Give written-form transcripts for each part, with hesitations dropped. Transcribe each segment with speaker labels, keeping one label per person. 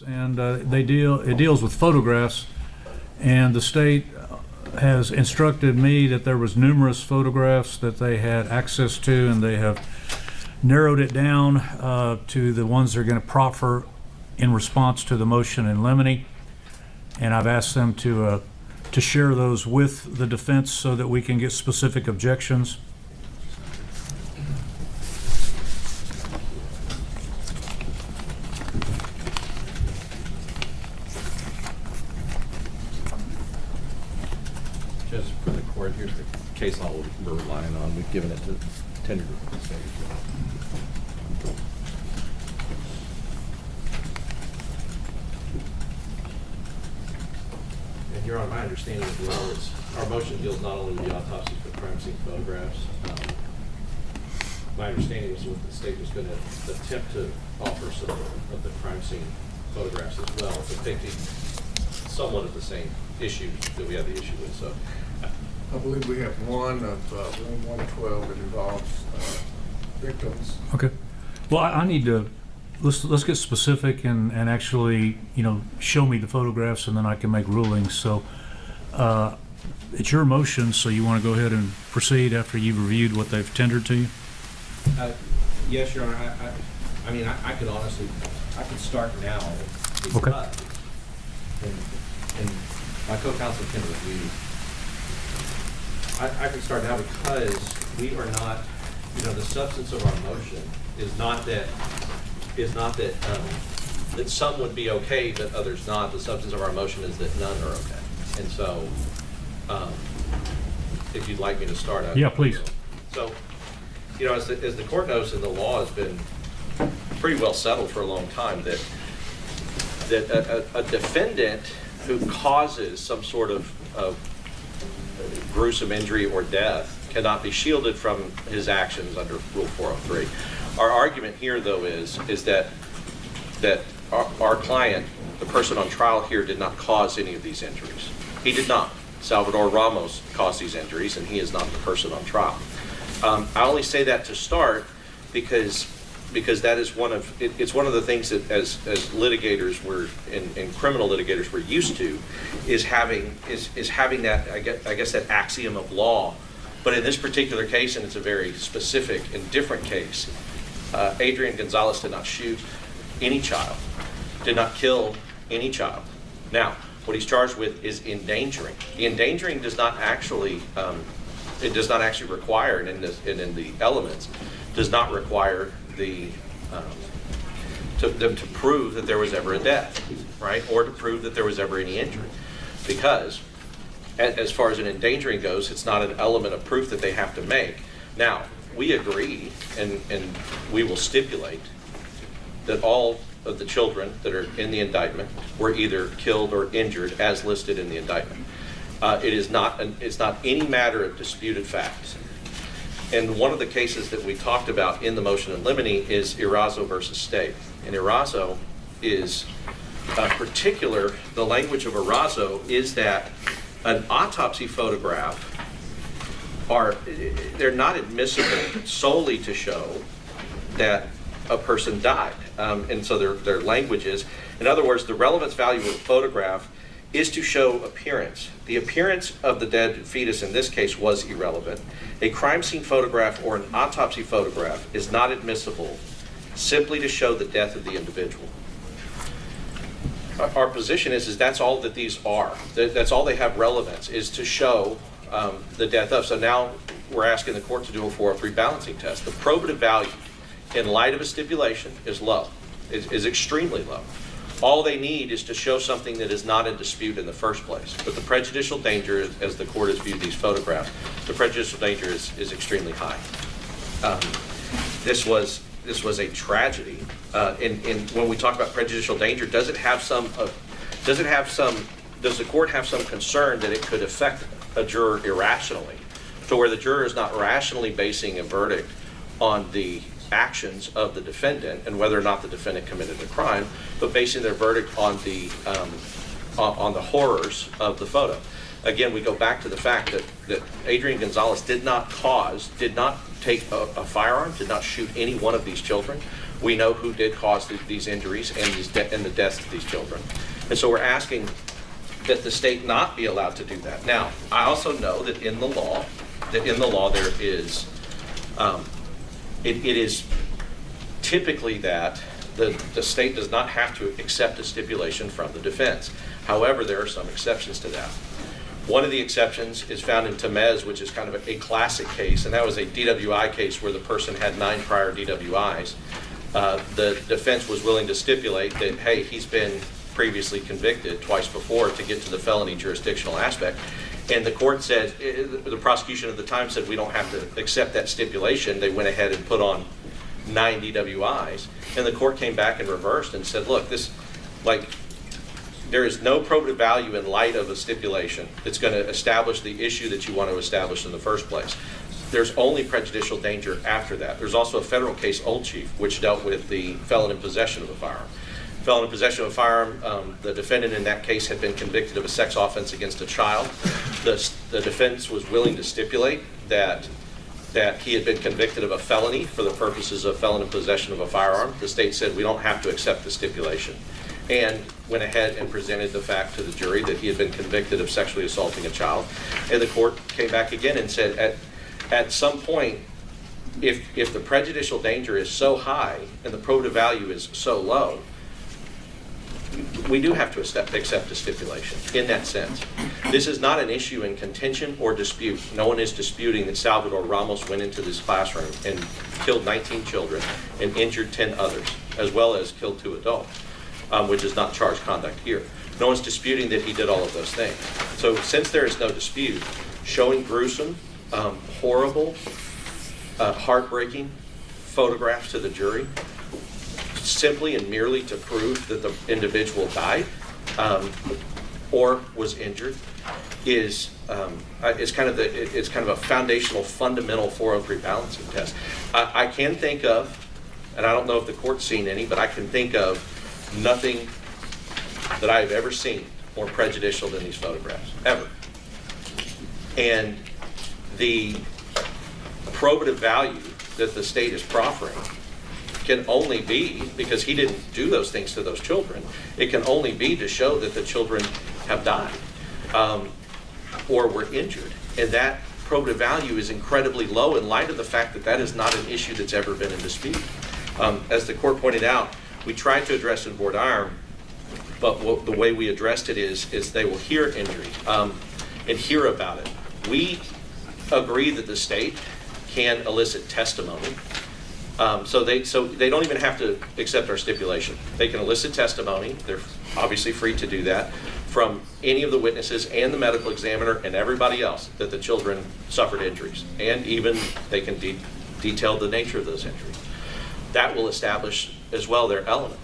Speaker 1: And it deals with photographs, and the state has instructed me that there was numerous photographs that they had access to, and they have narrowed it down to the ones they're going to proffer in response to the motion in limine. And I've asked them to share those with the defense so that we can get specific objections.
Speaker 2: Just for the court, here's the case law we're relying on. We've given it to tendered to the state. And Your Honor, my understanding of the law is our motion deals not only with the autopsy but crime scene photographs. My understanding was that the state was going to attempt to offer some of the crime scene photographs as well, depicting somewhat of the same issues that we have the issue with. So,
Speaker 3: I believe we have one of room 112 that involves victims.
Speaker 1: Okay. Well, I need to let's get specific and actually, show me the photographs, and then I can make rulings. So it's your motion, so you want to go ahead and proceed after you've reviewed what they've tendered to you?
Speaker 2: yes, Your Honor. I mean, I could honestly, I could start now.
Speaker 1: Okay.
Speaker 2: And my co-counsel can review. I can start now because we are not, the substance of our motion is not that that some would be okay, but others not. The substance of our motion is that none are okay. And so, if you'd like me to start,
Speaker 1: yeah, please.
Speaker 2: So, as the court knows, and the law has been pretty well settled for a long time, that a defendant who causes some sort of gruesome injury or death cannot be shielded from his actions under Rule 403. Our argument here, though, is that our client, the person on trial here, did not cause any of these injuries. He did not. Salvador Ramos caused these injuries, and he is not the person on trial. I only say that to start because that is it's one of the things that as litigators and criminal litigators we're used to is having that I guess that axiom of law. But in this particular case, and it's a very specific and different case, Adrian Gonzales did not shoot any child, did not kill any child. Now, what he's charged with is endangering. The endangering does not actually require, and in the elements, does not require them to prove that there was ever a death, right, or to prove that there was ever any injury, because as far as an endangering goes, it's not an element of proof that they have to make. Now, we agree, and we will stipulate that all of the children that are in the indictment were either killed or injured as listed in the indictment. It's not any matter of disputed facts. And one of the cases that we talked about in the motion in limine is Erazo versus State. And Erazo is particular, the language of Erazo is that an autopsy photograph they're not admissible solely to show that a person died. And so their language is, in other words, the relevance value of a photograph is to show appearance. The appearance of the dead fetus in this case was irrelevant. A crime scene photograph or an autopsy photograph is not admissible simply to show the death of the individual. Our position is that's all that these are. That's all they have relevance, is to show the death of. So now we're asking the court to do a 403 balancing test. The probative value in light of a stipulation is low, is extremely low. All they need is to show something that is not in dispute in the first place. But the prejudicial danger, as the court has viewed these photographs, the prejudicial danger is extremely high. This was a tragedy. And when we talk about prejudicial danger, does the court have some concern that it could affect a juror irrationally, to where the juror is not rationally basing a verdict on the actions of the defendant and whether or not the defendant committed a crime, but basing their verdict on the horrors of the photo. Again, we go back to the fact that Adrian Gonzales did not take a firearm, did not shoot any one of these children, We know who did cause these injuries and the deaths of these children. And so we're asking that the state not be allowed to do that. Now, I also know that in the law there is, it is typically that the state does not have to accept a stipulation from the defense. However, there are some exceptions to that. One of the exceptions is found in Temez, which is kind of a classic case, and that was a DWI case where the person had 9 prior DWIs. The defense was willing to stipulate that, hey, he's been previously convicted twice before to get to the felony jurisdictional aspect. And the court said, the prosecution at the time said, we don't have to accept that stipulation. They went ahead and put on 9 DWIs. And the court came back and reversed and said, look, there is no probative value in light of a stipulation that's going to establish the issue that you want to establish in the first place. There's only prejudicial danger after that. There's also a federal case, Old Chief, which dealt with the felon in possession of a firearm. Felon in possession of a firearm, the defendant in that case had been convicted of a sex offense against a child. The defense was willing to stipulate that he had been convicted of a felony for the purposes of felon in possession of a firearm. The state said, we don't have to accept the stipulation, and went ahead and presented the fact to the jury that he had been convicted of sexually assaulting a child. And the court came back again and said, at some point, if the prejudicial danger is so high and the probative value is so low, we do have to accept a stipulation in that sense. This is not an issue in contention or dispute. No one is disputing that Salvador Ramos went into this classroom and killed 19 children and injured 10 others, as well as killed 2 adults, which is not charged conduct here. No one's disputing that he did all of those things. So since there is no dispute, showing gruesome, horrible, heartbreaking photographs to the jury, simply and merely to prove that the individual died or was injured, is kind of a foundational, fundamental 403 balancing test. I can think of, and I don't know if the court's seen any, but I can think of nothing that I have ever seen more prejudicial than these photographs, ever. And the probative value that the state is proffering can only be, because he didn't do those things to those children, it can only be to show that the children have died or were injured. And that probative value is incredibly low in light of the fact that that is not an issue that's ever been in dispute. As the court pointed out, we tried to address in voir dire, but the way we addressed it is they will hear injury and hear about it. We agree that the state can elicit testimony. So they don't even have to accept our stipulation. They can elicit testimony. They're obviously free to do that from any of the witnesses and the medical examiner and everybody else that the children suffered injuries. And even they can detail the nature of those injuries. That will establish as well their element.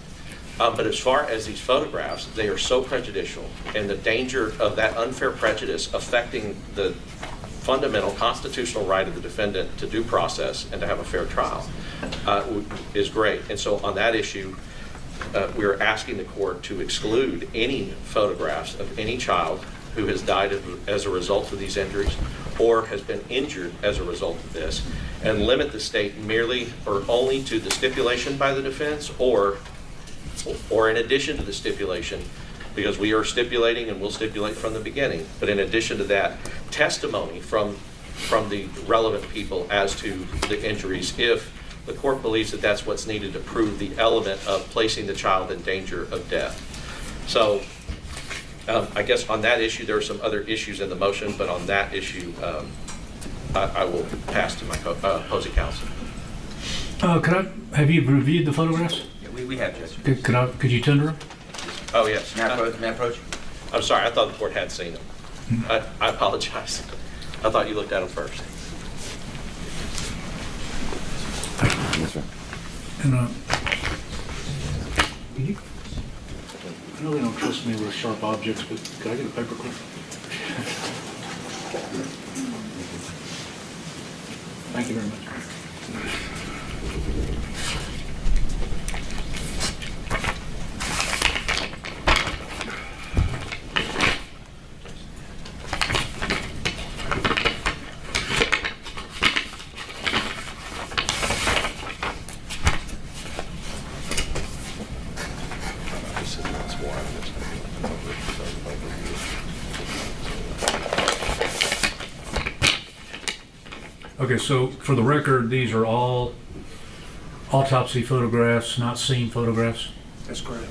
Speaker 2: But as far as these photographs, they are so prejudicial, and the danger of that unfair prejudice affecting the fundamental constitutional right of the defendant to due process and to have a fair trial is great. And so on that issue, we are asking the court to exclude any photographs of any child who has died as a result of these injuries or has been injured as a result of this, and limit the state merely or only to the stipulation by the defense or in addition to the stipulation, because we are stipulating and will stipulate from the beginning, but in addition to that, testimony from the relevant people as to the injuries if the court believes that that's what's needed to prove the element of placing the child in danger of death. So I guess on that issue, there are some other issues in the motion, but on that issue, I will pass to my opposing counsel.
Speaker 1: Have you reviewed the photographs?
Speaker 4: Yeah, we have, Judge.
Speaker 1: Could you tender them?
Speaker 2: Oh, yes.
Speaker 4: May I approach?
Speaker 2: I'm sorry, I thought the court had seen them. I apologize. I thought you looked at them first.
Speaker 4: Yes, sir.
Speaker 1: And I know they don't trust me with sharp objects, but could I get a paperclip? Thank you very much. Okay, so for the record, these are all autopsy photographs, not scene photographs?
Speaker 3: That's correct.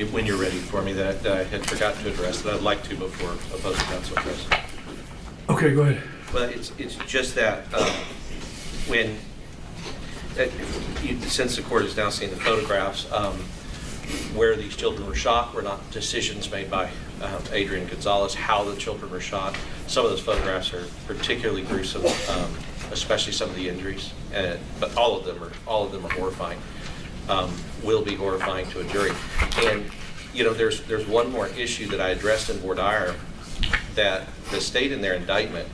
Speaker 2: when you're ready for me, that I had forgotten to address that I'd like to before opposing counsel address.
Speaker 1: Okay, go ahead.
Speaker 2: Well, it's just that when, since the court has now seen the photographs, where these children were shot were not decisions made by Adrian Gonzales, how the children were shot. Some of those photographs are particularly gruesome, especially some of the injuries, but all of them are horrifying. Will be horrifying to a jury. And there's one more issue that I addressed in voir dire, that the state in their indictment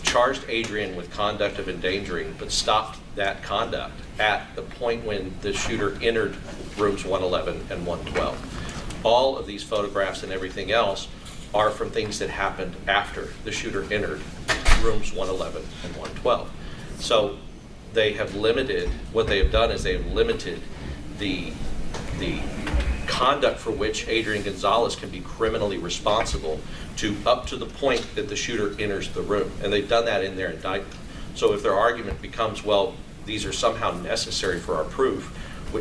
Speaker 2: charged Adrian with conduct of endangering, but stopped that conduct at the point when the shooter entered rooms 111 and 112. All of these photographs and everything else are from things that happened after the shooter entered rooms 111 and 112. So they have limited, what they have done is they have limited the conduct for which Adrian Gonzales can be criminally responsible to up to the point that the shooter enters the room. And they've done that in their indictment. So if their argument becomes, well, these are somehow necessary for our proof,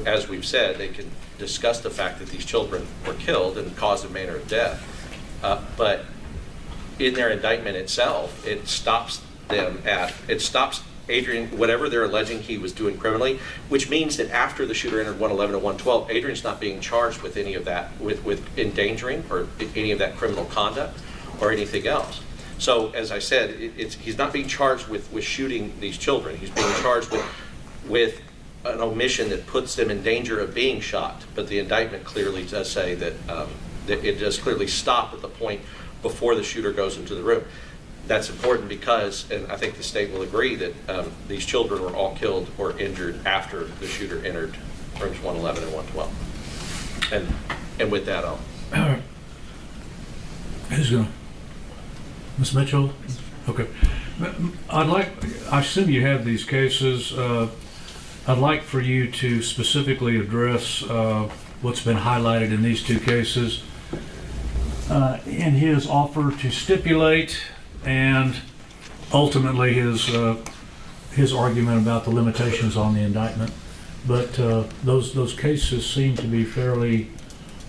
Speaker 2: as we've said, they can discuss the fact that these children were killed and cause and manner of death. But in their indictment itself, it stops Adrian, whatever they're alleging he was doing criminally, which means that after the shooter entered 111 and 112, Adrian's not being charged with any of that, with endangering or any of that criminal conduct or anything else. So as I said, he's not being charged with shooting these children. He's being charged with an omission that puts them in danger of being shot. But the indictment clearly does say that it does clearly stop at the point before the shooter goes into the room. That's important because, and I think the state will agree, that these children were all killed or injured after the shooter entered rooms 111 and 112. And with that,
Speaker 1: All right. Who's going to? Ms. Mitchell? Okay. I assume you have these cases. I'd like for you to specifically address what's been highlighted in these two cases. In his offer to stipulate and ultimately his argument about the limitations on the indictment. But those cases seem to be fairly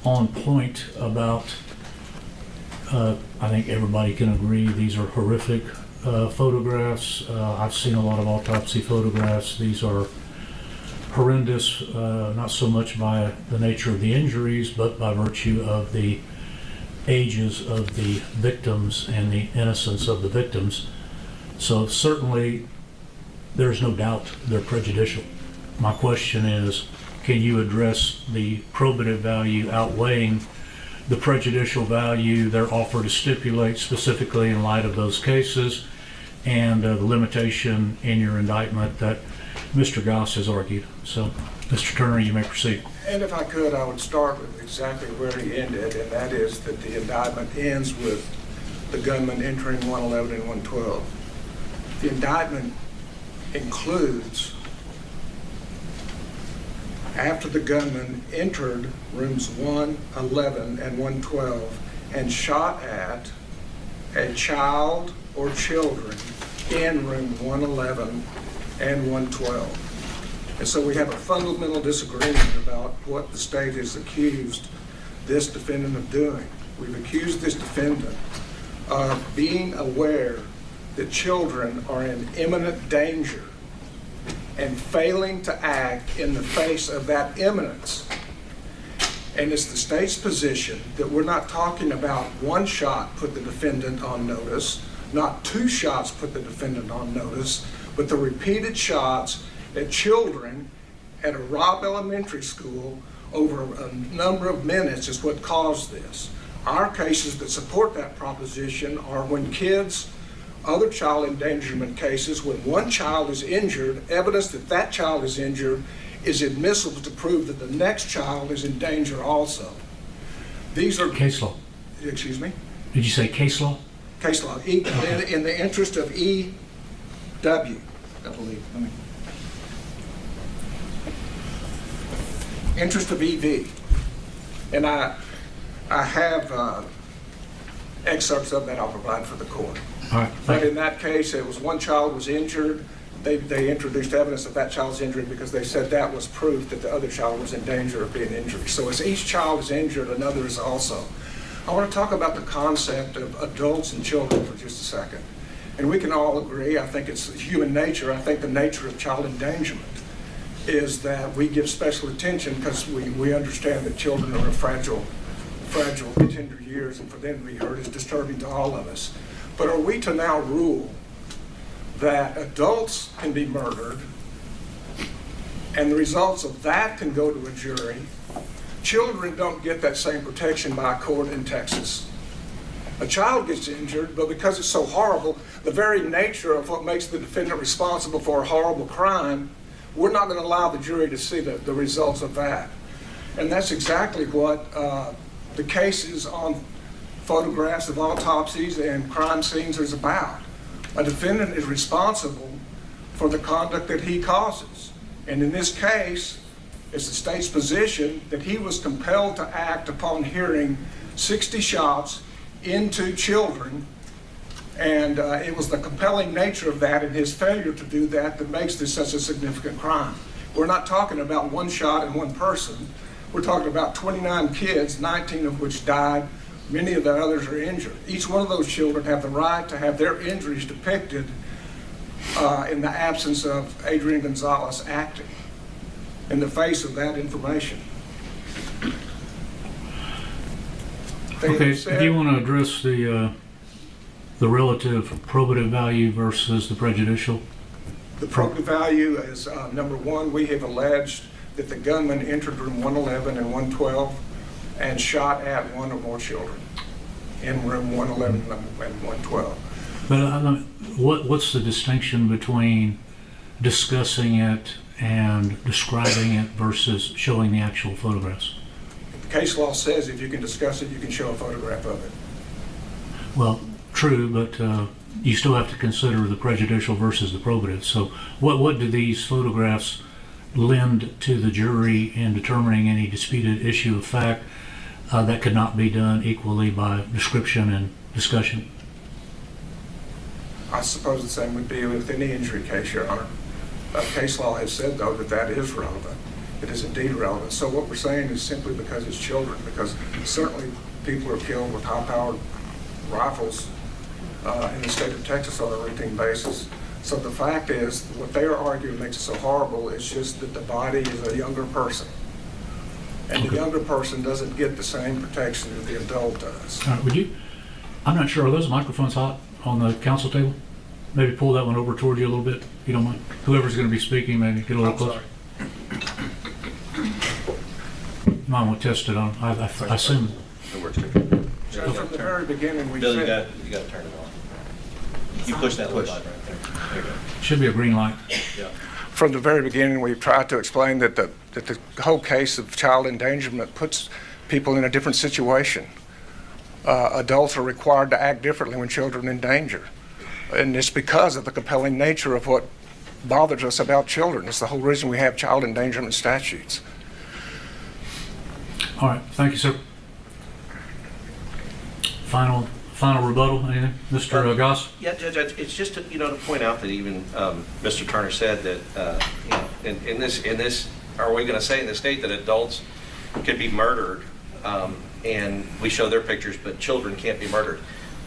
Speaker 1: on point about, I think everybody can agree, these are horrific photographs. I've seen a lot of autopsy photographs. These are horrendous, not so much by the nature of the injuries, but by virtue of the ages of the victims and the innocence of the victims. So certainly there's no doubt they're prejudicial. My question is, can you address the probative value outweighing the prejudicial value, their offer to stipulate specifically in light of those cases, and the limitation in your indictment that Mr. Goss has argued? So, Mr. Turner, you may proceed.
Speaker 3: And if I could, I would start with exactly where he ended, and that is that the indictment ends with the gunman entering 111 and 112. The indictment includes, after the gunman entered rooms 111 and 112 and shot at a child or children in room 111 and 112. And so we have a fundamental disagreement about what the state has accused this defendant of doing. We've accused this defendant of being aware that children are in imminent danger and failing to act in the face of that imminence. And it's the state's position that we're not talking about one shot put the defendant on notice, not two shots put the defendant on notice, but the repeated shots at children at a Robb Elementary School over a number of minutes is what caused this. Our cases that support that proposition are when kids, other child endangerment cases, when one child is injured, evidence that that child is injured is admissible to prove that the next child is in danger also. These are
Speaker 1: Case law.
Speaker 3: Excuse me?
Speaker 1: Did you say case law?
Speaker 3: Case law. In the interest of EW, I believe. Interest of EV. And I have excerpts of that I'll provide for the court.
Speaker 1: All right.
Speaker 3: But in that case, it was one child was injured. they introduced evidence of that child's injury because they said that was proof that the other child was in danger of being injured. So as each child is injured, another is also. I want to talk about the concept of adults and children for just a second. And we can all agree, I think it's human nature, I think the nature of child endangerment is that we give special attention because we understand that children are fragile tender years, and for them to be hurt is disturbing to all of us. But are we to now rule that adults can be murdered and the results of that can go to a jury? Children don't get that same protection by a court in Texas. A child gets injured, but because it's so horrible, the very nature of what makes the defendant responsible for a horrible crime, we're not going to allow the jury to see the results of that. And that's exactly what the cases on photographs of autopsies and crime scenes is about. A defendant is responsible for the conduct that he causes. And in this case, it's the state's position that he was compelled to act upon hearing 60 shots into children, and it was the compelling nature of that and his failure to do that that makes this such a significant crime. We're not talking about one shot and one person. We're talking about 29 kids, 19 of which died. Many of the others are injured. Each one of those children have the right to have their injuries depicted in the absence of Adrian Gonzales acting in the face of that information.
Speaker 1: Okay, do you want to address the relative probative value versus the prejudicial?
Speaker 3: The probative value is, number one, we have alleged that the gunman entered room 111 and 112 and shot at one or more children in room 111 and 112.
Speaker 1: But what's the distinction between discussing it and describing it versus showing the actual photographs?
Speaker 3: The case law says if you can discuss it, you can show a photograph of it.
Speaker 1: Well, true, but you still have to consider the prejudicial versus the probative. So what do these photographs lend to the jury in determining any disputed issue of fact that could not be done equally by description and discussion?
Speaker 3: I suppose the same would be with any injury case, Your Honor. Case law has said, though, that that is relevant. It is indeed relevant. So what we're saying is simply because it's children, because certainly people are killed with high-powered rifles in the state of Texas on a routine basis. So the fact is, what they are arguing makes it so horrible is just that the body is a younger person. And
Speaker 1: Okay.
Speaker 3: the younger person doesn't get the same protection that the adult does.
Speaker 1: All right, I'm not sure, are those microphones hot on the council table? Maybe pull that one over toward you a little bit, if you don't mind. Whoever's going to be speaking, maybe get a little closer. Mine will test it on, I assume.
Speaker 2: It works good.
Speaker 3: Judge, from the very beginning, we
Speaker 2: Bill,
Speaker 3: said...
Speaker 2: you got to turn it on. You push that little button right there. There you go.
Speaker 1: Should be a green light.
Speaker 2: Yeah.
Speaker 3: From the very beginning, we've tried to explain that the whole case of child endangerment puts people in a different situation. Adults are required to act differently when children are in danger. And it's because of the compelling nature of what bothers us about children. It's the whole reason we have child endangerment statutes.
Speaker 1: All right, thank you, sir. Final rebuttal, anything? Mr. Goss?
Speaker 2: Yeah, Judge, it's just to point out that even Mr. Turner said that in this, are we going to say in the state that adults can be murdered and we show their pictures, but children can't be murdered?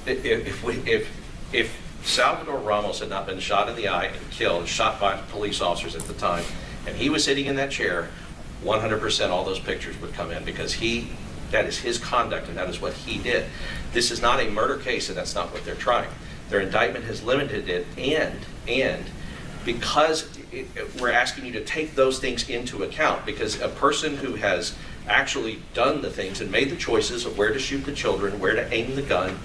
Speaker 2: If Salvador Ramos had not been shot in the eye and killed, shot by police officers at the time, and he was sitting in that chair, 100% all those pictures would come in because that is his conduct and that is what he did. This is not a murder case and that's not what they're trying. Their indictment has limited it and because we're asking you to take those things into account, because a person who has actually done the things and made the choices of where to shoot the children, where to aim the gun,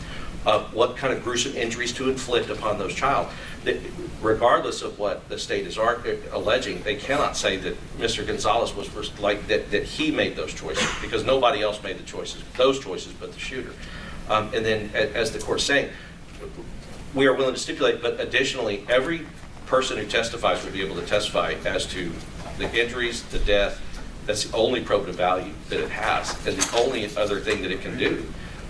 Speaker 2: what kind of gruesome injuries to inflict upon those child, that regardless of what the state is alleging, they cannot say that Mr. Gonzales was like that he made those choices, because nobody else made those choices but the shooter. And then, as the court's saying, we are willing to stipulate, but additionally, every person who testifies will be able to testify as to the injuries, the death. That's the only probative value that it has, and the only other thing that it can do.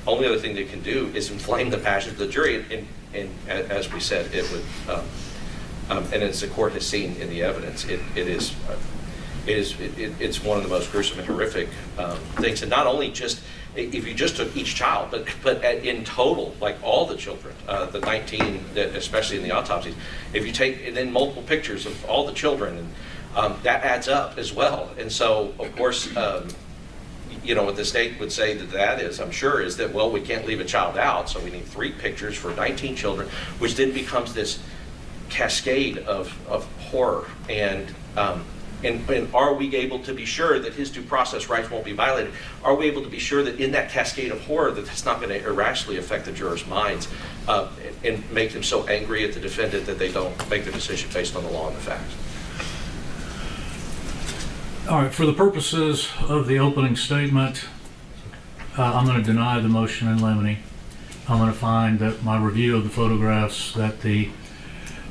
Speaker 2: Only other thing they can do is inflame the passions of the jury, and as we said, it would And as the court has seen in the evidence, it's one of the most gruesome and horrific things. And not only just, if you just took each child, but in total, like all the children, the 19, especially in the autopsies, if you take and then multiple pictures of all the children, and that adds up as well. And so, of course, what the state would say that is, I'm sure, is that, well, we can't leave a child out, so we need 3 pictures for 19 children, which then becomes this cascade of horror. And are we able to be sure that his due process rights won't be violated? Are we able to be sure that in that cascade of horror that that's not going to irrationally affect the jurors' minds and make them so angry at the defendant that they don't make the decision based on the law and the facts?
Speaker 1: All right, for the purposes of the opening statement, I'm going to deny the motion in limine. I'm going to find that my review of the photographs, that the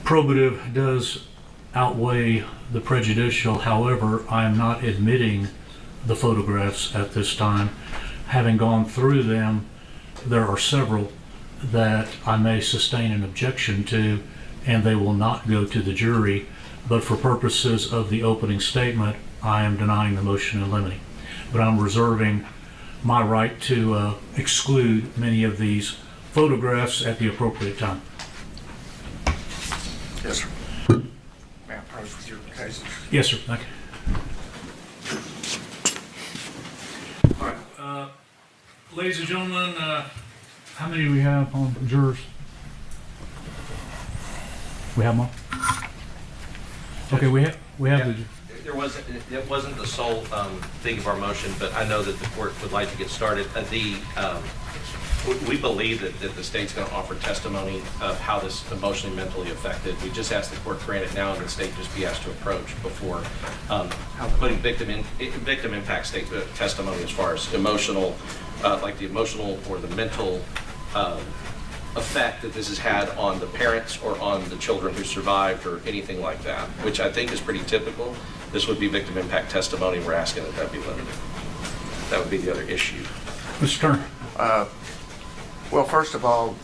Speaker 1: probative does outweigh the prejudicial. However, I am not admitting the photographs at this time. Having gone through them, there are several that I may sustain an objection to, and they will not go to the jury. But for purposes of the opening statement, I am denying the motion in limine. But I'm reserving my right to exclude many of these photographs at the appropriate time.
Speaker 3: Yes, sir. May I approach with your cases?
Speaker 1: Yes, sir. Thank you. All right. Ladies and gentlemen, how many do we have on jurors? We have more? Okay, we have
Speaker 2: Yeah.
Speaker 1: the...
Speaker 2: It wasn't the sole thing of our motion, but I know that the court would like to get started. We believe that the state's going to offer testimony of how this emotionally, mentally affected. We just asked the court to grant it now, and the state just be asked to approach before putting victim impact state testimony as far as emotional, like the emotional or the mental effect that this has had on the parents or on the children who survived or anything like that, which I think is pretty typical. This would be victim impact testimony. We're asking that be limited. That would be the other issue.
Speaker 1: Mr. Turner.
Speaker 3: Well, first of all,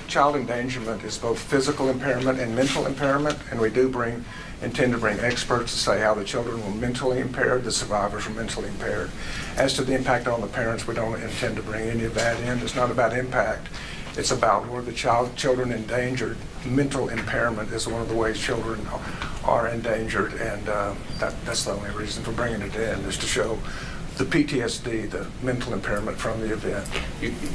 Speaker 3: child endangerment is both physical impairment and mental impairment, and we do intend to bring experts to say how the children were mentally impaired, the survivors were mentally impaired. As to the impact on the parents, we don't intend to bring any of that in. It's not about impact. It's about were the children endangered. Mental impairment is one of the ways children are endangered, and that's the only reason for bringing it in, is to show the PTSD, the mental impairment from the event.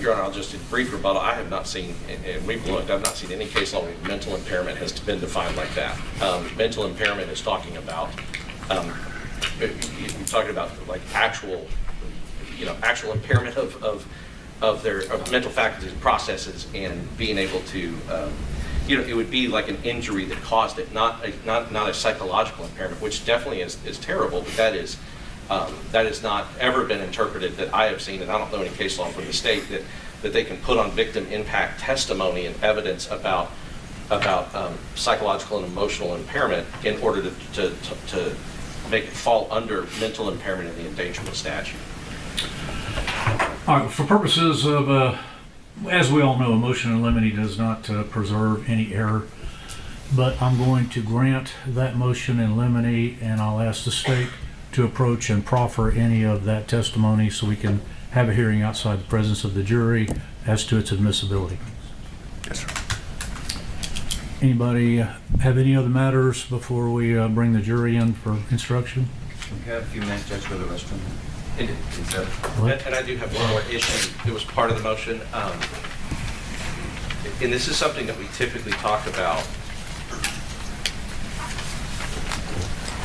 Speaker 2: Your Honor, I'll just, in brief rebuttal, I have not seen, and we've looked, I've not seen any case law where mental impairment has been defined like that. Mental impairment is talking about, you're talking about like actual impairment of their mental faculties, processes, and being able to, it would be like an injury that caused it, not a psychological impairment, which definitely is terrible, but that has not ever been interpreted that I have seen, and I don't know any case law from the state that they can put on victim impact testimony and evidence about psychological and emotional impairment in order to make it fall under mental impairment in the endangerment statute.
Speaker 1: All right, for purposes of, as we all know, a motion in limine does not preserve any error, but I'm going to grant that motion in limine, and I'll ask the state to approach and proffer any of that testimony so we can have a hearing outside the presence of the jury as to its admissibility.
Speaker 3: Yes, sir.
Speaker 1: Anybody have any other matters before we bring the jury in for instruction?
Speaker 4: We have a few minutes, Judge, for the restroom.
Speaker 2: And I do have one more issue. It was part of the motion. And this is something that we typically talk about.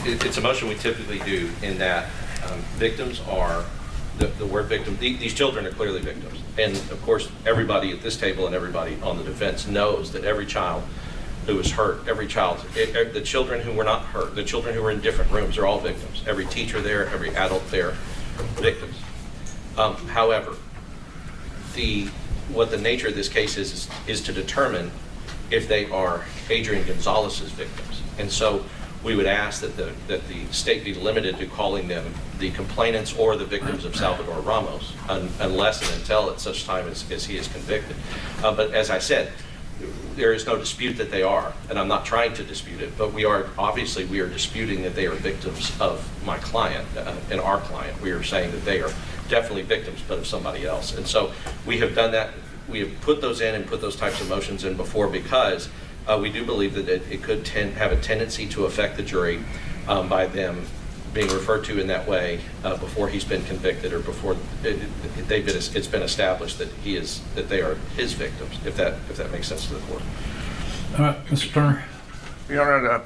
Speaker 2: It's a motion we typically do in that victims are, the word victim, these children are clearly victims. And of course, everybody at this table and everybody on the defense knows that every child who was hurt, the children who were not hurt, the children who were in different rooms are all victims. Every teacher there, every adult there, victims. However, what the nature of this case is to determine if they are Adrian Gonzales' victims. And so we would ask that the state be limited to calling them the complainants or the victims of Salvador Ramos, unless and until at such time as he is convicted. But as I said, there is no dispute that they are, and I'm not trying to dispute it, but we are disputing that they are victims of my client and our client. We are saying that they are definitely victims, but of somebody else. And so we have done that. We have put those in and put those types of motions in before because we do believe that it could have a tendency to affect the jury by them being referred to in that way before he's been convicted or before it's been established that they are his victims, if that makes sense to the court.
Speaker 1: All right, Mr. Turner.
Speaker 3: Your Honor,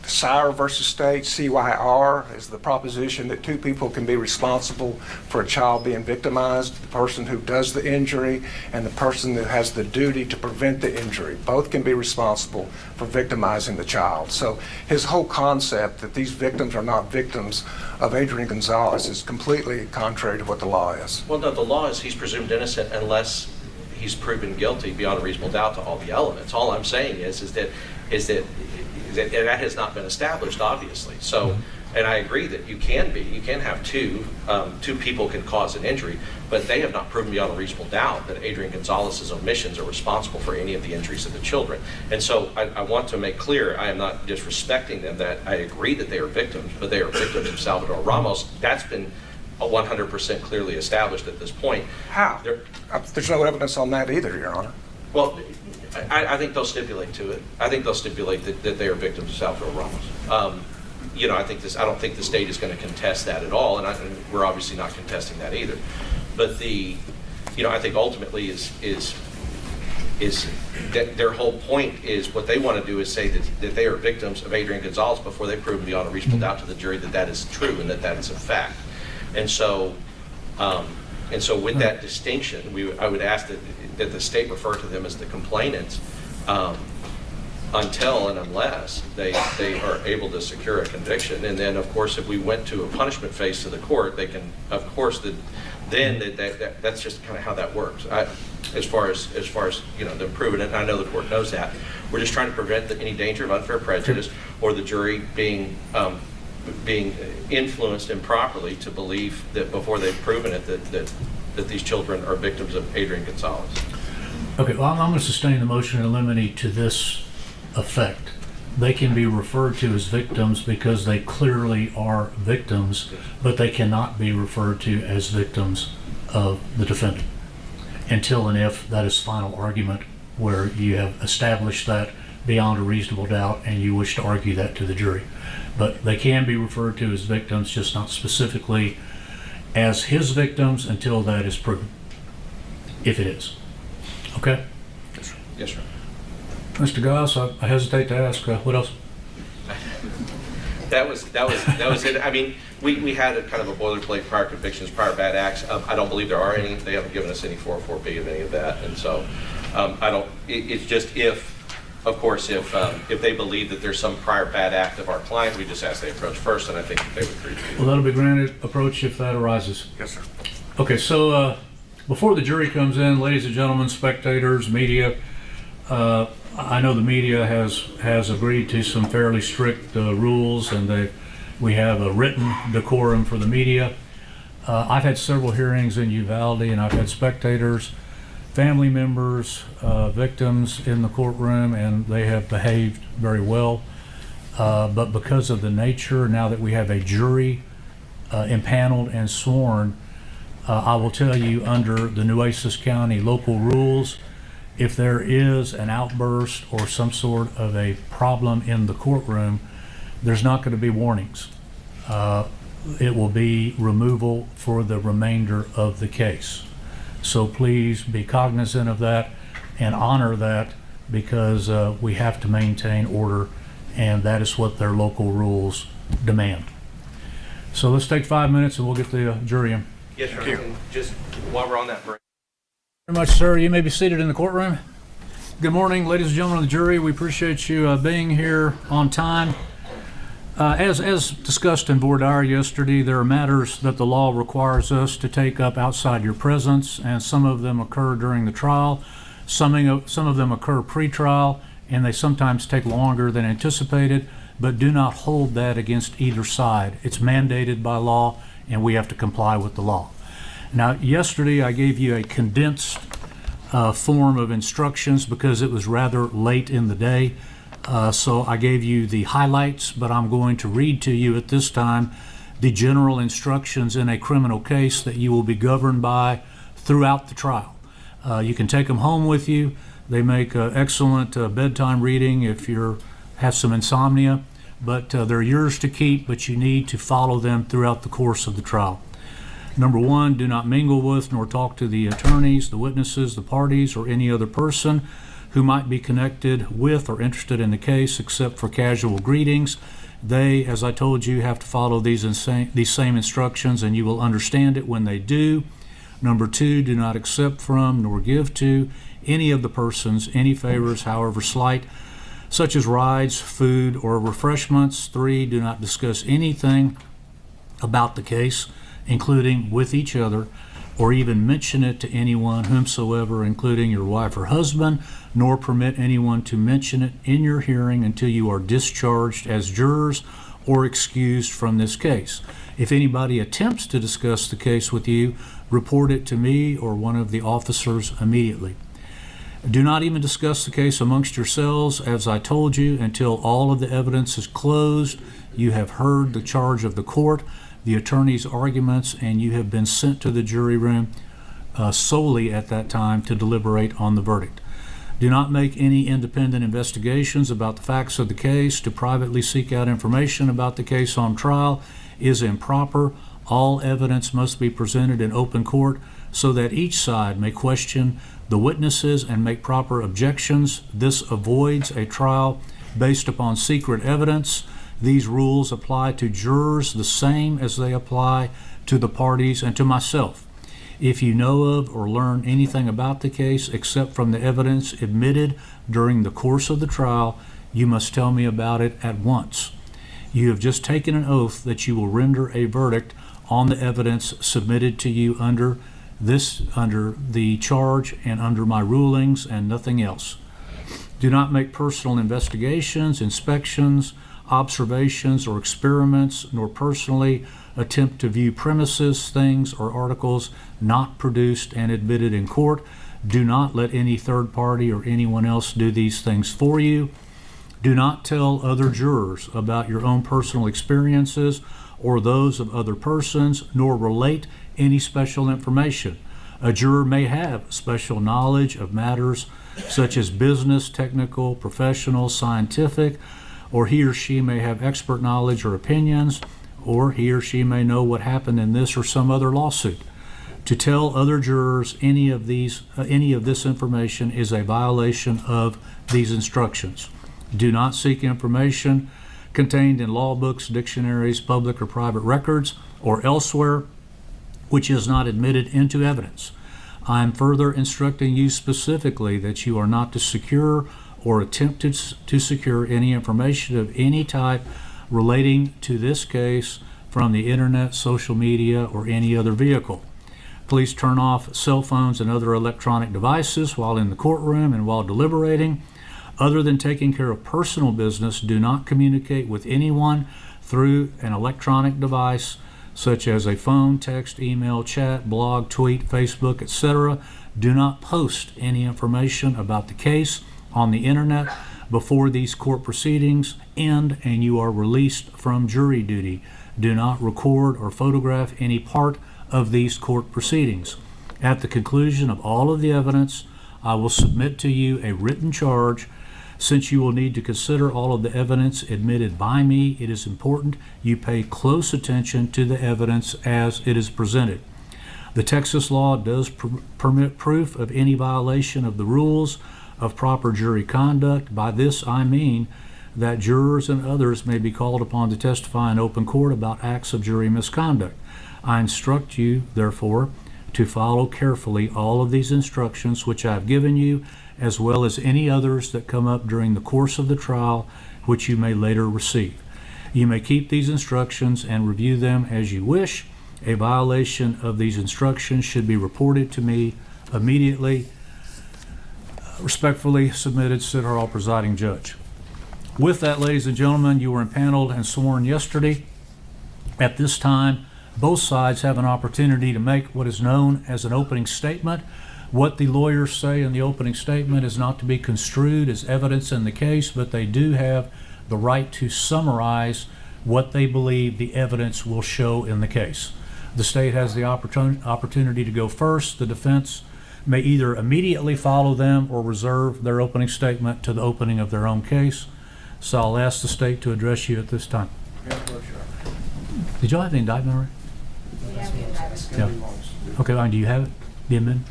Speaker 3: Sire versus State, CYR, is the proposition that two people can be responsible for a child being victimized, the person who does the injury and the person who has the duty to prevent the injury. Both can be responsible for victimizing the child. So his whole concept that these victims are not victims of Adrian Gonzales is completely contrary to what the law is.
Speaker 2: Well, no, the law is he's presumed innocent unless he's proven guilty beyond a reasonable doubt to all the elements. All I'm saying is that has not been established, obviously. So, and I agree that you can have two people can cause an injury, but they have not proven beyond a reasonable doubt that Adrian Gonzalez's omissions are responsible for any of the injuries of the children. And so I want to make clear, I am not disrespecting them, that I agree that they are victims, but they are victims of Salvador Ramos. That's been 100% clearly established at this point.
Speaker 3: How? There's no evidence on that either, Your Honor.
Speaker 2: Well, I think they'll stipulate to it. I think they'll stipulate that they are victims of Salvador Ramos. I don't think the state is going to contest that at all, and we're obviously not contesting that either. But I think ultimately is that their whole point is what they want to do is say that they are victims of Adrian Gonzales before they prove beyond a reasonable doubt to the jury that is true and that is a fact. And so with that distinction, I would ask that the state refer to them as the complainants until and unless they are able to secure a conviction. And then, of course, if we went to a punishment phase to the court, they can, of course, that's just kind of how that works. As far as them proving it, and I know the court knows that. We're just trying to prevent any danger of unfair prejudice or the jury being influenced improperly to believe that before they've proven it that these children are victims of Adrian Gonzales.
Speaker 1: Okay, well, I'm going to sustain the motion in limine to this effect. They can be referred to as victims because they clearly are victims, but they cannot be referred to as victims of the defendant until and if that is final argument where you have established that beyond a reasonable doubt and you wish to argue that to the jury. But they can be referred to as victims, just not specifically as his victims until that is proven, if it is. Okay?
Speaker 2: Yes, sir.
Speaker 1: Mr. Goss, I hesitate to ask, what else?
Speaker 2: That was it. I mean, we had a kind of a boilerplate prior convictions, prior bad acts. I don't believe there are any. They haven't given us any 404B of any of that, and so it's just of course, if they believe that there's some prior bad act of our client, we just ask they approach first, and I think they would agree to.
Speaker 1: Well, that'll be granted approach if that arises.
Speaker 3: Yes, sir.
Speaker 1: Okay, so before the jury comes in, ladies and gentlemen, spectators, media, I know the media has agreed to some fairly strict rules, and we have a written decorum for the media. I've had several hearings in Uvalde, and I've had spectators, family members, victims in the courtroom, and they have behaved very well. But because of the nature, now that we have a jury impaneled and sworn, I will tell you under the Nueces County local rules, if there is an outburst or some sort of a problem in the courtroom, there's not going to be warnings. It will be removal for the remainder of the case. So please be cognizant of that and honor that, because we have to maintain order, and that is what their local rules demand. So let's take 5 minutes and we'll get the jury in.
Speaker 2: Yes, sir. And just while we're on that break.
Speaker 1: Very much, sir. You may be seated in the courtroom. Good morning, ladies and gentlemen of the jury. We appreciate you being here on time. As discussed in voir dire yesterday, there are matters that the law requires us to take up outside your presence, and some of them occur during the trial. Some of them occur pre-trial, and they sometimes take longer than anticipated, but do not hold that against either side. It's mandated by law, and we have to comply with the law. Now, yesterday I gave you a condensed form of instructions because it was rather late in the day. So I gave you the highlights, but I'm going to read to you at this time the general instructions in a criminal case that you will be governed by throughout the trial. You can take them home with you. They make excellent bedtime reading if you have some insomnia, but they're yours to keep, but you need to follow them throughout the course of the trial. Number one, do not mingle with nor talk to the attorneys, the witnesses, the parties, or any other person who might be connected with or interested in the case except for casual greetings. They, as I told you, have to follow these same instructions, and you will understand it when they do. Number two, do not accept from nor give to any of the persons any favors, however slight, such as rides, food, or refreshments. Three, do not discuss anything about the case, including with each other, or even mention it to anyone whomsoever, including your wife or husband, nor permit anyone to mention it in your hearing until you are discharged as jurors or excused from this case. If anybody attempts to discuss the case with you, report it to me or one of the officers immediately. Do not even discuss the case amongst yourselves, as I told you, until all of the evidence is closed, you have heard the charge of the court, the attorney's arguments, and you have been sent to the jury room solely at that time to deliberate on the verdict. Do not make any independent investigations about the facts of the case. To privately seek out information about the case on trial is improper. All evidence must be presented in open court so that each side may question the witnesses and make proper objections. This avoids a trial based upon secret evidence. These rules apply to jurors the same as they apply to the parties and to myself. If you know of or learn anything about the case except from the evidence admitted during the course of the trial, you must tell me about it at once. You have just taken an oath that you will render a verdict on the evidence submitted to you under the charge and under my rulings and nothing else. Do not make personal investigations, inspections, observations, or experiments, nor personally attempt to view premises, things, or articles not produced and admitted in court. Do not let any third party or anyone else do these things for you. Do not tell other jurors about your own personal experiences or those of other persons, nor relate any special information. A juror may have special knowledge of matters such as business, technical, professional, scientific, or he or she may have expert knowledge or opinions, or he or she may know what happened in this or some other lawsuit. To tell other jurors any of this information is a violation of these instructions. Do not seek information contained in law books, dictionaries, public or private records, or elsewhere which is not admitted into evidence. I am further instructing you specifically that you are not to secure or attempt to secure any information of any type relating to this case from the internet, social media, or any other vehicle. Please turn off cell phones and other electronic devices while in the courtroom and while deliberating. Other than taking care of personal business, do not communicate with anyone through an electronic device such as a phone, text, email, chat, blog, tweet, Facebook, etc. Do not post any information about the case on the internet before these court proceedings end and you are released from jury duty. Do not record or photograph any part of these court proceedings. At the conclusion of all of the evidence, I will submit to you a written charge. Since you will need to consider all of the evidence admitted by me, it is important you pay close attention to the evidence as it is presented. The Texas law does permit proof of any violation of the rules of proper jury conduct. By this I mean that jurors and others may be called upon to testify in open court about acts of jury misconduct. I instruct you, therefore, to follow carefully all of these instructions which I have given you, as well as any others that come up during the course of the trial which you may later receive. You may keep these instructions and review them as you wish. A violation of these instructions should be reported to me immediately. Respectfully submitted, Sid Harrell, presiding judge. With that, ladies and gentlemen, you were impaneled and sworn yesterday. At this time, both sides have an opportunity to make what is known as an opening statement, What the lawyers say in the opening statement is not to be construed as evidence in the case, but they do have the right to summarize what they believe the evidence will show in the case. The state has the opportunity to go first. The defense may either immediately follow them or reserve their opening statement to the opening of their own case. So I'll ask the state to address you at this time. Did y'all have the indictment already?
Speaker 5: We have the indictment.
Speaker 1: Yeah. Okay, Ryan, do you have it? The amendment?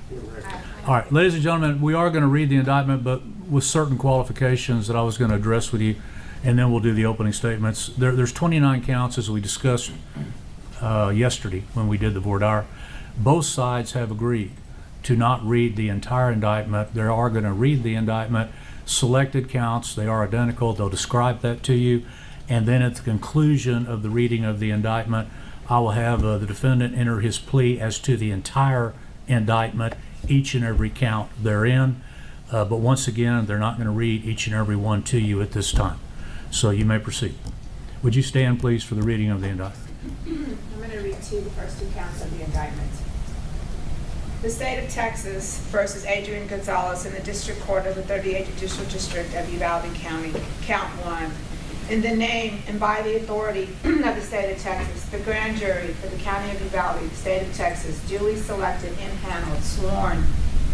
Speaker 1: All right, ladies and gentlemen, we are going to read the indictment, but with certain qualifications that I was going to address with you, and then we'll do the opening statements. There's 29 counts, as we discussed yesterday when we did the voir dire. Both sides have agreed to not read the entire indictment. They are going to read the indictment, selected counts. They are identical. They'll describe that to you. And then at the conclusion of the reading of the indictment, I will have the defendant enter his plea as to the entire indictment, each and every count therein. But once again, they're not going to read each and every one to you at this time. So you may proceed. Would you stand, please, for the reading of the indictment?
Speaker 5: I'm going to read the first two counts of the indictment. The State of Texas versus Adrian Gonzales in the District Court of the 38th Judicial District of Uvalde County, count one. In the name and by the authority of the State of Texas, the grand jury for the County of Uvalde, the State of Texas, duly selected, impaneled, sworn,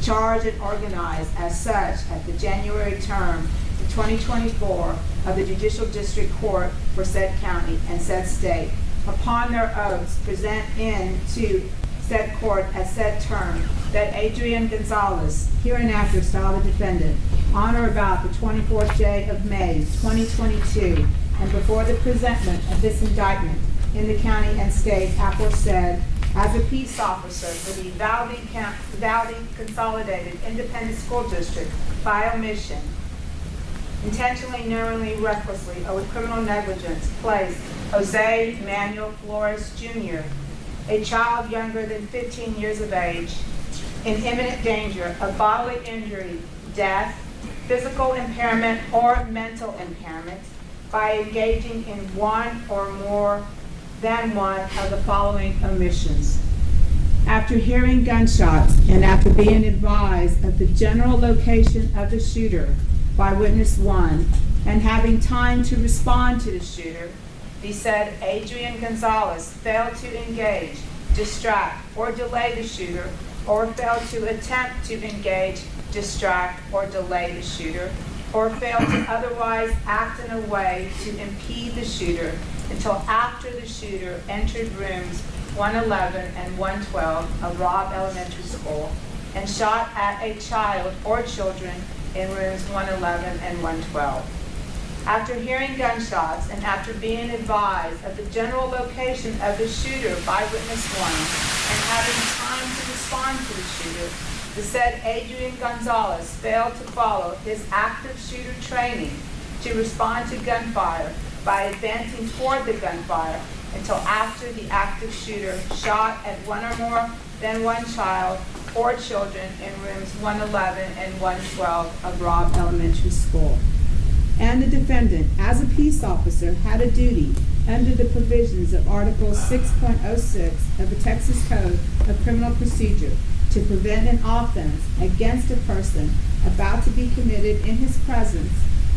Speaker 5: charged, and organized as such at the January term of 2024 of the Judicial District Court for said county and said state, upon their oaths, present in to said court at said term that Adrian Gonzales, hereinafter styled the defendant, on or about the 24th day of May 2022, and before the presentment of this indictment in the county and state aforesaid, as a peace officer for the Uvalde Consolidated Independent School District by omission, intentionally, knowingly, recklessly, or with criminal negligence, placed Jose Manuel Flores Jr., a child younger than 15 years of age, in imminent danger of bodily injury, death, physical impairment, or mental impairment by engaging in one or more than one of the following omissions. After hearing gunshots and after being advised of the general location of the shooter by witness one, and having time to respond to the shooter, the said Adrian Gonzales failed to engage, distract, or delay the shooter, or failed to attempt to engage, distract, or delay the shooter, or failed to otherwise act in a way to impede the shooter until after the shooter entered rooms 111 and 112 of Robb Elementary School and shot at a child or children in rooms 111 and 112. After hearing gunshots and after being advised of the general location of the shooter by witness one and having time to respond to the shooter, the said Adrian Gonzales failed to follow his active shooter training to respond to gunfire by advancing toward the gunfire until after the active shooter shot at one or more than one child or children in rooms 111 and 112 of Robb Elementary School. And the defendant, as a peace officer, had a duty under the provisions of Article 6.06 of the Texas Code of Criminal Procedure to prevent an offense against a person about to be committed in his presence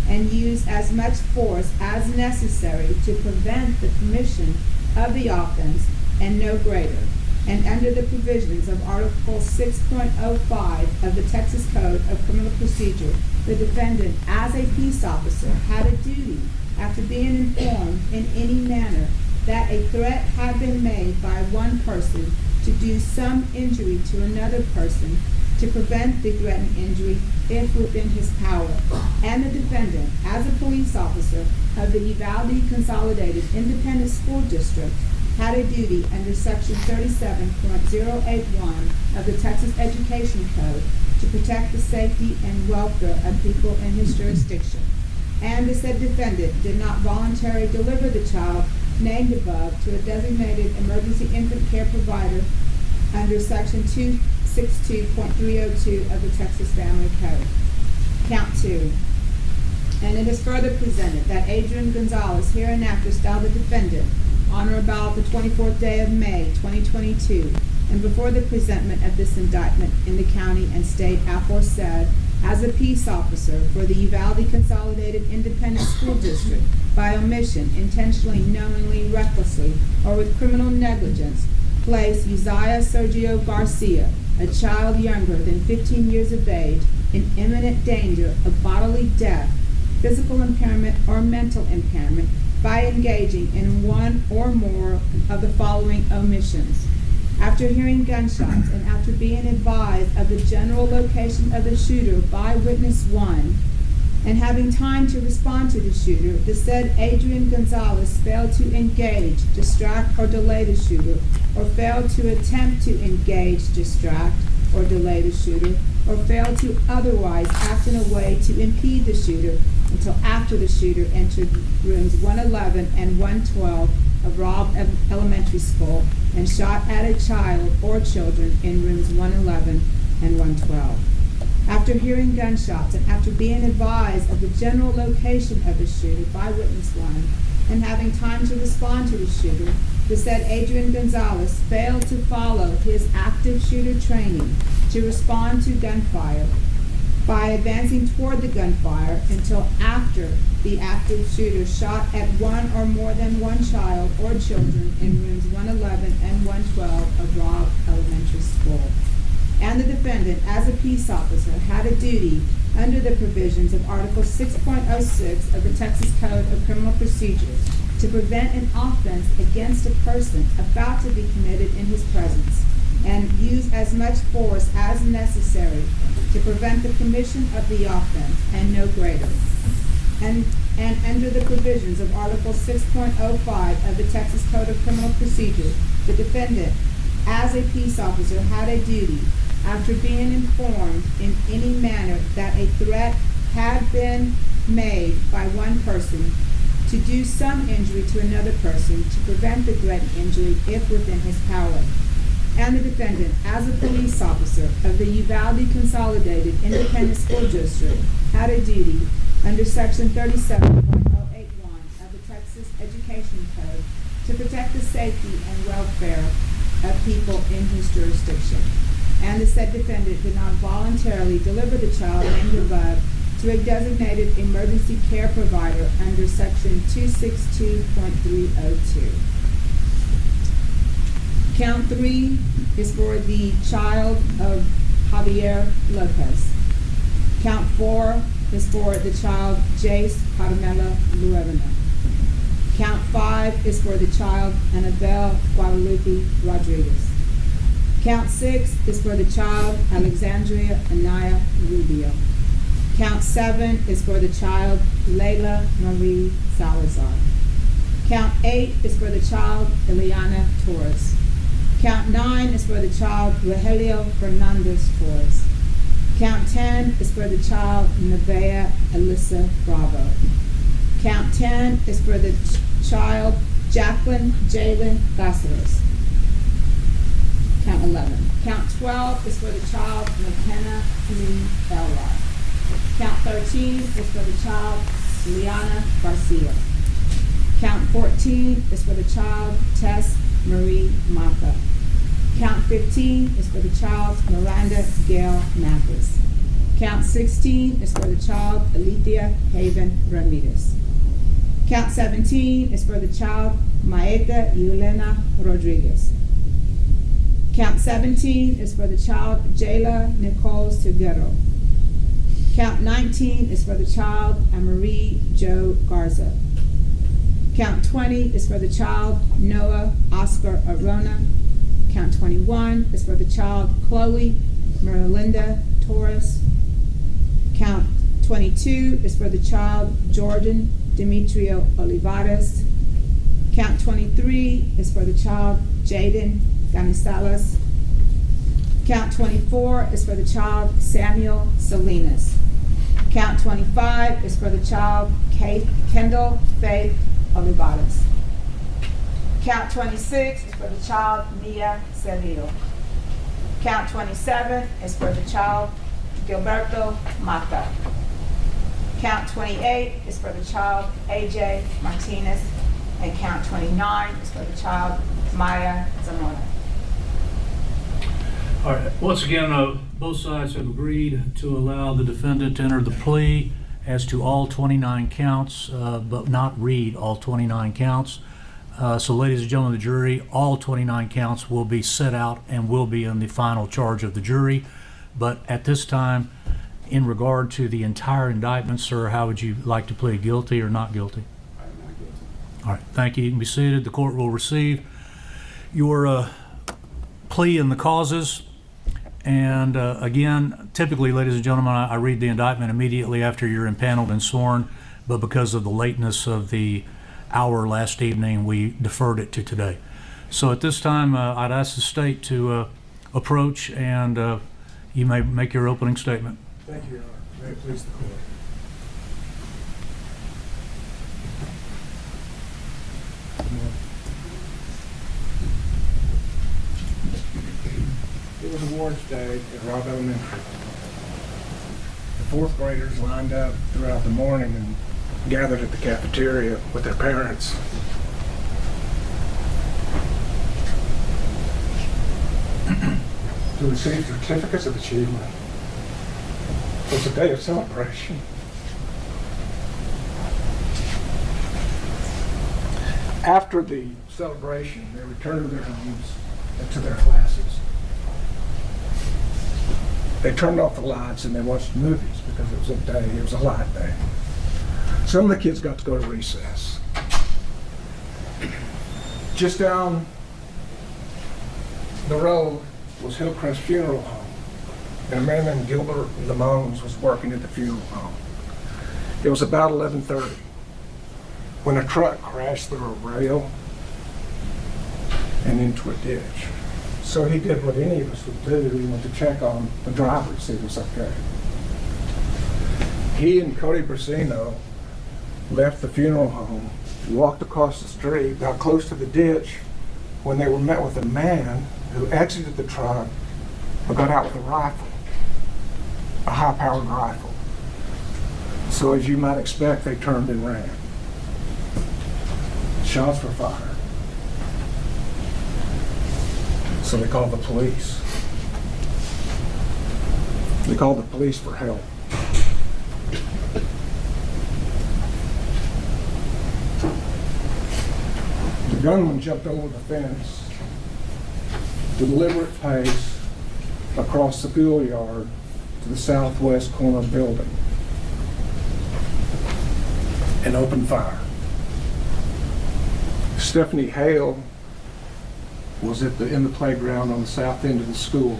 Speaker 5: and use as much force as necessary to prevent the commission of the offense and no greater. And under the provisions of Article 6.05 of the Texas Code of Criminal Procedure, the defendant, as a peace officer, had a duty, after being informed in any manner that a threat had been made by one person to do some injury to another person, to prevent the threatened injury if within his power. And the defendant, as a police officer of the Uvalde Consolidated Independent School District, had a duty under Section 37.081 of the Texas Education Code to protect the safety and welfare of people in his jurisdiction. And the said defendant did not voluntarily deliver the child named above to a designated emergency infant care provider under Section 262.302 of the Texas Family Code. Count two. And it is further presented that Adrian Gonzales, hereinafter styled the defendant, on or about the 24th day of May 2022,
Speaker 6: and before the presentment of this indictment in the county and state aforesaid, as a peace officer for the Uvalde Consolidated Independent School District, by omission, intentionally, knowingly, recklessly, or with criminal negligence, place Uzziah Sergio Garcia, a child younger than 15 years of age, in imminent danger of bodily death, physical impairment, or mental impairment by engaging in one or more of the following omissions. After hearing gunshots and after being advised of the general location of the shooter by witness 1, and having time to respond to the shooter, the said Adrian Gonzales failed to engage, distract, or delay the shooter, or failed to attempt to engage, distract, or delay the shooter, or failed to otherwise act in a way to impede the shooter until after the shooter entered rooms 111 and 112 of Robb Elementary School and shot at a child or children in rooms 111 and 112. After hearing gunshots and after being advised of the general location of the shooter by witness 1 and having time to respond to the shooter, the said Adrian Gonzales failed to follow his active shooter training to respond to gunfire by advancing toward the gunfire until after the active shooter shot at one or more than one child or children in rooms 111 and 112 of Robb Elementary School. And the defendant, as a peace officer, had a duty under the provisions of Article 6.06 of the Texas Code of Criminal Procedure to prevent an offense against a person about to be committed in his presence and use as much force as necessary to prevent the commission of the offense and no greater. And under the provisions of Article 6.05 of the Texas Code of Criminal Procedure, the defendant, as a peace officer, had a duty, after being informed in any manner that a threat had been made by one person, to do some injury to another person to prevent the threatened injury if within his power. And the defendant, as a police officer of the Uvalde Consolidated Independent School District, had a duty under Section 37.081 of the Texas Education Code to protect the safety and welfare of people in his jurisdiction. And the said defendant did not voluntarily deliver the child named above to a designated emergency care provider under Section 262.302. Count 3 is for the child of Javier Lopez. Count 4 is for the child Jace Carmela Luevana. Count 5 is for the child Annabelle Guadalupe Rodriguez. Count 6 is for the child Alexandria Anaya Rubio. Count 7 is for the child Layla Marie Salazar. Count 8 is for the child Eliana Torres. Count 9 is for the child Rogelio Fernandez Torres. Count 10 is for the child Nevaeh Alyssa Bravo. Count 10 is for the child Jacqueline Jalen Cáceres. Count 11. Count 12 is for the child McKenna Lee Elrod. Count 13 is for the child Liana Garcia. Count 14 is for the child Tess Marie Mata. Count 15 is for the child Miranda Gail Mathis. Count 16 is for the child Alethea Haven Ramirez. Count 17 is for the child Maeta Yulena Rodriguez. Count 17 is for the child Jayla Nicole Seguero. Count 19 is for the child Amarie Joe Garza. Count 20 is for the child Noah Oscar Arona. Count 21 is for the child Chloe Merlinda Torres. Count 22 is for the child Jordan Demetrio Olivares. Count 23 is for the child Jaden Ganisalas. Count 24 is for the child Samuel Salinas. Count 25 is for the child Kendall Faith Olivares. Count 26 is for the child Mia Seville. Count 27 is for the child Gilberto Mata. Count 28 is for the child AJ Martinez. And count 29 is for the child Maya Zamora.
Speaker 1: All right, once again, both sides have agreed to allow the defendant to enter the plea as to all 29 counts, but not read all 29 counts. So ladies and gentlemen of the jury, all 29 counts will be set out and will be in the final charge of the jury. But at this time, in regard to the entire indictment, sir, how would you like to plead, guilty or not guilty?
Speaker 7: I'm not guilty.
Speaker 1: All right, thank you. You can be seated. The court will receive your plea in the causes. And again, typically, ladies and gentlemen, I read the indictment immediately after you're impaneled and sworn, but because of the lateness of the hour last evening, we deferred it to today. So at this time, I'd ask the state to approach, and you may make your opening statement.
Speaker 3: Thank you, Your Honor. May it please the court. It was awards day at Robb Elementary. The fourth graders lined up throughout the morning and gathered at the cafeteria with their parents. To receive certificates of achievement. It was a day of celebration. After the celebration, they returned to their homes and to their classes. They turned off the lights and they watched movies because it was a light day. Some of the kids got to go to recess. Just down the road was Hillcrest Funeral Home, and a man named Gilbert Lamons was working at the funeral home. It was about 11:30 when a truck crashed through a rail and into a ditch. So he did what any of us would do. He went to check on the driver to see if he was okay. He and Cody Brasino left the funeral home, walked across the street, got close to the ditch when they were met with a man who exited the truck but got out with a rifle, a high-powered rifle. So as you might expect, they turned and ran. Shots were fired. So they called the police. They called the police for help. The gunman jumped over the fence, deliberate pace, across the schoolyard to the southwest corner building, and opened fire. Stephanie Hale was in the playground on the south end of the school.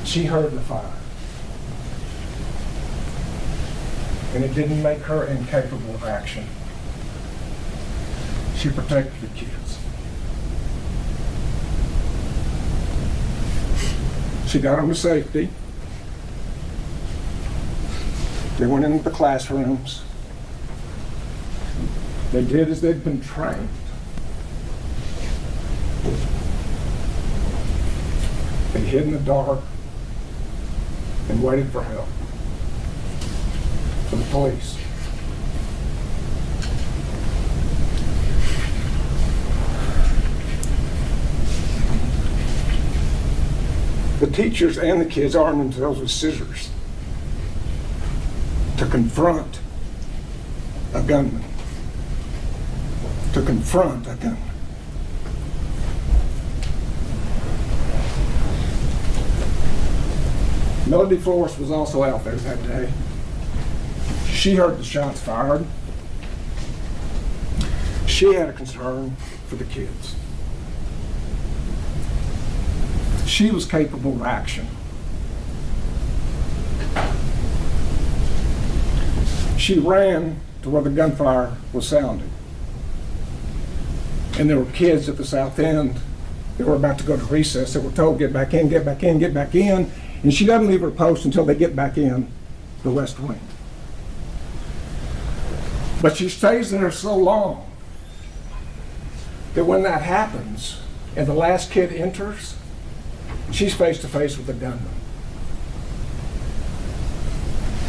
Speaker 3: She heard the fire. And it didn't make her incapable of action. She protected the kids. She got them to safety. They went into the classrooms. They did as they'd been trained. They hid in the dark and waited for help from the police. The teachers and the kids armed themselves with scissors to confront a gunman. To confront a gunman. Melody Forrest was also out there that day. She heard the shots fired. She had a concern for the kids. She was capable of action. She ran to where the gunfire was sounding. And there were kids at the south end that were about to go to recess. They were told, get back in, get back in, get back in. And she doesn't leave her post until they get back in the west wing. But she stays there so long that when that happens and the last kid enters, she's face to face with the gunman.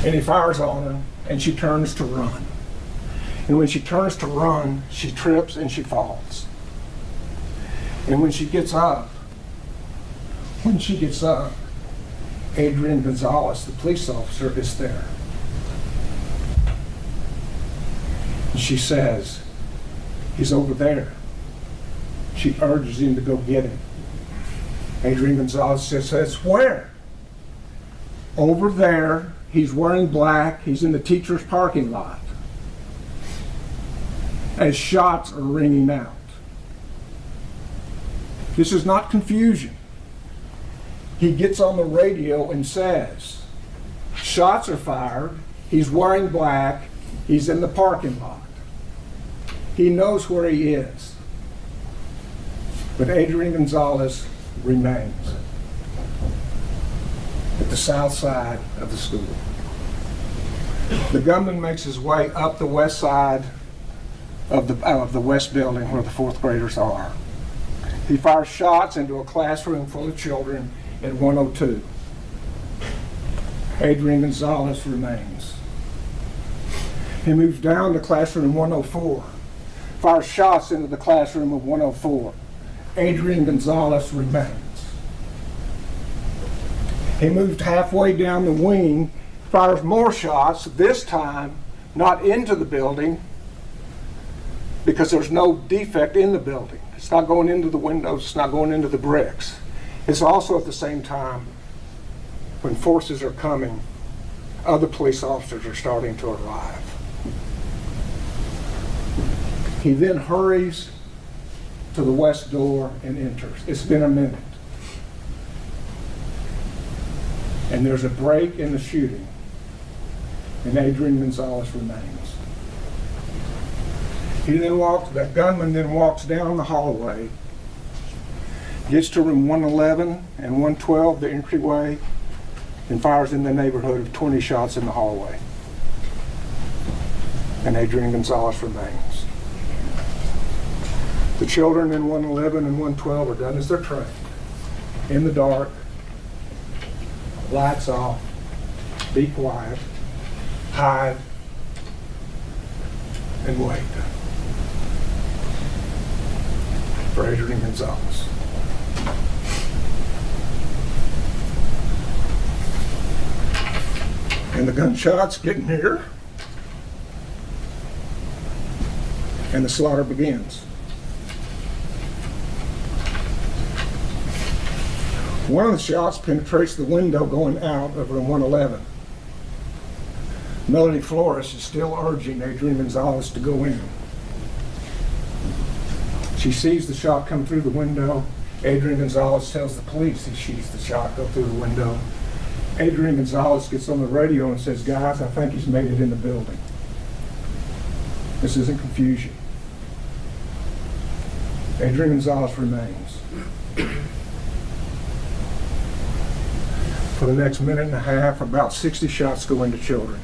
Speaker 3: And he fires on her and she turns to run. And when she turns to run, she trips and she falls. And when she gets up, When she gets up, Adrian Gonzales, the police officer, is there. And she says, "He's over there." She urges him to go get him. Adrian Gonzales says, "Where?" "Over there. He's wearing black. He's in the teacher's parking lot." As shots are ringing out. This is not confusion. He gets on the radio and says, "Shots are fired. He's wearing black. He's in the parking lot." He knows where he is. But Adrian Gonzales remains at the south side of the school. The gunman makes his way up the west side of the west building where the fourth graders are. He fires shots into a classroom full of children at 102. Adrian Gonzales remains. He moves down to classroom 104, fires shots into the classroom of 104. Adrian Gonzales remains. He moved halfway down the wing, fires more shots, this time not into the building because there's no defect in the building. It's not going into the windows, it's not going into the bricks. It's also at the same time when forces are coming, other police officers are starting to arrive. He then hurries to the west door and enters. It's been a minute. And there's a break in the shooting, and Adrian Gonzales remains. The gunman then walks down the hallway, gets to room 111 and 112, the entryway, and fires in the neighborhood of 20 shots in the hallway. And Adrian Gonzales remains. The children in 111 and 112 are done as they're trained. In the dark, lights off, be quiet, hide, and wait for Adrian Gonzales. And the gunshots get near, and the slaughter begins. One of the shots penetrates the window going out of room 111. Melody Flores is still urging Adrian Gonzales to go in. She sees the shot come through the window. Adrian Gonzales tells the police he sees the shot go through the window. Adrian Gonzales gets on the radio and says, "Guys, I think he's made it in the building." This isn't confusion. Adrian Gonzales remains. For the next minute and a half, about 60 shots go into children.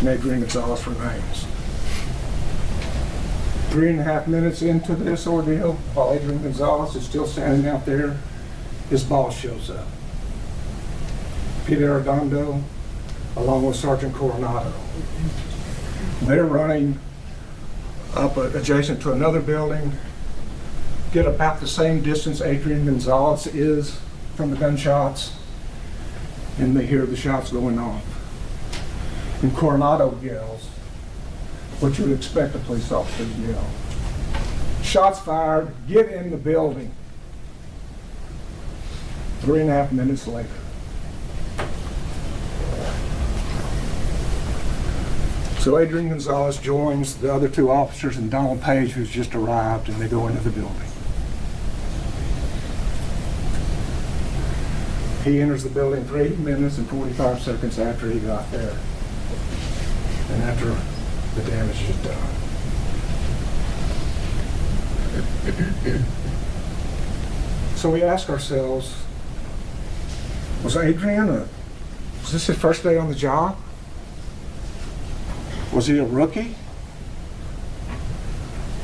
Speaker 3: And Adrian Gonzales remains. 3.5 minutes into this ordeal, while Adrian Gonzales is still standing out there, his boss shows up. Peter Arredondo, along with Sergeant Coronado. They're running up adjacent to another building, get about the same distance Adrian Gonzales is from the gunshots, and they hear the shots going off. And Coronado yells, what you would expect a police officer to yell. Shots fired, get in the building. 3.5 minutes later. So Adrian Gonzales joins the other two officers and Donald Page, who's just arrived, and they go into the building. He enters the building 3 minutes and 45 seconds after he got there, and after the damage is done. So we ask ourselves, was this his first day on the job? Was he a rookie?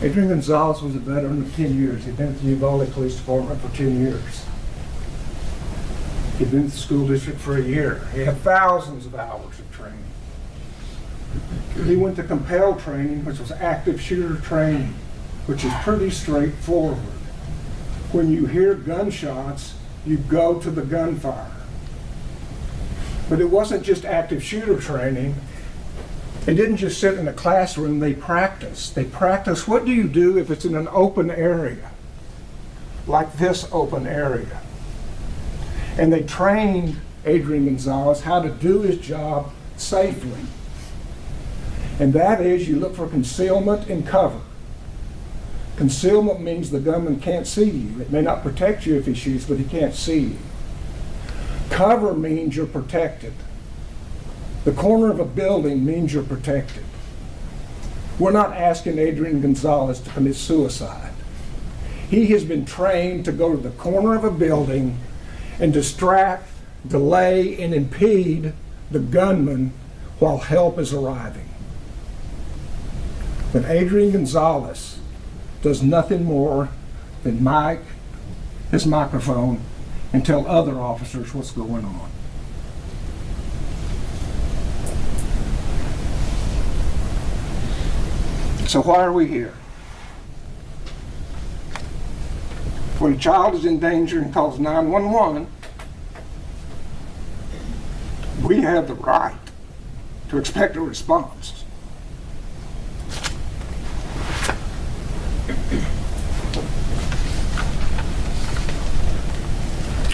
Speaker 3: Adrian Gonzales was a veteran of 10 years. He'd been at the Uvalde Police Department for 10 years. He'd been at the school district for a year. He had thousands of hours of training. He went to compelled training, which was active shooter training, which is pretty straightforward. When you hear gunshots, you go to the gunfire. But it wasn't just active shooter training. They didn't just sit in a classroom, they practiced. They practiced what do you do if it's in an open area, like this open area. And they trained Adrian Gonzales how to do his job safely. And that is, you look for concealment and cover. Concealment means the gunman can't see you. It may not protect you if he shoots, but he can't see you. Cover means you're protected. The corner of a building means you're protected. We're not asking Adrian Gonzales to commit suicide. He has been trained to go to the corner of a building and distract, delay, and impede the gunman while help is arriving. But Adrian Gonzales does nothing more than mic his microphone and tell other officers what's going on. So why are we here? When a child is in danger and calls 911, we have the right to expect a response.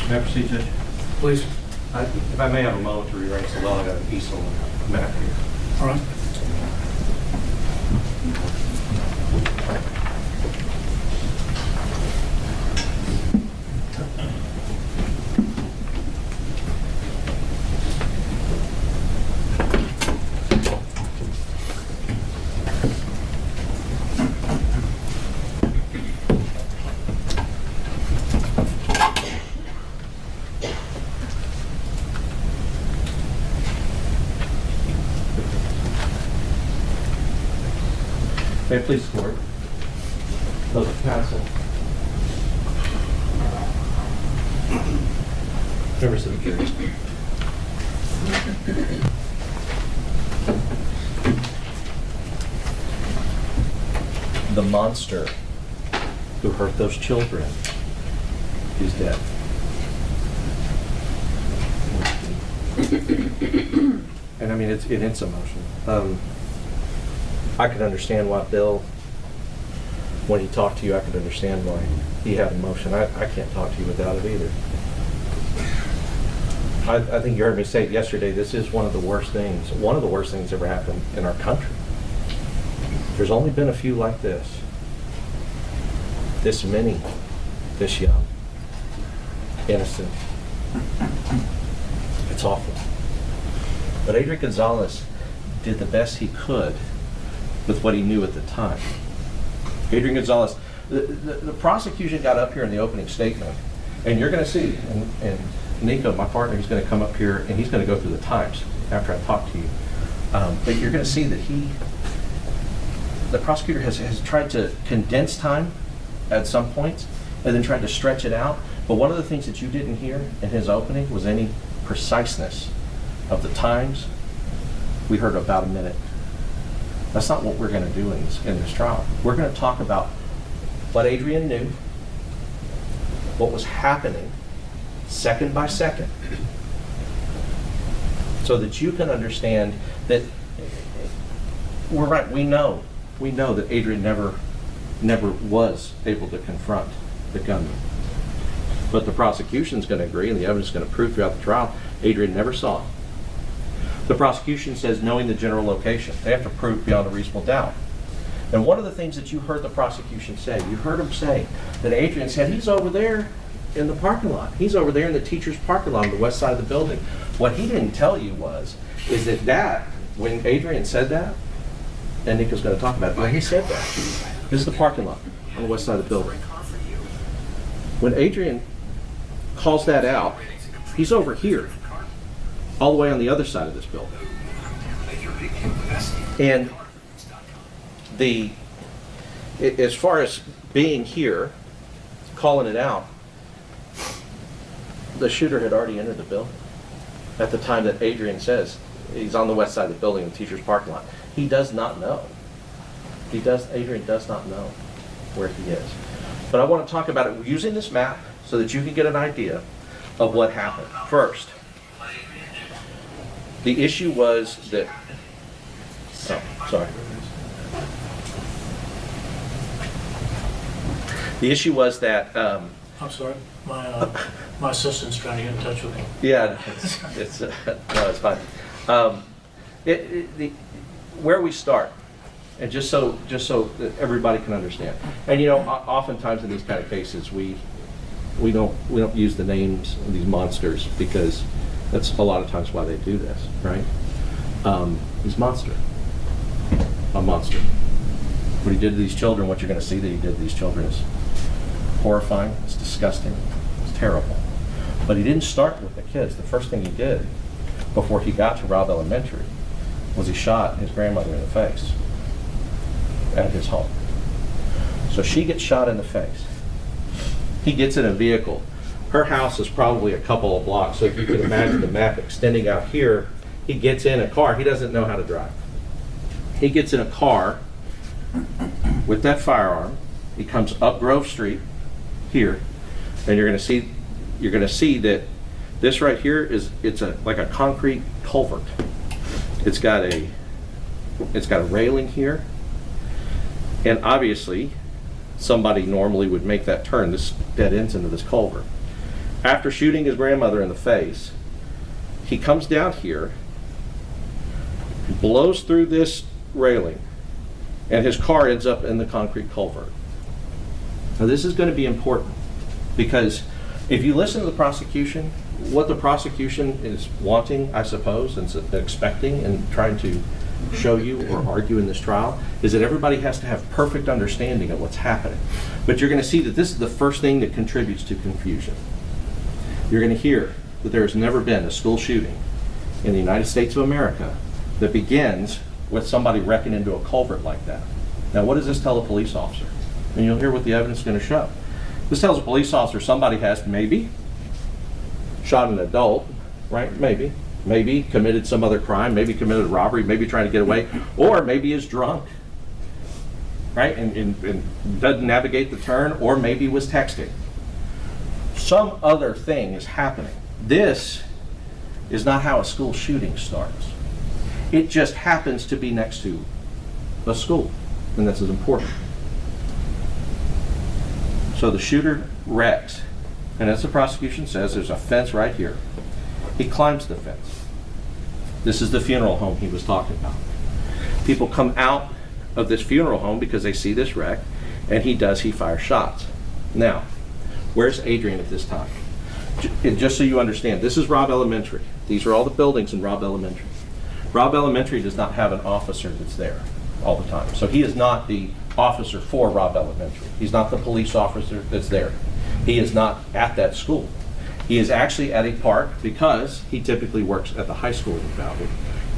Speaker 4: May I proceed, Judge?
Speaker 1: Please.
Speaker 4: If I may have a moment to rearrange the law, I got a piece on the map here.
Speaker 1: All right.
Speaker 4: May I please support? Those of counsel. Members of the jury. The monster who hurt those children is dead. And I mean, it's emotional. I could understand why Bill, when he talked to you, I could understand why he had emotion. I can't talk to you without it either. I think you heard me say it yesterday, this is one of the worst things ever happened in our country. There's only been a few like this. This many, this young, innocent. It's awful. But Adrian Gonzales did the best he could with what he knew at the time. Adrian Gonzales, the prosecution got up here in the opening statement, and you're going to see, and Nico, my partner, he's going to come up here and he's going to go through the times after I talk to you. But you're going to see that the prosecutor has tried to condense time at some points and then tried to stretch it out. But one of the things that you didn't hear in his opening was any preciseness of the times. We heard about a minute. That's not what we're going to do in this trial. We're going to talk about what Adrian knew, what was happening second by second, so that you can understand that we're right. We know that Adrian never was able to confront the gunman. But the prosecution's going to agree, and the evidence is going to prove throughout the trial, Adrian never saw it. The prosecution says knowing the general location. They have to prove beyond a reasonable doubt. And one of the things that you heard the prosecution say, you heard him say that Adrian said, he's over there in the parking lot. He's over there in the teacher's parking lot on the west side of the building. What he didn't tell you is that when Adrian said that, and Nico's going to talk about it, when he said that, this is the parking lot on the west side of the building. When Adrian calls that out, he's over here, all the way on the other side of this building. And as far as being here, calling it out, the shooter had already entered the building at the time that Adrian says he's on the west side of the building in the teacher's parking lot. He does not know. Adrian does not know where he is. But I want to talk about it using this map so that you can get an idea of what happened. First, the issue was that, oh, sorry. The issue was that,
Speaker 7: I'm sorry, my assistant's trying to get in touch with me.
Speaker 4: yeah, it's no, it's fine. Where we start, and just so that everybody can understand. And you know, oftentimes in these kind of cases, we don't use the names of these monsters because that's a lot of times why they do this, right? He's a monster. What he did to these children, what you're going to see that he did to these children is horrifying. It's disgusting. It's terrible. But he didn't start with the kids. The first thing he did before he got to Robb Elementary was he shot his grandmother in the face at his home. So she gets shot in the face. He gets in a vehicle. Her house is probably a couple of blocks, so if you can imagine the map extending out here, he gets in a car. He doesn't know how to drive. He gets in a car with that firearm. He comes up Grove Street here, and you're going to see that this right here is like a concrete culvert. It's got a railing here, and obviously somebody normally would make that turn. This dead ends into this culvert. After shooting his grandmother in the face, he comes down here, blows through this railing, and his car ends up in the concrete culvert. Now this is going to be important because if you listen to the prosecution, what the prosecution is wanting, I suppose, and expecting and trying to show you or argue in this trial is that everybody has to have perfect understanding of what's happening. But you're going to see that this is the first thing that contributes to confusion. You're going to hear that there has never been a school shooting in the United States of America that begins with somebody wrecking into a culvert like that. Now, what does this tell a police officer? And you'll hear what the evidence is going to show. This tells a police officer somebody has maybe shot an adult, right? Maybe committed some other crime, maybe committed a robbery, maybe trying to get away, or maybe is drunk, right? And doesn't navigate the turn, or maybe was texting. Some other thing is happening. This is not how a school shooting starts. It just happens to be next to a school, and this is important. So the shooter wrecks, and as the prosecution says, there's a fence right here. He climbs the fence. This is the funeral home he was talking about. People come out of this funeral home because they see this wreck, and he fires shots. Now, where's Adrian at this time? Just so you understand, this is Robb Elementary. These are all the buildings in Robb Elementary. Robb Elementary does not have an officer that's there all the time. So he is not the officer for Robb Elementary. He's not the police officer that's there. He is not at that school. He is actually at a park because he typically works at the high school in Uvalde,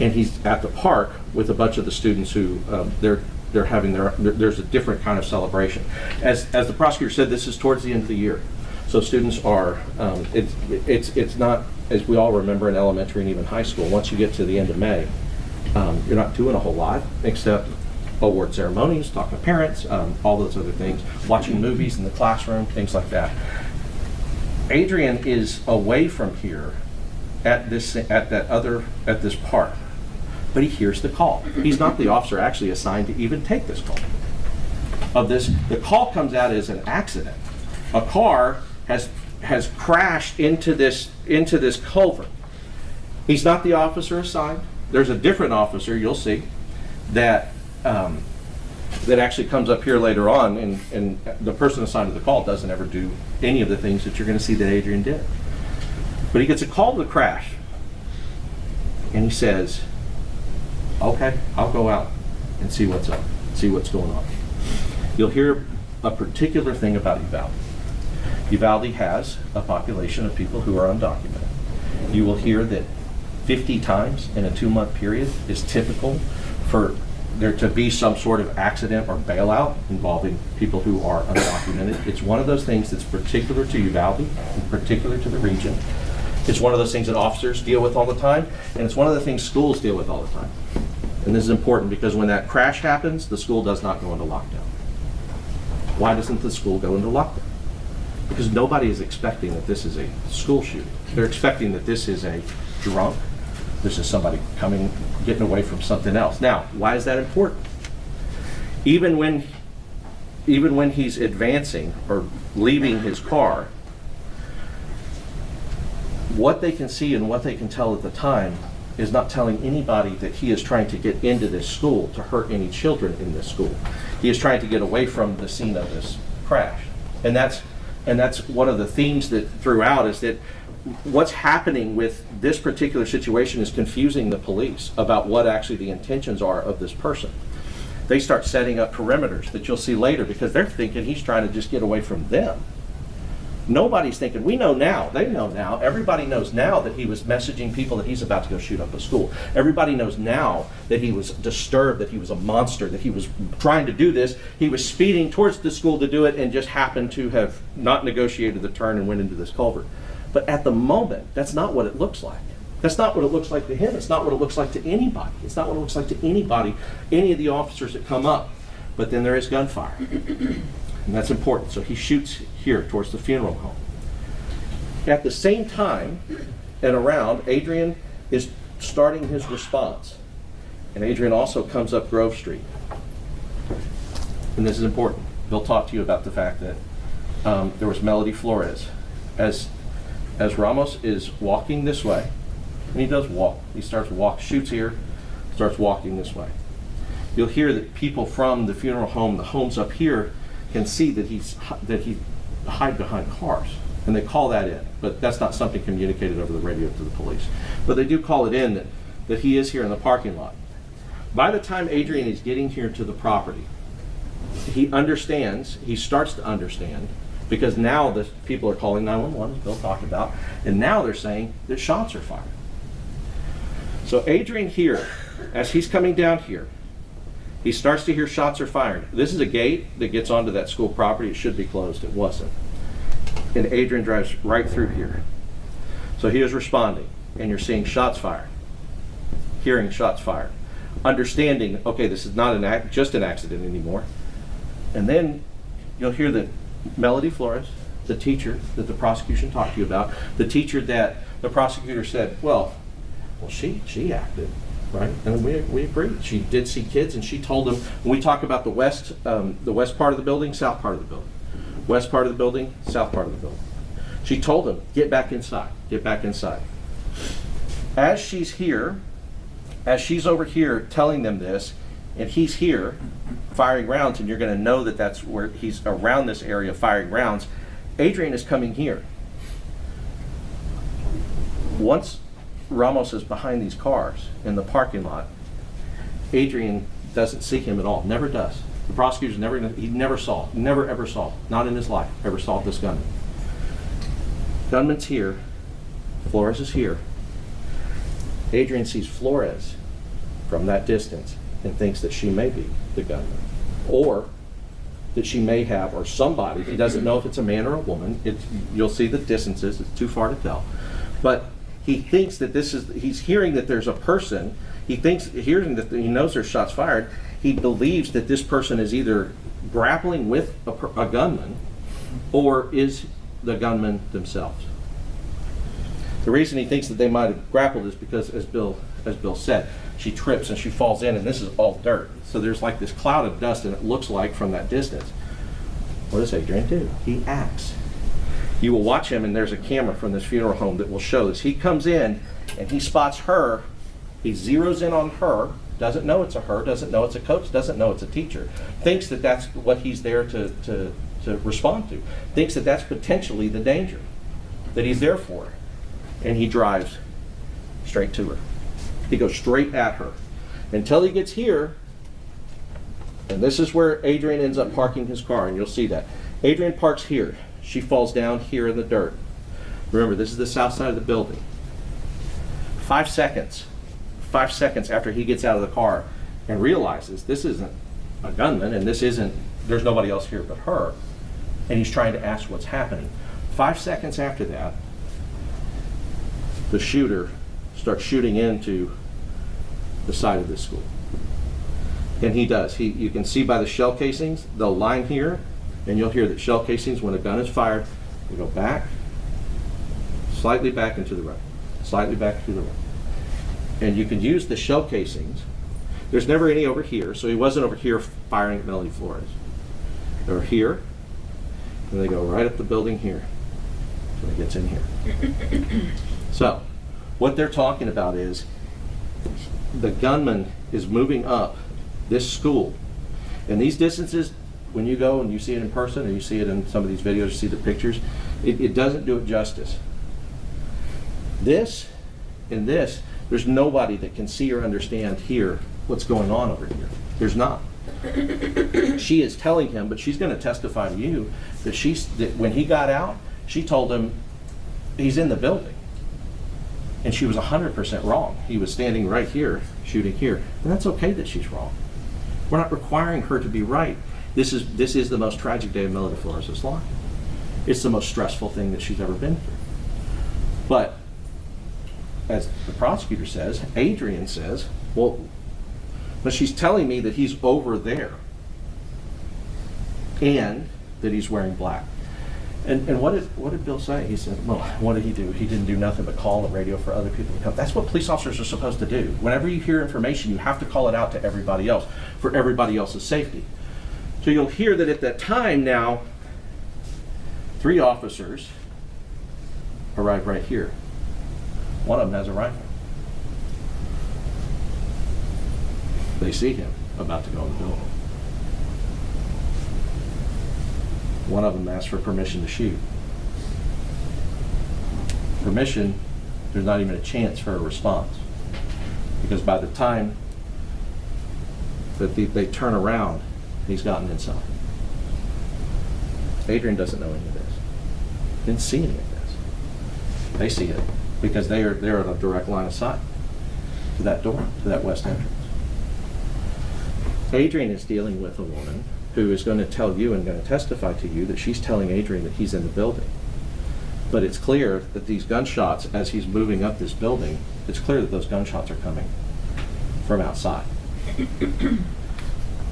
Speaker 4: and he's at the park with a bunch of the students who they're having there's a different kind of celebration. As the prosecutor said, this is towards the end of the year, so students are it's not, as we all remember in elementary and even high school. Once you get to the end of May, you're not doing a whole lot except award ceremonies, talking to parents, all those other things, watching movies in the classroom, things like that. Adrian is away from here at this park, but he hears the call. He's not the officer actually assigned to even take this call. The call comes out as an accident. A car has crashed into this culvert. He's not the officer assigned. There's a different officer, you'll see, that actually comes up here later on, and the person assigned to the call doesn't ever do any of the things that you're going to see that Adrian did. But he gets a call to the crash, and he says, okay, I'll go out and see what's up, see what's going on. You'll hear a particular thing about Uvalde. Uvalde has a population of people who are undocumented. You will hear that 50 times in a 2-month period is typical for there to be some sort of accident or bailout involving people who are undocumented. It's one of those things that's particular to Uvalde, and particular to the region. It's one of those things that officers deal with all the time, and it's one of the things schools deal with all the time. And this is important because when that crash happens, the school does not go into lockdown. Why doesn't the school go into lockdown? Because nobody is expecting that this is a school shooting. They're expecting that this is a drunk. This is somebody getting away from something else. Now, why is that important? Even when he's advancing or leaving his car, what they can see and what they can tell at the time is not telling anybody that he is trying to get into this school to hurt any children in this school. He is trying to get away from the scene of this crash. And that's one of the themes that throughout is that what's happening with this particular situation is confusing the police about what actually the intentions are of this person. They start setting up perimeters that you'll see later because they're thinking he's trying to just get away from them. Nobody's thinking, we know now, they know now, everybody knows now that he was messaging people that he's about to go shoot up a school. Everybody knows now that he was disturbed, that he was a monster, that he was trying to do this. He was speeding towards the school to do it and just happened to have not negotiated the turn and went into this culvert. But at the moment, that's not what it looks like. That's not what it looks like to him. It's not what it looks like to anybody. It's not what it looks like to anybody, any of the officers that come up. But then there is gunfire. And that's important. So he shoots here towards the funeral home. At the same time and around, Adrian is starting his response. And Adrian also comes up Grove Street. And this is important. They'll talk to you about the fact that there was Melody Flores. As Ramos is walking this way, and he does walk. He shoots here, starts walking this way. You'll hear that people from the funeral home, the homes up here, can see that he hide behind cars, and they call that in. But that's not something communicated over the radio to the police. But they do call it in that he is here in the parking lot. By the time Adrian is getting here to the property, he understands, he starts to understand, because now the people are calling 911, as Bill talked about, and now they're saying that shots are fired. So Adrian here, as he's coming down here, he starts to hear shots are fired. This is a gate that gets onto that school property. It should be closed. It wasn't. And Adrian drives right through here. So he is responding, and you're seeing shots fired, hearing shots fired, understanding, okay, this is not just an accident anymore. And then you'll hear that Melody Flores, the teacher that the prosecution talked to you about, the teacher that the prosecutor said, well, she acted. Right, and we agreed. She did see kids, and she told them. When we talk about the west part of the building, south part of the building, west part of the building, south part of the building. She told them, "Get back inside. Get back inside." As she's here, as she's over here telling them this, and he's here firing rounds, and you're going to know that that's where he's around this area firing rounds. Adrian is coming here. Once Ramos is behind these cars in the parking lot, Adrian doesn't see him at all, never does. The prosecutors never ever saw, not in his life, ever saw this gunman. Gunman's here, Flores is here. Adrian sees Flores from that distance and thinks that she may be the gunman, or that she may have, or somebody, he doesn't know if it's a man or a woman. You'll see the distances, it's too far to tell. But he thinks that he's hearing that there's a person, hearing that he knows there's shots fired, he believes that this person is either grappling with a gunman or is the gunman themselves. The reason he thinks that they might have grappled is because, as Bill said, she trips and she falls in, and this is all dirt. So there's like this cloud of dust, and it looks like from that distance. What does Adrian do? He acts. You will watch him, and there's a camera from this funeral home that will show this. He comes in, and he spots her. He zeroes in on her, doesn't know it's a her, doesn't know it's a coach, doesn't know it's a teacher, thinks that that's what he's there to respond to, thinks that that's potentially the danger that he's there for. And he drives straight to her. He goes straight at her until he gets here, and this is where Adrian ends up parking his car, and you'll see that. Adrian parks here. She falls down here in the dirt. Remember, this is the south side of the building. 5 seconds after he gets out of the car and realizes this isn't a gunman and there's nobody else here but her, and he's trying to ask what's happening. 5 seconds after that, the shooter starts shooting into the side of this school. And he does. You can see by the shell casings, they'll line here, And you'll hear that shell casings, when a gun is fired, will go back, slightly back into the right, slightly back to the right. And you can use the shell casings. There's never any over here, so he wasn't over here firing at Melanie Flores. They're here, and they go right up the building here, so it gets in here. So, what they're talking about is the gunman is moving up this school. And these distances, when you go and you see it in person, or you see it in some of these videos, you see the pictures, it doesn't do it justice. This and this, there's nobody that can see or understand here what's going on over here. There's not. She is telling him, but she's going to testify to you, that when he got out, she told him he's in the building. And she was 100% wrong. He was standing right here, shooting here. And that's okay that she's wrong. We're not requiring her to be right. This is the most tragic day of Melanie Flores' life. It's the most stressful thing that she's ever been through. But, as the prosecutor says, Adrian says, well, but she's telling me that he's over there and that he's wearing black. And what did Bill say? He said, well, what did he do? He didn't do nothing but call the radio for other people to come. That's what police officers are supposed to do. Whenever you hear information, you have to call it out to everybody else for everybody else's safety. So you'll hear that at that time now, 3 officers arrive right here. One of them has a rifle. They see him about to go in the building. One of them asks for permission to shoot. Permission, there's not even a chance for a response. Because by the time that they turn around, he's gotten inside. Adrian doesn't know any of this. Didn't see any of this. They see it because they're in a direct line of sight to that door, to that west entrance. Adrian is dealing with a woman who is going to tell you and going to testify to you that she's telling Adrian that he's in the building. But it's clear that these gunshots, as he's moving up this building, it's clear that those gunshots are coming from outside.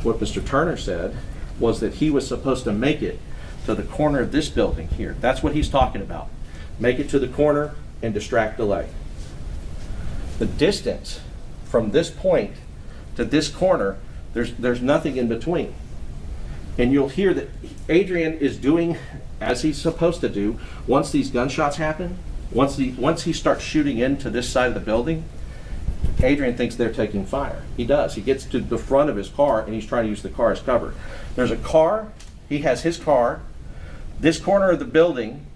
Speaker 4: What Mr. Turner said was that he was supposed to make it to the corner of this building here. That's what he's talking about. Make it to the corner and distract delay. The distance from this point to this corner, there's nothing in between. And you'll hear that Adrian is doing as he's supposed to do. Once these gunshots happen, once he starts shooting into this side of the building, Adrian thinks they're taking fire. He does. He gets to the front of his car and he's trying to use the car as cover. There's a car. He has his car. This corner of the building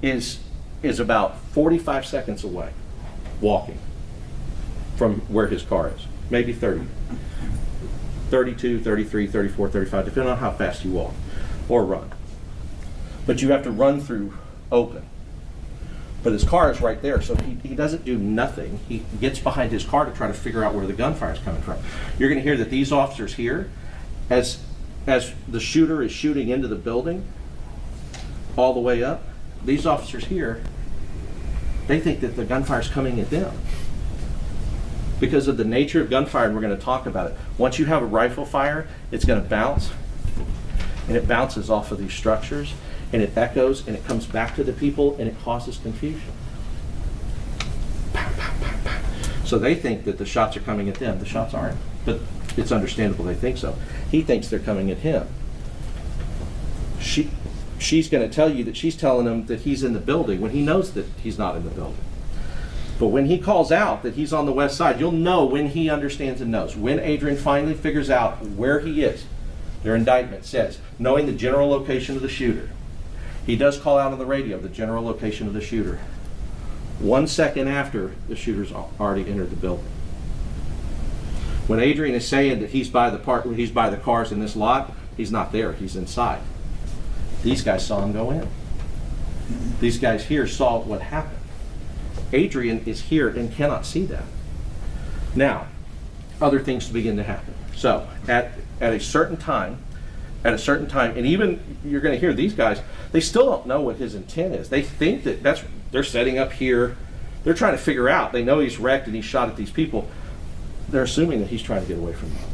Speaker 4: is about 45 seconds away, walking from where his car is. Maybe 30. 32, 33, 34, 35, depending on how fast you walk or run. But you have to run through open. But his car is right there, so he doesn't do nothing. He gets behind his car to try to figure out where the gunfire is coming from. You're going to hear that these officers here, as the shooter is shooting into the building, all the way up, these officers here, they think that the gunfire is coming at them. Because of the nature of gunfire, and we're going to talk about it. Once you have a rifle fire, it's going to bounce, and it bounces off of these structures, and it echoes, and it comes back to the people, and it causes confusion. So they think that the shots are coming at them. The shots aren't, but it's understandable they think so. He thinks they're coming at him. She's going to tell you that she's telling him that he's in the building when he knows that he's not in the building. But when he calls out that he's on the west side, you'll know when he understands and knows. When Adrian finally figures out where he is, their indictment says, knowing the general location of the shooter. He does call out on the radio the general location of the shooter. 1 second after the shooter's already entered the building. When Adrian is saying that he's by the cars in this lot, he's not there, he's inside. These guys saw him go in. These guys here saw what happened. Adrian is here and cannot see that. Now, other things begin to happen. So, at a certain time, and even you're going to hear these guys, they still don't know what his intent is. They think that they're setting up here. They're trying to figure out. They know he's wrecked and he's shot at these people. They're assuming that he's trying to get away from them.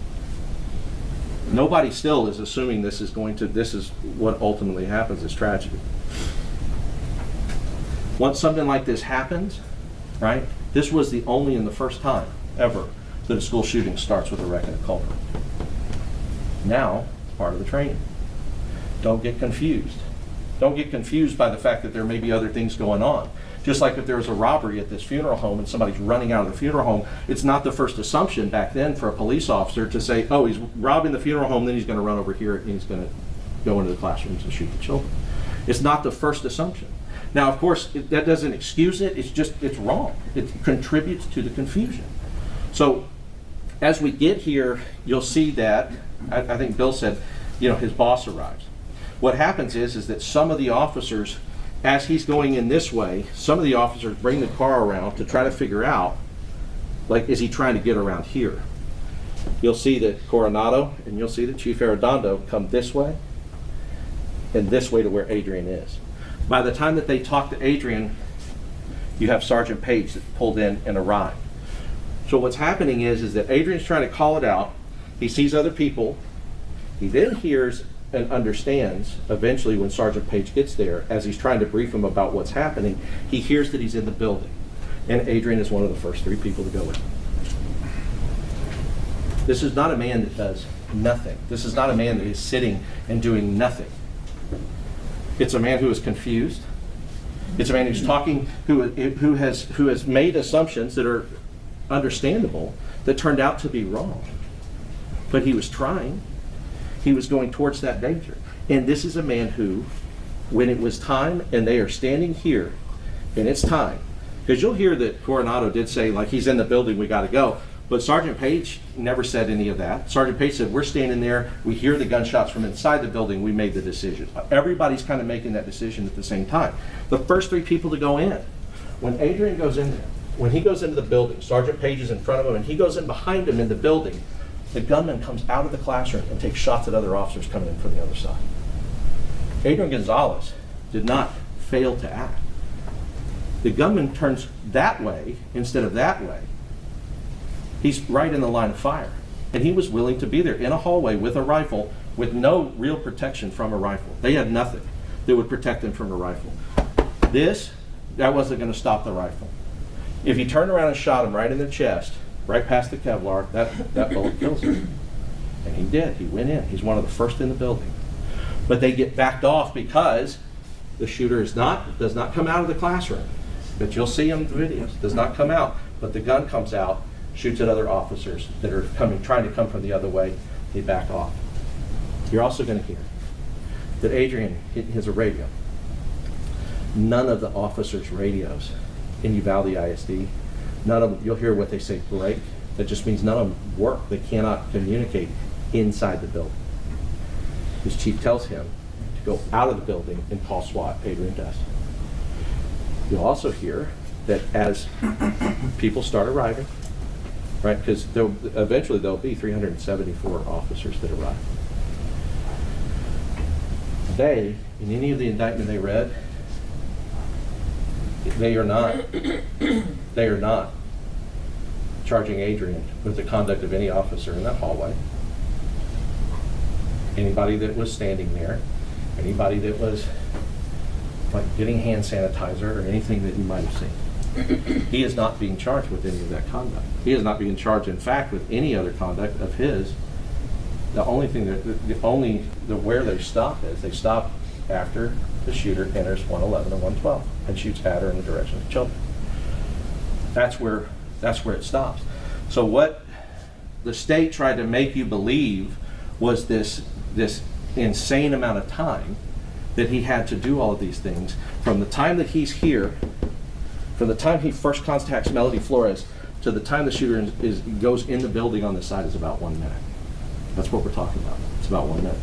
Speaker 4: Nobody still is assuming this is what ultimately happens, is tragedy. Once something like this happens, right, this was the only and the first time ever that a school shooting starts with arresting a culprit. Now, it's part of the training. Don't get confused. Don't get confused by the fact that there may be other things going on. Just like if there was a robbery at this funeral home and somebody's running out of the funeral home, it's not the first assumption back then for a police officer to say, oh, he's robbing the funeral home, then he's going to run over here and he's going to go into the classrooms and shoot the children. It's not the first assumption. Now, of course, that doesn't excuse it. It's wrong. It contributes to the confusion. So as we get here, you'll see that, I think Bill said, his boss arrives. What happens is that some of the officers, as he's going in this way, some of the officers bring the car around to try to figure out, like, is he trying to get around here? You'll see that Coronado and you'll see that Chief Arredondo come this way and this way to where Adrian is. By the time that they talk to Adrian, you have Sergeant Page that pulled in and arrived. So what's happening is that Adrian's trying to call it out. He sees other people. He then hears and understands, eventually when Sergeant Page gets there, as he's trying to brief him about what's happening, he hears that he's in the building. And Adrian is one of the first 3 people to go in. This is not a man that does nothing. This is not a man that is sitting and doing nothing. It's a man who is confused. It's a man who's talking, who has made assumptions that are understandable that turned out to be wrong. But he was trying. He was going towards that danger. And this is a man who, when it was time and they are standing here and it's time, because you'll hear that Coronado did say, like, he's in the building, we got to go. But Sergeant Page never said any of that. Sergeant Page said, we're standing there, we hear the gunshots from inside the building, we made the decision. Everybody's kind of making that decision at the same time. The first 3 people to go in, when Adrian goes in there, when he goes into the building, Sergeant Page is in front of him and he goes in behind him in the building, the gunman comes out of the classroom and takes shots at other officers coming in from the other side. Adrian Gonzales did not fail to act. The gunman turns that way instead of that way. He's right in the line of fire. And he was willing to be there in a hallway with a rifle with no real protection from a rifle. They had nothing that would protect them from a rifle. That wasn't going to stop the rifle. If he turned around and shot him right in the chest, right past the Kevlar, that bullet kills him. And he did. He went in. He's one of the first in the building. But they get backed off because the shooter does not come out of the classroom. But you'll see him in the videos. Does not come out. But the gun comes out, shoots at other officers that are trying to come from the other way. They back off. You're also going to hear that Adrian has a radio. None of the officers' radios in Uvalde ISD, none of them, you'll hear what they say, break. That just means none of them work. They cannot communicate inside the building. His chief tells him to go out of the building and call SWAT. Adrian does. You'll also hear that as people start arriving, right, because eventually there'll be 374 officers that arrive. They, in any of the indictment they read, they are not charging Adrian with the conduct of any officer in that hallway. Anybody that was standing there, anybody that was like getting hand sanitizer or anything that you might have seen. He is not being charged with any of that conduct. He is not being charged, in fact, with any other conduct of his. The only thing where they stop is they stop after the shooter enters 111 and 112 and shoots at or in the direction of the children. That's where it stops. So what the state tried to make you believe was this insane amount of time that he had to do all of these things from the time that he's here, from the time he first contacts Melody Flores to the time the shooter goes in the building on the side is about 1 minute. That's what we're talking about. It's about 1 minute.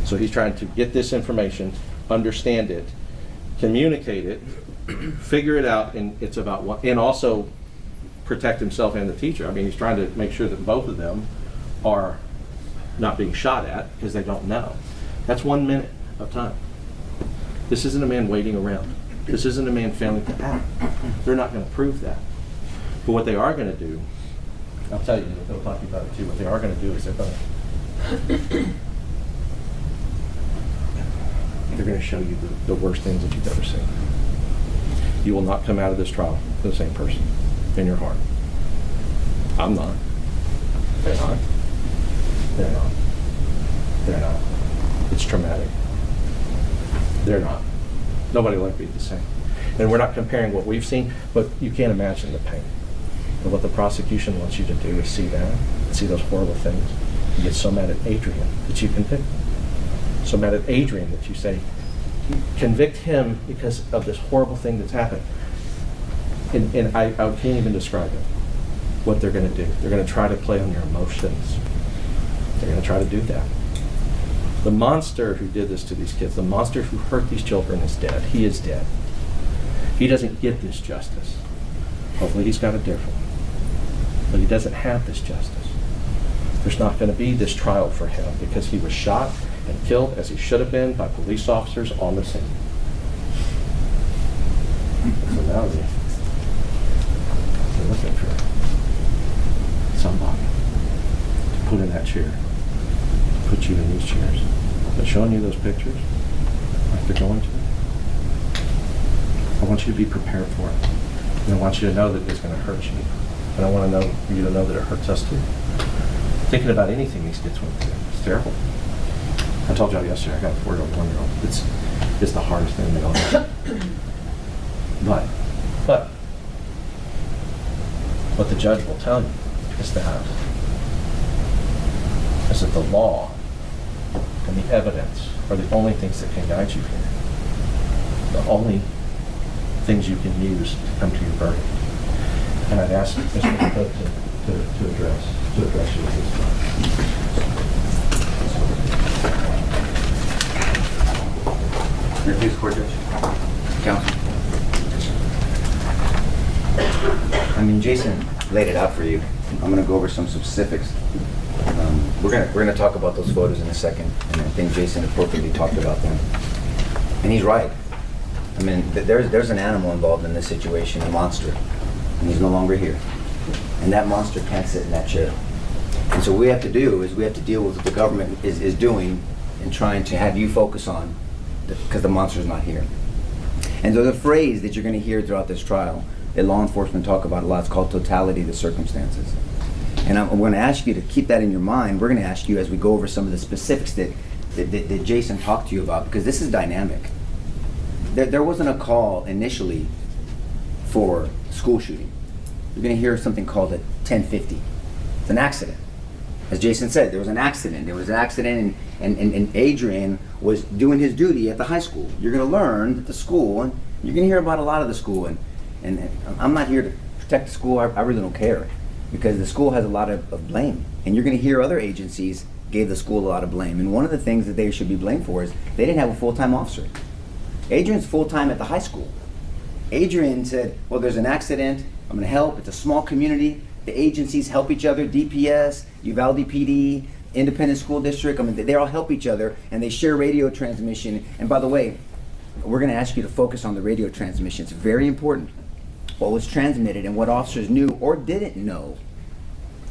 Speaker 4: So he's trying to get this information, understand it, communicate it, figure it out, and it's about what, and also protect himself and the teacher. I mean, he's trying to make sure that both of them are not being shot at because they don't know. That's 1 minute of time. This isn't a man waiting around. This isn't a man failing to act. They're not going to prove that. But what they are going to do I'll tell you, they'll talk to you about it too. What they are going to do is they're going to show you the worst things that you've ever seen. You will not come out of this trial the same person in your heart. I'm not. They're not. They're not. They're not. It's traumatic. They're not. Nobody will ever be the same. And we're not comparing what we've seen, but you can't imagine the pain. And what the prosecution wants you to do is see that, see those horrible things, and get so mad at Adrian that you convict him. So mad at Adrian that you say, convict him because of this horrible thing that's happened. And I can't even describe it, what they're going to do. They're going to try to play on your emotions. They're going to try to do that. The monster who did this to these kids, the monster who hurt these children is dead. He is dead. He doesn't get this justice. Hopefully he's got a different one. But he doesn't have this justice. There's not going to be this trial for him because he was shot and killed as he should have been by police officers on the scene. So now they're looking for somebody to put in that chair, to put you in these chairs. But showing you those pictures, like they're going to, I want you to be prepared for it. And I want you to know that it's going to hurt you. And I want you to know that it hurts us too. Thinking about anything these kids went through, it's terrible. I told y'all yesterday, I got a 4-year-old, 1-year-old. It's the hardest thing they all do. But what the judge will tell you is that the law and the evidence are the only things that can guide you here. The only things you can use to come to your verdict. And I'd ask Mr. Cook to address you at this time.
Speaker 8: Please, Court Judge. Counsel. I mean, Jason laid it out for you. I'm going to go over some specifics. We're gonna talk about those photos in a second, and I think Jason appropriately talked about them. And he's right. I mean, there's an animal involved in this situation, a monster, and he's no longer here. And that monster can't sit in that chair. And so what we have to do is we have to deal with what the government is doing and trying to have you focus on, because the monster's not here. And so the phrase that you're going to hear throughout this trial that law enforcement talk about a lot is called totality of the circumstances. And I'm going to ask you to keep that in your mind. We're going to ask you as we go over some of the specifics that Jason talked to you about, because this is dynamic. There wasn't a call initially for school shooting. You're going to hear something called a 1050. It's an accident. As Jason said, there was an accident. There was an accident, and Adrian was doing his duty at the high school. You're going to learn that the school, and you're going to hear about a lot of the school, and I'm not here to protect the school. I really don't care, because the school has a lot of blame. And you're going to hear other agencies gave the school a lot of blame. And one of the things that they should be blamed for is they didn't have a full-time officer. Adrian's full-time at the high school. Adrian said, well, there's an accident. I'm going to help. It's a small community. The agencies help each other, DPS, Uvalde PD, Independent School District. I mean, they all help each other, and they share radio transmission. And by the way, we're going to ask you to focus on the radio transmission. It's very important what was transmitted and what officers knew or didn't know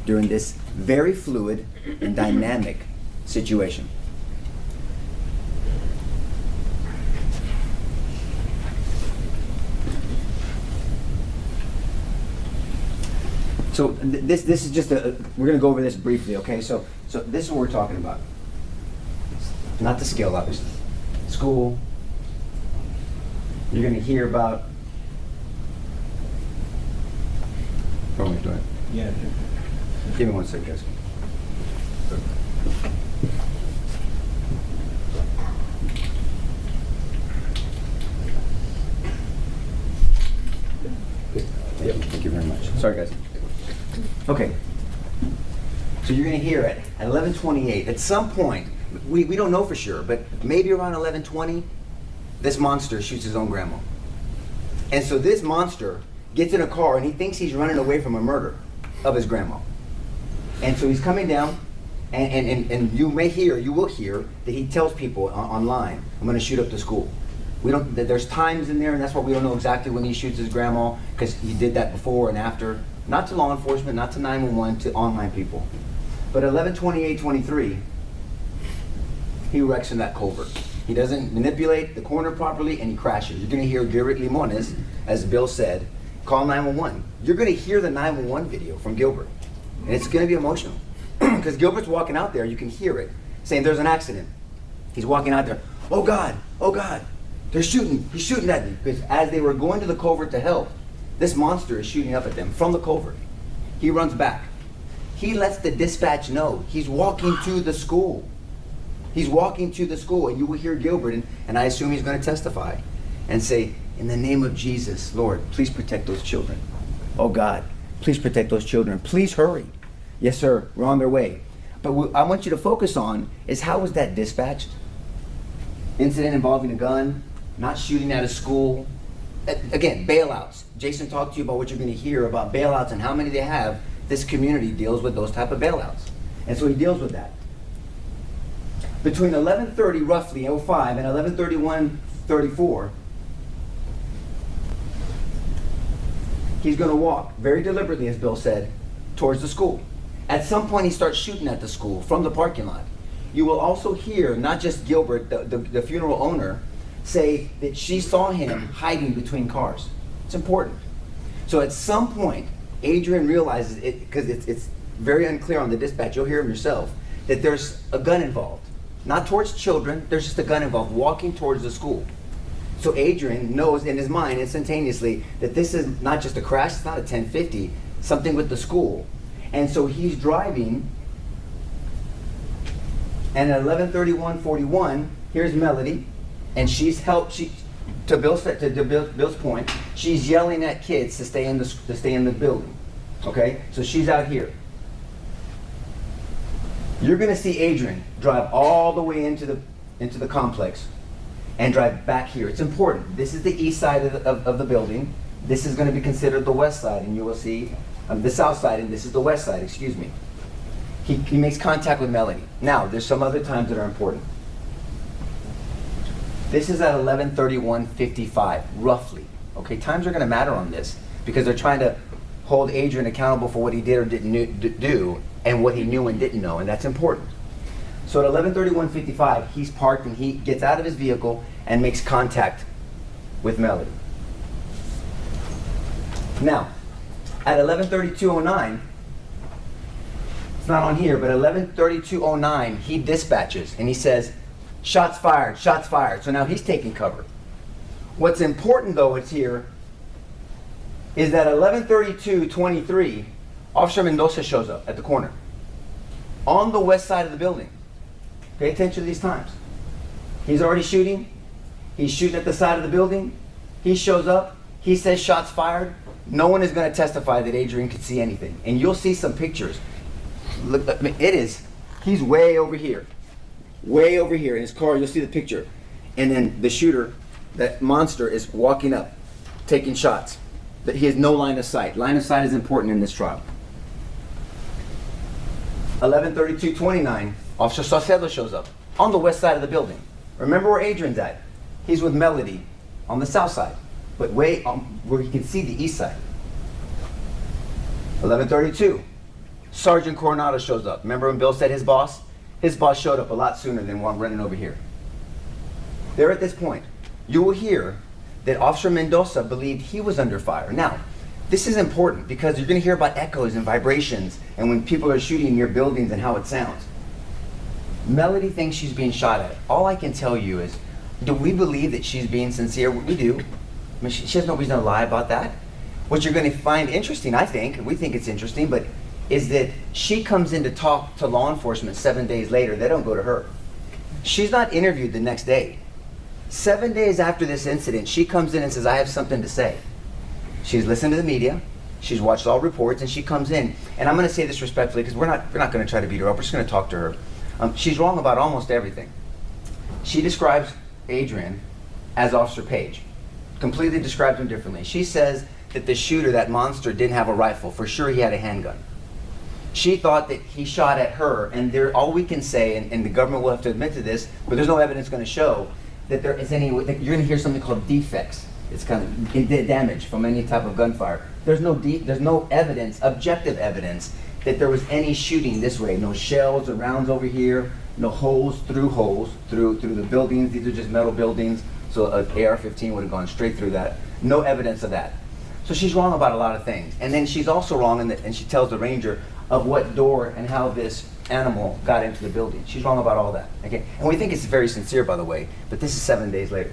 Speaker 8: during this very fluid and dynamic situation. So this is just we're going to go over this briefly, okay? So this is what we're talking about. Not the scale, obviously. School. You're going to hear about. Oh, wait, go ahead.
Speaker 4: Yeah.
Speaker 8: Give me one second, guys. Yep. Thank you very much. Sorry, guys. Okay. So you're going to hear it at 11:28. At some point, we don't know for sure, but maybe around 11:20, this monster shoots his own grandma. And so this monster gets in a car and he thinks he's running away from a murder of his grandma. And so he's coming down, and you will hear that he tells people online, I'm going to shoot up the school. We don't, there's times in there, and that's why we don't know exactly when he shoots his grandma, because he did that before and after, not to law enforcement, not to 911, to online people. But 11/28/23, he wrecks in that culvert. He doesn't manipulate the corner properly, and he crashes. You're gonna hear Gilbert Limones, as Bill said, call 911. You're gonna hear the 911 video from Gilbert, and it's gonna be emotional. Because Gilbert's walking out there, you can hear it, saying there's an accident. He's walking out there, oh God, they're shooting, he's shooting at me. Because as they were going to the culvert to help, this monster is shooting up at them from the culvert. He runs back. He lets the dispatch know he's walking to the school. He's walking to the school, and you will hear Gilbert, and I assume he's going to testify and say, in the name of Jesus, Lord, please protect those children. Oh God, please protect those children. Please hurry. Yes, sir, we're on their way. But what I want you to focus on is, how was that dispatched? Incident involving a gun, not shooting at a school. Again, bailouts. Jason talked to you about what you're going to hear about bailouts and how many they have. This community deals with those type of bailouts. And so he deals with that. Between 11:30 roughly, 05, and 11:31:34, he's going to walk very deliberately, as Bill said, towards the school. At some point, he starts shooting at the school from the parking lot. You will also hear not just Gilbert, the funeral owner, say that she saw him hiding between cars. It's important. So at some point, Adrian realizes it, because it's very unclear on the dispatch, you'll hear him yourself, that there's a gun involved. Not towards children, there's just a gun involved, walking towards the school. So Adrian knows in his mind instantaneously that this is not just a crash, it's not a 1050, something with the school. And so he's driving, and at 11:31:41, here's Melody, and she's to Bill's point, she's yelling at kids to stay in the building. Okay, so she's out here. You're going to see Adrian drive all the way into the complex and drive back here. It's important. This is the east side of the building. This is going to be considered the west side, and you will see the south side, and this is the west side, excuse me. He makes contact with Melody. Now, there's some other times that are important. This is at 11:31:55, roughly. Okay, times are going to matter on this, because they're trying to hold Adrian accountable for what he did or didn't do, and what he knew and didn't know, and that's important. So at 11:31:55, he's parked, and he gets out of his vehicle and makes contact with Melody. Now, at 11:32:09, it's not on here, but 11:32:09, he dispatches, and he says, shots fired, shots fired. So now he's taking cover. What's important, though, is here, is that 11:32:23, Officer Mendoza shows up at the corner on the west side of the building. Pay attention to these times. He's already shooting. He's shooting at the side of the building. He shows up. He says shots fired. No one is going to testify that Adrian could see anything. And you'll see some pictures. Look, I mean, he's way over here. Way over here in his car. You'll see the picture. And then the shooter, that monster, is walking up, taking shots. That he has no line of sight. Line of sight is important in this trial. 11:32:29, Officer Saucedo shows up on the west side of the building. Remember where Adrian's at? He's with Melody on the south side, but way where you can see the east side. 11:32, Sergeant Coronado shows up. Remember when Bill said his boss? His boss showed up a lot sooner than one running over here. There at this point, you will hear that Officer Mendoza believed he was under fire. Now, this is important because you're going to hear about echoes and vibrations and when people are shooting near buildings and how it sounds. Melody thinks she's being shot at. All I can tell you is, do we believe that she's being sincere? We do. I mean, she has no reason to lie about that. What you're going to find interesting, I think, and we think it's interesting, but is that she comes in to talk to law enforcement 7 days later. They don't go to her. She's not interviewed the next day. 7 days after this incident, she comes in and says, I have something to say. She's listened to the media, she's watched all reports, and she comes in. And I'm going to say this respectfully because we're not going to try to beat her up. We're just going to talk to her. She's wrong about almost everything. She describes Adrian as Officer Page. Completely describes him differently. She says that the shooter, that monster, didn't have a rifle. For sure he had a handgun. She thought that he shot at her, and all we can say, and the government will have to admit to this, but there's no evidence going to show, that there is any, that you're gonna hear something called defects. It's kind of damage from any type of gunfire. There's no evidence, objective evidence, that there was any shooting this way. No shells or rounds over here, no holes through the buildings. These are just metal buildings, so an AR-15 would have gone straight through that. No evidence of that. So she's wrong about a lot of things. And then she's also wrong, and she tells the ranger of what door and how this animal got into the building. She's wrong about all that. Okay, and we think it's very sincere, by the way, but this is 7 days later.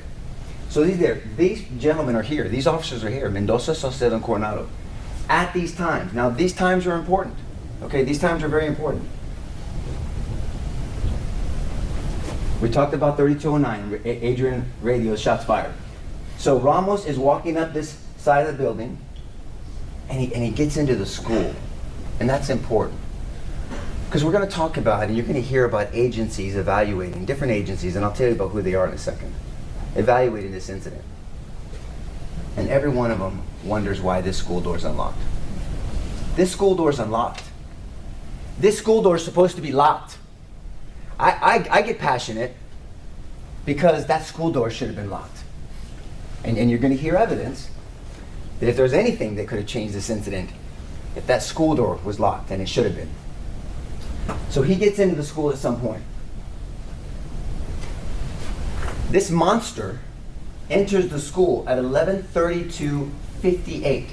Speaker 8: So these gentlemen are here, these officers are here, Mendoza, Saucedo, and Coronado, at these times. Now, these times are important. Okay, these times are very important. We talked about 3209, Adrian radio, shots fired. So Ramos is walking up this side of the building, and he gets into the school. And that's important. Because we're going to talk about, and you're going to hear about agencies evaluating, different agencies, and I'll tell you about who they are in a second, evaluating this incident. And every one of them wonders why this school door is unlocked. This school door is unlocked. This school door is supposed to be locked. I get passionate because that school door should have been locked. And you're going to hear evidence that if there's anything that could have changed this incident, if that school door was locked, and it should have been. So he gets into the school at some point. This monster enters the school at 11:32:58.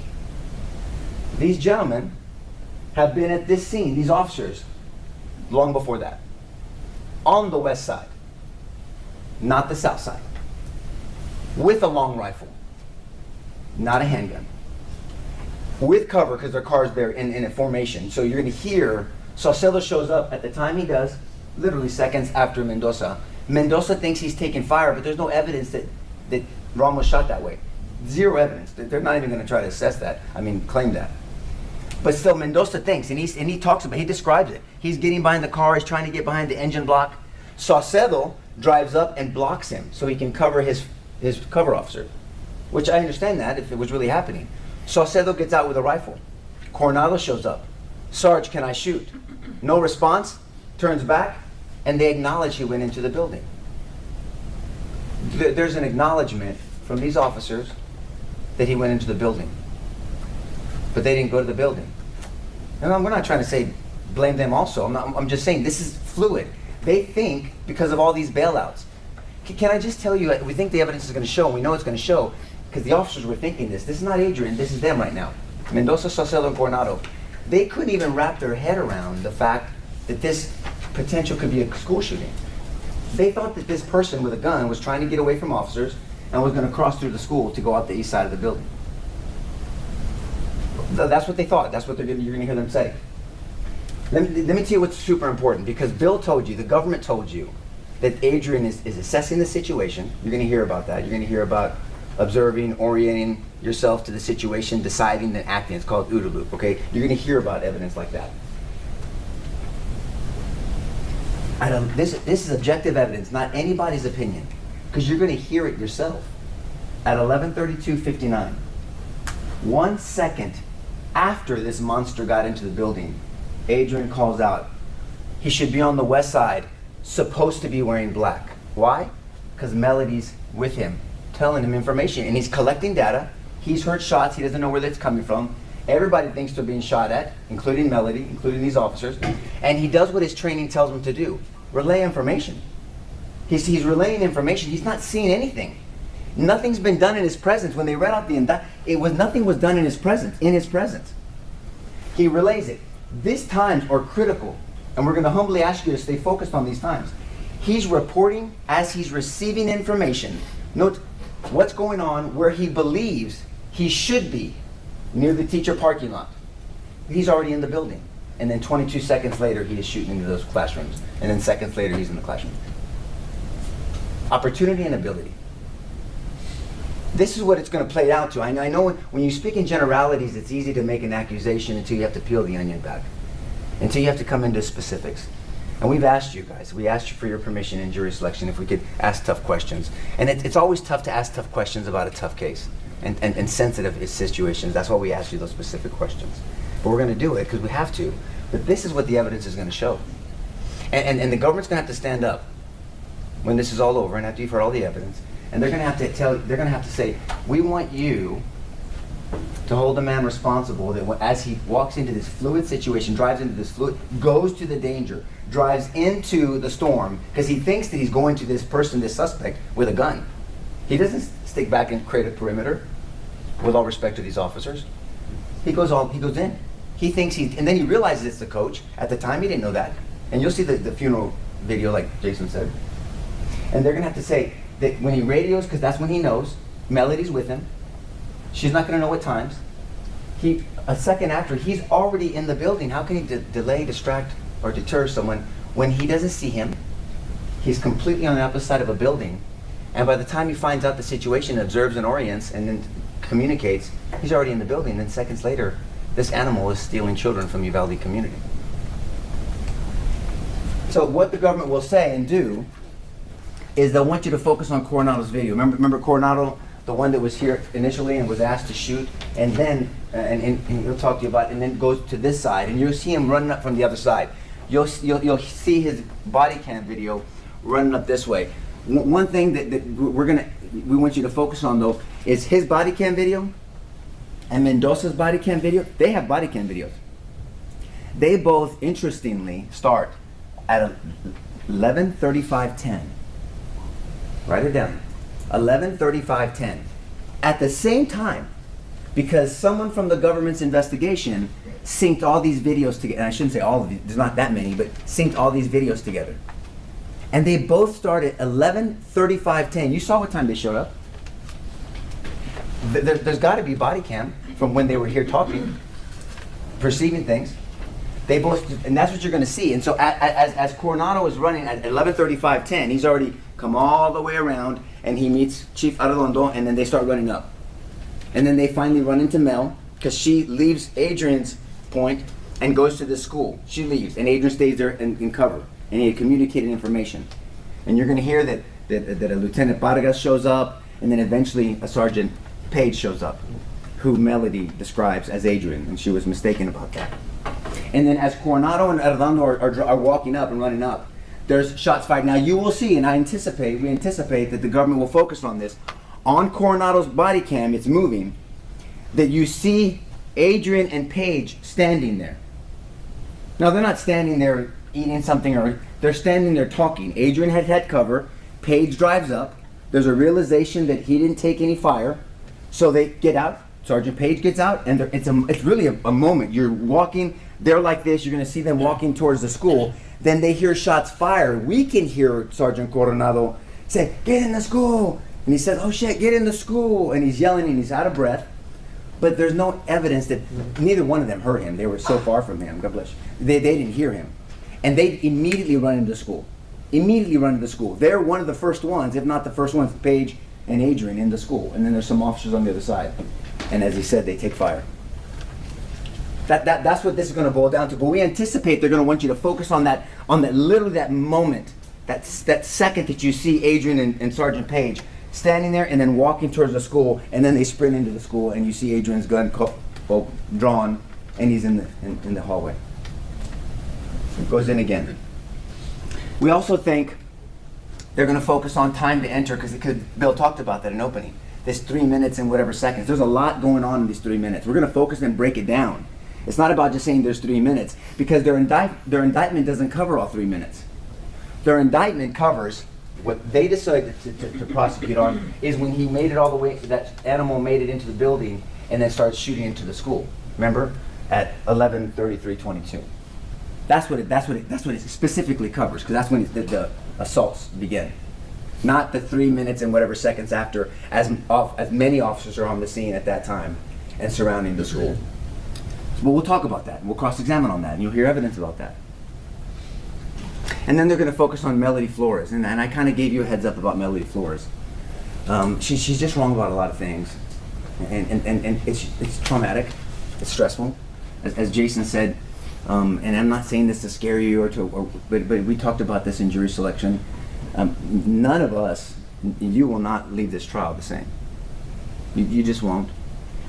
Speaker 8: These gentlemen have been at this scene, these officers, long before that, on the west side, not the south side, with a long rifle, not a handgun, with cover because their car's there in a formation. So you're going to hear Saucedo shows up at the time he does, literally seconds after Mendoza. Mendoza thinks he's taking fire, but there's no evidence that Ramos shot that way. Zero evidence. They're not even going to try to assess that. Claim that. But still, Mendoza thinks, and he talks about, he describes it. He's getting behind the car, he's trying to get behind the engine block. Saucedo drives up and blocks him so he can cover his cover officer, which I understand that if it was really happening. Saucedo gets out with a rifle. Coronado shows up. Sarge, can I shoot? No response, turns back, and they acknowledge he went into the building. There's an acknowledgement from these officers that he went into the building. But they didn't go to the building. And we're not trying to say blame them also. I'm just saying this is fluid. They think because of all these bailouts. Can I just tell you, we think the evidence is going to show, and we know it's going to show, because the officers were thinking this. This is not Adrian, this is them right now. Mendoza, Saucedo, and Coronado. They couldn't even wrap their head around the fact that this potential could be a school shooting. They thought that this person with a gun was trying to get away from officers and was going to cross through the school to go out the east side of the building. That's what they thought. That's what you're going to hear them say. Let me tell you what's super important, because Bill told you, the government told you, that Adrian is assessing the situation. You're going to hear about that. You're going to hear about observing, orienting yourself to the situation, deciding, and acting. It's called OODA loop, okay? You're going to hear about evidence like that. This is objective evidence, not anybody's opinion, because you're going to hear it yourself. At 11:32:59, 1 second after this monster got into the building, Adrian calls out, he should be on the west side, supposed to be wearing black. Why? Because Melody's with him, telling him information, and he's collecting data. He's heard shots, he doesn't know where that's coming from. Everybody thinks they're being shot at, including Melody, including these officers, and he does what his training tells him to do, relay information. He's relaying information, he's not seeing anything. Nothing's been done in his presence. When they read out the indictment, nothing was done in his presence. He relays it. These times are critical, and we're going to humbly ask you to stay focused on these times. He's reporting as he's receiving information. Note what's going on where he believes he should be, near the teacher parking lot. He's already in the building. And then 22 seconds later, he is shooting into those classrooms. And then seconds later, he's in the classroom. Opportunity and ability. This is what it's going to play out to. I know when you speak in generalities, it's easy to make an accusation until you have to peel the onion back, until you have to come into specifics. And we've asked you guys, we asked you for your permission in jury selection if we could ask tough questions. And it's always tough to ask tough questions about a tough case and sensitive situations. That's why we ask you those specific questions. But we're going to do it because we have to. But this is what the evidence is going to show. And the government's going to have to stand up. when this is all over and after you've heard all the evidence, and they're going to have to say, we want you to hold a man responsible that as he walks into this fluid situation, drives into this fluid, goes to the danger, drives into the storm, because he thinks that he's going to this person, this suspect, with a gun. He doesn't stick back and create a perimeter, with all respect to these officers. He goes in. He thinks and then he realizes it's the coach. At the time, he didn't know that. And you'll see the funeral video, like Jason said. And they're gonna have to say that when he radios, because that's when he knows, Melody's with him. She's not gonna know what times. A second after, he's already in the building. How can he delay, distract, or deter someone when he doesn't see him? He's completely on the opposite side of a building. And by the time he finds out the situation, observes and orients, and then communicates, he's already in the building. Then seconds later, this animal is stealing children from Uvalde community. So what the government will say and do is they'll want you to focus on Coronado's video. Remember Coronado, the one that was here initially and was asked to shoot, and then, and he'll talk to you about, and then goes to this side, and you'll see him running up from the other side. You'll see his body cam video running up this way. One thing that we want you to focus on though is his body cam video and Mendoza's body cam video. They have body cam videos. They both, interestingly, start at 11:35:10. Write it down. 11:35:10. At the same time, because someone from the government's investigation synced all these videos together, and I shouldn't say all of these, there's not that many, but synced all these videos together. And they both started 11:35:10. You saw what time they showed up. There's got to be body cam from when they were here talking, perceiving things. They both, and that's what you're going to see. And so as Coronado is running at 11:35:10, he's already come all the way around, and he meets Chief Arredondo, and then they start running up. And then they finally run into Mel, because she leaves Adrian's point and goes to the school. She leaves, and Adrian stays there in cover, and he had communicated information. And you're going to hear that a Lieutenant Vargas shows up, and then eventually a Sergeant Page shows up, who Melody describes as Adrian, and she was mistaken about that. And then as Coronado and Arredondo are walking up and running up, there's shots fired. Now you will see, and we anticipate that the government will focus on this. On Coronado's body cam, it's moving, that you see Adrian and Page standing there. Now they're not standing there eating something, or they're standing there talking. Adrian had head cover, Page drives up, there's a realization that he didn't take any fire, so they get out, Sergeant Page gets out, and it's really a moment. You're walking, they're like this, you're gonna see them walking towards the school, then they hear shots fired. We can hear Sergeant Coronado say, "Get in the school!" And he says, "Oh shit, get in the school!" And he's yelling and he's out of breath. But there's no evidence that neither one of them heard him. They were so far from him, God bless you. They didn't hear him. And they immediately run into school. They're one of the first ones, if not the first ones, Paige and Adrian in the school. And then there's some officers on the other side. And as he said, they take fire. That's what this is going to boil down to. But we anticipate they're going to want you to focus on that literally that moment, that second that you see Adrian and Sergeant Page standing there and then walking towards the school, and then they sprint into the school, and you see Adrian's gun drawn, and he's in the hallway. Goes in again. We also think they're going to focus on time to enter, because Bill talked about that in opening. This 3 minutes and whatever seconds. There's a lot going on in these 3 minutes. We're going to focus and break it down. It's not about just saying there's 3 minutes, because their indictment doesn't cover all 3 minutes. Their indictment covers what they decided to prosecute on is when he made it all the way, that animal made it into the building and then started shooting into the school. Remember? At 11:33:22. That's what it specifically covers, because that's when the assaults begin. Not the 3 minutes and whatever seconds after, as many officers are on the scene at that time and surrounding the school. But we'll talk about that, and we'll cross-examine on that, and you'll hear evidence about that. And then they're going to focus on Melody Flores, and I kind of gave you a heads up about Melody Flores. She's just wrong about a lot of things, and it's traumatic, it's stressful, as Jason said. And I'm not saying this to scare you but we talked about this in jury selection. None of us, you will not leave this trial the same. You just won't.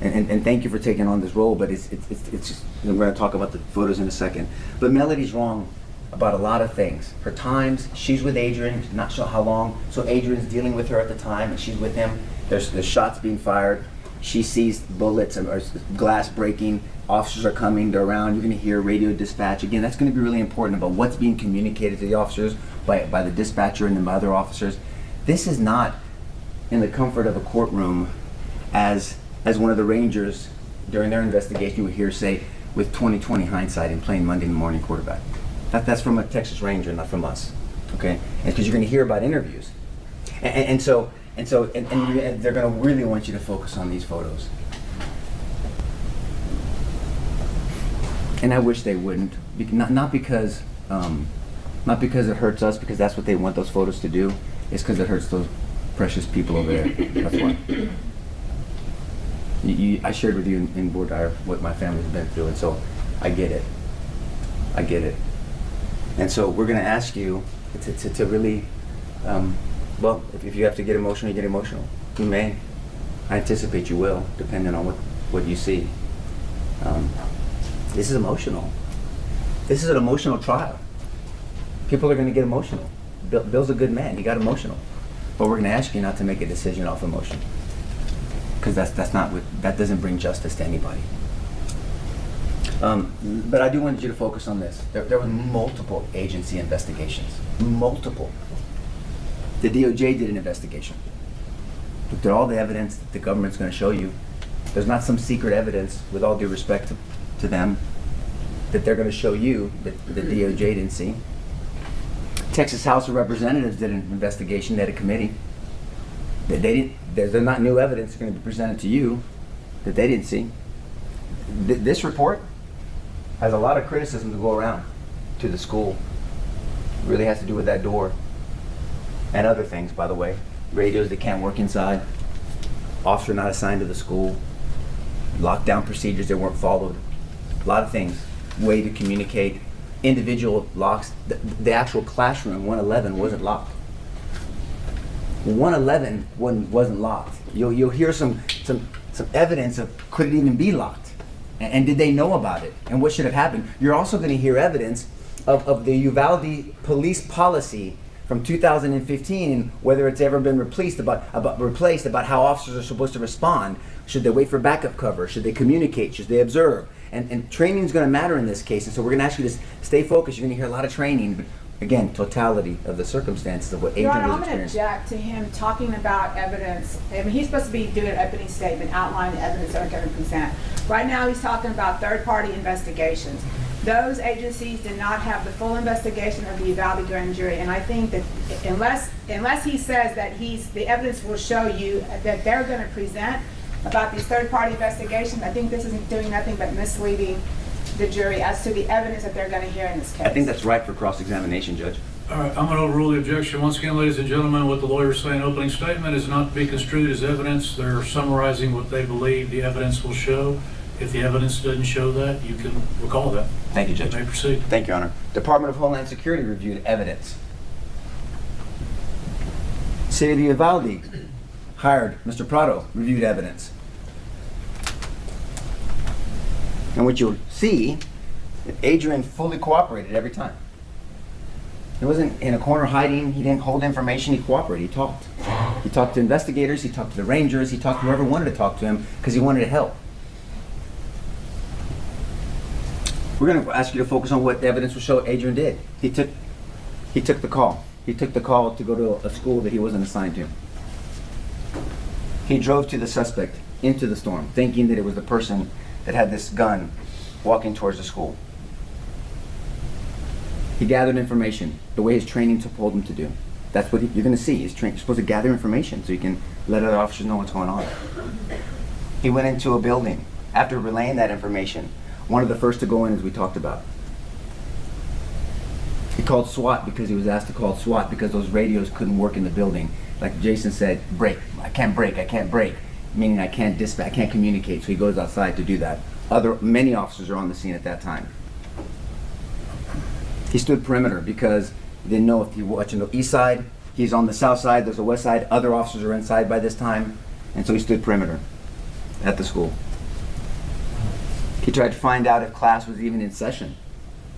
Speaker 8: And thank you for taking on this role, but it's just, we're going to talk about the photos in a second. But Melody's wrong about a lot of things. Her times, she's with Adrian, not sure how long, so Adrian's dealing with her at the time, and she's with him. There's shots being fired. She sees bullets or glass breaking. Officers are coming, they're around. You're going to hear radio dispatch. Again, that's going to be really important about what's being communicated to the officers by the dispatcher and then by other officers. This is not in the comfort of a courtroom as one of the Rangers during their investigation you would hear say with 20/20 hindsight and playing Monday morning quarterback. That's from a Texas Ranger, not from us. Okay? And because you're going to hear about interviews. And so they're going to really want you to focus on these photos. And I wish they wouldn't, not because it hurts us, because that's what they want those photos to do. It's because it hurts those precious people over there. That's why. I shared with you in board what my family's been through, and so I get it. I get it. And so we're going to ask you to really, well, if you have to get emotional, you get emotional. You may. I anticipate you will, depending on what you see. This is emotional. This is an emotional trial. People are going to get emotional. Bill's a good man. He got emotional. But we're going to ask you not to make a decision off emotion. Because that doesn't bring justice to anybody. But I do want you to focus on this. There were multiple agency investigations. Multiple. The DOJ did an investigation. Looked at all the evidence that the government's going to show you. There's not some secret evidence, with all due respect to them, that they're going to show you that the DOJ didn't see. Texas House of Representatives did an investigation. They had a committee. There's not new evidence that's going to be presented to you that they didn't see. This report has a lot of criticism to go around to the school. It really has to do with that door and other things, by the way. Radios that can't work inside, officer not assigned to the school, lockdown procedures that weren't followed, a lot of things, way to communicate, individual locks. The actual classroom, 111, wasn't locked. 111 wasn't locked. You'll hear some evidence of could it even be locked, and did they know about it, and what should have happened. You're also going to hear evidence of the Uvalde police policy from 2015 and whether it's ever been replaced about how officers are supposed to respond. Should they wait for backup cover? Should they communicate? Should they observe? And training is going to matter in this case, and so we're going to ask you to stay focused. You're going to hear a lot of training, but again, totality of the circumstances of what
Speaker 5: Your
Speaker 8: Adrian
Speaker 5: Honor,
Speaker 8: was
Speaker 5: I'm going to
Speaker 8: experiencing.
Speaker 5: object to him talking about evidence. I mean, he's supposed to be doing an opening statement, outlining the evidence that are going to present. Right now, he's talking about third-party investigations. Those agencies did not have the full investigation of the Uvalde grand jury, and I think that unless he says that the evidence will show you that they're going to present about these third-party investigations, I think this isn't doing nothing but misleading the jury as to the evidence that they're going to hear in this case.
Speaker 8: I think that's right for cross-examination, Judge.
Speaker 1: All right, I'm going to overrule the objection. Once again, ladies and gentlemen, what the lawyers say in opening statement is not to be construed as evidence. They're summarizing what they believe the evidence will show. If the evidence doesn't show that, you can recall that.
Speaker 8: Thank you, Judge.
Speaker 1: You may proceed.
Speaker 8: Thank you, Your Honor. Department of Homeland Security reviewed evidence. City of Uvalde hired Mr. Prado, reviewed evidence. And what you'll see, that Adrian fully cooperated every time. He wasn't in a corner hiding, he didn't hold information, he cooperated, he talked. He talked to investigators, he talked to the Rangers, he talked to whoever wanted to talk to him because he wanted to help. We're going to ask you to focus on what the evidence will show Adrian did. He took the call. He took the call to go to a school that he wasn't assigned to. He drove to the suspect into the storm, thinking that it was the person that had this gun walking towards the school. He gathered information the way his training told him to do. That's what you're going to see. You're supposed to gather information so you can let other officers know what's going on. He went into a building. After relaying that information, one of the first to go in, as we talked about. He called SWAT because he was asked to call SWAT because those radios couldn't work in the building. Like Jason said, break. I can't break. Meaning I can't dispatch, I can't communicate. So he goes outside to do that. Many officers are on the scene at that time. He stood perimeter because he didn't know if he was watching the east side. He's on the south side, there's a west side. Other officers are inside by this time. And so he stood perimeter at the school. He tried to find out if class was even in session.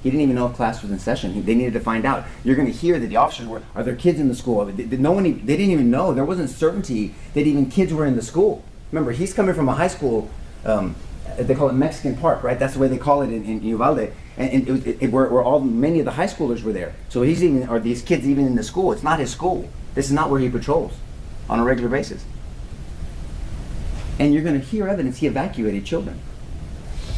Speaker 8: He didn't even know if class was in session. They needed to find out. You're going to hear that the officers were, are there kids in the school? No one, they didn't even know. There wasn't certainty that even kids were in the school. Remember, he's coming from a high school, they call it Mexican Park, right? That's the way they call it in Uvalde. And where many of the high schoolers were there. So are these kids even in the school? It's not his school. This is not where he patrols on a regular basis. And you're going to hear evidence he evacuated children.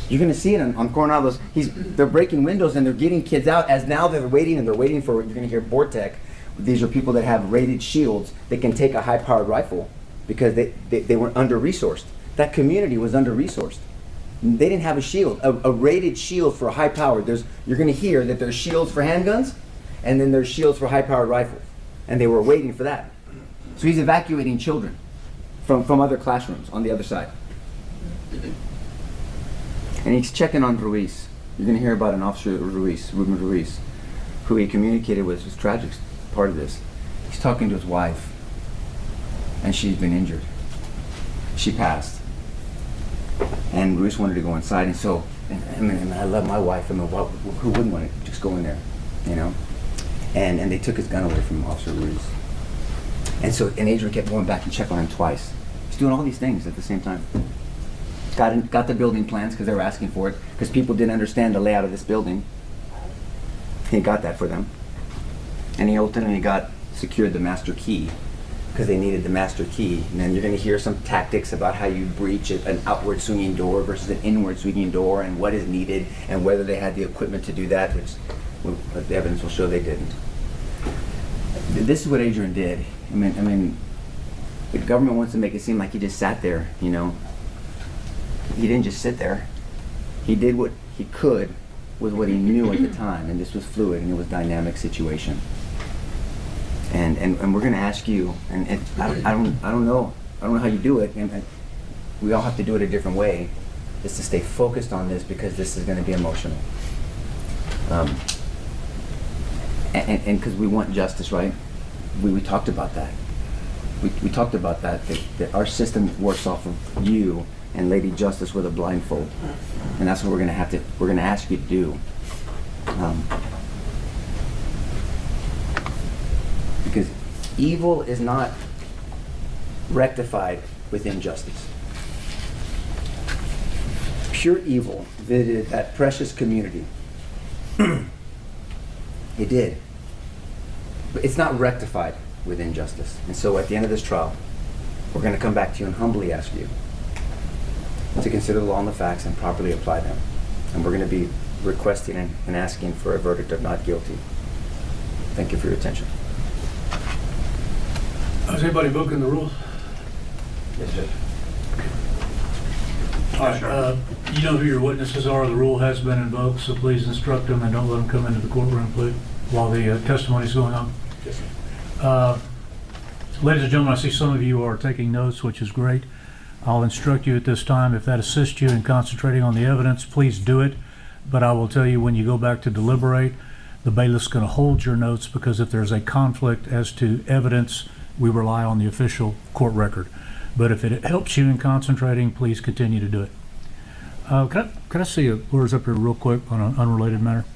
Speaker 8: You're going to see it on Coronado's. They're breaking windows and they're getting kids out as now they're waiting for, you're going to hear Bortec. These are people that have rated shields that can take a high-powered rifle because they were under-resourced. That community was under-resourced. They didn't have a shield, a rated shield for a high-powered. You're going to hear that there's shields for handguns and then there's shields for high-powered rifles. And they were waiting for that. So he's evacuating children from other classrooms on the other side. And he's checking on Ruiz. You're going to hear about an officer, Ruben Ruiz, who he communicated with. Was tragic part of this. He's talking to his wife, and she's been injured. She passed. And Ruiz wanted to go inside, and so, and I love my wife. I mean, who wouldn't want to just go in there, you know? And they took his gun away from Officer Ruiz. And so, and Adrian kept going back and checking on him twice. He's doing all these things at the same time. Got the building plans because they were asking for it, because people didn't understand the layout of this building. He got that for them. And he ultimately secured the master key because they needed the master key. And then you're going to hear some tactics about how you breach an outward swinging door versus an inward swinging door and what is needed and whether they had the equipment to do that, which the evidence will show they didn't. This is what Adrian did. I mean, the government wants to make it seem like he just sat there, you know. He didn't just sit there. He did what he could with what he knew at the time, and this was fluid and it was a dynamic situation. And we're going to ask you, and I don't know how you do it, and we all have to do it a different way, is to stay focused on this because this is going to be emotional. And because we want justice, right? We talked about that. We talked about that our system works off of you and Lady Justice with a blindfold, and that's what we're going to ask you to do. Because evil is not rectified with injustice. Pure evil visited that precious community. It did. But it's not rectified with injustice. And so at the end of this trial, we're going to come back to you and humbly ask you to consider the law and the facts and properly apply them. And we're going to be requesting and asking for a verdict of not guilty. Thank you for your attention.
Speaker 1: Is anybody booking the rules?
Speaker 8: Yes, sir.
Speaker 1: All right, you know who your witnesses are. The rule has been invoked, so please instruct them and don't let them come into the courtroom, please, while the testimony is going on.
Speaker 8: Yes, sir.
Speaker 1: Ladies and gentlemen, I see some of you are taking notes, which is great. I'll instruct you at this time. If that assists you in concentrating on the evidence, please do it. But I will tell you, when you go back to deliberate, the bailiff's going to hold your notes, because if there's a conflict as to evidence, we rely on the official court record. But if it helps you in concentrating, please continue to do it. Can I see yours up here real quick on an unrelated matter?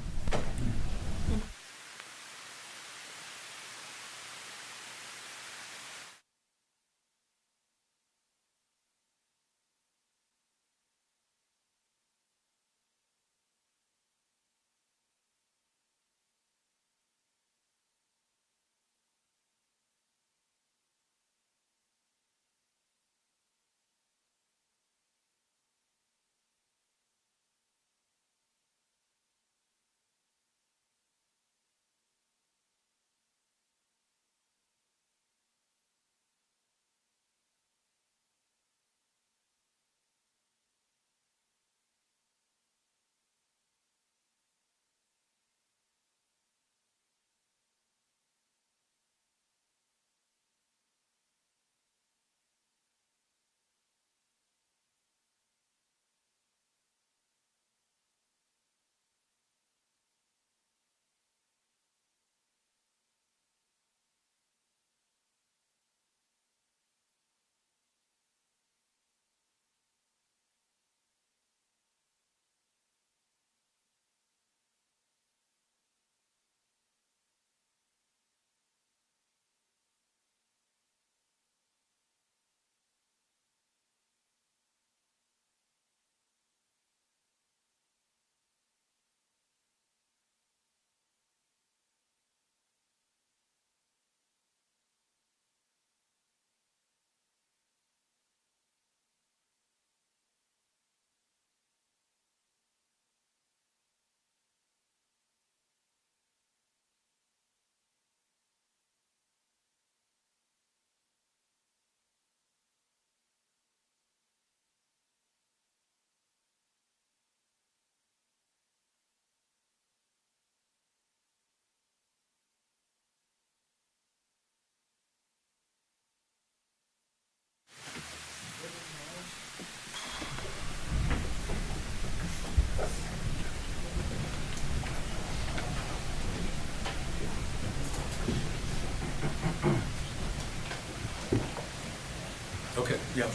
Speaker 1: Yep.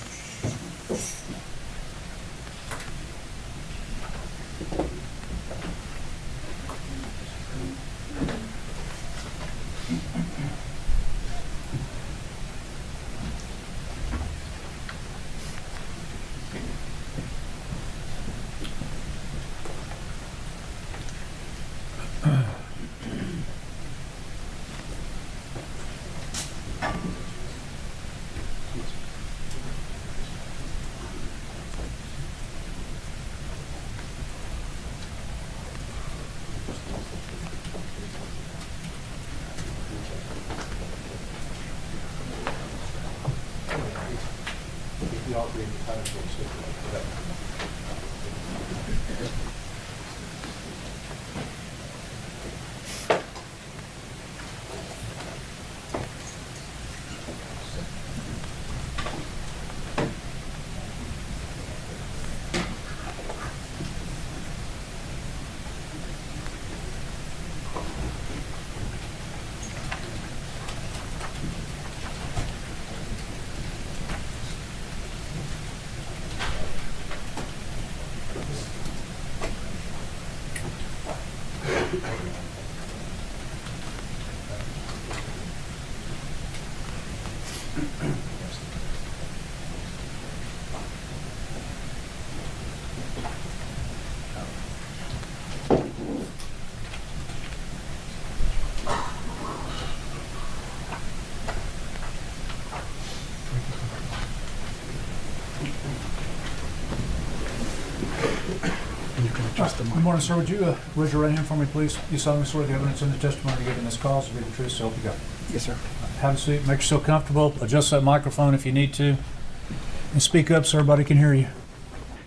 Speaker 1: Good morning, sir. Would you raise your right hand for me, please? You solemnly swear the evidence in the testimony given in this cause will be the truth, so help you God.
Speaker 9: Yes, sir.
Speaker 1: Have a seat. Make yourself comfortable. Adjust that microphone if you need to. And speak up so everybody can hear you.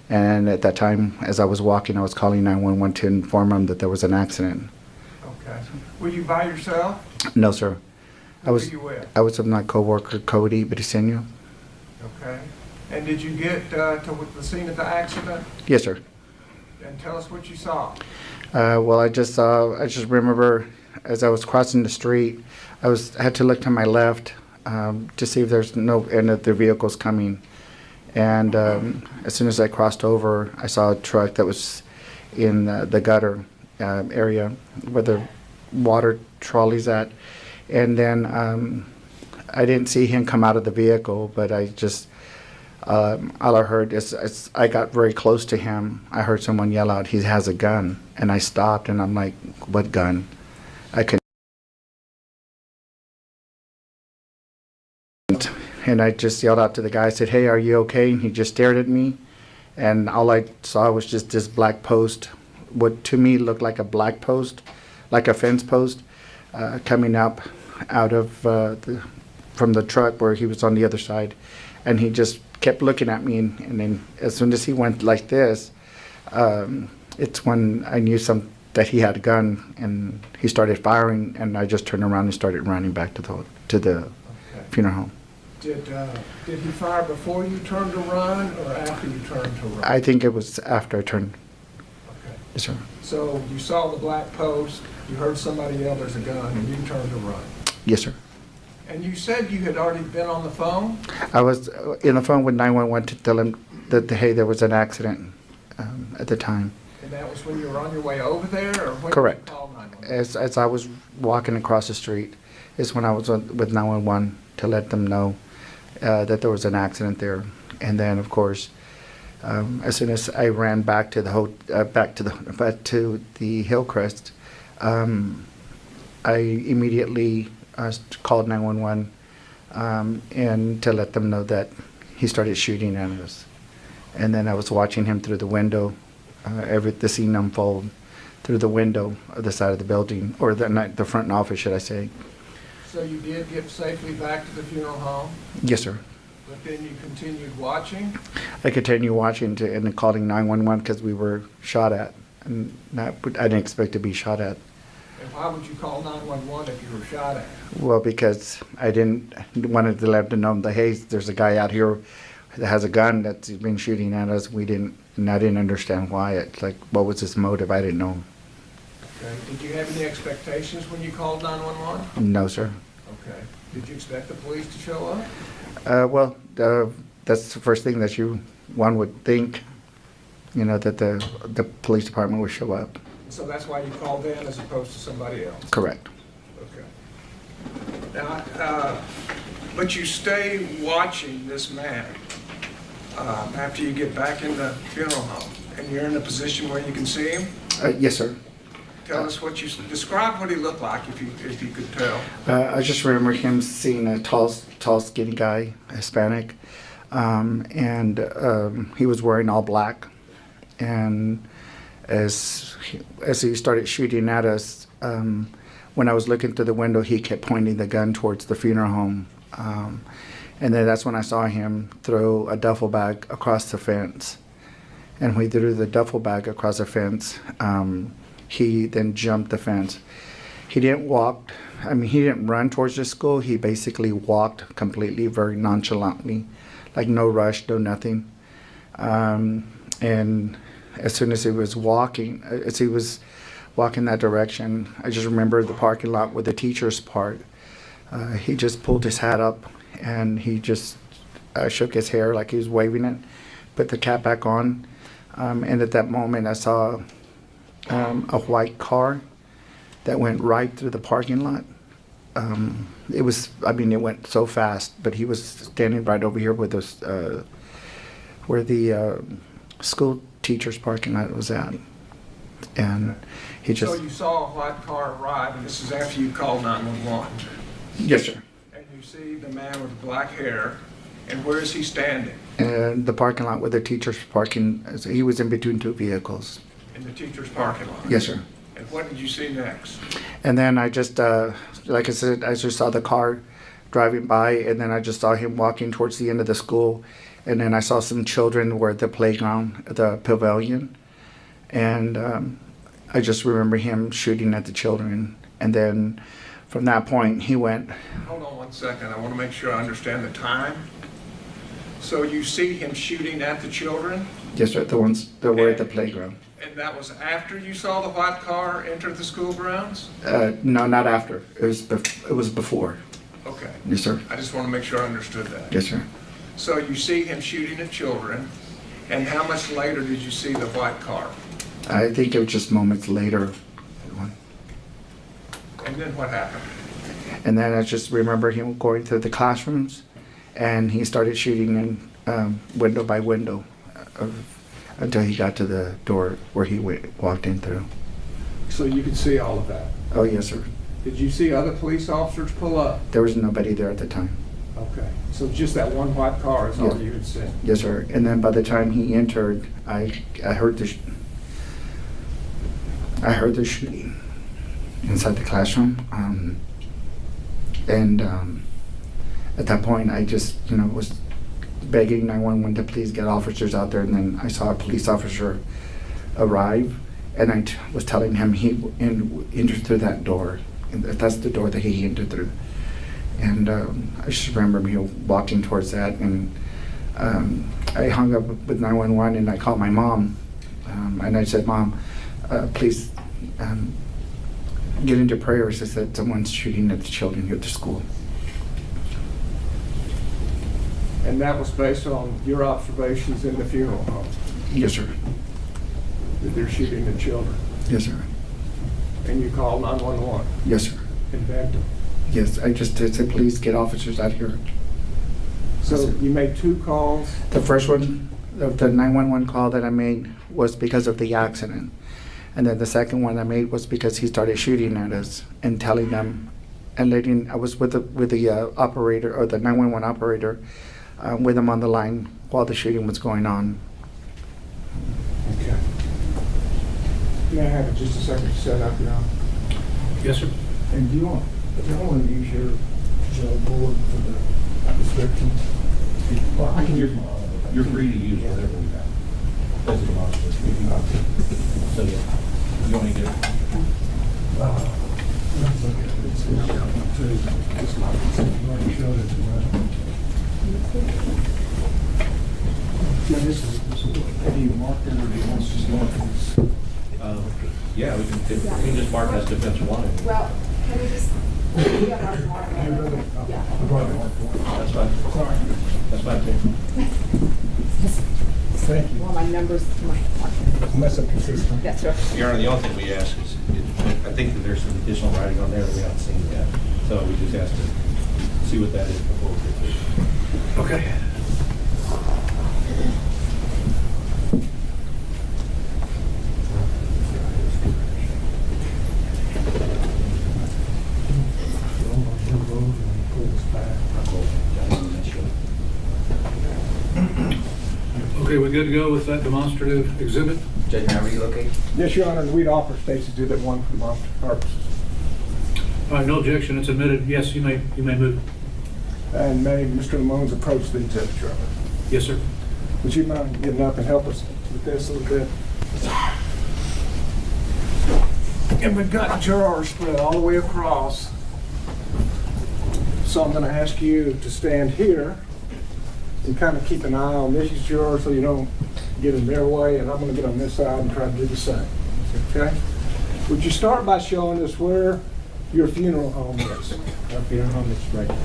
Speaker 9: And at that time, as I was walking, I was calling 911 to inform them that there was an accident.
Speaker 3: Okay. Were you by yourself?
Speaker 9: No, sir.
Speaker 3: Who were you with?
Speaker 9: I was with my coworker, Cody Briseño.
Speaker 3: Okay. And did you get to the scene of the accident?
Speaker 9: Yes, sir.
Speaker 3: And tell us what you saw.
Speaker 9: Well, I just remember as I was crossing the street, I had to look to my left to see if there's no any of the vehicles coming. And as soon as I crossed over, I saw a truck that was in the gutter area where the water trolley's at. And then I didn't see him come out of the vehicle, but I just, all I heard is I got very close to him. I heard someone yell out, "He has a gun." And I stopped and I'm like, "What gun?" I couldn't. And I just yelled out to the guy, I said, "Hey, are you okay?" And he just stared at me. And all I saw was just this black post, what to me looked like a black post, like a fence post, coming up out of from the truck where he was on the other side. And he just kept looking at me. And then as soon as he went like this, it's when I knew that he had a gun, and he started firing, and I just turned around and started running back to the funeral home.
Speaker 3: Did he fire before you turned to run or after you turned to run?
Speaker 9: I think it was after I turned.
Speaker 3: Okay.
Speaker 9: Yes, sir.
Speaker 3: So you saw the black post, you heard somebody yell, "There's a gun," and you turned to run.
Speaker 9: Yes, sir.
Speaker 3: And you said you had already been on the phone?
Speaker 9: I was in the phone with 911 to tell him that, hey, there was an accident at the time.
Speaker 3: And that was when you were on your way over there, or when
Speaker 9: Correct.
Speaker 3: you called 911?
Speaker 9: As I was walking across the street is when I was with 911 to let them know that there was an accident there. And then, of course, as soon as I ran back to the Hillcrest, I immediately called 911 and to let them know that he started shooting at us. And then I was watching him through the window, the scene unfold through the window of the side of the building, or the front office, should I say.
Speaker 3: So you did get safely back to the funeral home,
Speaker 9: Yes, sir.
Speaker 3: but then you continued watching?
Speaker 9: I continued watching and then calling 911 because we were shot at. And I didn't expect to be shot at.
Speaker 3: And why would you call 911 if you were shot at?
Speaker 9: Well, because I didn't wanted to let them know that, hey, there's a guy out here that has a gun that's been shooting at us. I didn't understand why. It's like, what was his motive? I didn't know.
Speaker 3: Okay. Did you have any expectations when you called 911?
Speaker 9: No, sir.
Speaker 3: Okay. Did you expect the police to show up?
Speaker 9: Well, that's the first thing that one would think, you know, that the police department would show up.
Speaker 3: So that's why you called in as opposed to somebody else?
Speaker 9: Correct.
Speaker 3: Okay. Now, but you stay watching this man after you get back in the funeral home, and you're in a position where you can see him?
Speaker 9: Yes, sir.
Speaker 3: Tell us describe what he looked like, if you could tell.
Speaker 9: I just remember him seeing a tall, skinny guy, Hispanic, and he was wearing all black. And as he started shooting at us, when I was looking through the window, he kept pointing the gun towards the funeral home. And then that's when I saw him throw a duffel bag across the fence. And when he threw the duffel bag across the fence, he then jumped the fence. He didn't run towards the school. He basically walked completely, very nonchalantly, like no rush, no nothing. And as soon as he was walking that direction, I just remember the parking lot where the teachers park. He just pulled his hat up and he just shook his hair like he was waving it, put the cap back on. And at that moment, I saw a white car that went right through the parking lot. It went so fast, but he was standing right over here with us, where the school teacher's parking lot was at. And he just...
Speaker 3: So you saw a white car arrive, and this is after you called 911?
Speaker 9: Yes, sir.
Speaker 3: And you see the man with black hair, and where is he standing?
Speaker 9: And the parking lot where the teacher's parking, he was in between two vehicles.
Speaker 3: In the teacher's parking lot?
Speaker 9: Yes, sir.
Speaker 3: And what did you see next?
Speaker 9: And then I just, like I said, I just saw the car driving by, and then I just saw him walking towards the end of the school. And then I saw some children were at the playground, the pavilion. And I just remember him shooting at the children. And then from that point, he went...
Speaker 3: Hold on 1 second. I want to make sure I understand the time. So you see him shooting at the children?
Speaker 9: Yes, sir, the ones that were at the playground.
Speaker 3: And that was after you saw the white car enter the school grounds?
Speaker 9: No, not after. It was before.
Speaker 3: Okay.
Speaker 9: Yes, sir.
Speaker 3: I just want to make sure I understood that.
Speaker 9: Yes, sir.
Speaker 3: So you see him shooting at children, and how much later did you see the white car?
Speaker 9: I think it was just moments later.
Speaker 3: And then what happened?
Speaker 9: And then I just remember him going through the classrooms, and he started shooting in window by window until he got to the door where he walked in through.
Speaker 3: So you could see all of that?
Speaker 9: Oh, yes, sir.
Speaker 3: Did you see other police officers pull up?
Speaker 9: There was nobody there at the time.
Speaker 3: Okay, so just that one white car is all you had seen?
Speaker 9: Yes, sir. And then by the time he entered, I heard the shooting inside the classroom. At that point, I just, was begging 911 to please get officers out there. And then I saw a police officer arrive, and I was telling him he entered through that door. And that's the door that he entered through. And I just remember me walking towards that, and I hung up with 911 and I called my mom, and I said, "Mom, please get into prayers." I said, "Someone's shooting at the children here at the school."
Speaker 3: And that was based on your observations in the funeral home?
Speaker 9: Yes, sir.
Speaker 3: That they're shooting at children?
Speaker 9: Yes, sir.
Speaker 3: And you called 911?
Speaker 9: Yes, sir.
Speaker 3: And begged them?
Speaker 9: Yes, I just said, "Please get officers out here."
Speaker 3: So you made 2 calls?
Speaker 9: The first one, the 911 call that I made was because of the accident. And then the second one I made was because he started shooting at us and telling them, and I was with the operator, or the 911 operator, with him on the line while the shooting was going on.
Speaker 3: Okay. May I have it just a second to set up, now?
Speaker 1: Yes, sir.
Speaker 3: And do you want to use your jail board for the description?
Speaker 4: Well, you're free to use whatever we have. That's the law. So, yeah, you want to get it?
Speaker 3: Let's look at it. It's just like it's already showed it, right? Now, have you marked it, or do you want us to mark this?
Speaker 4: Yeah, we can just mark it as defense wanted.
Speaker 5: Well, can we just
Speaker 4: That's fine.
Speaker 3: Sorry.
Speaker 4: That's fine, too.
Speaker 3: Thank you.
Speaker 6: Well, my numbers,
Speaker 3: Mess up your system.
Speaker 6: that's right.
Speaker 4: Your Honor, the only thing we ask is, I think that there's some additional writing on there that we haven't seen yet. So we just asked to see what that is before we get to it.
Speaker 1: Okay. Okay, we good to go with that demonstrative exhibit?
Speaker 8: Judge, may I relocate?
Speaker 3: Yes, Your Honor, and we'd offer Stacy to do that one for demonstrative purposes.
Speaker 1: All right, no objection, it's admitted. Yes, you may move.
Speaker 3: And may Mr. Lamone's approach the exhibit, Your Honor.
Speaker 1: Yes, sir.
Speaker 3: Would you mind getting up and help us with this a little bit? And we've got jurors spread all the way across. So I'm going to ask you to stand here and kind of keep an eye on this juror so you don't get in their way, and I'm going to get on this side and try to do the same. Okay? Would you start by showing us where your funeral home is?
Speaker 10: Our funeral home is right here.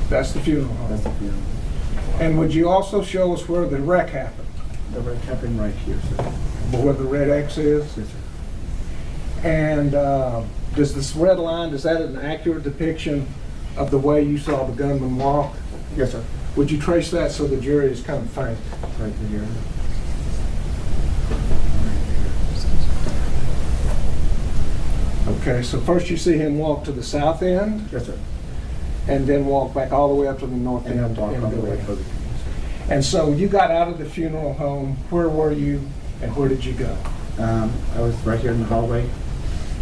Speaker 3: That's the funeral
Speaker 10: That's the
Speaker 3: home.
Speaker 10: funeral.
Speaker 3: And would you also show us where the wreck happened?
Speaker 10: The wreck happened right here, sir.
Speaker 3: Where the red X is?
Speaker 10: Yes, sir.
Speaker 3: And does this red line, is that an accurate depiction of the way you saw the gunman walk?
Speaker 10: Yes, sir.
Speaker 3: Would you trace that so the jury is kind of faint?
Speaker 10: Right here.
Speaker 3: Okay, so first you see him walk to the south end
Speaker 10: Yes, sir.
Speaker 3: and then walk back all the way up to the north
Speaker 10: And
Speaker 3: end.
Speaker 10: then walk all the way to the.
Speaker 3: And so you got out of the funeral home, where were you and where did you go?
Speaker 10: I was right here in the hallway,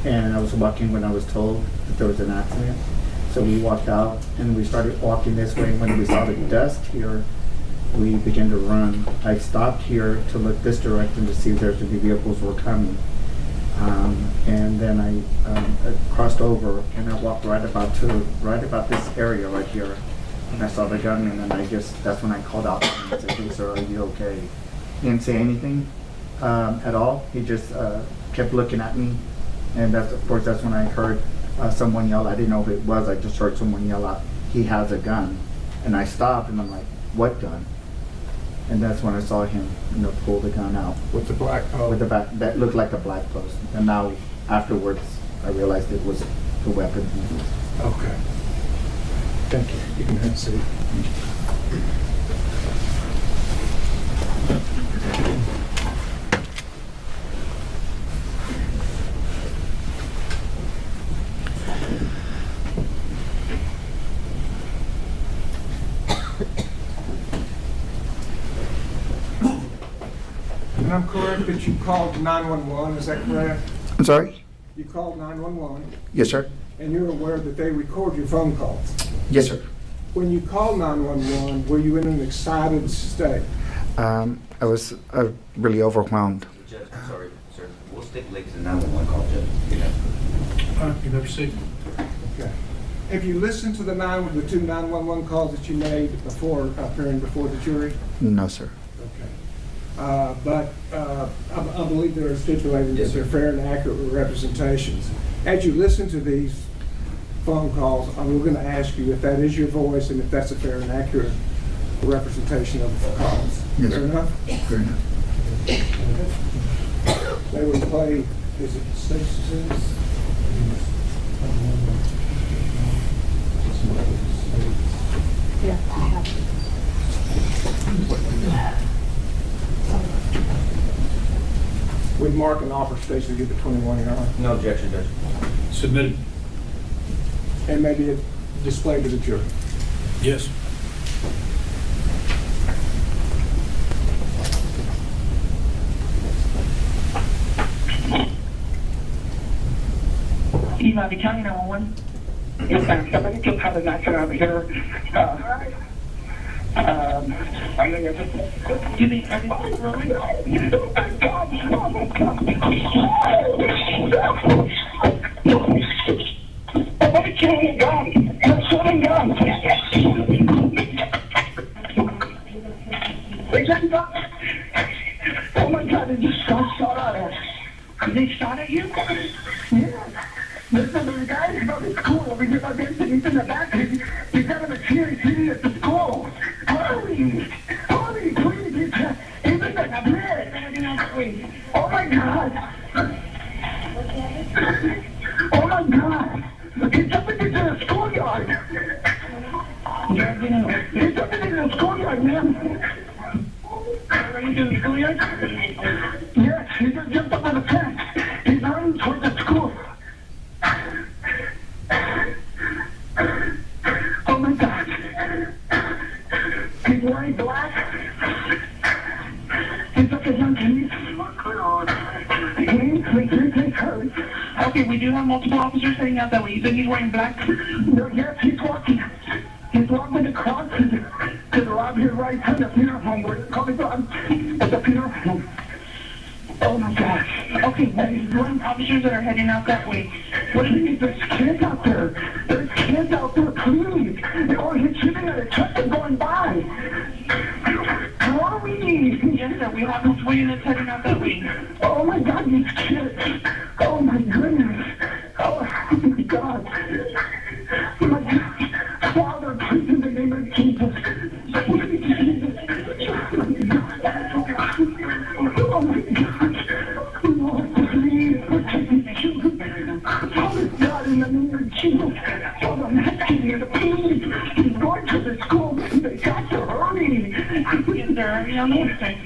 Speaker 10: and I was walking when I was told that there was an accident. So we walked out, and we started walking this way. When we saw the dust here, we began to run. I stopped here to look this direction to see if there's any vehicles were coming. And then I crossed over, and I walked right about this area right here. And I saw the gunman, and that's when I called out to him and said, "Hey, sir, are you okay?" He didn't say anything at all. He just kept looking at me, and of course that's when I heard someone yell. I didn't know who it was. I just heard someone yell out, "He has a gun!" And I stopped, and I'm like, "What gun?" And that's when I saw him, pull the gun out
Speaker 3: With the black
Speaker 10: with the back that looked like a black post. And now afterwards, I realized it was the weapon he used.
Speaker 3: Okay. Thank you. You can have a seat. And I'm correct that you called 911, is that correct?
Speaker 9: I'm sorry?
Speaker 3: You called 911,
Speaker 9: Yes, sir.
Speaker 3: and you're aware that they record your phone calls.
Speaker 9: Yes, sir.
Speaker 3: When you called 911, were you in an excited state?
Speaker 9: I was really overwhelmed.
Speaker 8: Judge, I'm sorry, sir. We'll stipulate to the 911 call, Judge.
Speaker 1: All right, you may proceed.
Speaker 3: Okay. Have you listened to the two 911 calls that you made before appearing before the jury?
Speaker 9: No, sir.
Speaker 3: Okay. But I believe they're stipulated
Speaker 8: Yes,
Speaker 3: that they're
Speaker 8: sir.
Speaker 3: fair and accurate representations. As you listen to these phone calls, I'm going to ask you if that is your voice and if that's a fair and accurate representation of the calls.
Speaker 9: Yes,
Speaker 3: Fair
Speaker 9: sir.
Speaker 3: enough?
Speaker 9: Fair enough.
Speaker 3: They would play, is it Stacey's?
Speaker 6: Yeah, I have it.
Speaker 3: We'd mark and offer Stacy to get the 21-year.
Speaker 8: No objection, Judge.
Speaker 1: Submitted.
Speaker 3: And maybe it displayed to the jury.
Speaker 1: Yes.
Speaker 11: Uvalde County 911. Yes, ma'am. Somebody just had an accident over here. I know you're just. Do you need anything? Somebody killing a gun. You're shooting guns. Oh my God, they just got shot at us. They shot at you? Yeah. Listen, there's a guy about the school over here. He's in the back. He's having a serious meeting at the school. Hurry! Hurry, please! He's in the back. Oh my God! Oh my God! He's jumping into the schoolyard! He's jumping into the schoolyard, man! Running to the schoolyard? Yes, he just jumped up on the fence. He's running towards the school. Oh my God! He's wearing black. He's up his own keys. Please, hurry.
Speaker 12: Okay, we do have multiple officers heading out that way. You said he's wearing black?
Speaker 11: No, yes, he's walking. He's walking across to the Robb here right to the funeral home. We're calling Robb at the funeral home. Oh my gosh.
Speaker 12: Okay, there's one officers that are heading out that way.
Speaker 11: What do you mean? There's kids out there. There's kids out there, please. Oh, he's shooting at a truck that's going by. Hurry!
Speaker 12: Yes, sir, we have multiple units heading out that way.
Speaker 11: Oh my God, these kids. Oh my goodness. Oh my God. Oh my God. Father, please in the name of Jesus. Oh my God. Oh my God. Lord, please protect these children. Father God, in the name of Jesus. Father, I'm asking you to please. He's going to the school. They got to hurry.
Speaker 12: Yes, sir, hurry on the website.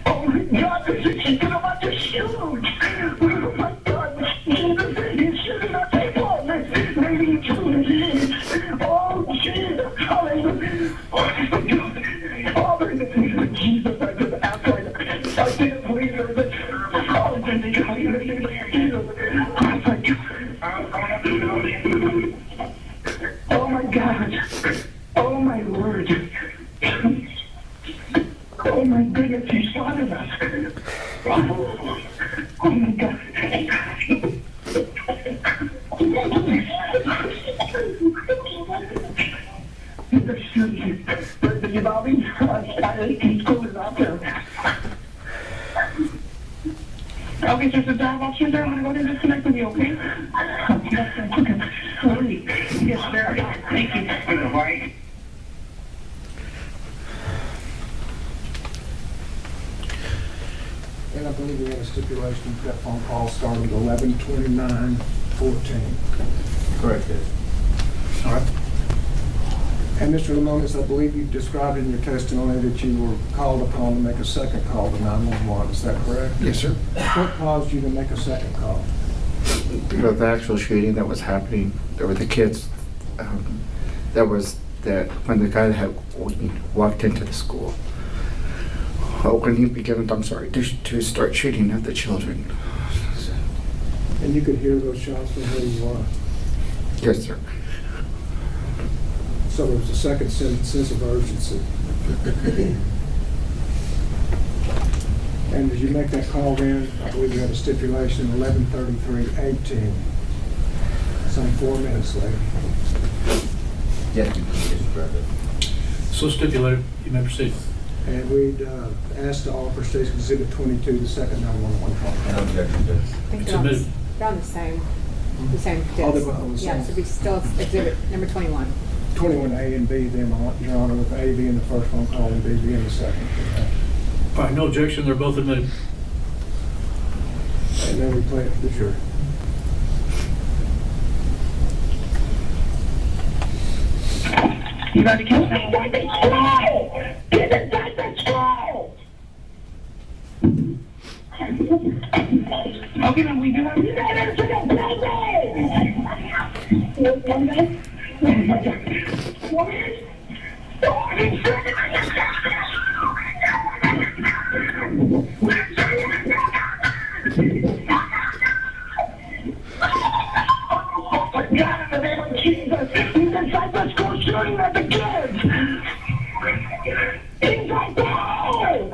Speaker 11: Oh my God, this is just about to shoot. Oh my God, Jesus, he's shooting at people. Maybe children. Oh, Jesus, hallelujah. Oh my God. Father, in the name of Jesus, I just ask right now. I can't believe there's a... Oh, in the name of Jesus. Oh my God. Oh my Lord. Oh my goodness, he spotted us. Oh my God. The Uvalde CISD school is out there.
Speaker 12: Okay, sir, so dive officers there. I'm going to go ahead and disconnect with you, okay?
Speaker 11: Okay. Hurry.
Speaker 12: Yes, sir. Thank you.
Speaker 3: And I believe we had a stipulation that phone call started 11/29/14.
Speaker 8: Correct, Ed.
Speaker 3: All right. And Mr. Lamonis, I believe you described in your testimony that you were called upon to make a second call to 911. Is that correct?
Speaker 9: Yes, sir.
Speaker 3: What caused you to make a second call?
Speaker 9: The actual shooting that was happening, there were the kids, that when the guy had walked into the school, when he began, to start shooting at the children.
Speaker 3: And you could hear those shots from where you are.
Speaker 9: Yes, sir.
Speaker 3: So there was a second sense of urgency. And as you make that call in, I believe you had a stipulation 11:33:18. Some 4 minutes later.
Speaker 8: Yes, brother.
Speaker 1: So stipulated, you may proceed.
Speaker 3: And we'd asked to offer Station Exhibit 22, the second 911 call.
Speaker 8: No objection, Judge.
Speaker 5: I think
Speaker 1: It's
Speaker 5: they're on
Speaker 1: admitted.
Speaker 5: they're on the same
Speaker 3: Oh,
Speaker 5: disc.
Speaker 3: they're on the same.
Speaker 5: Yeah, so we still exhibit number 21.
Speaker 3: 21A and B, then, Your Honor, with A being the first phone call and B being the second.
Speaker 1: All right, no objection, they're both admitted.
Speaker 3: And then we play it for the jury.
Speaker 12: You got to catch that.
Speaker 11: Get inside the school!
Speaker 12: Okay, then we do have...
Speaker 11: Get into the building! God, in the name of Jesus, he's inside the school shooting at the kids! Inside the hole!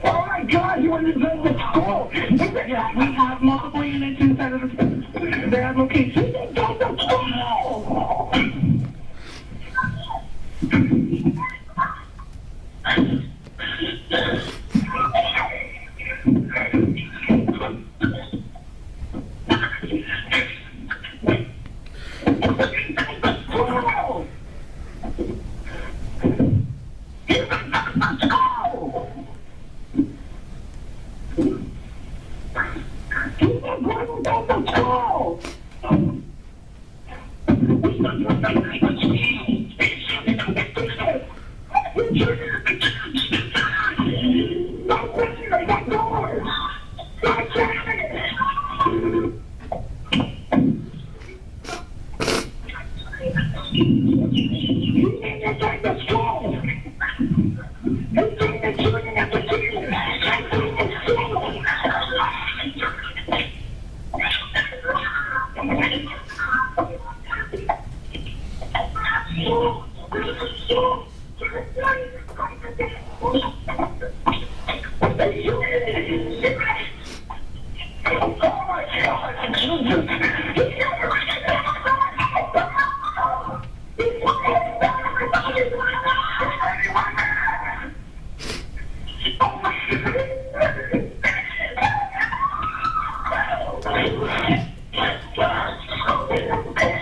Speaker 11: Oh my God, you went inside the school!
Speaker 12: Yeah, we have multiple units inside of the... They have locations.
Speaker 11: Inside the school!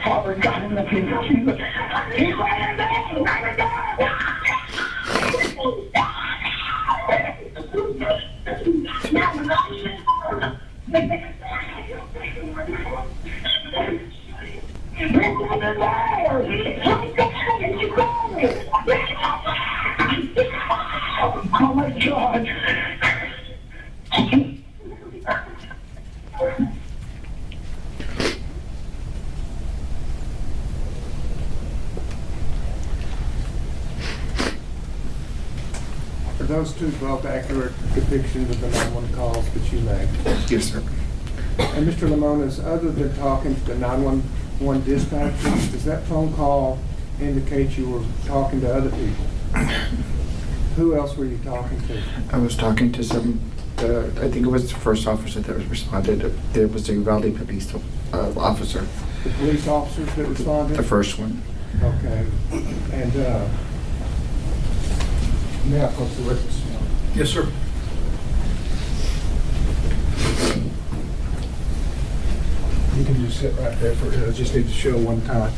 Speaker 11: Father God in the name of Jesus. He's laying down, laying oh my God.
Speaker 3: Are those two both accurate depictions of the 911 calls that you made?
Speaker 9: Yes, sir.
Speaker 3: And Mr. Lamonas, other than talking to the 911 dispatcher, does that phone call indicate you were talking to other people? Who else were you talking to?
Speaker 9: I was talking to some, I think it was the first officer that responded. There was a Uvalde police officer,
Speaker 3: The police officers that responded?
Speaker 9: the first one.
Speaker 3: Okay. And, now, approach the witness.
Speaker 1: Yes, sir.
Speaker 3: You can just sit right there for, I just need to show one time.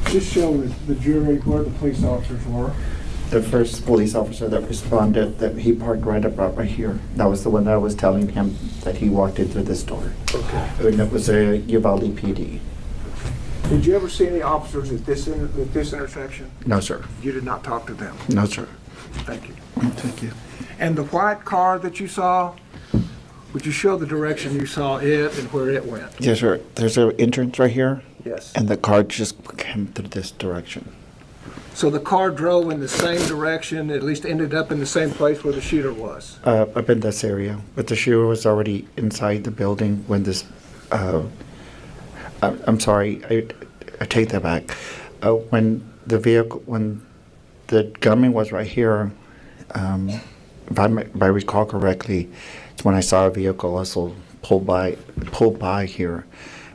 Speaker 3: Just show the jury where the police officers were.
Speaker 9: The first police officer that responded, that he parked right here. That was the one that I was telling him that he walked in through this door.
Speaker 3: Okay.
Speaker 9: And it was a Uvalde PD.
Speaker 3: Did you ever see any officers at this intersection?
Speaker 9: No, sir.
Speaker 3: You did not talk to them?
Speaker 9: No, sir.
Speaker 3: Thank you.
Speaker 9: Thank you.
Speaker 3: And the white car that you saw, would you show the direction you saw it and where it went?
Speaker 9: Yes, sir. There's an entrance right here,
Speaker 3: Yes.
Speaker 9: and the car just came through this direction.
Speaker 3: So the car drove in the same direction, at least ended up in the same place where the shooter was?
Speaker 9: Up in this area, but the shooter was already inside the building when this. I'm sorry, I take that back. When the gunman was right here, if I recall correctly, it's when I saw a vehicle also pull by here,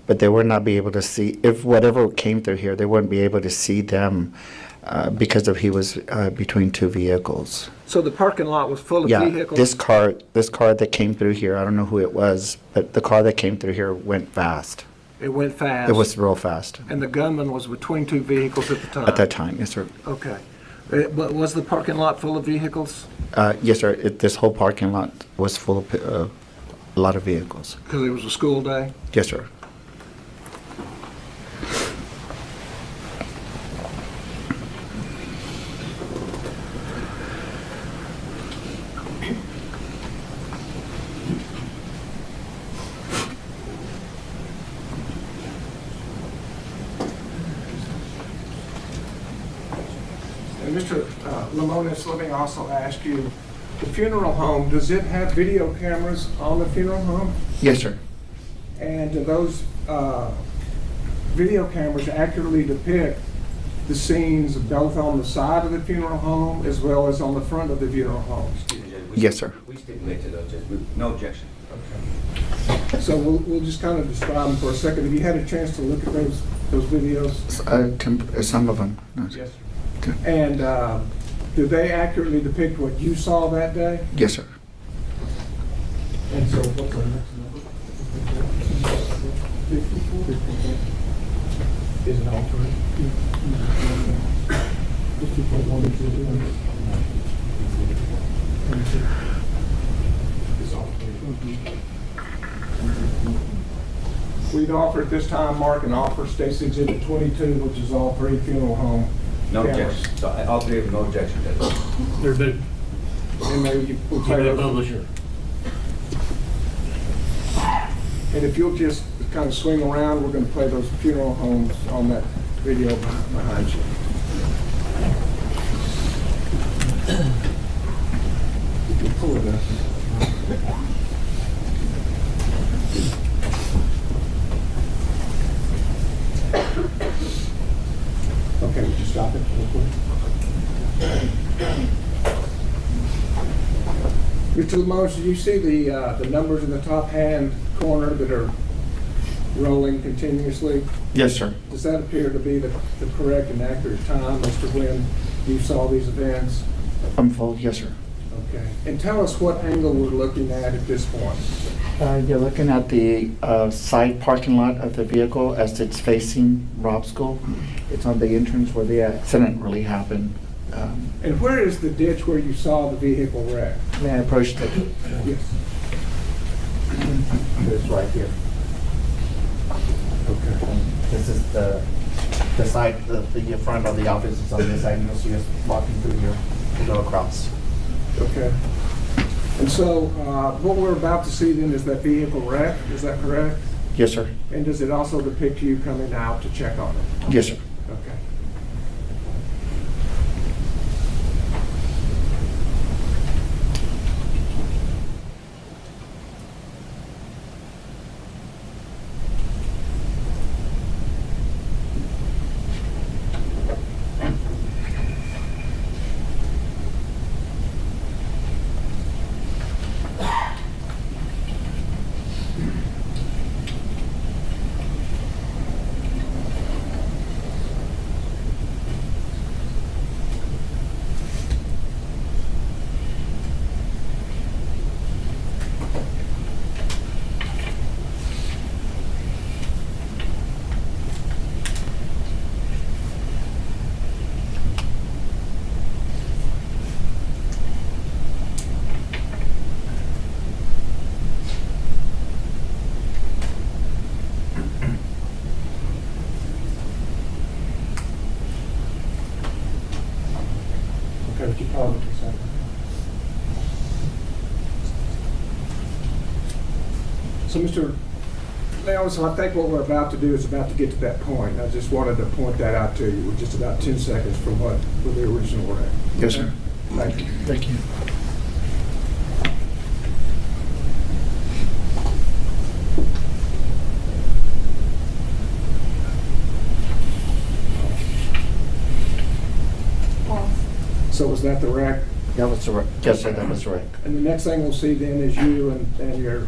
Speaker 9: but they would not be able to see if whatever came through here. They wouldn't be able to see them because he was between two vehicles.
Speaker 3: So the parking lot was full of
Speaker 9: Yeah,
Speaker 3: vehicles?
Speaker 9: this car that came through here, I don't know who it was, but the car that came through here went fast.
Speaker 3: It went fast?
Speaker 9: It was real fast.
Speaker 3: And the gunman was between two vehicles at the time?
Speaker 9: At that time, yes, sir.
Speaker 3: Okay. But was the parking lot full of vehicles?
Speaker 9: Yes, sir. This whole parking lot was full of a lot of vehicles.
Speaker 3: Because it was a school day?
Speaker 9: Yes, sir.
Speaker 3: And Mr. Lamonis, let me also ask you, the funeral home, does it have video cameras on the funeral home?
Speaker 9: Yes, sir.
Speaker 3: And do those video cameras accurately depict the scenes both on the side of the funeral home as well as on the front of the funeral home?
Speaker 9: Yes, sir.
Speaker 8: We stipulate to those, Judge. No objection.
Speaker 3: So we'll just kind of describe them for a second. Have you had a chance to look at those videos?
Speaker 9: Some of them. No,
Speaker 3: Yes.
Speaker 9: Okay.
Speaker 3: And do they accurately depict what you saw that day?
Speaker 9: Yes, sir.
Speaker 3: And so what's our next number? 54? Is it alternate? We'd offer at this time, Mark, an offer, State's Exhibit 22, which is all three funeral home
Speaker 8: No
Speaker 3: cameras.
Speaker 8: objection. So all three of them, no objection, Judge.
Speaker 7: They're big.
Speaker 3: And maybe we'll
Speaker 7: You
Speaker 3: play
Speaker 7: may
Speaker 3: those.
Speaker 7: publish it.
Speaker 3: And if you'll just kind of swing around, we're going to play those funeral homes on that video behind you. You can pull it up. Okay, would you stop it real quick? Mr. Lamont, do you see the numbers in the top hand corner that are rolling continuously?
Speaker 9: Yes, sir.
Speaker 3: Does that appear to be the correct and accurate time as to when you saw these events?
Speaker 9: Unfold, yes, sir.
Speaker 3: Okay. And tell us what angle we're looking at this point.
Speaker 9: You're looking at the side parking lot of the vehicle as it's facing Robb School. It's on the entrance where the accident really happened.
Speaker 3: And where is the ditch where you saw the vehicle wreck?
Speaker 9: May I approach the,
Speaker 3: Yes.
Speaker 10: It's right here.
Speaker 3: Okay.
Speaker 10: This is the side, the front of the office is on this side, and you'll see us walking through here to go across.
Speaker 3: Okay. And so what we're about to see then is that vehicle wreck, is that correct?
Speaker 9: yes, sir.
Speaker 3: And does it also depict you coming out to check on it?
Speaker 9: Yes, sir.
Speaker 3: Okay. Okay, would you call it for a second? So, Mr. Leon, so I think what we're about to do is about to get to that point. I just wanted to point that out to you. We're just about 10 seconds from what the original wreck.
Speaker 9: Yes, sir.
Speaker 3: Thank you.
Speaker 9: Thank you.
Speaker 3: So was that the wreck?
Speaker 9: That was right. Yes, sir, that was right.
Speaker 3: And the next thing we'll see then is you and your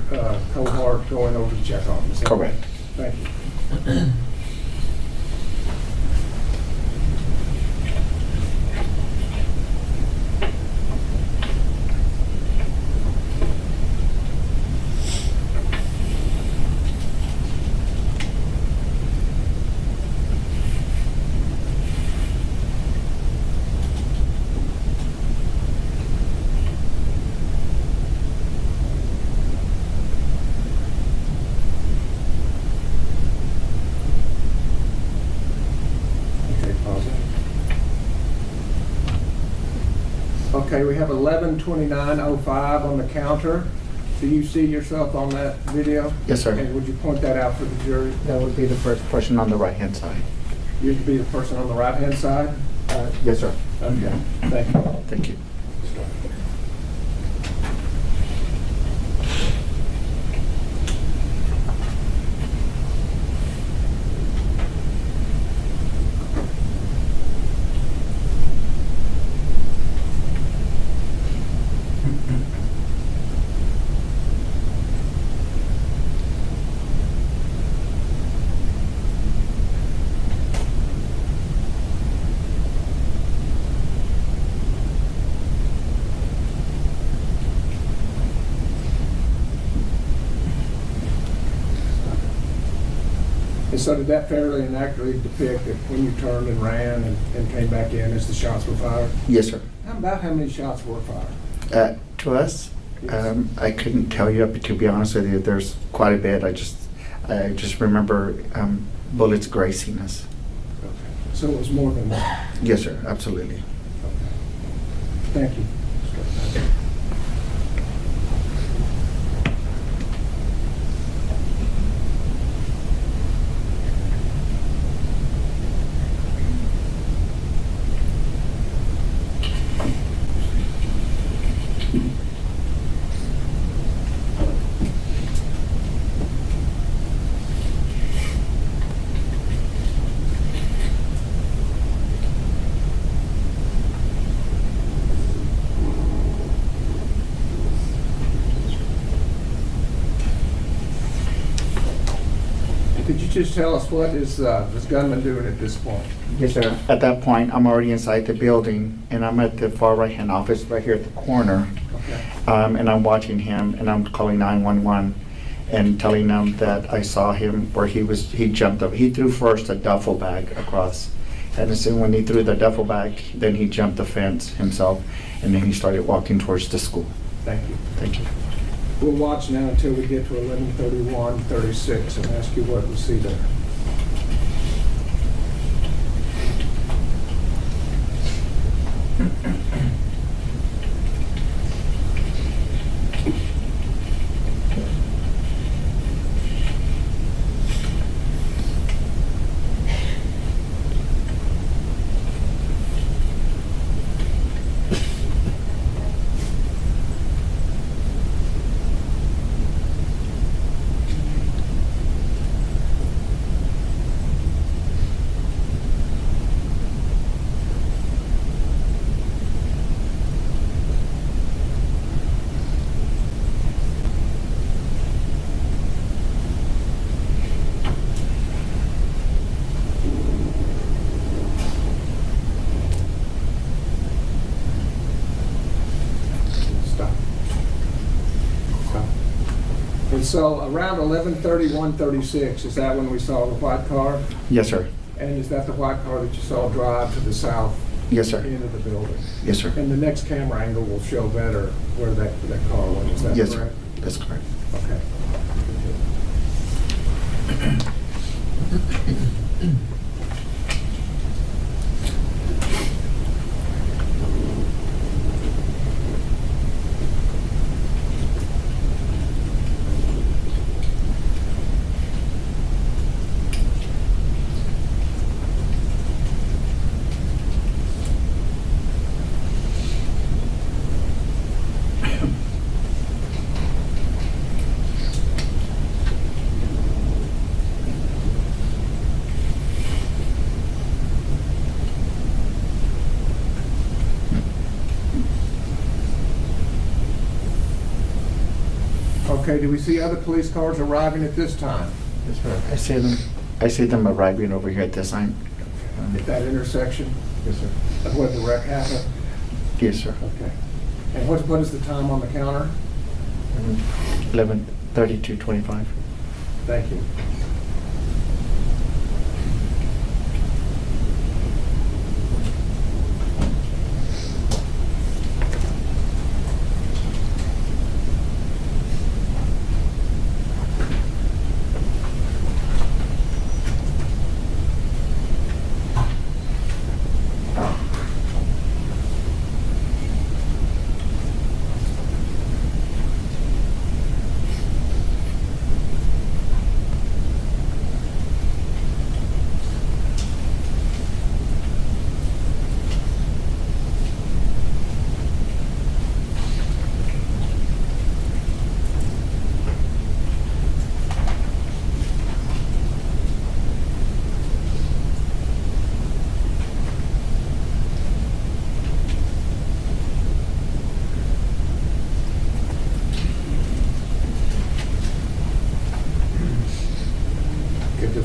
Speaker 3: cohort going over to check on this.
Speaker 9: Correct.
Speaker 3: Thank you. Okay, we have 11:29:05 on the counter. Do you see yourself on that video?
Speaker 9: Yes, sir.
Speaker 3: And would you point that out for the jury?
Speaker 9: That would be the first person on the right-hand side.
Speaker 3: You'd be the person on the right-hand side?
Speaker 9: Yes, sir.
Speaker 3: Okay, thank you.
Speaker 9: Thank you.
Speaker 3: And so did that fairly and accurately depict that when you turned and ran and came back in as the shots were fired?
Speaker 9: Yes, sir.
Speaker 3: How many shots were fired?
Speaker 9: To us, I couldn't tell you, to be honest with you. There's quite a bit. I just remember bullets grazing us.
Speaker 3: Okay. So it was more than that?
Speaker 9: Yes, sir. Absolutely.
Speaker 3: Thank you. just tell us what is this gunman doing at this point?
Speaker 9: Yes, sir. At that point, I'm already inside the building, and I'm at the far right-hand office right here at the corner.
Speaker 3: Okay.
Speaker 9: And I'm watching him, and I'm calling 911 and telling them that I saw him where he jumped up. He threw first a duffel bag across. And as soon when he threw the duffel bag, then he jumped the fence himself, and then he started walking towards the school.
Speaker 3: Thank you.
Speaker 9: Thank you.
Speaker 3: We'll watch now until we get to 11:31:36 and ask you what we see there. And so around 11:31:36, is that when we saw the white car?
Speaker 9: Yes, sir.
Speaker 3: And is that the white car that you saw drive to the south
Speaker 9: Yes, sir.
Speaker 3: end of the building?
Speaker 9: Yes, sir.
Speaker 3: And the next camera angle will show better where that car went, is that
Speaker 9: Yes, sir.
Speaker 3: correct?
Speaker 9: That's correct.
Speaker 3: Okay. Okay, do we see other police cars arriving at this time?
Speaker 9: Yes, sir. I see them arriving over here at this sign.
Speaker 3: At that intersection
Speaker 9: Yes, sir.
Speaker 3: of where the wreck happened?
Speaker 9: Yes, sir.
Speaker 3: Okay. And what is the time on the counter?
Speaker 9: 11:32:25.
Speaker 3: Thank you.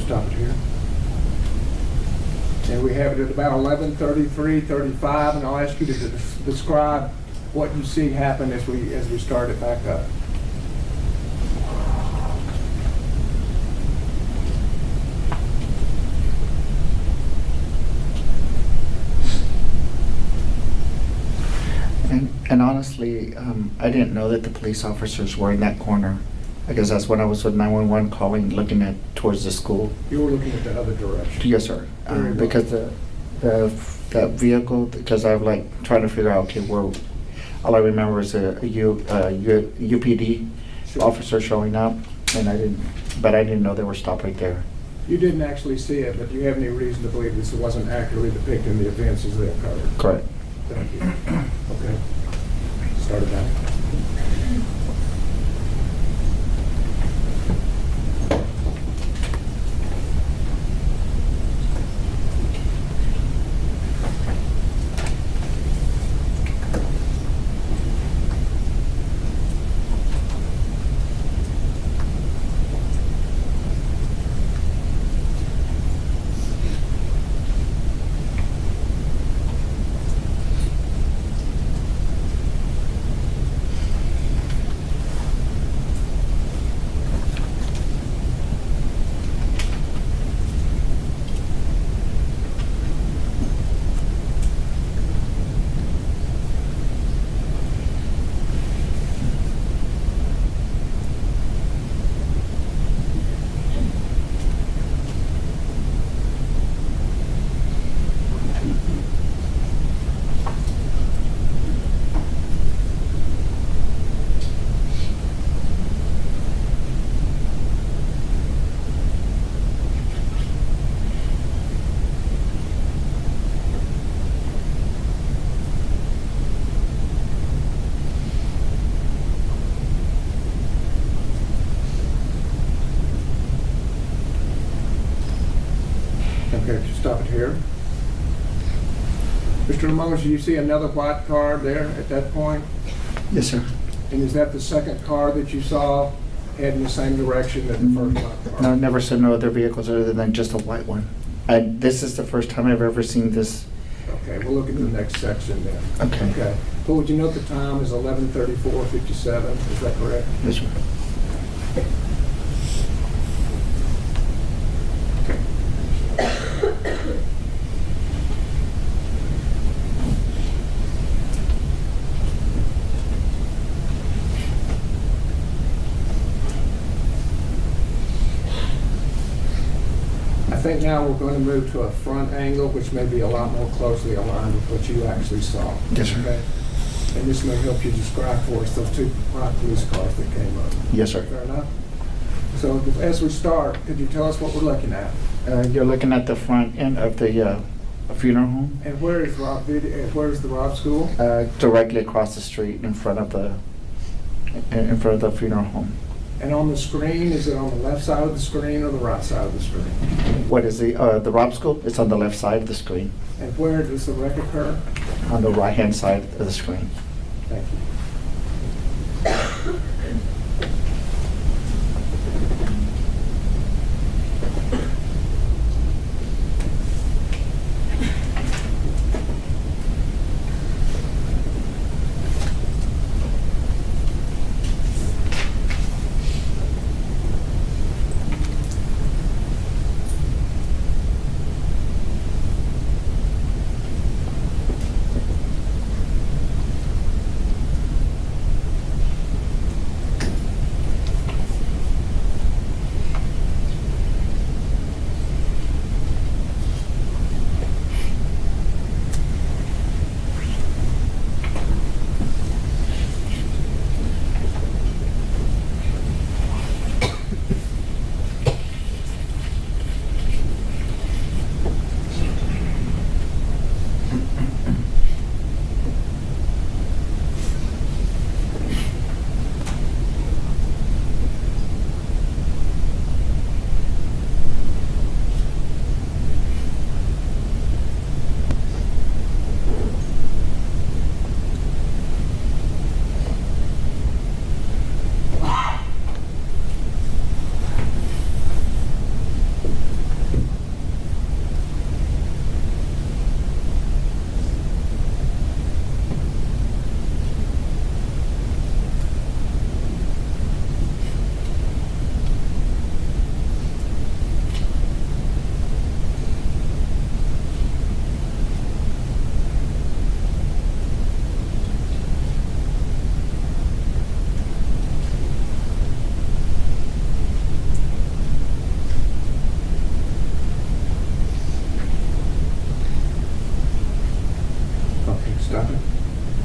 Speaker 3: Stop it here. And we have it at about 11:33:35, and I'll ask you to describe what you see happen as we start it back up.
Speaker 9: And honestly, I didn't know that the police officers were in that corner. I guess that's when I was with 911 calling, looking at towards the school.
Speaker 3: You were looking at the other direction.
Speaker 9: Yes, sir.
Speaker 3: Very well.
Speaker 9: Because that vehicle, because I'm like trying to figure out, okay, where, all I remember is a UPD
Speaker 3: Sure.
Speaker 9: officer showing up, and I didn't know they were stopped right there.
Speaker 3: You didn't actually see it, but do you have any reason to believe this wasn't accurately depicting the events as they occurred?
Speaker 9: Correct.
Speaker 3: Thank you. Okay. Start it back. Mr. Lamons, you see another white car there at that point?
Speaker 9: Yes, sir.
Speaker 3: And is that the second car that you saw heading the same direction that the first white car?
Speaker 9: No, I never saw no other vehicles other than just a white one. This is the first time I've ever seen this.
Speaker 3: Okay, we'll look at the next section then.
Speaker 9: Okay.
Speaker 3: Okay. But would you note the time is 11:34:57, is that correct?
Speaker 9: Yes, sir.
Speaker 3: I think now we're going to move to a front angle, which may be a lot more closely aligned with what you actually saw.
Speaker 9: Yes, sir.
Speaker 3: Okay? And this may help you describe for us those two white police cars that came up.
Speaker 9: Yes, sir.
Speaker 3: Fair enough? So as we start, could you tell us what we're looking at?
Speaker 9: You're looking at the front end of the funeral home,
Speaker 3: And where is the Robb School?
Speaker 9: directly across the street in front of the funeral home.
Speaker 3: And on the screen, is it on the left side of the screen or the right side of the screen?
Speaker 9: What is the Robb School? It's on the left side of the screen,
Speaker 3: And where does the wreck occur?
Speaker 9: on the right-hand side of the screen.
Speaker 3: Thank you.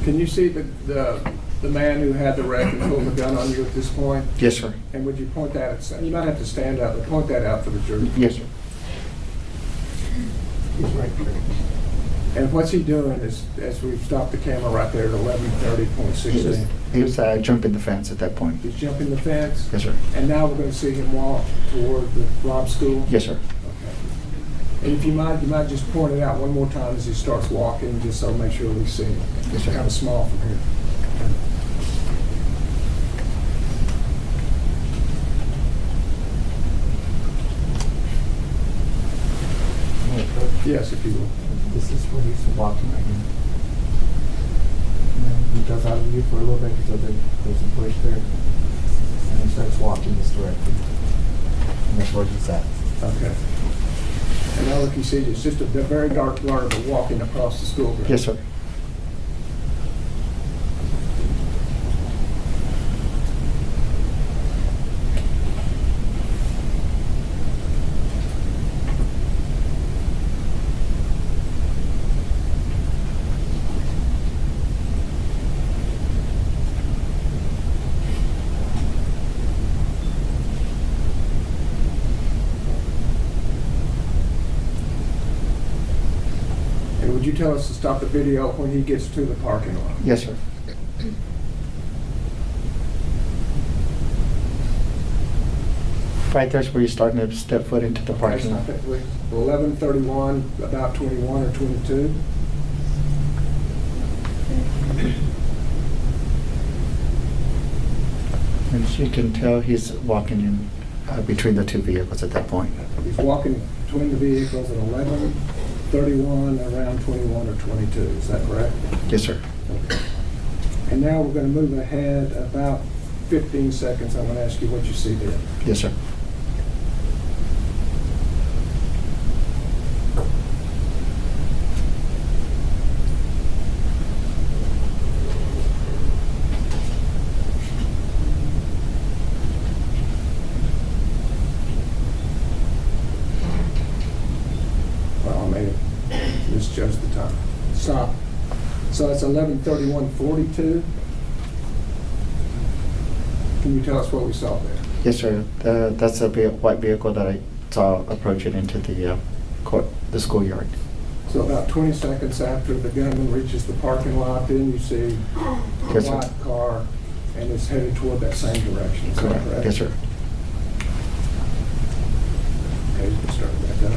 Speaker 3: Can you see the man who had the wreck and pulled the gun on you at this point?
Speaker 9: Yes, sir.
Speaker 3: And would you point that at, you might have to stand up, but point that out for the jury.
Speaker 9: Yes, sir.
Speaker 3: He's right there. And what's he doing as we've stopped the camera right there at 11:30:16?
Speaker 9: He was jumping the fence at that point.
Speaker 3: He's jumping the fence?
Speaker 9: Yes, sir.
Speaker 3: And now we're going to see him walk toward the Robb School?
Speaker 9: Yes, sir.
Speaker 3: Okay. And if you might just point it out one more time as he starts walking, just so make sure we see him.
Speaker 9: Yes, sir.
Speaker 3: Kind of small from here. Yes, if you will.
Speaker 10: This is where he's walking right here. And then he goes out of view for a little bit because there's a bush there. And he starts walking this direction. And that's where he's at.
Speaker 3: Okay. And now look, you see, it's just a very dark blur, but walking across the school ground.
Speaker 9: Yes, sir.
Speaker 3: Would you tell us to stop the video when he gets to the parking lot?
Speaker 9: Yes, sir. Right there's where you're starting to step foot into the parking lot.
Speaker 3: 11:31, about 21 or 22.
Speaker 9: As you can tell, he's walking in between the two vehicles at that point.
Speaker 3: He's walking between the vehicles at 11:31, around 21 or 22, is that correct?
Speaker 9: Yes, sir.
Speaker 3: Okay. And now we're going to move ahead about 15 seconds. I'm going to ask you what you see there.
Speaker 9: Yes, sir.
Speaker 3: Well, I may have misjudged the time. Stop. So it's 11:31:42. Can you tell us what we saw there?
Speaker 9: Yes, sir. That's a white vehicle that I saw approaching into the schoolyard.
Speaker 3: So about 20 seconds after the gunman reaches the parking lot, then you see a
Speaker 9: Yes, sir.
Speaker 3: white car and it's headed toward that same direction. Is that correct?
Speaker 9: Yes, sir.
Speaker 3: Okay, you can start back up.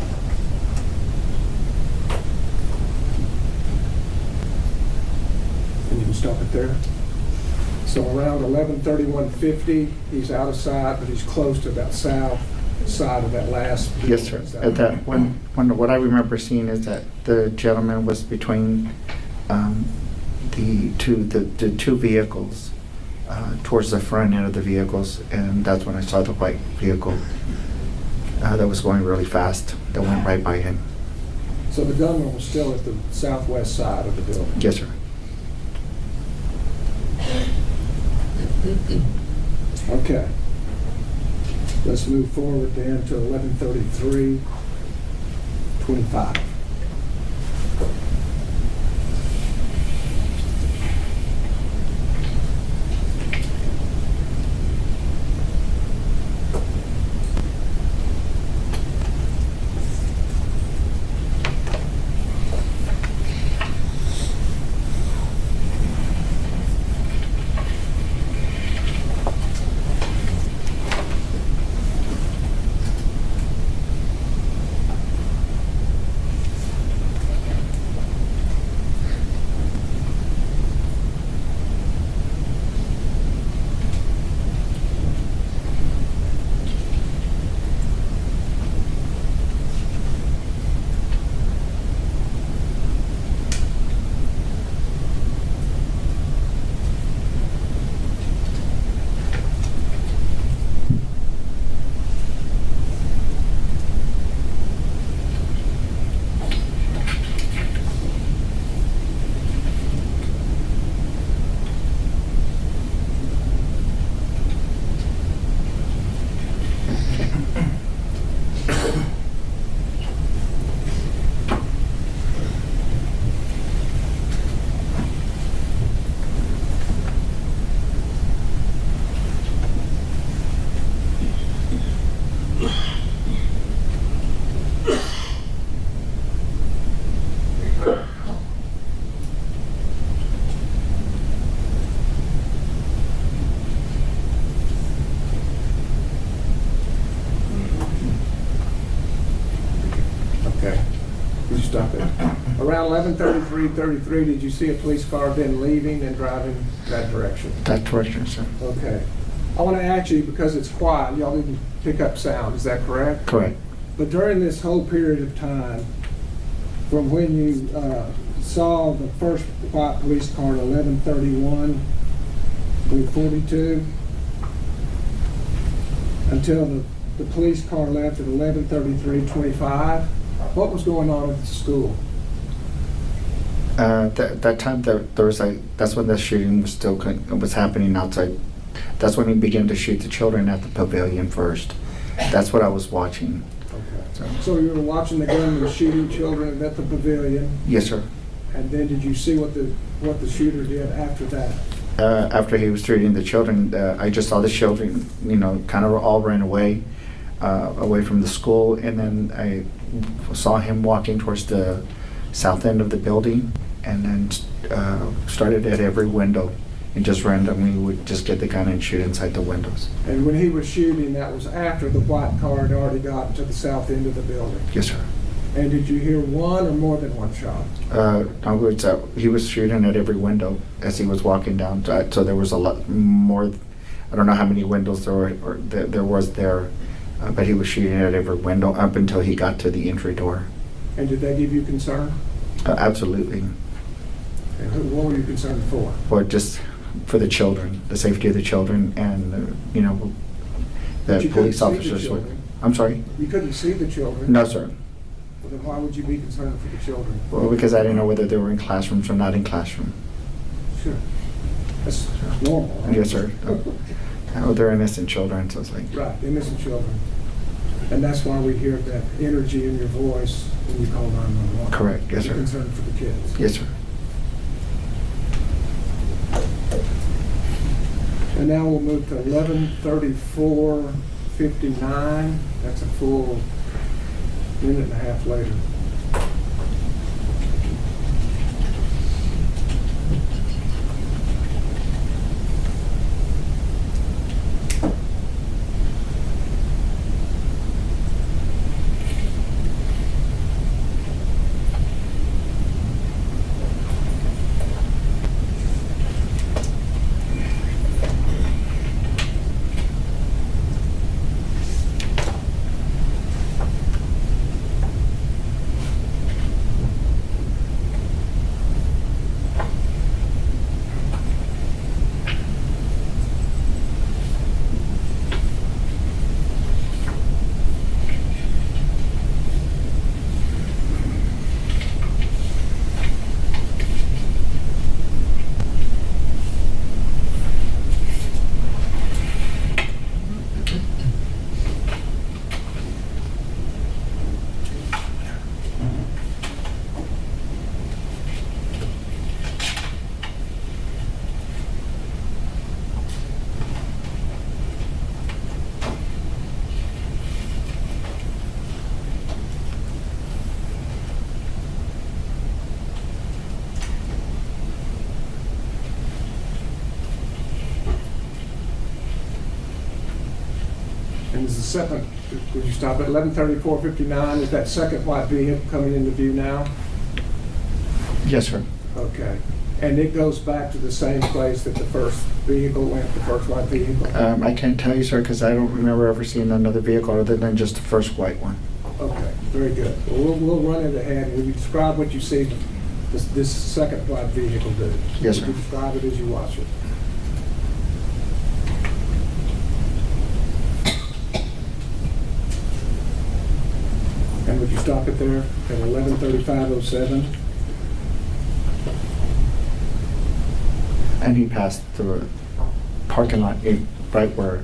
Speaker 3: And you can stop it there. So around 11:31:50, he's out of sight, but he's close to that south side of that last.
Speaker 9: Yes, sir.
Speaker 3: Is that
Speaker 9: At that,
Speaker 3: right?
Speaker 9: what I remember seeing is that the gentleman was between the two vehicles, towards the front end of the vehicles, and that's when I saw the white vehicle that was going really fast, that went right by him.
Speaker 3: So the gunman was still at the southwest side of the building.
Speaker 9: Yes, sir.
Speaker 3: Okay. Let's move forward then to 11:33:25. Okay. Did you stop it? Around 11:33:33, did you see a police car then leaving and driving that direction?
Speaker 9: That direction, sir.
Speaker 3: Okay. I want to ask you, because it's quiet, y'all didn't pick up sound, is that correct?
Speaker 9: Correct.
Speaker 3: But during this whole period of time, from when you saw the first white police car at 11:31:42 until the police car left at 11:33:25, what was going on at the school?
Speaker 9: That time there was that's when the shooting was happening outside. That's when he began to shoot the children at the pavilion first. That's what I was watching.
Speaker 3: Okay. So you were watching the gunman shooting children at the pavilion,
Speaker 9: Yes, sir.
Speaker 3: and then did you see what the shooter did after that?
Speaker 9: After he was shooting the children, I just saw the children, kind of all ran away from the school, and then I saw him walking towards the south end of the building, and then started at every window and just randomly would just get the gun and shoot inside the windows.
Speaker 3: And when he was shooting, that was after the white car had already gotten to the south end of the building?
Speaker 9: Yes, sir.
Speaker 3: And did you hear one or more than one shot?
Speaker 9: He was shooting at every window as he was walking down, so there was a lot more I don't know how many windows there was there, but he was shooting at every window up until he got to the entry door.
Speaker 3: And did that give you concern?
Speaker 9: Absolutely.
Speaker 3: And what were you concerned for?
Speaker 9: Or just for the children, the safety of the children, and
Speaker 3: But
Speaker 9: the
Speaker 3: you couldn't
Speaker 9: police
Speaker 3: see the
Speaker 9: officers would.
Speaker 3: children.
Speaker 9: I'm sorry?
Speaker 3: You couldn't see the children?
Speaker 9: No, sir.
Speaker 3: Well, then why would you be concerned for the children?
Speaker 9: Well, because I didn't know whether they were in classrooms or not in classroom.
Speaker 3: Sure. That's normal. Right?
Speaker 9: Yes, sir. Oh, they're innocent children, so it's like.
Speaker 3: Right, innocent children. And that's why we hear that energy in your voice when you call 911.
Speaker 9: Correct, yes,
Speaker 3: You're
Speaker 9: sir.
Speaker 3: concerned for the kids.
Speaker 9: Yes, sir.
Speaker 3: And now we'll move to 11:34:59. That's a full minute and a half later. And is the second, would you stop at 11:34:59? Is that second white vehicle coming into view now?
Speaker 9: Yes, sir.
Speaker 3: Okay. And it goes back to the same place that the first vehicle went, the first white vehicle?
Speaker 9: I can't tell you, sir, because I don't remember ever seeing another vehicle other than just the first white one.
Speaker 3: Okay, very good. Well, we'll run it ahead. Will you describe what you see this second white vehicle do?
Speaker 9: Yes, sir.
Speaker 3: Would you describe it as you watch it? And would you stop it there at 11:35:07?
Speaker 9: And he passed the parking lot right where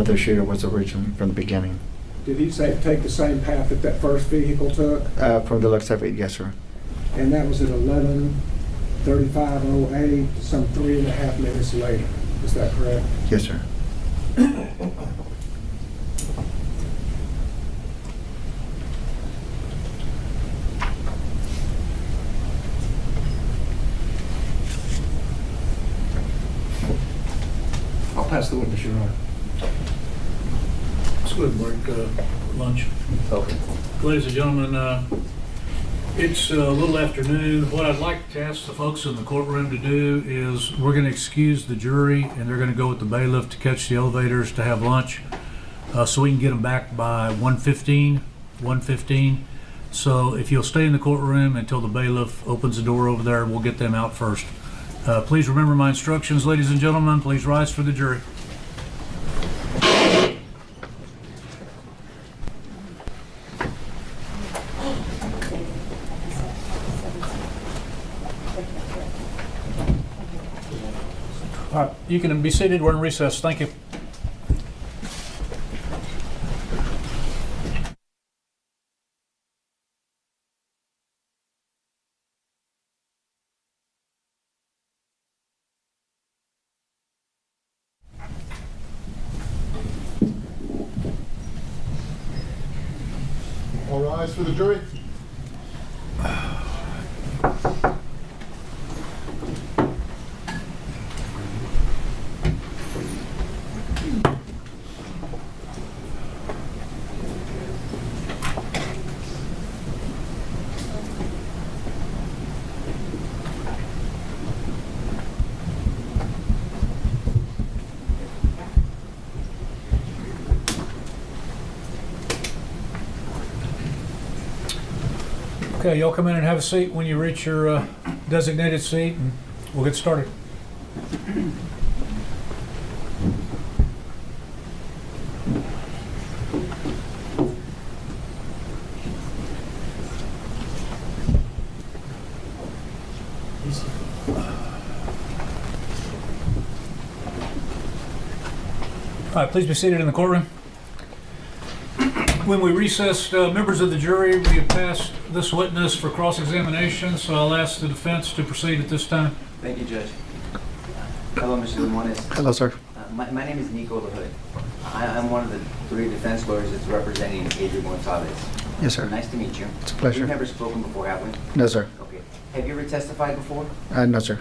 Speaker 9: the shooter was originally from the beginning.
Speaker 3: Did he say take the same path that that first vehicle took?
Speaker 9: From the looks of it, yes, sir.
Speaker 3: And that was at 11:35:08, some 3.5 minutes later. Is that correct?
Speaker 9: Yes, sir.
Speaker 3: I'll pass the witness, Your Honor.
Speaker 1: Let's go ahead and break lunch.
Speaker 4: Okay.
Speaker 1: Ladies and gentlemen, it's a little afternoon. What I'd like to ask the folks in the courtroom to do is we're going to excuse the jury and they're going to go with the bailiff to catch the elevators to have lunch so we can get them back by 1:15. So if you'll stay in the courtroom until the bailiff opens the door over there, we'll get them out first. Please remember my instructions, ladies and gentlemen. Please rise for the jury. All right, you can be seated. We're in recess. Thank you.
Speaker 13: All rise for the jury.
Speaker 1: Okay, y'all come in and have a seat when you reach your designated seat, and we'll get started. All right, please be seated in the courtroom. When we recessed, members of the jury, we have passed this witness for cross-examination, so I'll ask the defense to proceed at this time.
Speaker 8: Thank you, Judge. Hello, Mr. Limones.
Speaker 9: Hello, sir.
Speaker 8: My name is Nico LaHood. I'm one of the 3 defense lawyers that's representing Adrian Gonzales.
Speaker 9: Yes, sir.
Speaker 8: Nice to meet you.
Speaker 9: It's a pleasure.
Speaker 8: We've never spoken before, have we?
Speaker 9: No, sir.
Speaker 8: Okay. Have you ever testified before?
Speaker 9: No, sir.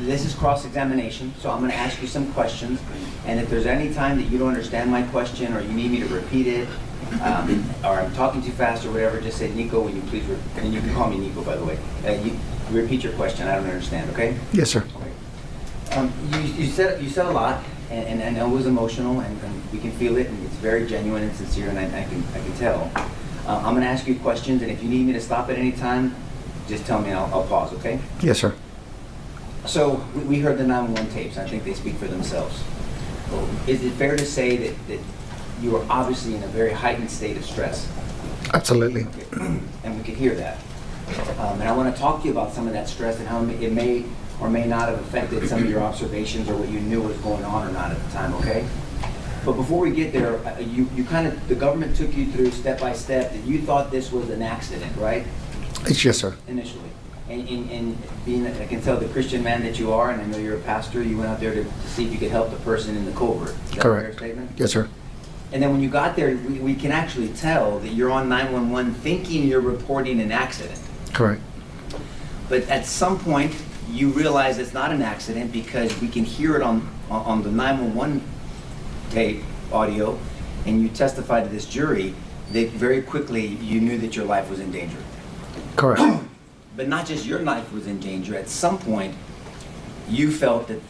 Speaker 8: This is cross-examination, so I'm going to ask you some questions, and if there's any time that you don't understand my question, or you need me to repeat it, or I'm talking too fast or whatever, just say, Nico, will you please, and you can call me Nico, by the way. You repeat your question, I don't understand, okay?
Speaker 9: Yes, sir.
Speaker 8: Okay. You said a lot, and I know it was emotional, and we can feel it, and it's very genuine and sincere, and I can tell. I'm going to ask you questions, and if you need me to stop at any time, just tell me and I'll pause, okay?
Speaker 9: Yes, sir.
Speaker 8: So we heard the 911 tapes. I think they speak for themselves. Is it fair to say that you were obviously in a very heightened state of stress?
Speaker 9: Absolutely.
Speaker 8: Okay. And we could hear that. And I want to talk to you about some of that stress and how it may or may not have affected some of your observations or what you knew was going on or not at the time, okay? But before we get there, the government took you through step by step that you thought this was an accident, right?
Speaker 9: Yes, sir.
Speaker 8: Initially. And being, I can tell the Christian man that you are, and I know you're a pastor, you went out there to see if you could help the person in the covert. Is that
Speaker 9: Correct.
Speaker 8: a fair statement?
Speaker 9: Yes, sir.
Speaker 8: And then when you got there, we can actually tell that you're on 911 thinking you're reporting an accident.
Speaker 9: Correct.
Speaker 8: But at some point, you realize it's not an accident because we can hear it on the 911 tape audio, and you testified to this jury that very quickly you knew that your life was in danger.
Speaker 9: Correct.
Speaker 8: But not just your life was in danger. At some point, you felt that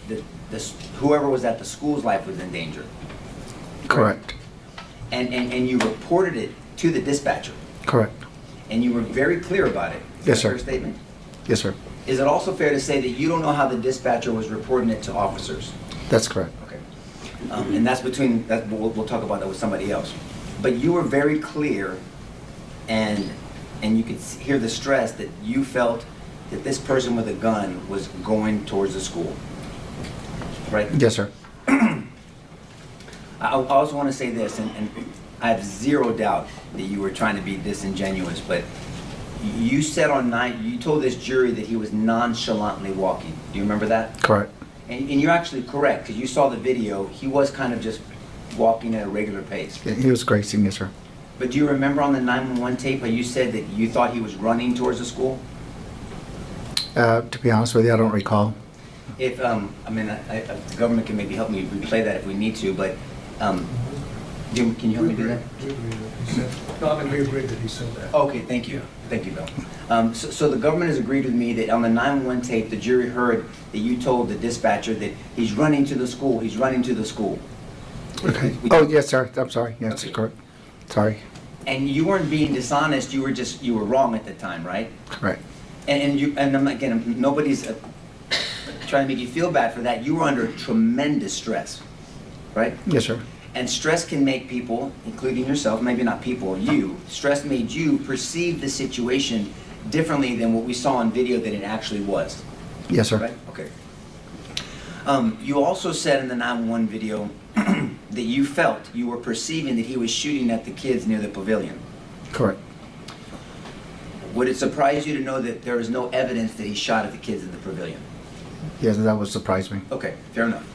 Speaker 8: whoever was at the school's life was in danger.
Speaker 9: Correct.
Speaker 8: And you reported it to the dispatcher.
Speaker 9: Correct.
Speaker 8: And you were very clear about it. Is
Speaker 9: Yes,
Speaker 8: that a
Speaker 9: sir.
Speaker 8: fair statement?
Speaker 9: Yes, sir.
Speaker 8: Is it also fair to say that you don't know how the dispatcher was reporting it to officers?
Speaker 9: That's correct.
Speaker 8: Okay. And that's between, we'll talk about that with somebody else. But you were very clear, and you could hear the stress that you felt that this person with a gun was going towards the school. Right?
Speaker 9: Yes, sir.
Speaker 8: I also want to say this, and I have zero doubt that you were trying to be disingenuous, but you said you told this jury that he was nonchalantly walking. Do you remember that?
Speaker 9: Correct.
Speaker 8: And you're actually correct, because you saw the video. He was kind of just walking at a regular pace.
Speaker 9: Yeah, he was grazing, yes, sir.
Speaker 8: But do you remember on the 911 tape how you said that you thought he was running towards the school?
Speaker 9: To be honest with you, I don't recall.
Speaker 8: If, the government can maybe help me replay that if we need to, but, can you help me do that?
Speaker 3: No, I mean, we agreed that he said that.
Speaker 8: Okay, thank you. Thank you, Bill. So the government has agreed with me that on the 911 tape, the jury heard that you told the dispatcher that he's running to the school, he's running to the school.
Speaker 9: Okay. Oh, yes, sir. I'm sorry. Yes,
Speaker 8: Okay.
Speaker 9: correct. Sorry.
Speaker 8: And you weren't being dishonest, you were wrong at the time, right?
Speaker 9: Correct.
Speaker 8: And nobody's trying to make you feel bad for that. You were under tremendous stress, right?
Speaker 9: Yes, sir.
Speaker 8: And stress can make people, including yourself, maybe not people, you, stress made you perceive the situation differently than what we saw on video that it actually was.
Speaker 9: Yes, sir.
Speaker 8: Right? Okay. You also said in the 911 video that you were perceiving that he was shooting at the kids near the pavilion.
Speaker 9: Correct.
Speaker 8: Would it surprise you to know that there is no evidence that he shot at the kids in the pavilion?
Speaker 9: Yes, that would surprise me.
Speaker 8: Okay, fair enough.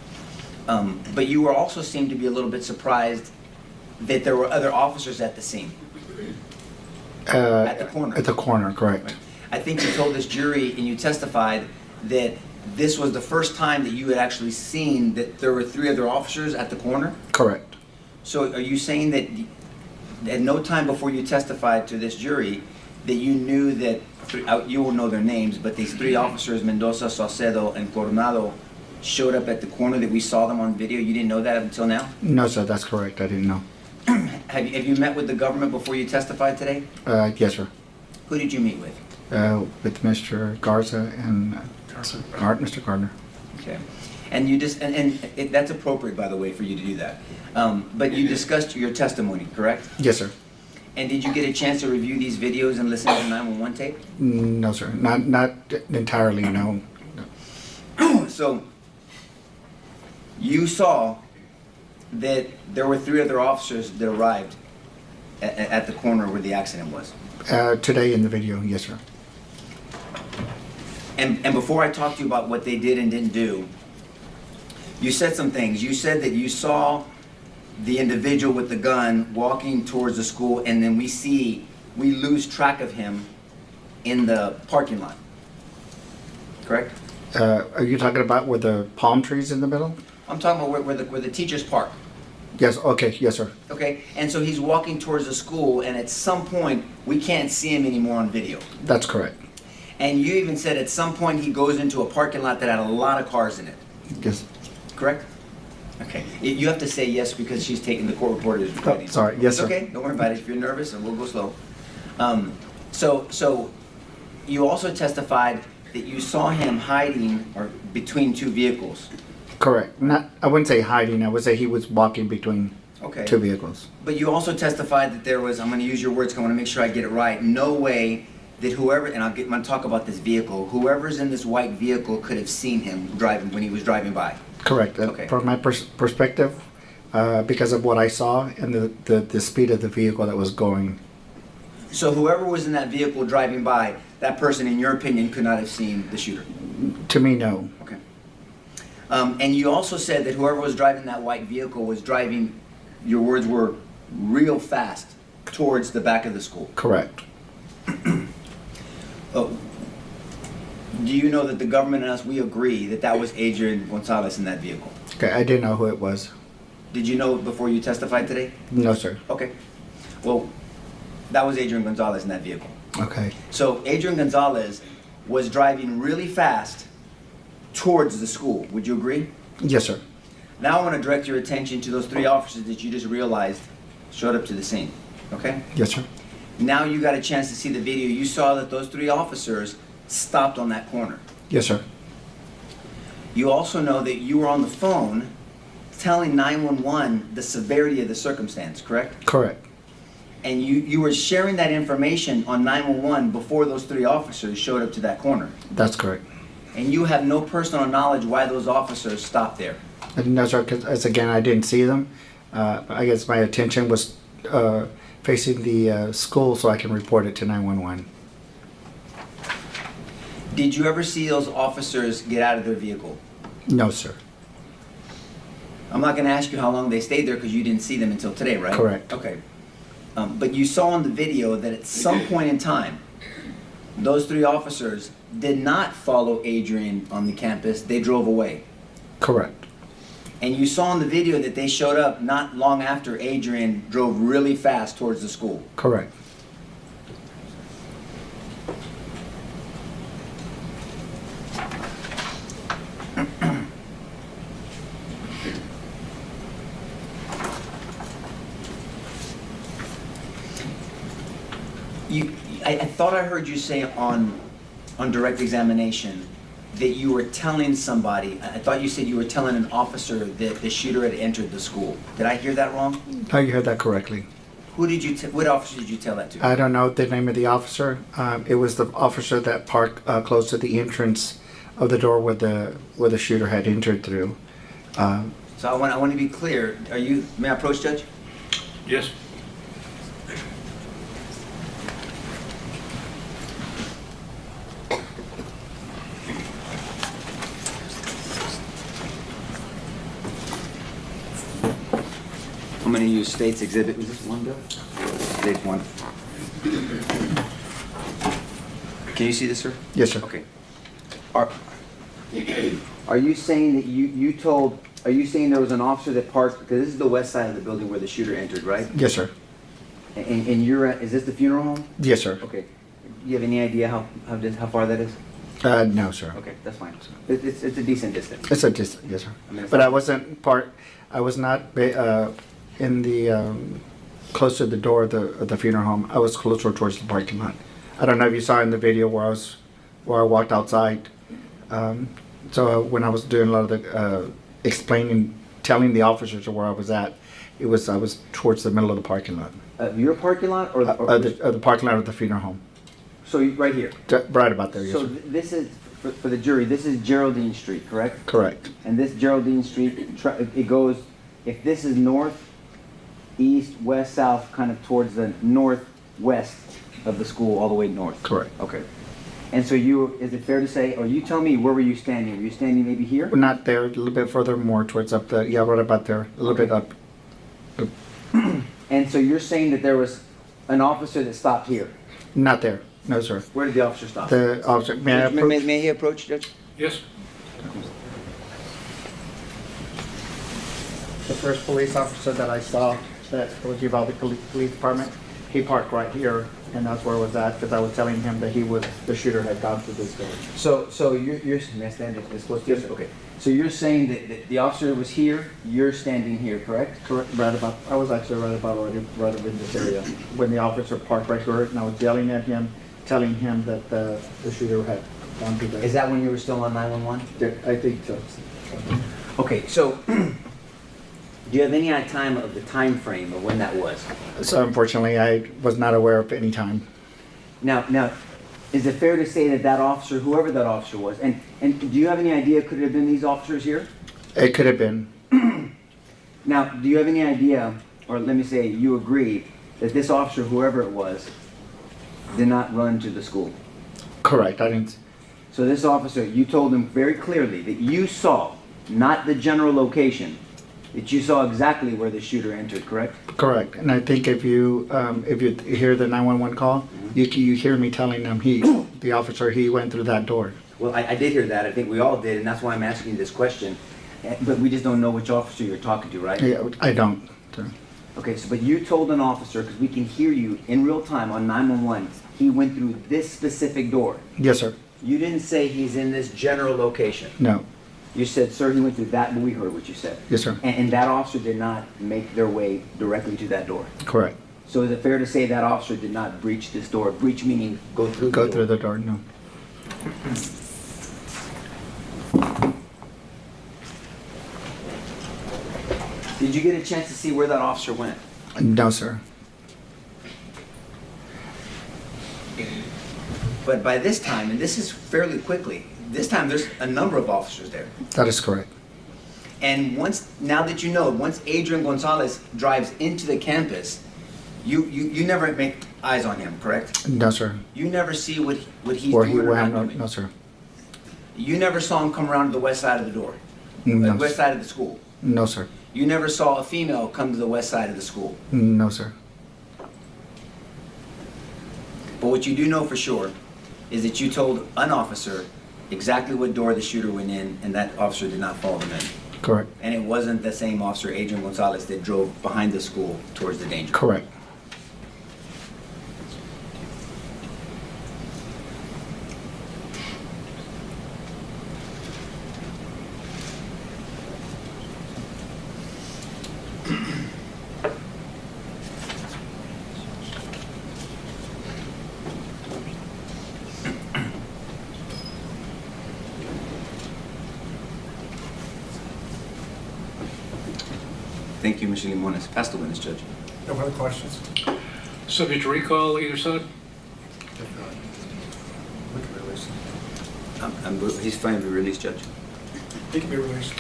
Speaker 8: But you were also seemed to be a little bit surprised that there were other officers at the scene. At the corner.
Speaker 9: At the corner, correct.
Speaker 8: I think you told this jury and you testified that this was the first time that you had actually seen that there were 3 other officers at the corner?
Speaker 9: Correct.
Speaker 8: So are you saying that at no time before you testified to this jury that you knew that, you will know their names, but these 3 officers, Mendoza, Saucedo, and Coronado, showed up at the corner that we saw them on video? You didn't know that until now?
Speaker 9: No, sir, that's correct. I didn't know.
Speaker 8: Have you met with the government before you testified today?
Speaker 9: Yes, sir.
Speaker 8: Who did you meet with?
Speaker 9: With Mr. Garza and Mr. Gardner.
Speaker 8: Okay. And you just, that's appropriate, by the way, for you to do that. But you discussed your testimony, correct?
Speaker 9: Yes, sir.
Speaker 8: And did you get a chance to review these videos and listen to the 911 tape?
Speaker 9: No, sir. Not entirely, no.
Speaker 8: So, you saw that there were 3 other officers that arrived at the corner where the accident was.
Speaker 9: Today in the video, yes, sir.
Speaker 8: And before I talk to you about what they did and didn't do, you said some things. You said that you saw the individual with the gun walking towards the school, and then we lose track of him in the parking lot. Correct?
Speaker 9: Are you talking about where the palm trees in the middle?
Speaker 8: I'm talking about where the teachers park.
Speaker 9: Yes, okay, yes, sir.
Speaker 8: Okay, and so he's walking towards the school, and at some point, we can't see him anymore on video.
Speaker 9: That's correct.
Speaker 8: And you even said at some point he goes into a parking lot that had a lot of cars in it.
Speaker 9: Yes.
Speaker 8: Correct? Okay. You have to say yes because she's taking the court reporter is recording.
Speaker 9: Sorry, yes, sir.
Speaker 8: Okay, don't worry about it. If you're nervous, and we'll go slow. So you also testified that you saw him hiding or between 2 vehicles.
Speaker 9: Correct. I wouldn't say hiding. I would say he was walking between
Speaker 8: Okay.
Speaker 9: 2 vehicles.
Speaker 8: But you also testified that there was, I'm going to use your words, 'cause I want to make sure I get it right, no way that whoever, and I'm going to talk about this vehicle, whoever's in this white vehicle could have seen him driving when he was driving by.
Speaker 9: Correct.
Speaker 8: Okay.
Speaker 9: From my perspective, because of what I saw and the speed of the vehicle that was going.
Speaker 8: So whoever was in that vehicle driving by, that person, in your opinion, could not have seen the shooter?
Speaker 9: To me, no.
Speaker 8: Okay. And you also said that whoever was driving that white vehicle was driving, your words were, real fast towards the back of the school.
Speaker 9: Correct.
Speaker 8: Do you know that the government and us, we agree that that was Adrian Gonzales in that vehicle?
Speaker 9: Okay, I didn't know who it was.
Speaker 8: Did you know before you testified today?
Speaker 9: No, sir.
Speaker 8: Okay. Well, that was Adrian Gonzales in that vehicle.
Speaker 9: Okay.
Speaker 8: So Adrian Gonzales was driving really fast towards the school. Would you agree?
Speaker 9: Yes, sir.
Speaker 8: Now I want to direct your attention to those 3 officers that you just realized showed up to the scene. Okay?
Speaker 9: Yes, sir.
Speaker 8: Now you got a chance to see the video. You saw that those 3 officers stopped on that corner.
Speaker 9: Yes, sir.
Speaker 8: You also know that you were on the phone telling 911 the severity of the circumstance, correct?
Speaker 9: Correct.
Speaker 8: And you were sharing that information on 911 before those 3 officers showed up to that corner.
Speaker 9: That's correct.
Speaker 8: And you have no personal knowledge why those officers stopped there.
Speaker 9: No, sir, because again, I didn't see them. I guess my attention was facing the school so I can report it to 911.
Speaker 8: Did you ever see those officers get out of their vehicle?
Speaker 9: No, sir.
Speaker 8: I'm not going to ask you how long they stayed there because you didn't see them until today, right?
Speaker 9: Correct.
Speaker 8: Okay. But you saw on the video that at some point in time, those 3 officers did not follow Adrian on the campus. They drove away.
Speaker 9: Correct.
Speaker 8: And you saw in the video that they showed up not long after Adrian drove really fast towards the school.
Speaker 9: Correct.
Speaker 8: I thought I heard you say on direct examination that you were telling somebody, I thought you said you were telling an officer that the shooter had entered the school. Did I hear that wrong?
Speaker 9: No, you heard that correctly.
Speaker 8: What officer did you tell that to?
Speaker 9: I don't know the name of the officer. It was the officer that parked close to the entrance of the door where the shooter had entered through.
Speaker 8: So I want to be clear. May I approach, Judge?
Speaker 1: Yes.
Speaker 8: I'm going to use State's Exhibit. Is this one, Bill? State 1. Can you see this, sir?
Speaker 9: Yes, sir.
Speaker 8: Okay. Are you saying that you told, are you saying there was an officer that parked, because this is the west side of the building where the shooter entered, right?
Speaker 9: Yes, sir.
Speaker 8: And you're at, is this the funeral home?
Speaker 9: Yes, sir.
Speaker 8: Okay. Do you have any idea how far that is?
Speaker 9: No, sir.
Speaker 8: Okay, that's fine. It's a decent distance.
Speaker 9: It's a distance, yes, sir.
Speaker 8: I mean, it's
Speaker 9: But
Speaker 8: not-
Speaker 9: I was not in the close to the door of the funeral home. I was closer towards the parking lot. I don't know if you saw in the video where I walked outside. So when I was doing a lot of the explaining, telling the officers where I was at, I was towards the middle of the parking lot.
Speaker 8: Your parking lot or
Speaker 9: The parking lot of the funeral home.
Speaker 8: right here?
Speaker 9: Right about there, yes,
Speaker 8: So
Speaker 9: sir.
Speaker 8: this is, for the jury, this is Geraldine Street, correct?
Speaker 9: Correct.
Speaker 8: And this Geraldine Street, it goes, if this is north, east, west, south, kind of towards the northwest of the school, all the way north?
Speaker 9: Correct.
Speaker 8: Okay. And so is it fair to say, or you tell me, where were you standing? Were you standing maybe here?
Speaker 9: We're not there, a little bit further, more towards up the, yeah, right about there, a little bit up.
Speaker 8: And so you're saying that there was an officer that stopped here?
Speaker 9: Not there, no, sir.
Speaker 8: Where did the officer stop?
Speaker 9: The officer, may I
Speaker 8: Judge,
Speaker 9: approach?
Speaker 8: may he approach, Judge?
Speaker 1: Yes.
Speaker 10: The first police officer that I saw, that was Uvalde Police Department, he parked right here, and that's where I was at, because I was telling him that the shooter had gone through this door.
Speaker 8: So you're, may I stand this close to you? Okay. So you're saying that the officer was here, you're standing here, correct?
Speaker 10: Correct, I was actually right in this area, when the officer parked right here, and I was yelling at him, telling him that the shooter had gone through there.
Speaker 8: Is that when you were still on 911?
Speaker 10: I think so.
Speaker 8: Okay, so do you have any time of the time frame of when that was?
Speaker 9: So unfortunately, I was not aware of any time.
Speaker 8: Now, is it fair to say that officer, whoever that officer was, and do you have any idea, could it have been these officers here?
Speaker 9: It could have been.
Speaker 8: Now, do you have any idea, or let me say, you agree, that this officer, whoever it was, did not run to the school?
Speaker 9: Correct, I didn't.
Speaker 8: So this officer, you told him very clearly that you saw, not the general location, that you saw exactly where the shooter entered, correct?
Speaker 9: Correct, and I think if you hear the 911 call, you hear me telling them the officer, he went through that door.
Speaker 8: Well, I did hear that. I think we all did, and that's why I'm asking you this question. But we just don't know which officer you're talking to, right?
Speaker 9: Yeah, I don't. So.
Speaker 8: Okay, so but you told an officer, because we can hear you in real time on 911, he went through this specific door.
Speaker 9: Yes, sir.
Speaker 8: You didn't say he's in this general location.
Speaker 9: No.
Speaker 8: You said, sir, he went through that, but we heard what you said.
Speaker 9: Yes, sir.
Speaker 8: And that officer did not make their way directly to that door.
Speaker 9: Correct.
Speaker 8: So is it fair to say that officer did not breach this door? Breach meaning go through the door?
Speaker 9: Go through the door, no.
Speaker 8: Did you get a chance to see where that officer went?
Speaker 9: No, sir.
Speaker 8: But by this time, and this is fairly quickly, this time there's a number of officers there.
Speaker 9: That is correct.
Speaker 8: And now that you know, once Adrian Gonzales drives into the campus, you never make eyes on him, correct?
Speaker 9: No, sir.
Speaker 8: You never see what he's
Speaker 9: Or
Speaker 8: doing or not
Speaker 9: no,
Speaker 8: doing.
Speaker 9: no, sir.
Speaker 8: You never saw him come around to the west side of the door,
Speaker 9: No,
Speaker 8: west side of the school.
Speaker 9: no, sir.
Speaker 8: You never saw a female come to the west side of the school.
Speaker 9: No, sir.
Speaker 8: But what you do know for sure is that you told an officer exactly what door the shooter went in, and that officer did not follow them in.
Speaker 9: Correct.
Speaker 8: And it wasn't the same officer, Adrian Gonzales, that drove behind the school towards the danger.
Speaker 9: Correct.
Speaker 8: Thank you, Mr. Limones. Pass the witness, Judge.
Speaker 3: No other questions?
Speaker 1: Subject to recall, either side?
Speaker 3: We can release him.
Speaker 8: He's fine to be released, Judge.
Speaker 3: He can be released.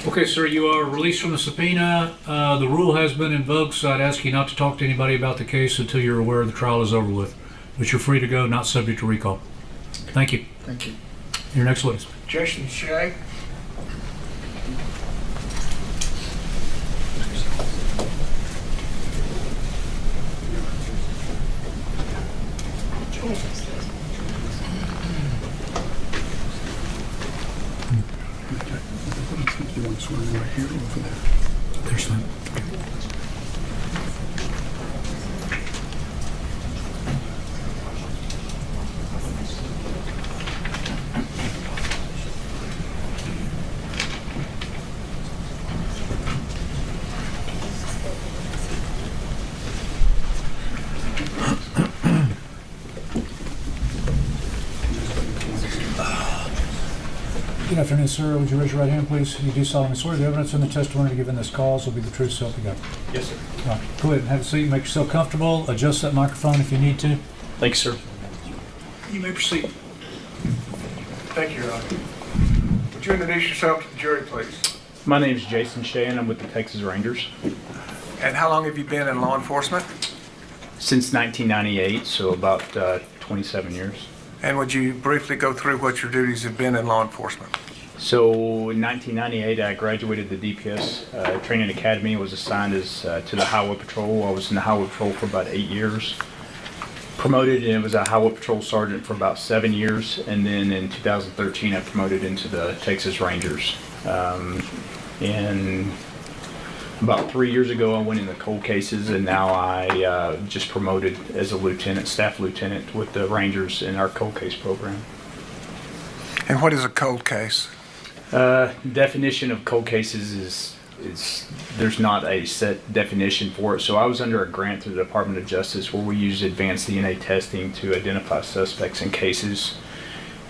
Speaker 1: Okay, sir, you are released from the subpoena. The rule has been invoked, so I'd ask you not to talk to anybody about the case until you're aware the trial is over with. But you're free to go, not subject to recall. Thank you.
Speaker 9: Thank you.
Speaker 1: Your next witness.
Speaker 3: Jason Shea.
Speaker 1: There's one. Good afternoon, sir. Would you raise your right hand, please? You do solemnly swear the evidence in the testimony given in this cause will be the truth, so help you God.
Speaker 7: Yes, sir.
Speaker 1: All right, go ahead and have a seat. Make yourself comfortable. Adjust that microphone if you need to.
Speaker 7: Thank you, sir.
Speaker 3: You may proceed. Thank you, Your Honor. Would you introduce yourself to the jury, please?
Speaker 13: My name is Jason Shea, and I'm with the Texas Rangers.
Speaker 3: And how long have you been in law enforcement?
Speaker 13: Since 1998, so about 27 years.
Speaker 3: And would you briefly go through what your duties have been in law enforcement?
Speaker 13: So in 1998, I graduated the DPS Training Academy, was assigned as to the Highway Patrol. I was in the Highway Patrol for about 8 years. Promoted and was a Highway Patrol Sergeant for about 7 years. And then in 2013, I promoted into the Texas Rangers. And about 3 years ago, I went into cold cases, and now I just promoted as a lieutenant, staff lieutenant with the Rangers in our cold case program.
Speaker 3: And what is a cold case?
Speaker 13: Definition of cold cases is there's not a set definition for it. So I was under a grant through the Department of Justice where we use advanced DNA testing to identify suspects in cases,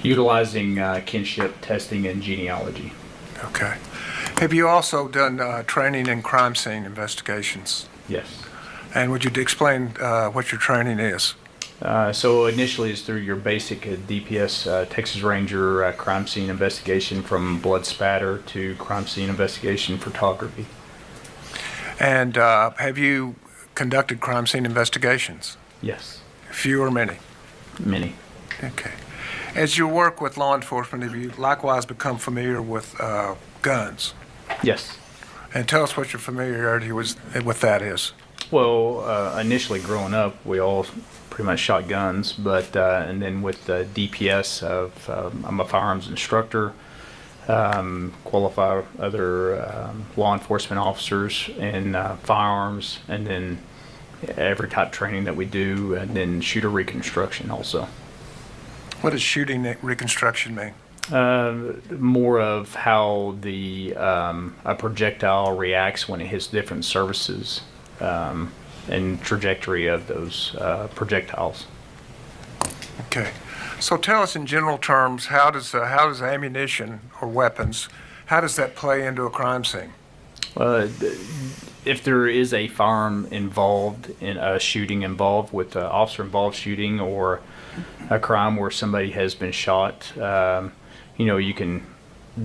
Speaker 13: utilizing kinship testing and genealogy.
Speaker 3: Okay. Have you also done training in crime scene investigations?
Speaker 13: Yes.
Speaker 3: And would you explain what your training is?
Speaker 13: So initially it's through your basic DPS Texas Ranger crime scene investigation, from blood spatter to crime scene investigation photography.
Speaker 3: And have you conducted crime scene investigations?
Speaker 13: Yes.
Speaker 3: Few or many?
Speaker 13: Many.
Speaker 3: Okay. As you work with law enforcement, have you likewise become familiar with guns?
Speaker 13: Yes.
Speaker 3: And tell us what your familiarity with that is.
Speaker 13: Well, initially growing up, we all pretty much shot guns, but and then with the DPS, I'm a firearms instructor, qualify other law enforcement officers in firearms, and then every type of training that we do, and then shooter reconstruction also.
Speaker 3: What does shooting reconstruction mean?
Speaker 13: More of how a projectile reacts when it hits different surfaces, and trajectory of those projectiles.
Speaker 3: Okay. So tell us in general terms, how does ammunition or weapons, how does that play into a crime scene?
Speaker 13: If there is a firearm involved in a shooting involved with officer involved shooting, or a crime where somebody has been shot, you can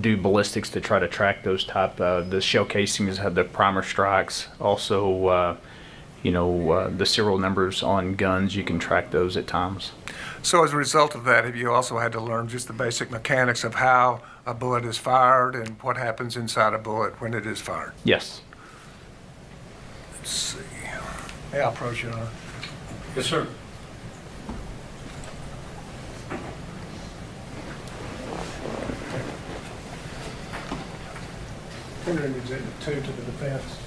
Speaker 13: do ballistics to try to track those type. The shell casings have the primer strikes. Also, the serial numbers on guns, you can track those at times.
Speaker 3: So as a result of that, have you also had to learn just the basic mechanics of how a bullet is fired and what happens inside a bullet when it is fired?
Speaker 13: Yes.
Speaker 3: Let's see. May I approach you, Your Honor?
Speaker 7: Yes, sir.
Speaker 3: Entering Exhibit 2 to the defense.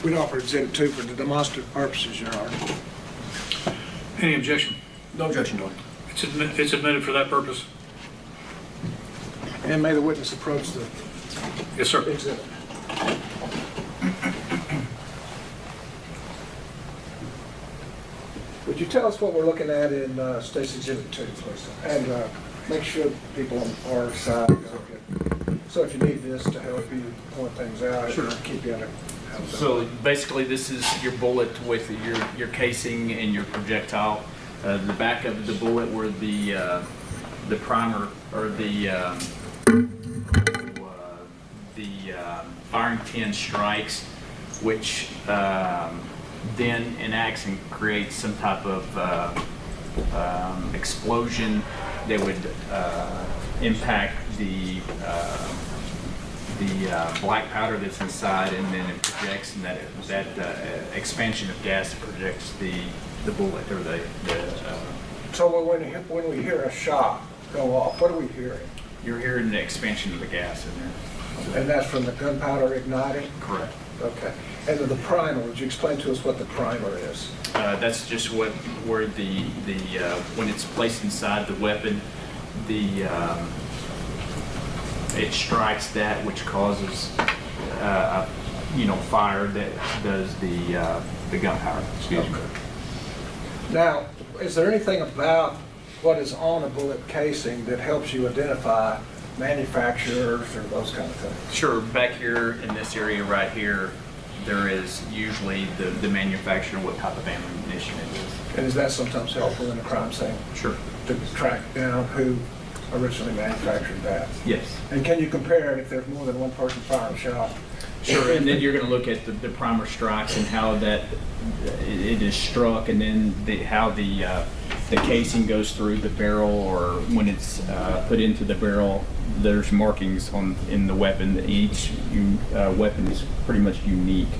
Speaker 3: We'd offer Exhibit 2 for the demonstrative purposes, Your Honor.
Speaker 1: Any objection?
Speaker 7: No objection, Your Honor.
Speaker 1: It's admitted for that purpose.
Speaker 3: And may the witness approach the
Speaker 1: Yes, sir.
Speaker 3: exhibit. Would you tell us what we're looking at in State's Exhibit 2, please? And make sure people on our side are okay. So if you need this to help you point things out,
Speaker 13: Sure.
Speaker 3: keep you out of.
Speaker 13: So basically, this is your bullet with your casing and your projectile. The back of the bullet where the primer or the firing pin strikes, which then enacts and creates some type of explosion that would impact the black powder that's inside, and then it projects, and that expansion of gas projects the bullet or the
Speaker 3: So when we hear a shot go off, what are we hearing?
Speaker 13: you're hearing the expansion of the gas in there.
Speaker 3: And that's from the gunpowder igniting?
Speaker 13: Correct.
Speaker 3: Okay. And then the primer, would you explain to us what the primer is?
Speaker 13: That's just where the when it's placed inside the weapon, it strikes that, which causes fire that does the the gunpowder. Excuse me.
Speaker 3: Now, is there anything about what is on a bullet casing that helps you identify manufacturers or those kind of things?
Speaker 13: Sure. Back here in this area right here, there is usually the manufacturer, what type of ammunition it is.
Speaker 3: And is that sometimes helpful in a crime scene
Speaker 13: Sure.
Speaker 3: to track down who originally manufactured that?
Speaker 13: Yes.
Speaker 3: And can you compare it if there's more than one person firing a shot?
Speaker 13: Sure, and then you're going to look at the primer strikes and how that it is struck, and then how the casing goes through the barrel, or when it's put into the barrel. There's markings in the weapon. Each weapon is pretty much unique,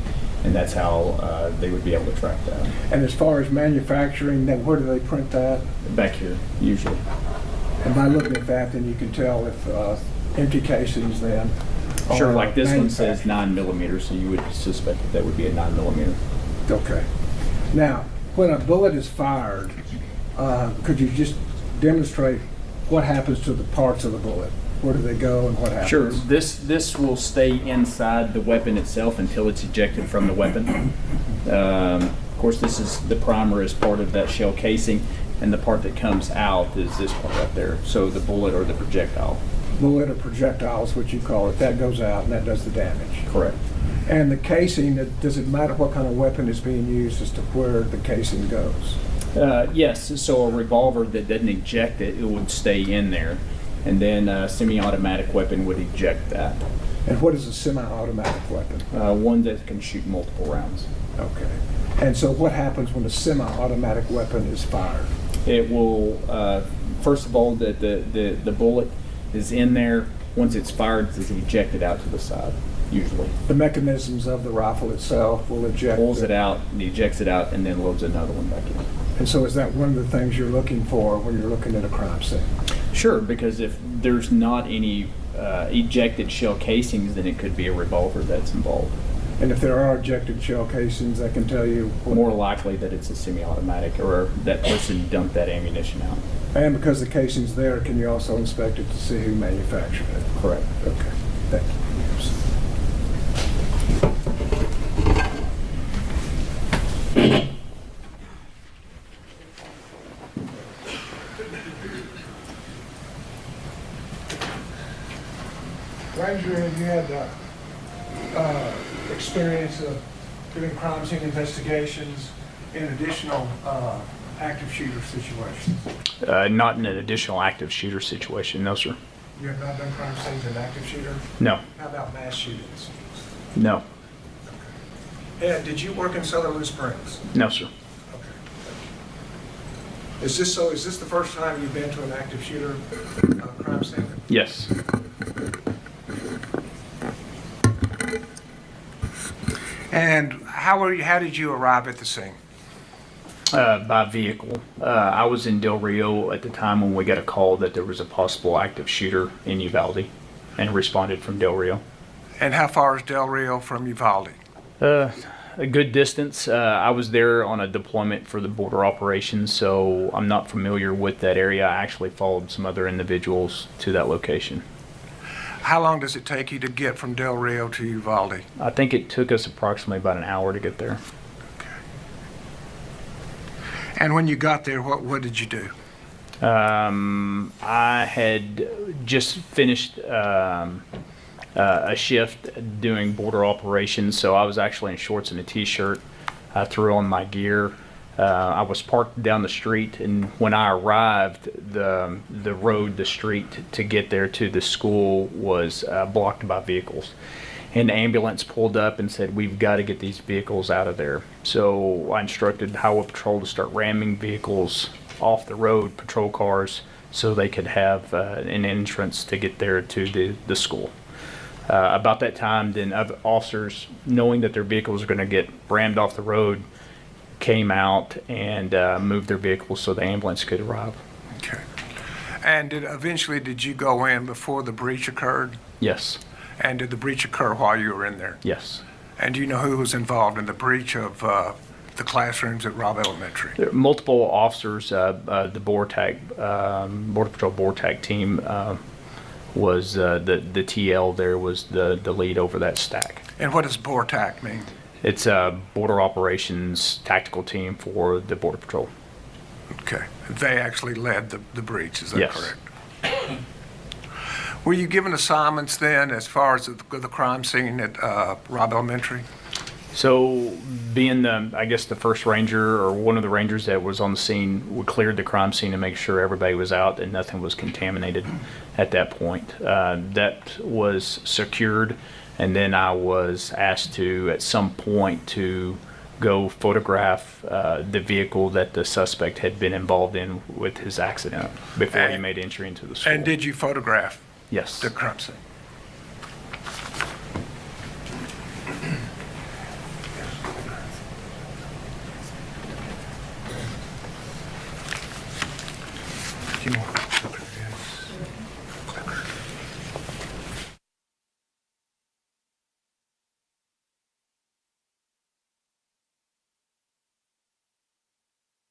Speaker 13: and that's how they would be able to track that.
Speaker 3: And as far as manufacturing, then where do they print that?
Speaker 13: Back here, usually.
Speaker 3: And by looking at that, then you can tell if empty casings then.
Speaker 13: Sure,
Speaker 3: are
Speaker 13: like this one says
Speaker 3: manufactured.
Speaker 13: 9mm, so you would suspect that would be a 9mm.
Speaker 3: Okay. Now, when a bullet is fired, could you just demonstrate what happens to the parts of the bullet? Where do they go and what happens?
Speaker 13: Sure. This will stay inside the weapon itself until it's ejected from the weapon. Of course, the primer is part of that shell casing, and the part that comes out is this part right there. So the bullet or the projectile.
Speaker 3: Bullet or projectile is what you call it. That goes out and that does the damage.
Speaker 13: Correct.
Speaker 3: And the casing, does it matter what kind of weapon is being used as to where the casing goes?
Speaker 13: Yes. So a revolver that doesn't eject it would stay in there, and then a semi-automatic weapon would eject that.
Speaker 3: And what is a semi-automatic weapon?
Speaker 13: One that can shoot multiple rounds.
Speaker 3: Okay. And so what happens when a semi-automatic weapon is fired?
Speaker 13: It will, first of all, the bullet is in there. Once it's fired, it's ejected out to the side, usually.
Speaker 3: The mechanisms of the rifle itself will eject.
Speaker 13: Pulls it out, ejects it out, and then loads another one back in.
Speaker 3: And so is that one of the things you're looking for when you're looking at a crime scene?
Speaker 13: Sure, because if there's not any ejected shell casings, then it could be a revolver that's involved.
Speaker 3: And if there are ejected shell casings, that can tell you
Speaker 13: More likely that it's a semi-automatic, or that person dumped that ammunition out.
Speaker 3: And because the casing's there, can you also inspect it to see who manufactured it?
Speaker 13: Correct.
Speaker 3: Okay, thank you. Ranger, have you had experience of doing crime scene investigations in additional active shooter situations?
Speaker 13: Not in an additional active shooter situation, no, sir.
Speaker 3: You have not done crime scenes in active shooter?
Speaker 13: No,
Speaker 3: How about mass shootings?
Speaker 13: no,
Speaker 3: And did you work in Sutherland Springs?
Speaker 13: no, sir.
Speaker 3: Okay. Is this the first time you've been to an active shooter crime scene?
Speaker 13: Yes.
Speaker 3: And how did you arrive at the scene?
Speaker 13: By vehicle. I was in Del Rio at the time when we got a call that there was a possible active shooter in Uvalde, and responded from Del Rio.
Speaker 3: And how far is Del Rio from Uvalde?
Speaker 13: A good distance. I was there on a deployment for the border operations, so I'm not familiar with that area. I actually followed some other individuals to that location.
Speaker 3: How long does it take you to get from Del Rio to Uvalde?
Speaker 13: I think it took us approximately about an hour to get there.
Speaker 3: And when you got there, what did you do?
Speaker 13: I had just finished a shift doing border operations, so I was actually in shorts and a t-shirt. I threw on my gear. I was parked down the street, and when I arrived, the street to get there to the school was blocked by vehicles. And the ambulance pulled up and said, "We've got to get these vehicles out of there." So I instructed Highway Patrol to start ramming vehicles off the road, patrol cars, so they could have an entrance to get there to the school. About that time, then other officers, knowing that their vehicles are going to get rammed off the road, came out and moved their vehicles so the ambulance could arrive.
Speaker 3: Okay. And eventually did you go in before the breach occurred?
Speaker 13: Yes.
Speaker 3: And did the breach occur while you were in there?
Speaker 13: Yes.
Speaker 3: And do you know who was involved in the breach of the classrooms at Robb Elementary?
Speaker 13: There are multiple officers. The Border Patrol BORTAC team was the TL there was the lead over that stack.
Speaker 3: And what does BORTAC mean?
Speaker 13: It's a border operations tactical team for the Border Patrol.
Speaker 3: Okay. They actually led the breach, is that
Speaker 13: Yes.
Speaker 3: correct? Were you given assignments then as far as the crime scene at Robb Elementary?
Speaker 13: So, being I guess the first ranger or one of the rangers that was on the scene, we cleared the crime scene to make sure everybody was out and nothing was contaminated at that point. That was secured, and then I was asked to, at some point, to go photograph the vehicle that the suspect had been involved in with his accident before he made entry into the school.
Speaker 3: And did you photograph
Speaker 13: Yes.
Speaker 3: the crime scene?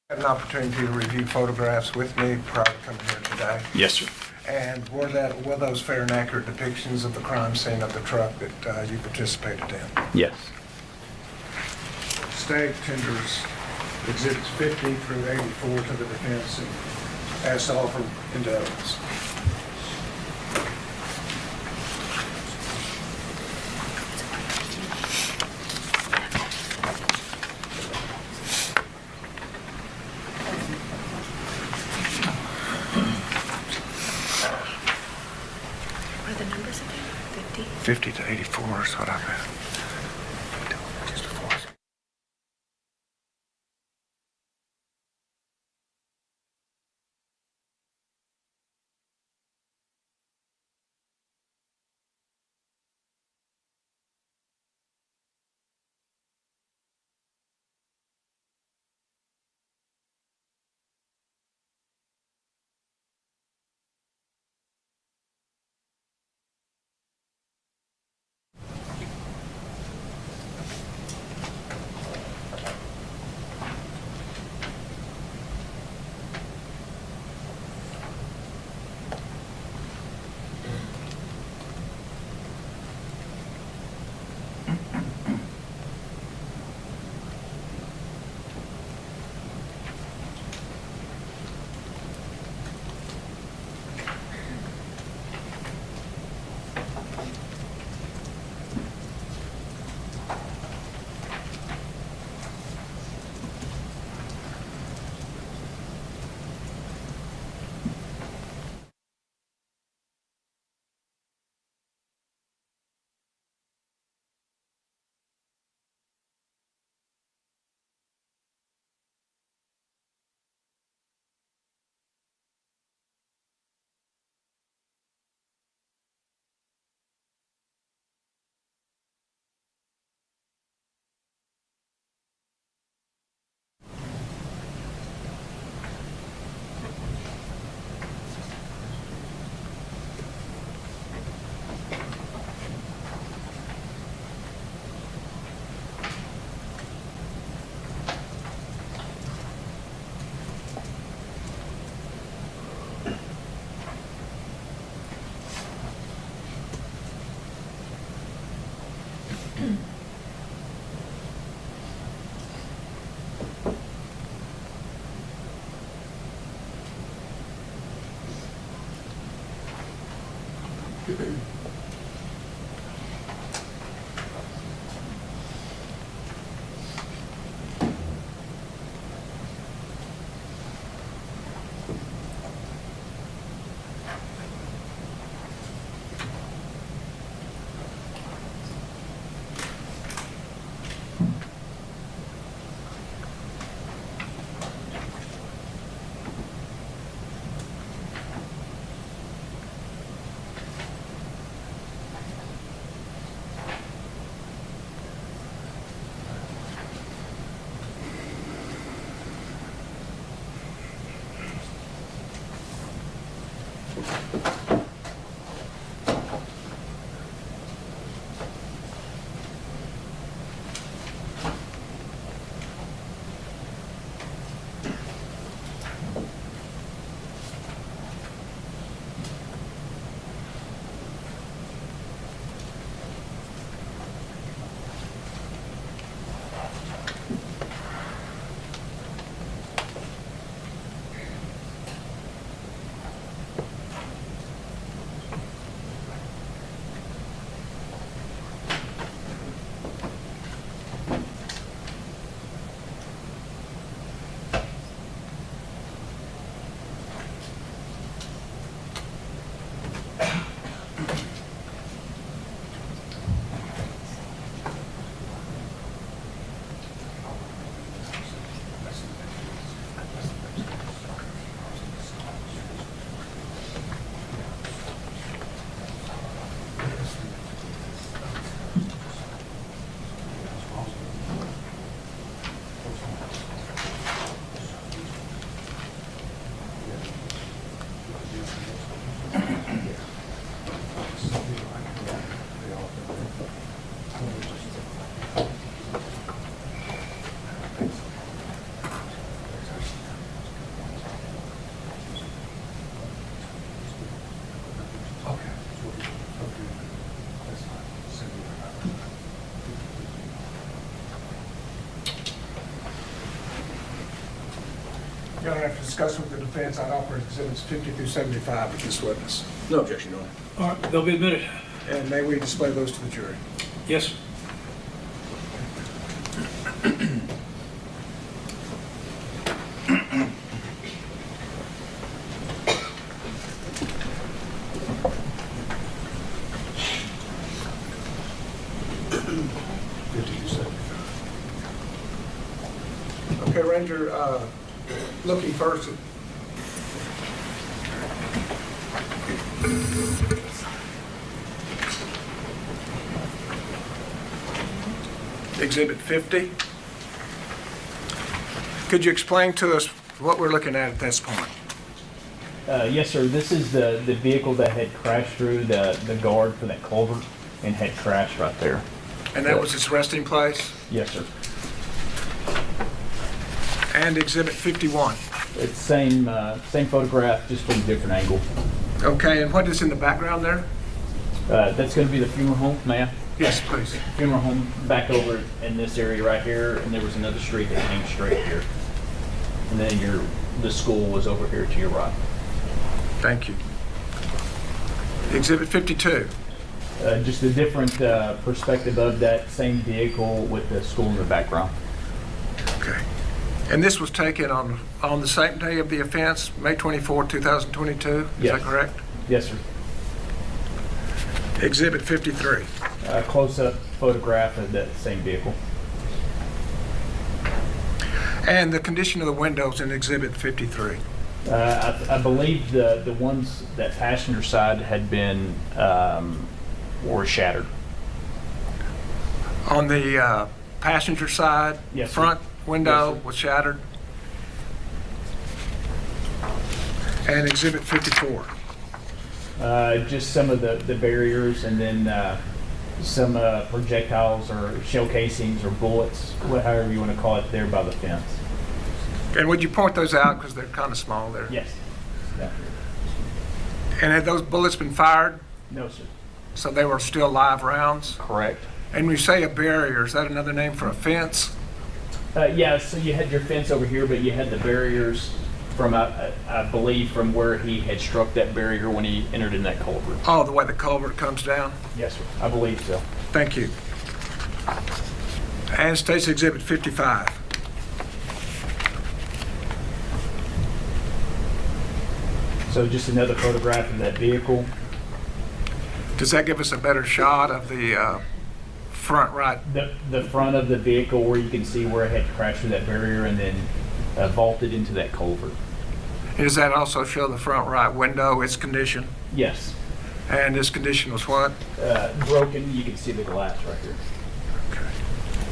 Speaker 3: Had an opportunity to review photographs with me prior to coming here today.
Speaker 13: Yes, sir.
Speaker 3: And were those fair and accurate depictions of the crime scene of the truck that you participated in?
Speaker 13: Yes.
Speaker 3: State tenders exhibits 50 through 84 to the defense and as offered into evidence.
Speaker 5: What are the numbers again? 50?
Speaker 3: 50 to 84 is what I've had. Your Honor, after discussion with the defense, I'd offer exhibits 50 through 75 with this witness.
Speaker 14: No objection, Your Honor.
Speaker 1: All right, they'll be admitted.
Speaker 3: And may we display those to the jury?
Speaker 1: Yes.
Speaker 3: Okay, Ranger, looking first at Exhibit 50. Could you explain to us what we're looking at this point?
Speaker 13: Yes, sir. This is the vehicle that had crashed through the guard for that culvert and had crashed right there.
Speaker 3: And that was its resting place?
Speaker 13: Yes, sir.
Speaker 3: And Exhibit 51.
Speaker 13: It's same photograph, just from a different angle.
Speaker 3: Okay, and what is in the background there?
Speaker 13: That's going to be the funeral home, may I?
Speaker 3: Yes, please.
Speaker 13: Funeral home back over in this area right here, and there was another street that came straight here. And then the school was over here to your right.
Speaker 3: Thank you. Exhibit 52.
Speaker 13: Just a different perspective of that same vehicle with the school in the background.
Speaker 3: Okay. And this was taken on the same day of the offense, May 24, 2022? Is
Speaker 13: Yes.
Speaker 3: that correct?
Speaker 13: Yes, sir.
Speaker 3: Exhibit 53.
Speaker 13: A close-up photograph of that same vehicle.
Speaker 3: And the condition of the windows in Exhibit 53.
Speaker 13: I believe the ones that passenger side had been were shattered.
Speaker 3: On the passenger side,
Speaker 13: Yes, sir.
Speaker 3: front window
Speaker 13: Yes, sir.
Speaker 3: was shattered. And Exhibit 54.
Speaker 13: Just some of the barriers, and then some projectiles or shell casings or bullets, however you want to call it, there by the fence.
Speaker 3: And would you point those out because they're kind of small there?
Speaker 13: Yes. Yeah.
Speaker 3: And had those bullets been fired?
Speaker 13: No, sir.
Speaker 3: So they were still live rounds?
Speaker 13: Correct.
Speaker 3: And when you say a barrier, is that another name for a fence?
Speaker 13: Yeah, so you had your fence over here, but you had the barriers from, I believe, from where he had struck that barrier when he entered in that culvert.
Speaker 3: Oh, the way the culvert comes down?
Speaker 13: Yes, sir. I believe so.
Speaker 3: Thank you. And State's Exhibit 55.
Speaker 13: So just another photograph of that vehicle.
Speaker 3: Does that give us a better shot of the front right?
Speaker 13: The front of the vehicle where you can see where it had crashed through that barrier and then vaulted into that culvert.
Speaker 3: Does that also show the front right window, its condition?
Speaker 13: Yes.
Speaker 3: And its condition was what?
Speaker 13: Broken. You can see the glass right here.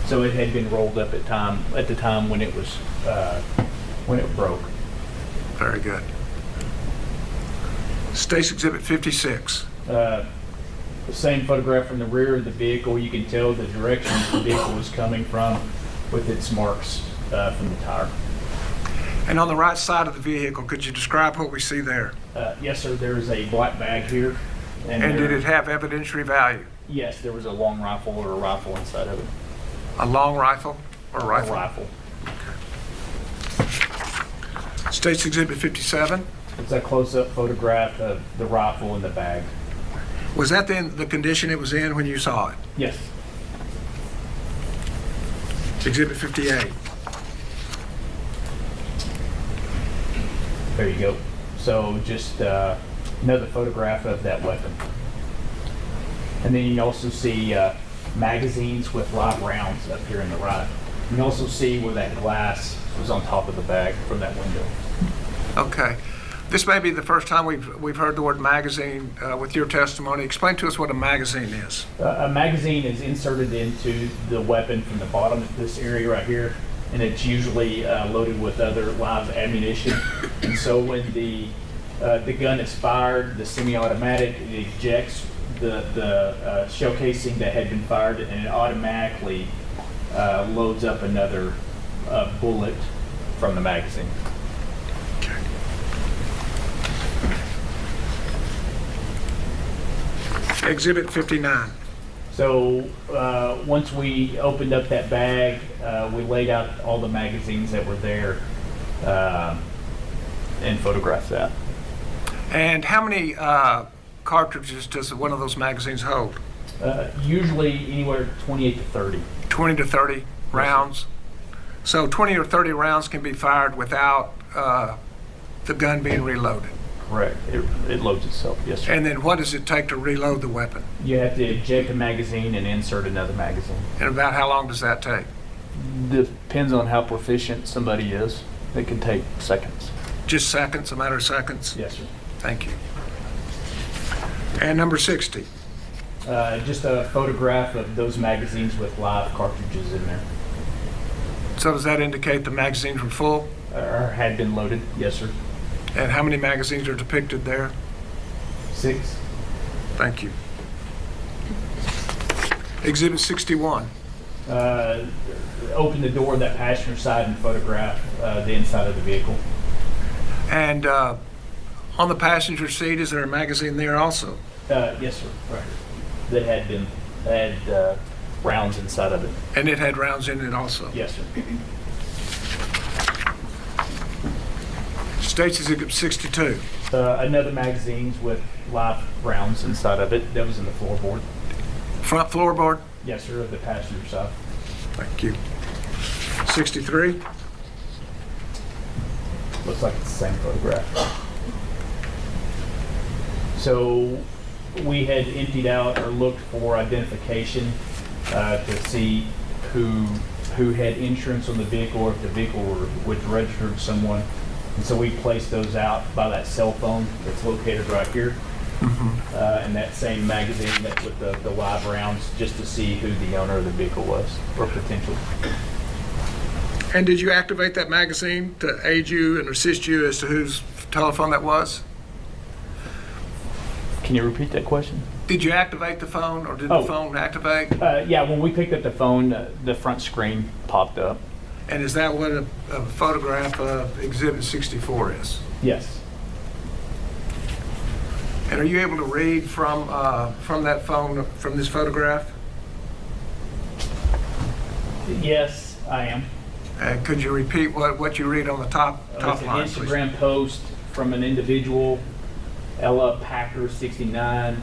Speaker 13: So it had been rolled up at the time when it was when it broke.
Speaker 3: Very good. State's Exhibit 56.
Speaker 13: The same photograph from the rear of the vehicle. You can tell the direction the vehicle was coming from with its marks from the tire.
Speaker 3: And on the right side of the vehicle, could you describe what we see there?
Speaker 13: Yes, sir. There is a black bag here.
Speaker 3: And did it have evidentiary value?
Speaker 13: Yes, there was a long rifle or a rifle inside of it.
Speaker 3: A long rifle or rifle?
Speaker 13: A rifle.
Speaker 3: State's Exhibit 57.
Speaker 13: It's a close-up photograph of the rifle in the bag.
Speaker 3: Was that then the condition it was in when you saw it?
Speaker 13: Yes.
Speaker 3: Exhibit 58.
Speaker 13: There you go. So just another photograph of that weapon. And then you also see magazines with live rounds up here in the right. You can also see where that glass was on top of the bag from that window.
Speaker 3: Okay. This may be the first time we've heard the word magazine with your testimony. Explain to us what a magazine is.
Speaker 13: A magazine is inserted into the weapon from the bottom of this area right here, and it's usually loaded with other live ammunition. And so when the gun is fired, the semi-automatic, it ejects the shell casing that had been fired, and it automatically loads up another bullet from the magazine.
Speaker 3: Exhibit 59.
Speaker 13: So once we opened up that bag, we laid out all the magazines that were there. and photograph that.
Speaker 3: And how many cartridges does one of those magazines hold?
Speaker 13: Usually anywhere 28 to 30.
Speaker 3: 20 to 30 rounds? So 20 or 30 rounds can be fired without the gun being reloaded?
Speaker 13: Correct. It loads itself, yes, sir.
Speaker 3: And then what does it take to reload the weapon?
Speaker 13: You have to eject a magazine and insert another magazine.
Speaker 3: And about how long does that take?
Speaker 13: Depends on how proficient somebody is. It can take seconds.
Speaker 3: Just seconds, a matter of seconds?
Speaker 13: Yes, sir.
Speaker 3: Thank you. And number 60?
Speaker 13: Just a photograph of those magazines with live cartridges in there.
Speaker 3: So does that indicate the magazines were full?
Speaker 13: Or had been loaded, yes, sir.
Speaker 3: And how many magazines are depicted there?
Speaker 13: 6.
Speaker 3: Thank you. Exhibit 61.
Speaker 13: Open the door of that passenger side and photograph the inside of the vehicle.
Speaker 3: And on the passenger seat, is there a magazine there also?
Speaker 13: Yes, sir. Right. That had rounds inside of it.
Speaker 3: And it had rounds in it also?
Speaker 13: Yes, sir.
Speaker 3: States Exhibit 62.
Speaker 13: Another magazines with live rounds inside of it. That was in the floorboard.
Speaker 3: Front floorboard?
Speaker 13: Yes, sir, of the passenger side.
Speaker 3: Thank you. 63.
Speaker 13: Looks like it's the same photograph. So we had emptied out or looked for identification to see who had insurance on the vehicle or if the vehicle was registered to someone. And so we placed those out by that cell phone that's located right here. And that same magazine that with the live rounds just to see who the owner of the vehicle was or potential.
Speaker 3: And did you activate that magazine to aid you and assist you as to whose telephone that was?
Speaker 13: Can you repeat that question?
Speaker 3: Did you activate the phone or did the phone activate?
Speaker 13: Yeah, when we picked up the phone, the front screen popped up.
Speaker 3: And is that what a photograph of Exhibit 64 is?
Speaker 13: Yes.
Speaker 3: And are you able to read from that phone, from this photograph?
Speaker 13: Yes, I am.
Speaker 3: And could you repeat what you read on the top
Speaker 13: It's
Speaker 3: line,
Speaker 13: an
Speaker 3: please?
Speaker 13: Instagram post from an individual, Ella Packer 69.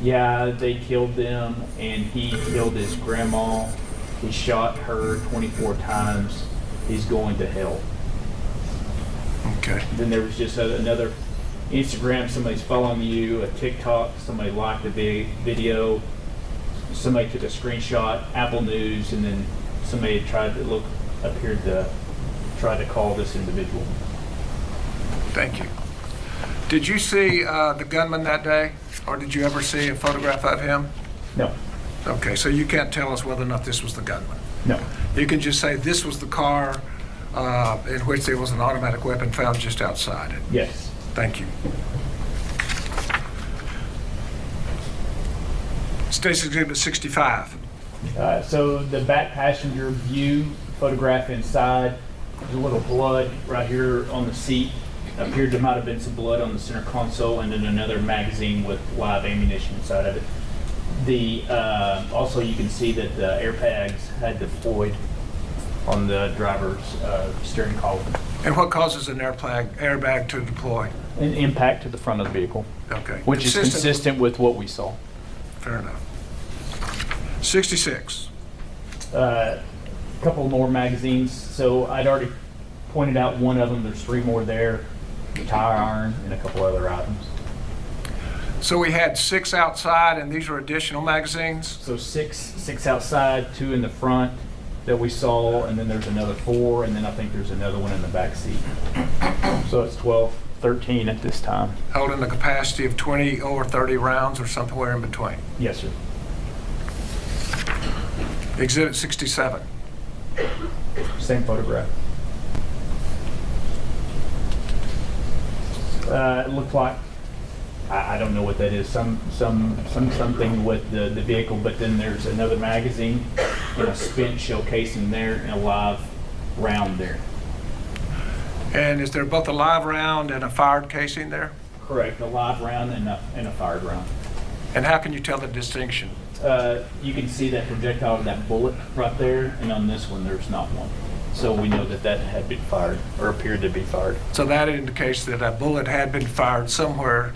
Speaker 13: Yeah, they killed them, and he killed his grandma. He shot her 24 times. He's going to hell.
Speaker 3: Okay.
Speaker 13: Then there was just another Instagram, somebody's following you, a TikTok, somebody liked the video, somebody took a screenshot, Apple News, and then somebody appeared to try to call this individual.
Speaker 3: Thank you. Did you see the gunman that day, or did you ever see a photograph of him?
Speaker 13: No.
Speaker 3: Okay, so you can't tell us whether or not this was the gunman.
Speaker 13: No.
Speaker 3: You can just say this was the car in which there was an automatic weapon found just outside it.
Speaker 13: Yes.
Speaker 3: Thank you. State's Exhibit 65.
Speaker 13: So the back passenger view photograph inside, there's a little blood right here on the seat. Appeared to might have been some blood on the center console, and then another magazine with live ammunition inside of it. Also you can see that the airbags had deployed on the driver's steering column.
Speaker 3: And what causes an airbag to deploy?
Speaker 13: An impact to the front of the vehicle.
Speaker 3: Okay.
Speaker 13: Which is consistent with what we saw.
Speaker 3: Fair enough. 66.
Speaker 13: A couple more magazines. So I'd already pointed out one of them. There's 3 more there. The tire iron and a couple other items.
Speaker 3: So we had 6 outside, and these are additional magazines?
Speaker 13: So six outside, 2 in the front that we saw, and then there's another 4, and then I think there's another one in the back seat. So it's 12, 13 at this time.
Speaker 3: Holding the capacity of 20 or 30 rounds or somewhere in between?
Speaker 13: Yes, sir.
Speaker 3: Exhibit 67.
Speaker 13: Same photograph. It looked like, I don't know what that is, something with the vehicle, but then there's another magazine and a spent shell casing there and a live round there.
Speaker 3: And is there both a live round and a fired casing there?
Speaker 13: Correct, a live round and a fired round.
Speaker 3: And how can you tell the distinction?
Speaker 13: You can see that projectile of that bullet right there, and on this one there's not one. So we know that that had been fired, or appeared to be fired.
Speaker 3: So that indicates that a bullet had been fired somewhere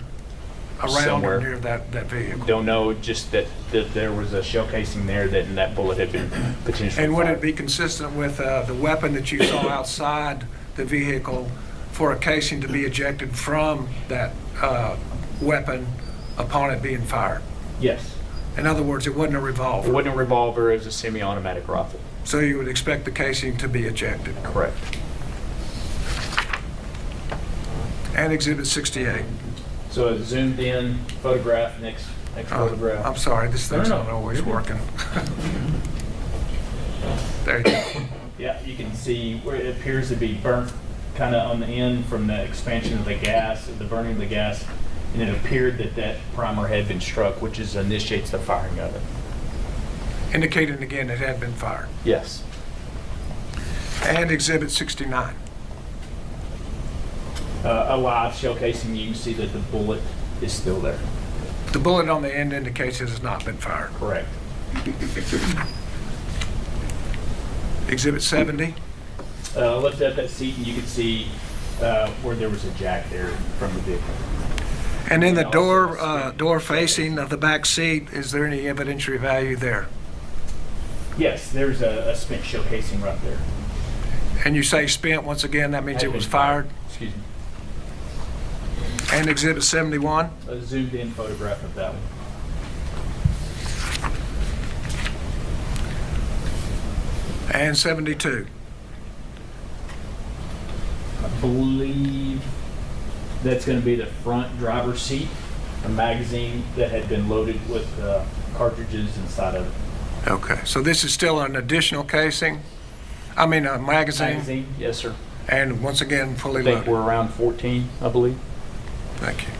Speaker 3: around
Speaker 13: Somewhere.
Speaker 3: or near that vehicle.
Speaker 13: Don't know, just that there was a shell casing there and that bullet had been potentially
Speaker 3: And would
Speaker 13: fired.
Speaker 3: it be consistent with the weapon that you saw outside the vehicle for a casing to be ejected from that weapon upon it being fired?
Speaker 13: Yes.
Speaker 3: In other words, it wasn't a revolver.
Speaker 13: It wasn't a revolver, it was a semi-automatic rifle.
Speaker 3: So you would expect the casing to be ejected.
Speaker 13: Correct.
Speaker 3: And Exhibit 68.
Speaker 13: So a zoomed in photograph, next photograph.
Speaker 3: I'm sorry, this thing's
Speaker 13: No, no.
Speaker 3: not always working. There you go.
Speaker 13: Yeah, you can see where it appears to be burnt kind of on the end from the expansion of the gas, the burning of the gas, and it appeared that that primer had been struck, which initiates the firing of it.
Speaker 3: Indicating again it had been fired.
Speaker 13: Yes.
Speaker 3: And Exhibit 69.
Speaker 13: A live shell casing, you can see that the bullet is still there.
Speaker 3: The bullet on the end indicates it has not been fired.
Speaker 13: Correct.
Speaker 3: Exhibit 70.
Speaker 13: Lift up that seat and you can see where there was a jack there from the vehicle.
Speaker 3: And in the
Speaker 13: And also
Speaker 3: door facing of the back seat, is there any evidentiary value there?
Speaker 13: Yes, there's a spent shell casing right there.
Speaker 3: And you say spent, once again, that means
Speaker 13: Had
Speaker 3: it was
Speaker 13: been
Speaker 3: fired?
Speaker 13: Excuse me.
Speaker 3: And Exhibit 71?
Speaker 13: A zoomed in photograph of that one.
Speaker 3: And 72?
Speaker 13: I believe that's going to be the front driver's seat, a magazine that had been loaded with cartridges inside of it.
Speaker 3: Okay, so this is still an additional casing? I mean, a magazine?
Speaker 13: Yes, sir.
Speaker 3: And once again, fully
Speaker 13: I think
Speaker 3: loaded?
Speaker 13: we're around 14, I believe.
Speaker 3: Thank you.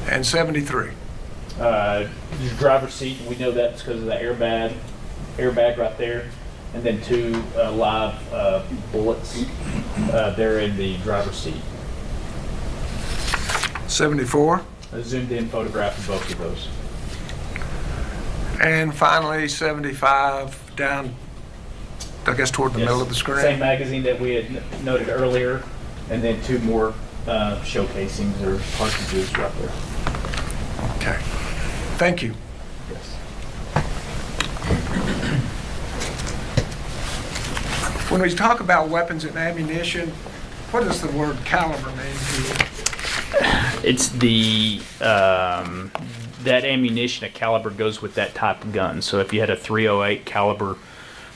Speaker 3: And 73?
Speaker 13: The driver's seat, we know that's because of the airbag right there, and then two live bullets there in the driver's seat.
Speaker 3: 74?
Speaker 13: A zoomed in photograph of both of those.
Speaker 3: And finally, 75 down, I guess, toward the
Speaker 13: Yes.
Speaker 3: middle of the screen?
Speaker 13: Same magazine that we had noted earlier, and then two more shell casings or cartridges right there.
Speaker 3: Okay. Thank you.
Speaker 13: Yes.
Speaker 3: When we talk about weapons and ammunition, what does the word caliber mean to you?
Speaker 13: It's the that ammunition, a caliber goes with that type of gun. So if you had a .308 caliber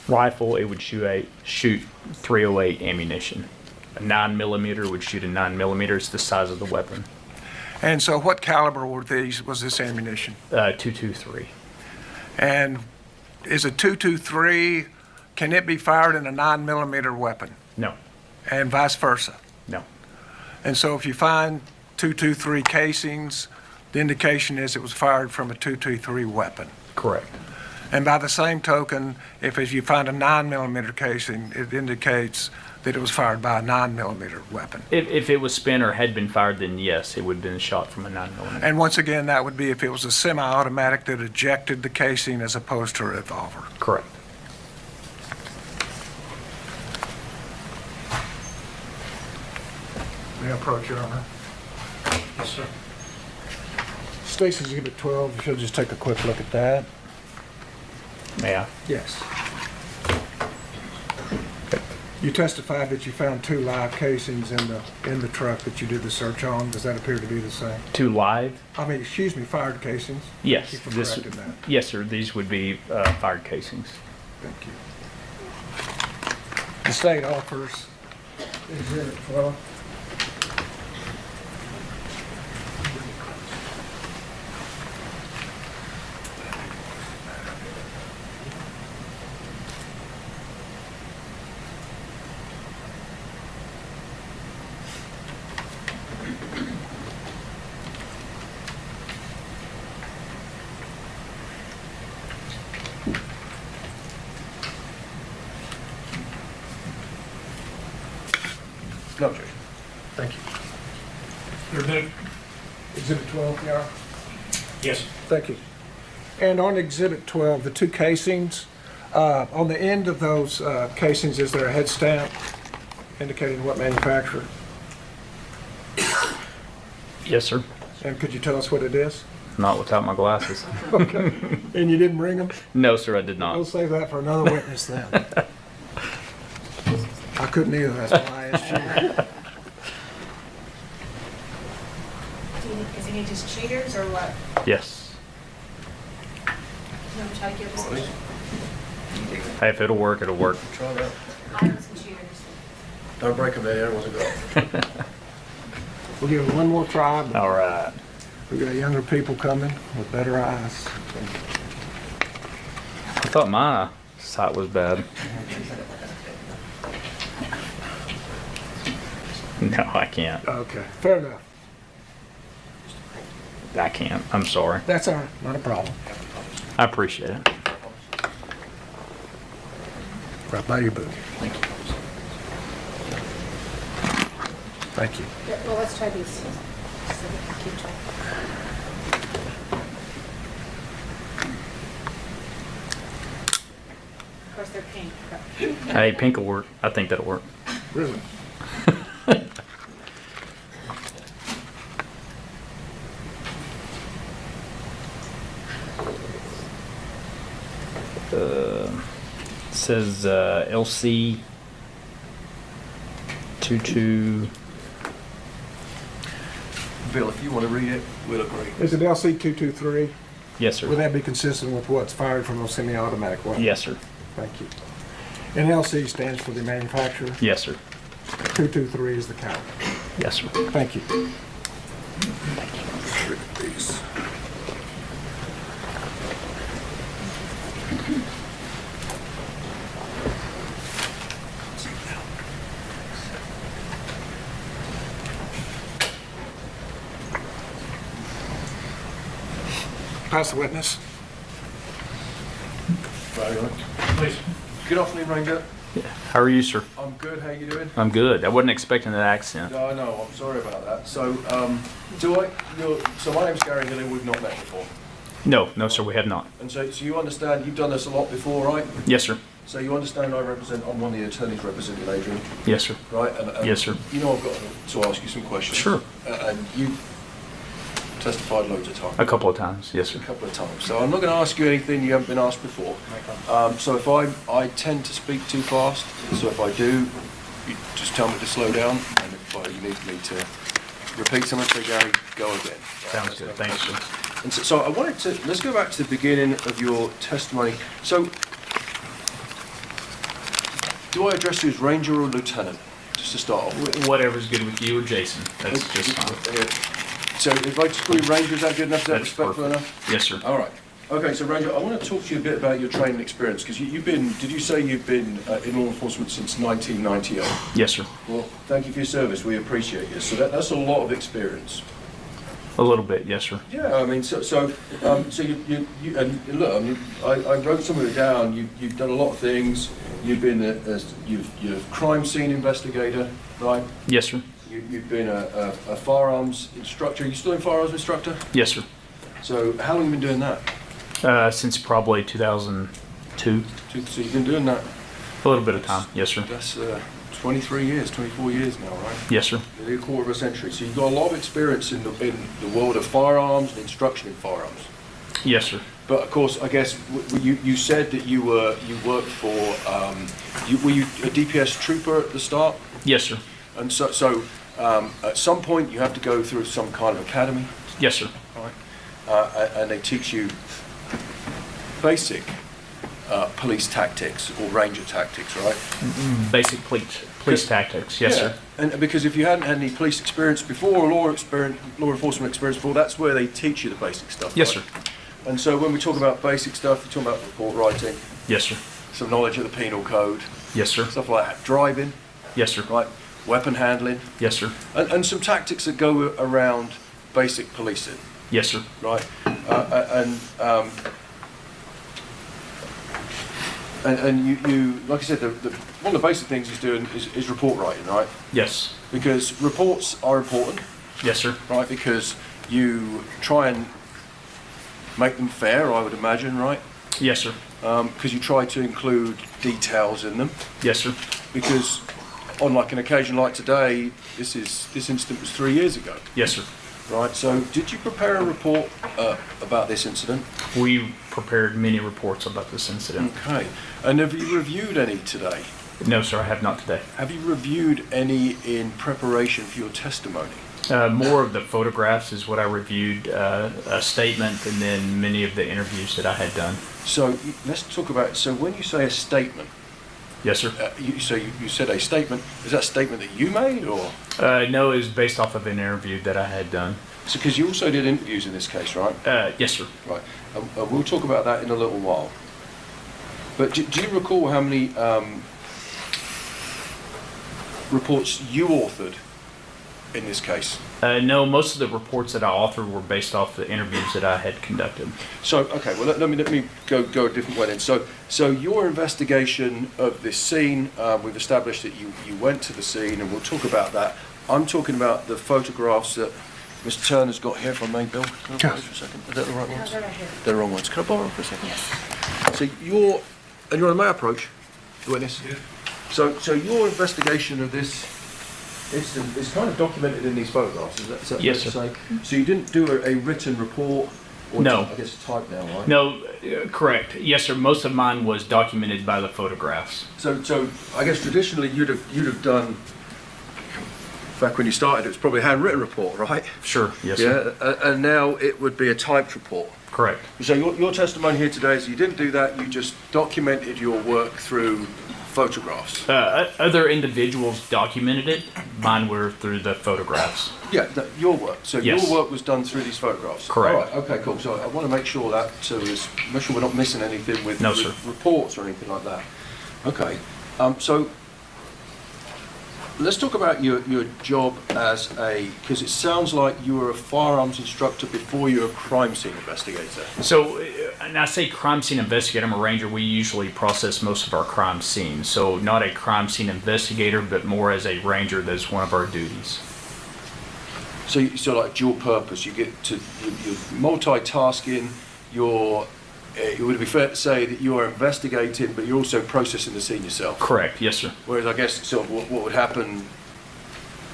Speaker 13: rifle, it would shoot .308 ammunition. A 9mm would shoot a 9mm. It's the size of the weapon.
Speaker 3: And so what caliber was this ammunition?
Speaker 13: .223.
Speaker 3: And is a .223, can it be fired in a 9mm weapon?
Speaker 13: No.
Speaker 3: And vice versa?
Speaker 13: No.
Speaker 3: And so if you find .223 casings, the indication is it was fired from a .223 weapon.
Speaker 13: Correct.
Speaker 3: And by the same token, if you find a 9mm casing, it indicates that it was fired by a 9mm weapon.
Speaker 13: If it was spent or had been fired, then yes, it would have been shot from a 9mm.
Speaker 3: And once again, that would be if it was a semi-automatic that ejected the casing as opposed to a revolver.
Speaker 13: Correct.
Speaker 3: May I approach, Your Honor?
Speaker 7: Yes, sir.
Speaker 3: Stacy's Exhibit 12, if you'll just take a quick look at that.
Speaker 13: May I?
Speaker 3: Yes. You testified that you found 2 live casings in the truck that you did the search on. Does that appear to be the same?
Speaker 13: Two live?
Speaker 3: Fired casings?
Speaker 13: Yes.
Speaker 3: Thank you for correcting that.
Speaker 13: Yes, sir. These would be fired casings.
Speaker 3: Thank you. The state offers Exhibit 12. No, Judge. Thank you.
Speaker 7: You're good?
Speaker 3: Exhibit 12, Your Honor.
Speaker 7: Yes.
Speaker 3: Thank you. And on Exhibit 12, the 2 casings, On the end of those casings, is there a head stamp indicating what manufacturer?
Speaker 13: Yes, sir.
Speaker 3: And could you tell us what it is?
Speaker 13: Not without my glasses.
Speaker 3: Okay. And you didn't bring them?
Speaker 13: No, sir, I did
Speaker 3: We'll
Speaker 13: not.
Speaker 3: save that for another witness then. I couldn't either, that's why I asked you.
Speaker 5: Is he need just cheaters or what?
Speaker 13: Yes.
Speaker 5: You want to try to give us some?
Speaker 13: Hey, if it'll work, it'll work.
Speaker 3: Try that.
Speaker 5: I want some cheaters.
Speaker 3: Don't break them there, everyone's a go. We'll give it one more try, but
Speaker 13: All right.
Speaker 3: we got younger people coming with better eyes.
Speaker 13: I thought my sight was bad. No, I can't.
Speaker 3: Okay, fair enough.
Speaker 13: I can't. I'm sorry.
Speaker 3: That's all right, not a problem.
Speaker 13: I appreciate it.
Speaker 3: Right by your boot.
Speaker 13: Thank you.
Speaker 3: Thank you.
Speaker 5: Yeah, well, let's try these. So we can keep track. Of course, they're pink. but-
Speaker 13: Hey, pink will work. I think that'll work.
Speaker 3: Really?
Speaker 13: Says LC 22.
Speaker 14: Bill, if you want to read it, we'll agree.
Speaker 3: Is it LC 223?
Speaker 13: Yes,
Speaker 3: Would
Speaker 13: sir.
Speaker 3: that be consistent with what's fired from those semi-automatic weapons?
Speaker 13: Yes, sir.
Speaker 3: Thank you. And LC stands for the manufacturer.
Speaker 13: Yes, sir.
Speaker 3: 223 is the count.
Speaker 13: Yes, sir.
Speaker 3: Thank you.
Speaker 14: These.
Speaker 3: Pass the witness.
Speaker 14: Please. Good afternoon, Ranger.
Speaker 13: How are you, sir?
Speaker 14: I'm good. How you doing?
Speaker 13: I'm good. I wasn't expecting that accent.
Speaker 14: No, no, I'm sorry about that. So, so my name's Gary Hilly. We've not met before.
Speaker 13: No, no, sir, we have not.
Speaker 14: And so you understand, you've done this a lot before, right?
Speaker 13: Yes, sir.
Speaker 14: So you understand I'm one of the attorneys representing Adrian,
Speaker 13: Yes, sir.
Speaker 14: right? And
Speaker 13: Yes, sir.
Speaker 14: You know I've got to ask you some questions.
Speaker 13: Sure.
Speaker 14: And you testified loads of times.
Speaker 13: A couple of times. Yes, sir.
Speaker 14: A couple of times. So I'm not going to ask you anything you haven't been asked before. So if I tend to speak too fast, so if I do, you just tell me to slow down, and if you need me to repeat something, say Gary, go again.
Speaker 13: Sounds good. Thanks, sir.
Speaker 14: And so I wanted to, let's go back to the beginning of your testimony. So, do I address you as Ranger or Lieutenant, just to start off with?
Speaker 13: Whatever's good with you or Jason. That's just fine.
Speaker 14: So if I just call you Ranger, is that good enough? Is that
Speaker 13: That's
Speaker 14: respectful
Speaker 13: perfect.
Speaker 14: enough?
Speaker 13: Yes, sir.
Speaker 14: All right. Okay, so Ranger, I want to talk to you a bit about your training experience, because you've been, did you say you've been in law enforcement since 1998?
Speaker 13: Yes, sir.
Speaker 14: Well, thank you for your service. We appreciate you. So that's a lot of experience.
Speaker 13: A little bit. Yes, sir.
Speaker 14: Yeah, I mean, so you and look, I mean, I wrote some of it down. You've done a lot of things. You've been you're a crime scene investigator, right?
Speaker 13: Yes, sir.
Speaker 14: You've been a firearms instructor. Are you still a firearms instructor?
Speaker 13: Yes, sir.
Speaker 14: So how long have you been doing that?
Speaker 13: Since probably 2002.
Speaker 14: So you've been doing that.
Speaker 13: A little bit of time. Yes, sir.
Speaker 14: That's 23 years, 24 years now, right?
Speaker 13: Yes, sir.
Speaker 14: Nearly a quarter of a century. So you've got a lot of experience in the world of firearms and instruction in firearms.
Speaker 13: Yes, sir.
Speaker 14: But of course, I guess you said that you worked for were you a DPS trooper at the start?
Speaker 13: Yes, sir.
Speaker 14: And so at some point you have to go through some kind of academy.
Speaker 13: Yes, sir.
Speaker 14: Right. And they teach you basic police tactics or ranger tactics, right?
Speaker 13: Basic police tactics. Yes, sir.
Speaker 14: And because if you hadn't had any police experience before or law enforcement experience before, that's where they teach you the basic stuff.
Speaker 13: Yes,
Speaker 14: right?
Speaker 13: sir.
Speaker 14: And so when we talk about basic stuff, we're talking about report writing.
Speaker 13: Yes, sir.
Speaker 14: Some knowledge of the penal code.
Speaker 13: Yes, sir.
Speaker 14: Stuff like that. Driving.
Speaker 13: Yes, sir.
Speaker 14: Right. Weapon handling.
Speaker 13: Yes, sir.
Speaker 14: And some tactics that go around basic policing.
Speaker 13: Yes, sir.
Speaker 14: Right. And you like I said, one of the basic things he's doing is report writing, right?
Speaker 13: Yes.
Speaker 14: Because reports are important.
Speaker 13: Yes, sir.
Speaker 14: Right. Because you try and make them fair, I would imagine, right?
Speaker 13: Yes, sir.
Speaker 14: because you try to include details in them.
Speaker 13: Yes, sir.
Speaker 14: Because on like an occasion like today, this incident was 3 years ago.
Speaker 13: Yes, sir.
Speaker 14: Right, so did you prepare a report about this incident?
Speaker 13: We prepared many reports about this incident.
Speaker 14: Okay, and have you reviewed any today?
Speaker 13: No, sir, I have not today.
Speaker 14: Have you reviewed any in preparation for your testimony?
Speaker 13: More of the photographs is what I reviewed, a statement, and then many of the interviews that I had done.
Speaker 14: So let's talk about, so when you say a statement,
Speaker 13: Yes, sir.
Speaker 14: you said a statement, is that a statement that you made or?
Speaker 13: No, it was based off of an interview that I had done.
Speaker 14: So because you also did interviews in this case, right?
Speaker 13: Yes, sir.
Speaker 14: Right, we'll talk about that in a little while. But do you recall how many reports you authored in this case?
Speaker 13: No, most of the reports that I authored were based off the interviews that I had conducted.
Speaker 14: So, okay, well, let me go a different way then. So your investigation of this scene, we've established that you went to the scene, and we'll talk about that. I'm talking about the photographs that Mr. Turner's got here, if I may, Bill. Can I borrow those for a second? Are they the right ones?
Speaker 5: they're right here.
Speaker 14: They're the wrong ones. Can I borrow them for a second? Yes. So you're on my approach, the witness. Yeah. So your investigation of this incident is kind of documented in these photographs. Is that
Speaker 13: Yes,
Speaker 14: fair
Speaker 13: sir.
Speaker 14: to say? So you didn't do a written report? Or
Speaker 13: No.
Speaker 14: I guess type now, right?
Speaker 13: No, correct. Yes, sir. Most of mine was documented by the photographs.
Speaker 14: So I guess traditionally you'd have done. Back when you started, it was probably a handwritten report, right?
Speaker 13: Sure. Yes, sir.
Speaker 14: Yeah, and now it would be a typed report.
Speaker 13: Correct.
Speaker 14: So your testimony here today is you didn't do that. You just documented your work through photographs.
Speaker 13: Other individuals documented it. Mine were through the photographs.
Speaker 14: Yeah, your work. So
Speaker 13: Yes.
Speaker 14: your work was done through these photographs.
Speaker 13: Correct.
Speaker 14: All right. Okay. Cool. So I want to make sure that make sure we're not missing anything with
Speaker 13: No, sir.
Speaker 14: reports or anything like that. Okay. So let's talk about your job as because it sounds like you were a firearms instructor before you were a crime scene investigator.
Speaker 13: So, and I say crime scene investigator, I'm a ranger. We usually process most of our crime scenes. So not a crime scene investigator, but more as a ranger. That's one of our duties.
Speaker 14: So like dual purpose, you're multitasking, it would be fair to say that you are investigating, but you're also processing the scene yourself.
Speaker 13: Correct, yes, sir.
Speaker 14: Whereas I guess sort of what would happen,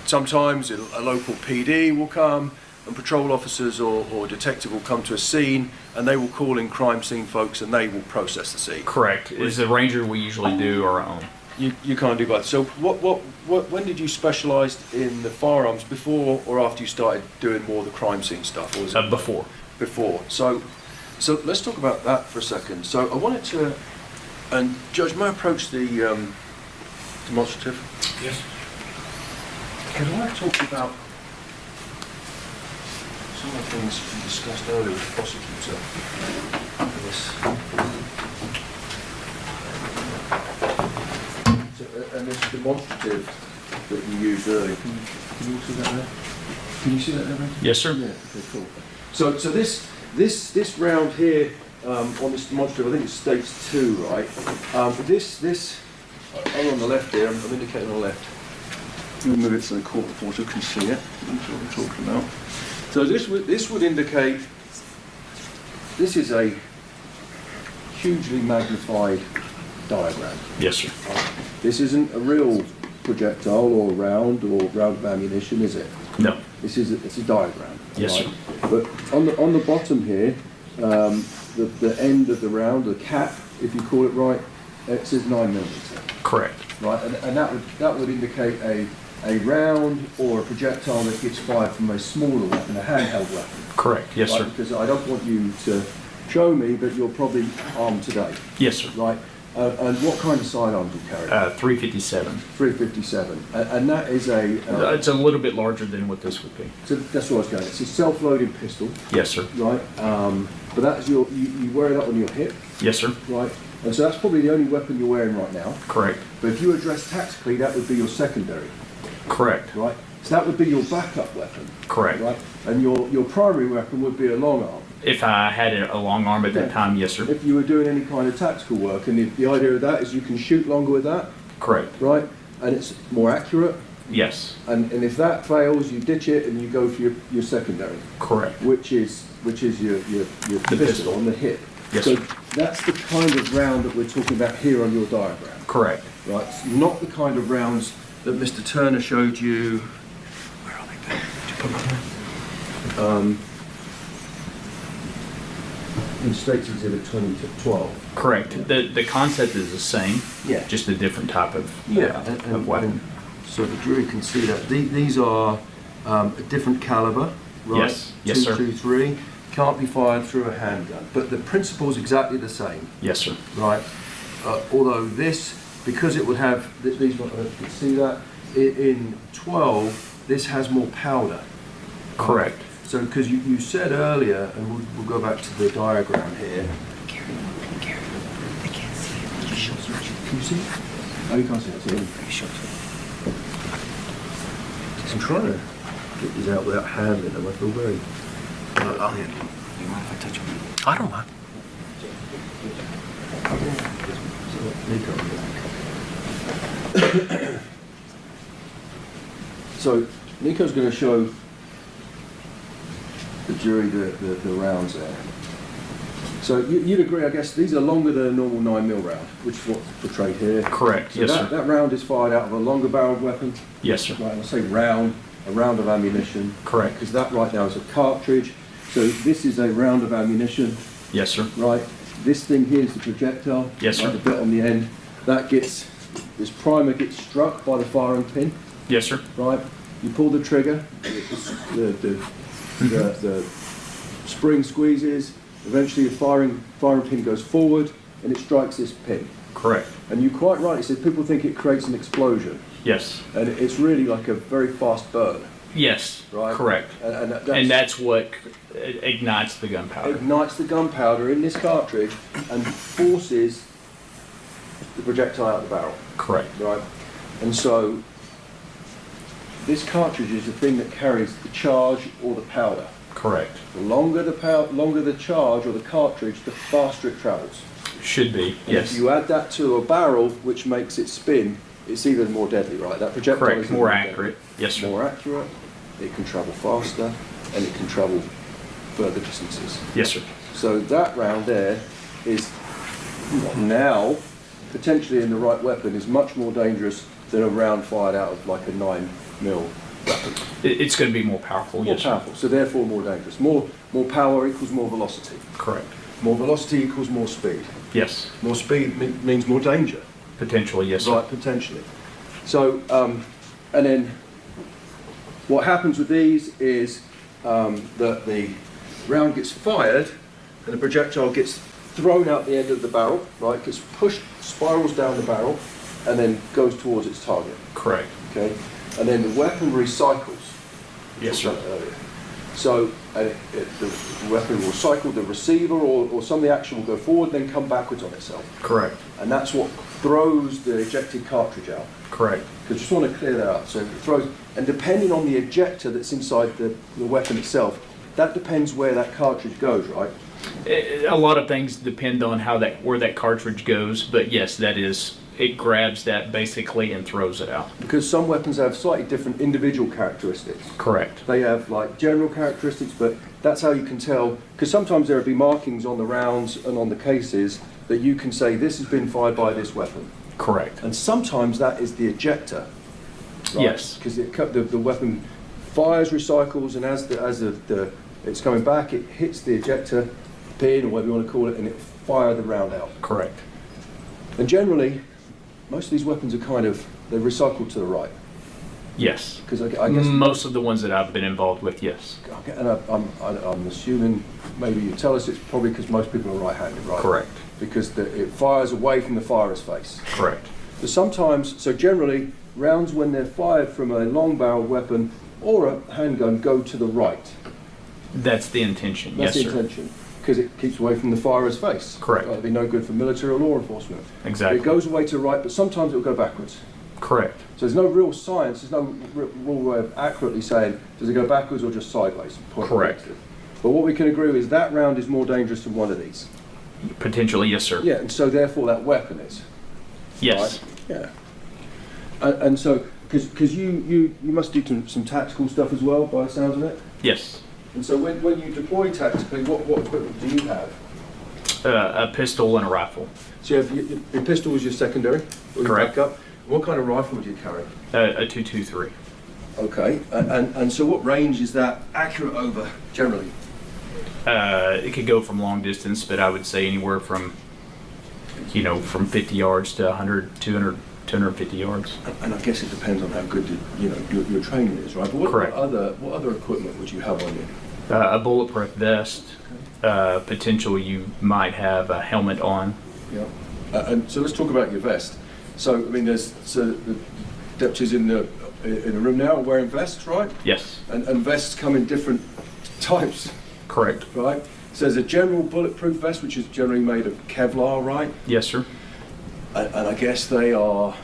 Speaker 14: sometimes a local PD will come and patrol officers or detective will come to a scene and they will call in crime scene folks and they will process the scene.
Speaker 13: Correct. As a ranger, we usually do our own.
Speaker 14: You can't do both. So when did you specialise in the firearms, before or after you started doing more of the crime scene stuff? Or was it
Speaker 13: Before.
Speaker 14: Before. So let's talk about that for a second. So I wanted to, and Judge, may I approach the demonstrative?
Speaker 7: Yes.
Speaker 14: Because I want to talk about some of the things we discussed earlier with the prosecutor. And this demonstrative that you used earlier, can you see that there? Can you see that there?
Speaker 13: Yes, sir.
Speaker 14: Yeah, okay, cool. So this round here on this demonstrative, I think it states 2, right? This, I'm on the left here, I'm indicating on the left. We'll move it so the court reporter can see it. That's what we're talking about. So this would indicate, this is a hugely magnified diagram.
Speaker 13: Yes, sir.
Speaker 14: This isn't a real projectile or round of ammunition, is it?
Speaker 13: No.
Speaker 14: It's a diagram.
Speaker 13: Yes,
Speaker 14: right?
Speaker 13: sir.
Speaker 14: But on the bottom here, the end of the round, the cap, if you call it right, it says 9mm.
Speaker 13: Correct.
Speaker 14: Right, and that would indicate a round or a projectile that gets fired from a smaller weapon, a handheld weapon.
Speaker 13: Correct. Yes,
Speaker 14: Right,
Speaker 13: sir.
Speaker 14: because I don't want you to show me, but you're probably armed today.
Speaker 13: Yes, sir.
Speaker 14: Right. And what kind of sidearms do you carry?
Speaker 13: 357.
Speaker 14: 357. And that is
Speaker 13: It's a little bit larger than what this would be.
Speaker 14: So that's what I was going. It's a self-loading pistol.
Speaker 13: Yes, sir.
Speaker 14: Right. But that's you wear it up on your hip.
Speaker 13: Yes, sir.
Speaker 14: Right. And so that's probably the only weapon you're wearing right now.
Speaker 13: Correct.
Speaker 14: But if you were dressed tactically, that would be your secondary.
Speaker 13: Correct.
Speaker 14: Right. So that would be your backup weapon.
Speaker 13: Correct.
Speaker 14: Right. And your primary weapon would be a long arm.
Speaker 13: If I had a long arm at that time, yes, sir.
Speaker 14: If you were doing any kind of tactical work, and the idea of that is you can shoot longer with that.
Speaker 13: Correct.
Speaker 14: Right. And it's more accurate.
Speaker 13: Yes.
Speaker 14: And if that fails, you ditch it and you go for your secondary.
Speaker 13: Correct.
Speaker 14: Which is your pistol on the hip.
Speaker 13: Yes,
Speaker 14: So
Speaker 13: sir.
Speaker 14: that's the kind of round that we're talking about here on your diagram,
Speaker 13: Correct.
Speaker 14: right? It's not the kind of rounds that Mr. Turner showed you. Where are they? Did you put them there? In States Exhibit 2012.
Speaker 13: Correct. The concept is the same.
Speaker 14: Yeah.
Speaker 13: Just a different type of, of weapon.
Speaker 14: So the jury can see that. These are a different caliber, right?
Speaker 13: Yes, sir.
Speaker 14: 223. Can't be fired through a handgun. But the principle is exactly the same,
Speaker 13: Yes, sir.
Speaker 14: right? Although this, because it would have, these, I don't know if you can see that, in 12, this has more powder.
Speaker 13: Correct.
Speaker 14: So, because you said earlier, and we'll go back to the diagram here. They can't see it. Can you see it? Oh, you can't see it. I'm trying to get these out without handling them. I feel very... I'll handle them. You mind if I touch them? I don't mind. So, Nico's going to show the jury the rounds there. So you'd agree, I guess, these are longer than a normal 9mm round, which is what's portrayed here.
Speaker 13: Correct.
Speaker 14: So
Speaker 13: Yes, sir.
Speaker 14: that round is fired out of a longer barreled weapon.
Speaker 13: Yes, sir.
Speaker 14: Right, I'll say round, a round of ammunition.
Speaker 13: Correct.
Speaker 14: Because that right now is a cartridge. So this is a round of ammunition,
Speaker 13: Yes, sir.
Speaker 14: right? This thing here is the projectile.
Speaker 13: Yes, sir.
Speaker 14: Right, the bit on the end. That gets, this primer gets struck by the firing pin,
Speaker 13: Yes, sir.
Speaker 14: right? You pull the trigger, the spring squeezes, eventually the firing pin goes forward and it strikes this pin.
Speaker 13: Correct.
Speaker 14: And you quite rightly said people think it creates an explosion,
Speaker 13: Yes.
Speaker 14: and it's really like a very fast burn,
Speaker 13: Yes.
Speaker 14: right?
Speaker 13: Correct.
Speaker 14: And
Speaker 13: That's what ignites the gunpowder.
Speaker 14: ignites the gunpowder in this cartridge and forces the projectile out the barrel,
Speaker 13: Correct.
Speaker 14: right? And so this cartridge is the thing that carries the charge or the powder.
Speaker 13: Correct.
Speaker 14: The longer the charge or the cartridge, the faster it travels.
Speaker 13: Should be.
Speaker 14: And
Speaker 13: Yes.
Speaker 14: if you add that to a barrel, which makes it spin, it's even more deadly, right? That projectile
Speaker 13: Correct.
Speaker 14: is
Speaker 13: More
Speaker 14: even
Speaker 13: accurate. Yes,
Speaker 14: deadly.
Speaker 13: sir.
Speaker 14: More accurate. It can travel faster, and it can travel further distances.
Speaker 13: Yes, sir.
Speaker 14: So that round there is now potentially in the right weapon is much more dangerous than a round fired out of like a 9mm weapon.
Speaker 13: It's going to be more powerful.
Speaker 14: More
Speaker 13: Yes, sir.
Speaker 14: powerful, so therefore more dangerous. More power equals more velocity.
Speaker 13: Correct.
Speaker 14: More velocity equals more speed.
Speaker 13: Yes.
Speaker 14: More speed means more danger.
Speaker 13: Potentially. Yes, sir.
Speaker 14: Right, potentially. So, and then what happens with these is that the round gets fired and the projectile gets thrown out the end of the barrel, right? Gets pushed, spirals down the barrel, and then goes towards its target.
Speaker 13: Correct.
Speaker 14: Okay, and then the weapon recycles.
Speaker 13: Yes, sir.
Speaker 14: So the weapon will cycle, the receiver or some of the action will go forward, then come backwards on itself.
Speaker 13: Correct.
Speaker 14: And that's what throws the ejected cartridge out.
Speaker 13: Correct.
Speaker 14: Because I just want to clear that up. So it throws, and depending on the ejector that's inside the weapon itself, that depends where that cartridge goes, right?
Speaker 13: A lot of things depend on where that cartridge goes, but yes, that is, it grabs that basically and throws it out.
Speaker 14: Because some weapons have slightly different individual characteristics.
Speaker 13: Correct.
Speaker 14: They have like general characteristics, but that's how you can tell, because sometimes there will be markings on the rounds and on the cases that you can say this has been fired by this weapon.
Speaker 13: Correct.
Speaker 14: And sometimes that is the ejector. Right?
Speaker 13: Yes.
Speaker 14: Because the weapon fires, recycles, and as it's coming back, it hits the ejector pin or whatever you want to call it, and it fires the round out.
Speaker 13: Correct.
Speaker 14: And generally, most of these weapons are they recycle to the right.
Speaker 13: Yes.
Speaker 14: Because I guess
Speaker 13: most of the ones that I've been involved with, yes.
Speaker 14: and I'm assuming maybe you tell us it's probably because most people are right-handed, right?
Speaker 13: Correct.
Speaker 14: Because it fires away from the firer's face.
Speaker 13: Correct.
Speaker 14: But sometimes, so generally, rounds when they're fired from a long-barreled weapon or a handgun go to the right.
Speaker 13: That's the intention.
Speaker 14: That's
Speaker 13: yes,
Speaker 14: the
Speaker 13: sir.
Speaker 14: intention. Because it keeps away from the firer's face.
Speaker 13: Correct.
Speaker 14: That'd be no good for military or law enforcement.
Speaker 13: Exactly.
Speaker 14: It goes away to the right, but sometimes it will go backwards.
Speaker 13: Correct.
Speaker 14: So there's no real science, there's no real way of accurately saying, does it go backwards or just sideways?
Speaker 13: Correct.
Speaker 14: But what we can agree with is that round is more dangerous than one of these.
Speaker 13: Potentially, yes, sir.
Speaker 14: Yeah, and so therefore that weapon is.
Speaker 13: Yes.
Speaker 14: Right? Yeah. And so, because you must do some tactical stuff as well, by the sounds of it?
Speaker 13: Yes.
Speaker 14: And so when you deploy tactically, what equipment do you have?
Speaker 13: A pistol and a rifle.
Speaker 14: So your pistol was your secondary? Or your
Speaker 13: Correct.
Speaker 14: backup? What kind of rifle do you carry?
Speaker 13: A 223.
Speaker 14: Okay, and so what range is that accurate over, generally?
Speaker 13: It could go from long distance, but I would say anywhere from, from 50 yards to 100, 200, 250 yards.
Speaker 14: And I guess it depends on how good your training is, right? But
Speaker 13: Correct.
Speaker 14: What other equipment would you have on you?
Speaker 13: A bulletproof vest. Potentially you might have a helmet on.
Speaker 14: Yeah. And so let's talk about your vest. So, I mean, the deputies in the room now are wearing vests, right?
Speaker 13: Yes.
Speaker 14: And vests come in different types.
Speaker 13: Correct.
Speaker 14: Right? So there's a general bulletproof vest, which is generally made of Kevlar, right?
Speaker 13: Yes, sir.
Speaker 14: And I guess they are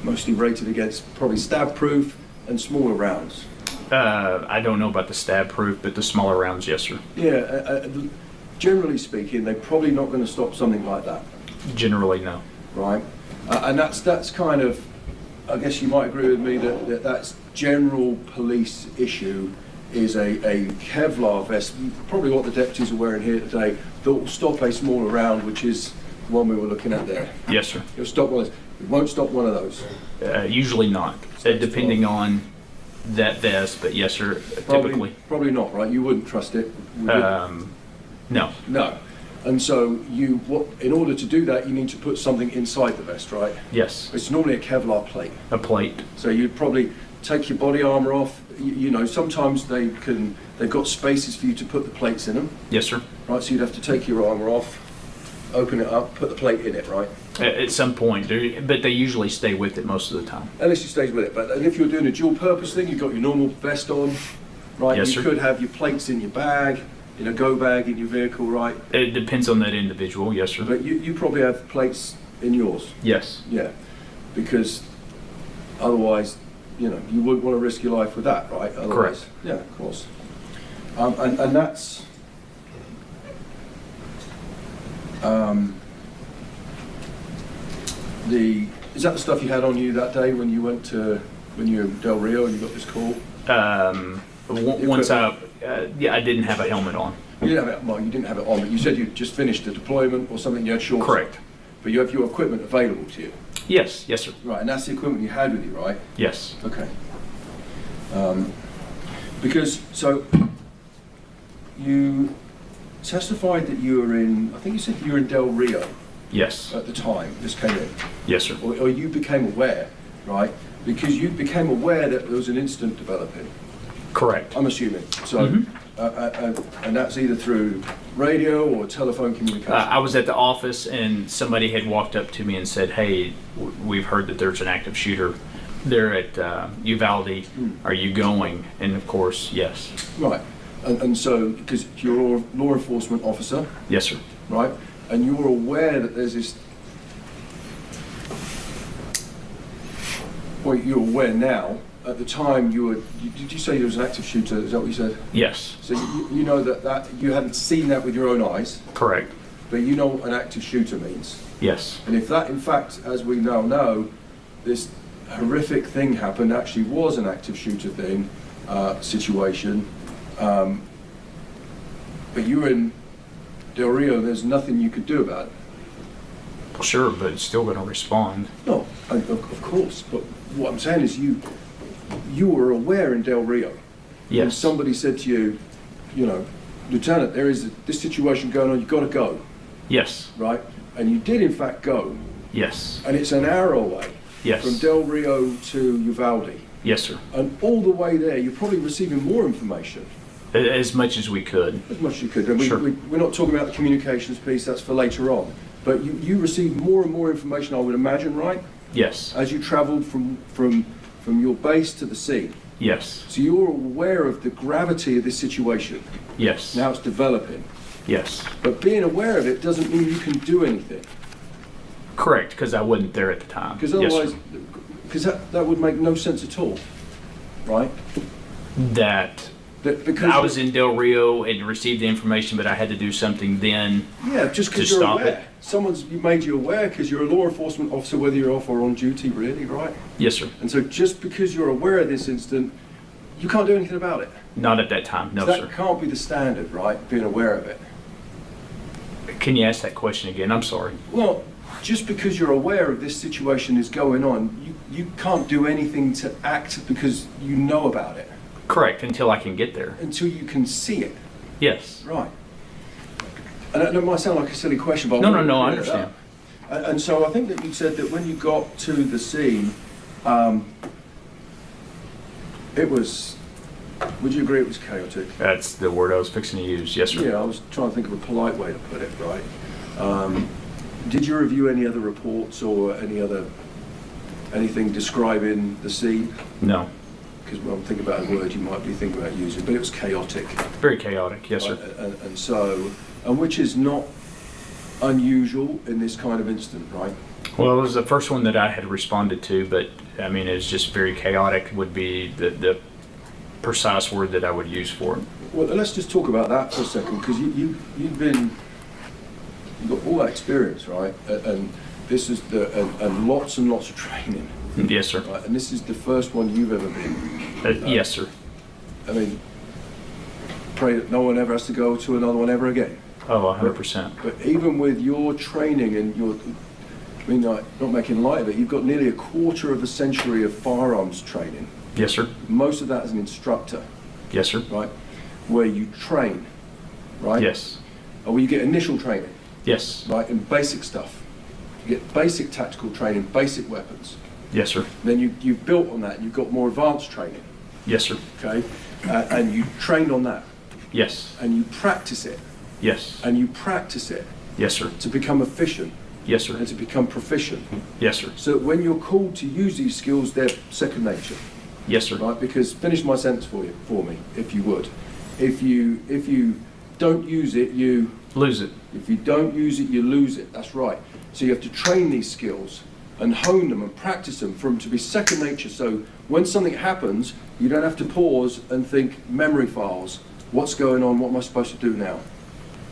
Speaker 14: mostly rated against probably stab-proof and smaller rounds.
Speaker 13: I don't know about the stab proof, but the smaller rounds, yes, sir.
Speaker 14: Yeah, generally speaking, they're probably not going to stop something like that.
Speaker 13: Generally, no.
Speaker 14: Right? And that's kind of, I guess you might agree with me that that's general police issue is a Kevlar vest, probably what the deputies are wearing here today, that will stop a smaller round, which is the one we were looking at there.
Speaker 13: Yes, sir.
Speaker 14: It'll stop one of those. It won't stop one of those.
Speaker 13: Usually not, depending on that vest, but yes, sir, typically.
Speaker 14: Probably not, right? You wouldn't trust it, would you?
Speaker 13: No.
Speaker 14: No. And so in order to do that, you need to put something inside the vest, right?
Speaker 13: Yes.
Speaker 14: It's normally a Kevlar plate.
Speaker 13: A plate.
Speaker 14: So you'd probably take your body armor off. Sometimes they've got spaces for you to put the plates in them.
Speaker 13: Yes, sir.
Speaker 14: Right, so you'd have to take your armor off, open it up, put the plate in it, right?
Speaker 13: At some point, but they usually stay with it most of the time.
Speaker 14: Unless you stays with it. And if you're doing a dual purpose thing, you've got your normal vest on, right?
Speaker 13: Yes,
Speaker 14: you
Speaker 13: sir.
Speaker 14: could have your plates in your bag, in a go bag in your vehicle, right?
Speaker 13: It depends on that individual, yes, sir.
Speaker 14: But you probably have plates in yours.
Speaker 13: Yes.
Speaker 14: Yeah, because otherwise, you wouldn't want to risk your life with that, right? Otherwise,
Speaker 13: Correct.
Speaker 14: Yeah, of course. And that's is that the stuff you had on you that day when you were in Del Rio and you got this call?
Speaker 13: Once I didn't have a helmet on.
Speaker 14: You didn't have it. Well, you didn't have it on, but you said you just finished a deployment or something. You had shorts.
Speaker 13: Correct.
Speaker 14: But you have your equipment available to you.
Speaker 13: Yes, yes, sir.
Speaker 14: Right, and that's the equipment you had with you, right?
Speaker 13: Yes.
Speaker 14: Okay. Because, so, you testified that you were in, I think you said you were in Del Rio
Speaker 13: Yes.
Speaker 14: at the time this came in.
Speaker 13: Yes, sir.
Speaker 14: Or you became aware, right? Because you became aware that there was an incident developing.
Speaker 13: Correct.
Speaker 14: I'm assuming. So, and that's either through radio or telephone communication.
Speaker 13: I was at the office and somebody had walked up to me and said, "Hey, we've heard that there's an active shooter there at Uvalde. Are you going?" And of course, yes.
Speaker 14: Right. And so, because you're a law enforcement officer.
Speaker 13: Yes, sir.
Speaker 14: Right? And you're aware that there's this. Well, you're aware now. At the time, did you say there was an active shooter? Is that what you said?
Speaker 13: Yes.
Speaker 14: So you know that you hadn't seen that with your own eyes,
Speaker 13: Correct.
Speaker 14: but you know what an active shooter means.
Speaker 13: Yes.
Speaker 14: And if that, in fact, as we now know, this horrific thing happened, actually was an active shooter thing, situation, but you were in Del Rio, there's nothing you could do about it.
Speaker 13: Sure, but it's still going to respond.
Speaker 14: No, of course, but what I'm saying is you were aware in Del Rio.
Speaker 13: Yes.
Speaker 14: When somebody said to you, Lieutenant, there is this situation going on, you've got to go.
Speaker 13: Yes.
Speaker 14: Right? And you did in fact go.
Speaker 13: Yes.
Speaker 14: And it's an hour away.
Speaker 13: Yes.
Speaker 14: From Del Rio to Uvalde.
Speaker 13: Yes, sir.
Speaker 14: And all the way there, you're probably receiving more information.
Speaker 13: As much as we could.
Speaker 14: As much as you could. And
Speaker 13: Sure.
Speaker 14: we're not talking about the communications piece, that's for later on. But you received more and more information, I would imagine, right?
Speaker 13: Yes.
Speaker 14: As you traveled from your base to the scene.
Speaker 13: Yes.
Speaker 14: So you're aware of the gravity of this situation.
Speaker 13: Yes.
Speaker 14: Now it's developing.
Speaker 13: Yes.
Speaker 14: But being aware of it doesn't mean you can do anything.
Speaker 13: Correct, because I wasn't there at the time.
Speaker 14: Because
Speaker 13: Yes,
Speaker 14: otherwise,
Speaker 13: sir.
Speaker 14: because that would make no sense at all, right? Because
Speaker 13: I was in Del Rio and received the information, but I had to do something then.
Speaker 14: Yeah, just
Speaker 13: to
Speaker 14: because you're
Speaker 13: stop
Speaker 14: aware.
Speaker 13: it.
Speaker 14: Someone's made you aware because you're a law enforcement officer, whether you're off or on duty, really, right?
Speaker 13: Yes, sir.
Speaker 14: And so just because you're aware of this incident, you can't do anything about it.
Speaker 13: Not at that time, no,
Speaker 14: So that
Speaker 13: sir.
Speaker 14: can't be the standard, right? Being aware of it.
Speaker 13: Can you ask that question again? I'm sorry.
Speaker 14: Well, just because you're aware of this situation is going on, you can't do anything to act because you know about it.
Speaker 13: Correct, until I can get there.
Speaker 14: Until you can see it.
Speaker 13: Yes.
Speaker 14: Right. And it might sound like a silly question, but
Speaker 13: No,
Speaker 14: want to
Speaker 13: I
Speaker 14: clear it
Speaker 13: understand.
Speaker 14: up. And so I think that you said that when you got to the scene, it was, would you agree it was chaotic?
Speaker 13: That's the word I was fixing to use. Yes, sir.
Speaker 14: Yeah, I was trying to think of a polite way to put it, right? Did you review any other reports or anything describing the scene?
Speaker 13: No.
Speaker 14: Because when I'm thinking about a word you might be thinking about using, but it was chaotic.
Speaker 13: Very chaotic, yes, sir.
Speaker 14: And which is not unusual in this kind of incident, right?
Speaker 13: Well, it was the first one that I had responded to, but I mean, it's just very chaotic would be the precise word that I would use for it.
Speaker 14: Well, let's just talk about that for a second, because you've got all that experience, right? And this is and lots and lots of training.
Speaker 13: Yes, sir.
Speaker 14: Right? And this is the first one you've ever been.
Speaker 13: Yes, sir.
Speaker 14: I mean, pray that no one ever has to go to another one ever again.
Speaker 13: Oh, 100%.
Speaker 14: But even with your training and your, I mean, not making light of it, you've got nearly a quarter of a century of firearms training.
Speaker 13: Yes, sir.
Speaker 14: Most of that as an instructor.
Speaker 13: Yes, sir.
Speaker 14: Right? Where you train, right?
Speaker 13: Yes.
Speaker 14: Or where you get initial training.
Speaker 13: Yes.
Speaker 14: Right, in basic stuff. You get basic tactical training, basic weapons.
Speaker 13: Yes, sir.
Speaker 14: Then you've built on that, and you've got more advanced training.
Speaker 13: Yes, sir.
Speaker 14: Okay? And you trained on that.
Speaker 13: Yes.
Speaker 14: And you practice it.
Speaker 13: Yes.
Speaker 14: And you practice it.
Speaker 13: Yes, sir.
Speaker 14: To become efficient.
Speaker 13: Yes, sir.
Speaker 14: And to become proficient.
Speaker 13: Yes, sir.
Speaker 14: So that when you're called to use these skills, they're second nature.
Speaker 13: Yes, sir.
Speaker 14: Right? Because finish my sentence for me, if you would. If you don't use it, you
Speaker 13: lose it.
Speaker 14: If you don't use it, you lose it. That's right. So you have to train these skills and hone them and practice them for them to be second nature. So when something happens, you don't have to pause and think memory files. What's going on? What am I supposed to do now?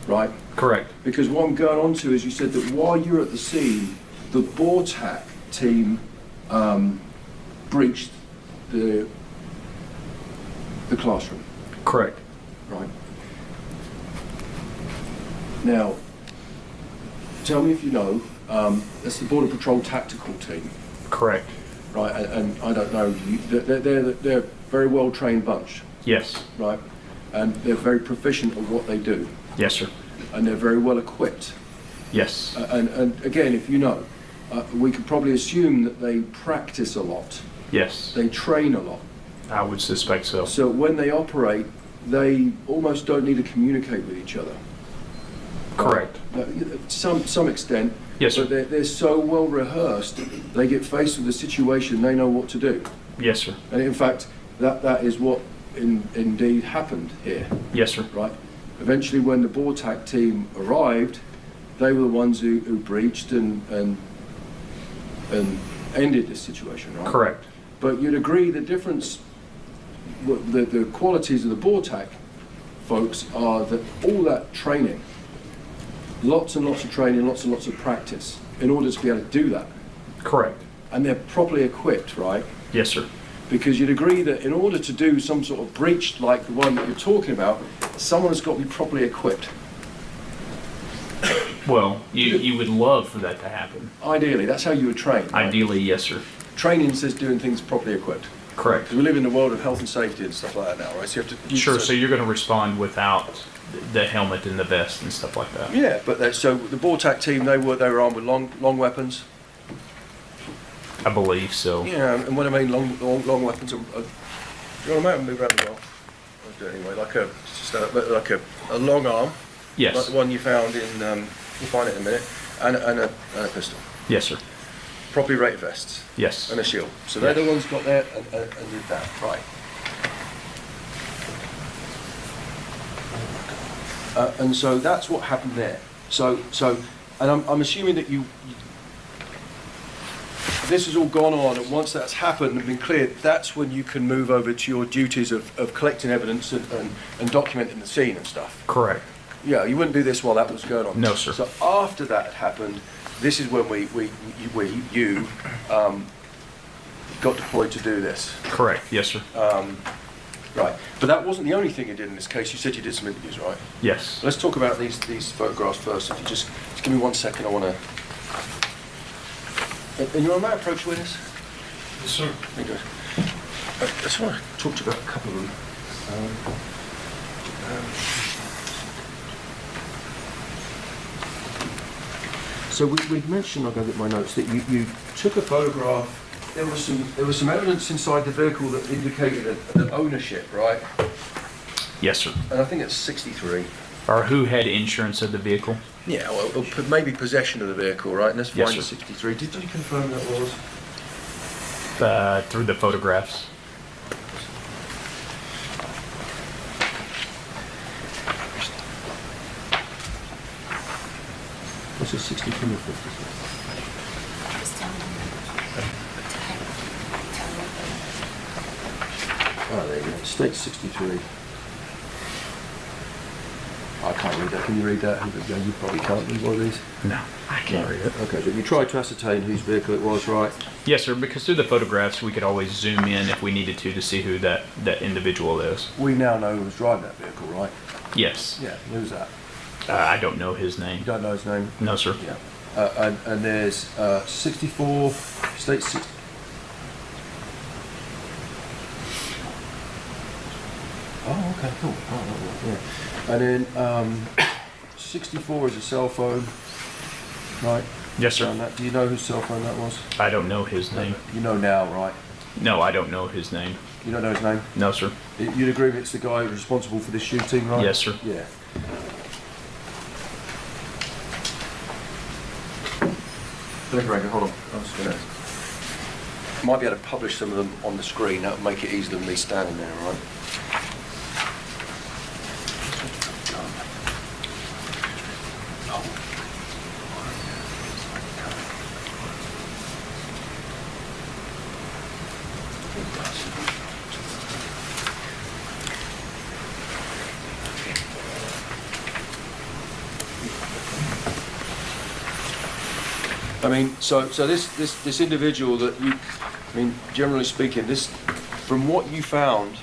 Speaker 14: Right?
Speaker 13: Correct.
Speaker 14: Because what I'm going on to is you said that while you're at the scene, the BORTAC team breached the classroom.
Speaker 13: Correct.
Speaker 14: Right. Now, tell me if you know, that's the Border Patrol tactical team.
Speaker 13: Correct.
Speaker 14: Right, and I don't know, they're a very well trained bunch.
Speaker 13: Yes.
Speaker 14: Right, and they're very proficient at what they do.
Speaker 13: Yes, sir.
Speaker 14: And they're very well equipped.
Speaker 13: Yes.
Speaker 14: And again, if you know, we could probably assume that they practice a lot.
Speaker 13: Yes.
Speaker 14: They train a lot.
Speaker 13: I would suspect so.
Speaker 14: So when they operate, they almost don't need to communicate with each other.
Speaker 13: Correct.
Speaker 14: To some extent.
Speaker 13: Yes, sir.
Speaker 14: But they're so well rehearsed, they get faced with a situation, they know what to do.
Speaker 13: Yes, sir.
Speaker 14: And in fact, that is what indeed happened here.
Speaker 13: Yes, sir.
Speaker 14: Right? Eventually, when the BORTAC team arrived, they were the ones who breached and ended this situation, right?
Speaker 13: Correct.
Speaker 14: But you'd agree the difference, the qualities of the BORTAC folks are that all that training, lots and lots of training, lots and lots of practice in order to be able to do that.
Speaker 13: Correct.
Speaker 14: And they're properly equipped, right?
Speaker 13: Yes, sir.
Speaker 14: Because you'd agree that in order to do some sort of breach like the one that you're talking about, someone has got to be properly equipped.
Speaker 13: Well, you would love for that to happen.
Speaker 14: Ideally, that's how you would train. Right?
Speaker 13: Ideally, yes, sir.
Speaker 14: Training says doing things properly equipped.
Speaker 13: Correct.
Speaker 14: Because we live in the world of health and safety and stuff like that now, right? So you have to.
Speaker 13: Sure. So you're going to respond without the helmet and the vest and stuff like that.
Speaker 14: Yeah, but so the BORTAC team, they were armed with long weapons.
Speaker 13: I believe so.
Speaker 14: Yeah, and when I mean long weapons, you want to move around the wall? I'll do it anyway, like a long arm.
Speaker 13: Yes.
Speaker 14: Like the one you found in, you'll find it in a minute, and a pistol.
Speaker 13: Yes, sir.
Speaker 14: Properly rated vests.
Speaker 13: Yes.
Speaker 14: And a shield. So they're the ones got there and did that. Right. And so that's what happened there. So, and I'm assuming that this has all gone on, and once that's happened and been cleared, that's when you can move over to your duties of collecting evidence and documenting the scene and stuff.
Speaker 13: Correct.
Speaker 14: Yeah, you wouldn't do this while that was going on.
Speaker 13: No, sir.
Speaker 14: So after that had happened, this is when you got deployed to do this.
Speaker 13: Correct. Yes, sir.
Speaker 14: Right. But that wasn't the only thing you did in this case. You said you did some interviews, right?
Speaker 13: Yes.
Speaker 14: Let's talk about these photographs first. If you just give me 1 second, I want to. And you're on my approach witness?
Speaker 1: Yes, sir.
Speaker 14: There you go. I just want to talk to you about a couple of them. So we'd mentioned, I'll go get my notes, that you took a photograph. There was some evidence inside the vehicle that indicated an ownership, right?
Speaker 13: Yes, sir.
Speaker 14: And I think it's 63.
Speaker 13: Or who had insurance of the vehicle?
Speaker 14: Yeah, well, maybe possession of the vehicle, right? And let's
Speaker 13: Yes,
Speaker 14: find the
Speaker 13: sir.
Speaker 14: 63. Did you confirm that was?
Speaker 13: Through the photographs.
Speaker 14: What's a 63 or 56? Oh, there you go. State 63. I can't read that. Can you read that? You probably can't read one of these.
Speaker 13: No, I can't read it.
Speaker 14: Okay, but you tried to ascertain whose vehicle it was, right?
Speaker 13: Yes, sir, because through the photographs, we could always zoom in if we needed to see who that individual is.
Speaker 14: We now know who was driving that vehicle, right?
Speaker 13: Yes.
Speaker 14: Yeah, who's that?
Speaker 13: I don't know his name.
Speaker 14: You don't know his name?
Speaker 13: No, sir.
Speaker 14: Yeah. And there's 64, state 60. Oh, okay, cool. Oh, yeah. And then 64 is a cell phone, right?
Speaker 13: Yes, sir.
Speaker 14: And do you know whose cell phone that was?
Speaker 13: I don't know his name.
Speaker 14: You know now, right?
Speaker 13: No, I don't know his name.
Speaker 14: You don't know his name?
Speaker 13: No, sir.
Speaker 14: You'd agree it's the guy responsible for this shooting, right?
Speaker 13: Yes, sir.
Speaker 14: Yeah. Hold on. I'm just gonna. Might be able to publish some of them on the screen. That would make it easier than me standing there, right? I mean, so this individual that you, I mean, generally speaking, this, from what you found,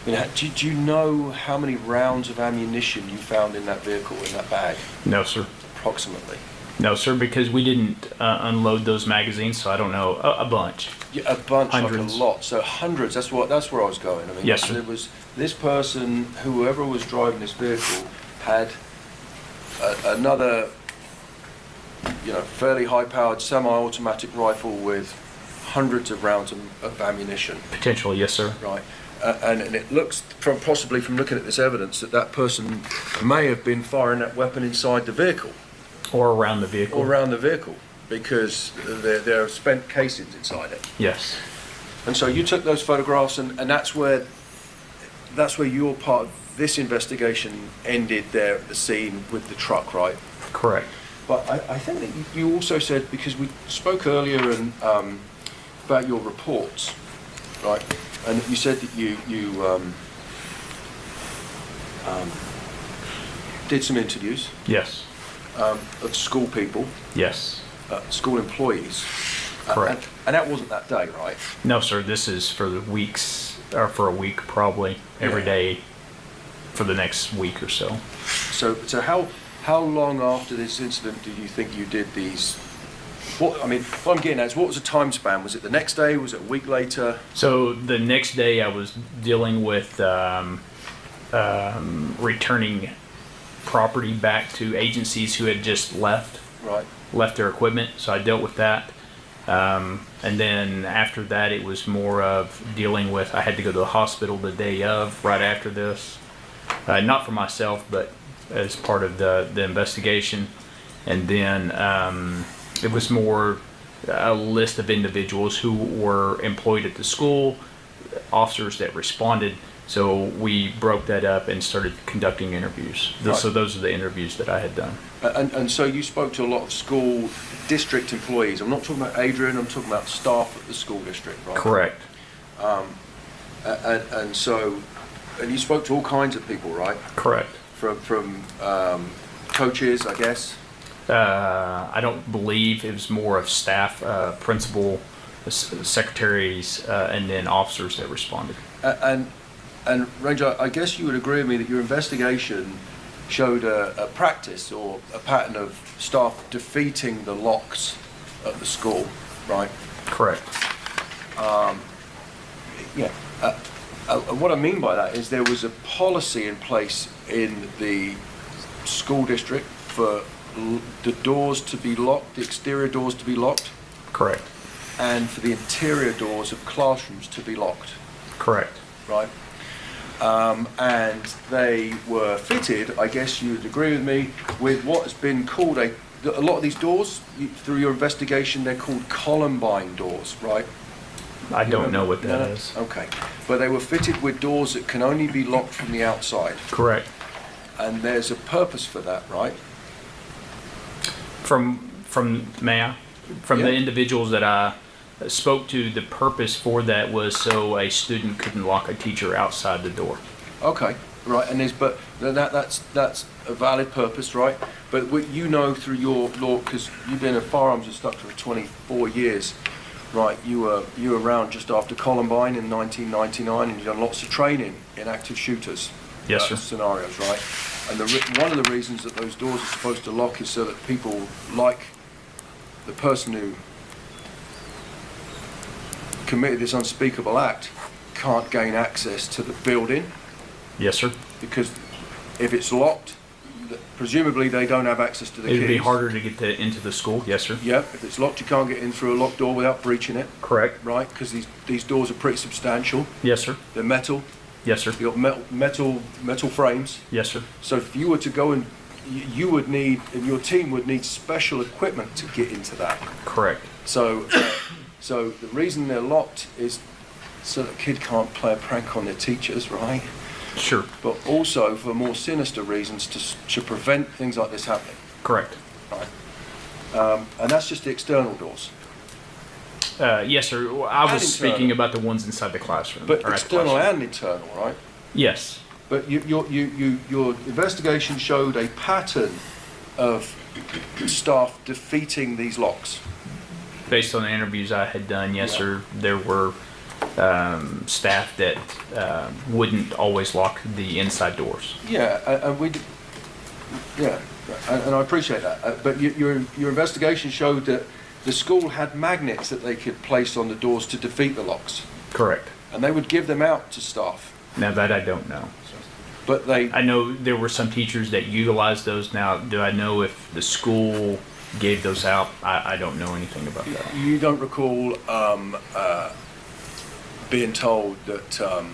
Speaker 14: I mean, do you know how many rounds of ammunition you found in that vehicle, in that bag?
Speaker 13: No, sir.
Speaker 14: Approximately.
Speaker 13: No, sir, because we didn't unload those magazines, so I don't know. A bunch.
Speaker 14: Yeah, a bunch,
Speaker 13: Hundreds.
Speaker 14: like a lot. So hundreds. That's where I was going. I mean,
Speaker 13: Yes, sir.
Speaker 14: There was this person, whoever was driving this vehicle, had another, fairly high-powered semi-automatic rifle with hundreds of rounds of ammunition.
Speaker 13: Potentially, yes, sir.
Speaker 14: Right. And it looks, possibly from looking at this evidence, that person may have been firing that weapon inside the vehicle.
Speaker 13: Or around the vehicle.
Speaker 14: Or around the vehicle, because there are spent casings inside it.
Speaker 13: Yes.
Speaker 14: And so you took those photographs, and that's where your part of this investigation ended there at the scene with the truck, right?
Speaker 13: Correct.
Speaker 14: But I think that you also said, because we spoke earlier about your reports, right? And you said that you did some interviews.
Speaker 13: Yes.
Speaker 14: Of school people.
Speaker 13: Yes.
Speaker 14: School employees.
Speaker 13: Correct.
Speaker 14: And that wasn't that day, right?
Speaker 13: No, sir. This is for the weeks, or for a week probably, every day for the next week or so.
Speaker 14: So how long after this incident do you think you did these? What I'm getting at is, what was the time span? Was it the next day? Was it a week later?
Speaker 13: So the next day I was dealing with returning property back to agencies who had just left their equipment. So I dealt with that. And then after that, it was more of dealing with, I had to go to the hospital the day of, right after this. Not for myself, but as part of the investigation. And then it was more a list of individuals who were employed at the school, officers that responded. So we broke that up and started conducting interviews. So those are the interviews that I had done.
Speaker 14: And so you spoke to a lot of school district employees. I'm not talking about Adrian, I'm talking about staff at the school district, right?
Speaker 13: Correct.
Speaker 14: And you spoke to all kinds of people, right?
Speaker 13: Correct.
Speaker 14: From coaches, I guess?
Speaker 13: I don't believe it was more of staff, principal, secretaries, and then officers that responded.
Speaker 14: And And Ranger, I guess you would agree with me that your investigation showed a practice or a pattern of staff defeating the locks at the school, right?
Speaker 13: Correct.
Speaker 14: What I mean by that is there was a policy in place in the school district for the doors to be locked, the exterior doors to be locked,
Speaker 13: Correct.
Speaker 14: and for the interior doors of classrooms to be locked,
Speaker 13: Correct.
Speaker 14: right? And they were fitted, I guess you would agree with me, with what has been called a lot of these doors, through your investigation, they're called Columbine doors, right?
Speaker 13: I don't know what that is.
Speaker 14: Okay. But they were fitted with doors that can only be locked from the outside.
Speaker 13: Correct.
Speaker 14: And there's a purpose for that, right?
Speaker 13: From Maya, from the individuals that I spoke to, the purpose for that was so a student couldn't lock a teacher outside the door.
Speaker 14: Okay, right. And that's a valid purpose, right? But what you know through your law, because you've been a firearms instructor for 24 years, right? You were around just after Columbine in 1999, and you've done lots of training in active shooters.
Speaker 13: Yes, sir.
Speaker 14: Scenarios, right? And one of the reasons that those doors are supposed to lock is so that people like the person who committed this unspeakable act can't gain access to the building.
Speaker 13: Yes, sir.
Speaker 14: Because if it's locked, presumably they don't have access to the keys.
Speaker 13: It'd be harder to get into the school. Yes, sir.
Speaker 14: Yeah, if it's locked, you can't get in through a locked door without breaching it.
Speaker 13: Correct.
Speaker 14: Right, because these doors are pretty substantial.
Speaker 13: Yes, sir.
Speaker 14: They're metal.
Speaker 13: Yes, sir.
Speaker 14: You've got metal frames.
Speaker 13: Yes, sir.
Speaker 14: So if you were to go and you would need, and your team would need special equipment to get into that.
Speaker 13: Correct.
Speaker 14: So the reason they're locked is so that a kid can't play a prank on their teachers, right?
Speaker 13: Sure.
Speaker 14: But also for more sinister reasons to prevent things like this happening.
Speaker 13: Correct.
Speaker 14: Right. And that's just the external doors.
Speaker 13: Yes, sir. I was
Speaker 14: internal.
Speaker 13: speaking about the ones inside the classroom.
Speaker 14: But
Speaker 13: or at the
Speaker 14: external
Speaker 13: classroom.
Speaker 14: and internal, right?
Speaker 13: Yes.
Speaker 14: But your investigation showed a pattern of staff defeating these locks.
Speaker 13: Based on the interviews I had done, yes, sir. There were staff that wouldn't always lock the inside doors.
Speaker 14: Yeah, and I appreciate that. But your investigation showed that the school had magnets that they could place on the doors to defeat the locks.
Speaker 13: Correct.
Speaker 14: And they would give them out to staff.
Speaker 13: Now that I don't know.
Speaker 14: But
Speaker 13: I know there were some teachers that utilized those. Now, do I know if the school gave those out? I don't know anything about that.
Speaker 14: You don't recall being told that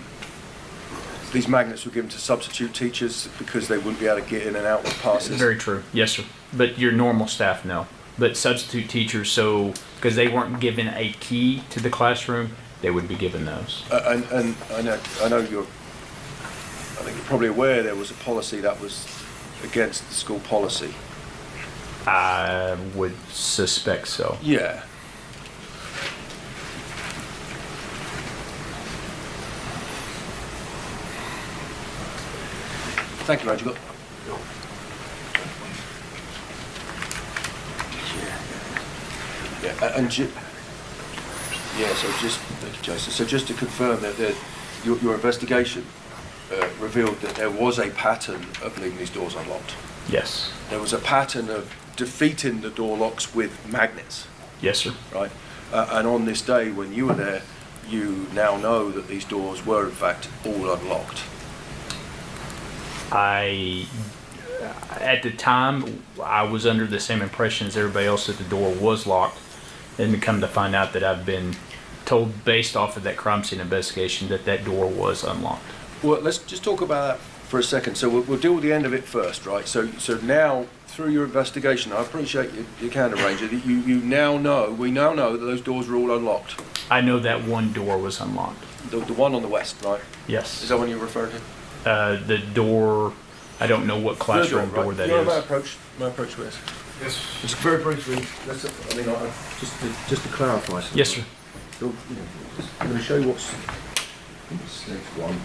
Speaker 14: these magnets were given to substitute teachers because they wouldn't be able to get in and out with passes?
Speaker 13: Very true. Yes, sir. But your normal staff, no. But substitute teachers, so because they weren't given a key to the classroom, they would be given those.
Speaker 14: And I know I think you're probably aware there was a policy that was against the school policy.
Speaker 13: I would suspect so.
Speaker 14: Yeah. Thank you, Roger. Yeah, and so just, thank you, Jason. So just to confirm that your investigation revealed that there was a pattern of leaving these doors unlocked.
Speaker 13: Yes.
Speaker 14: There was a pattern of defeating the door locks with magnets.
Speaker 13: Yes, sir.
Speaker 14: Right. And on this day when you were there, you now know that these doors were in fact all unlocked.
Speaker 13: At the time, I was under the same impression as everybody else that the door was locked, and to come to find out that I've been told based off of that crime scene investigation that that door was unlocked.
Speaker 14: Well, let's just talk about that for a second. So we'll deal with the end of it first, right? So now, through your investigation, I appreciate your candor, Ranger, that we now know that those doors were all unlocked.
Speaker 13: I know that one door was unlocked.
Speaker 14: The one on the west, right?
Speaker 13: Yes.
Speaker 14: Is that one you're referring to?
Speaker 13: The door, I don't know what classroom door that is.
Speaker 14: My approach to this. Yes. Just very briefly, just to clarify something.
Speaker 13: Yes, sir.
Speaker 14: So, I'm going to show you what's this next one.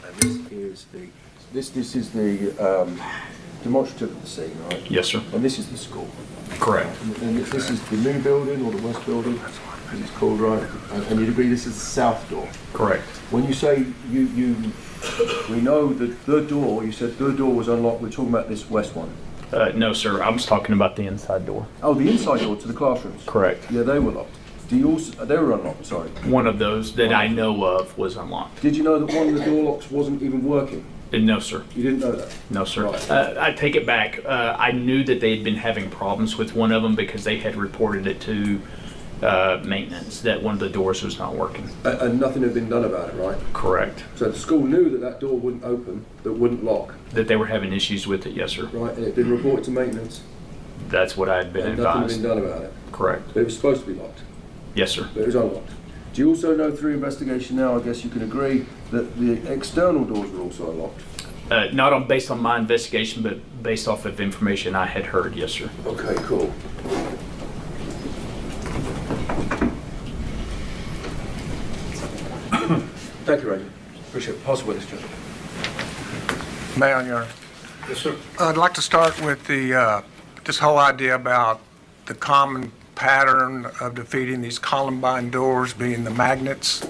Speaker 14: And this is the demonstrative of the scene, right?
Speaker 13: Yes, sir.
Speaker 14: And this is the school.
Speaker 13: Correct.
Speaker 14: And this is the new building or the west building. as it's called, right? And you'd agree this is the south door?
Speaker 13: Correct.
Speaker 14: When you say we know that the door, you said the door was unlocked, we're talking about this west one?
Speaker 13: No, sir. I was talking about the inside door.
Speaker 14: Oh, the inside door to the classrooms?
Speaker 13: Correct.
Speaker 14: Yeah, they were locked. Do you also, they were unlocked, sorry.
Speaker 13: One of those that I know of was unlocked.
Speaker 14: Did you know that one of the door locks wasn't even working?
Speaker 13: No, sir.
Speaker 14: You didn't know that?
Speaker 13: No, sir.
Speaker 14: Right.
Speaker 13: I take it back. I knew that they had been having problems with one of them because they had reported it to maintenance, that one of the doors was not working.
Speaker 14: And nothing had been done about it, right?
Speaker 13: Correct.
Speaker 14: So the school knew that that door wouldn't open, that wouldn't lock,
Speaker 13: That they were having issues with it, yes, sir.
Speaker 14: right? And it had been reported to maintenance,
Speaker 13: That's what I had been
Speaker 14: and nothing had
Speaker 13: advised.
Speaker 14: been done about it.
Speaker 13: Correct.
Speaker 14: But it was supposed to be locked,
Speaker 13: Yes, sir.
Speaker 14: but it was unlocked. Do you also know through investigation now, I guess you can agree, that the external doors were also unlocked?
Speaker 13: Not on based on my investigation, but based off of information I had heard, yes, sir.
Speaker 14: Okay, cool. Thank you, Ray. Appreciate it. Pass the witness, Judge.
Speaker 3: May I, Your Honor?
Speaker 1: Yes, sir.
Speaker 3: I'd like to start with this whole idea about the common pattern of defeating these Columbine doors being the magnets.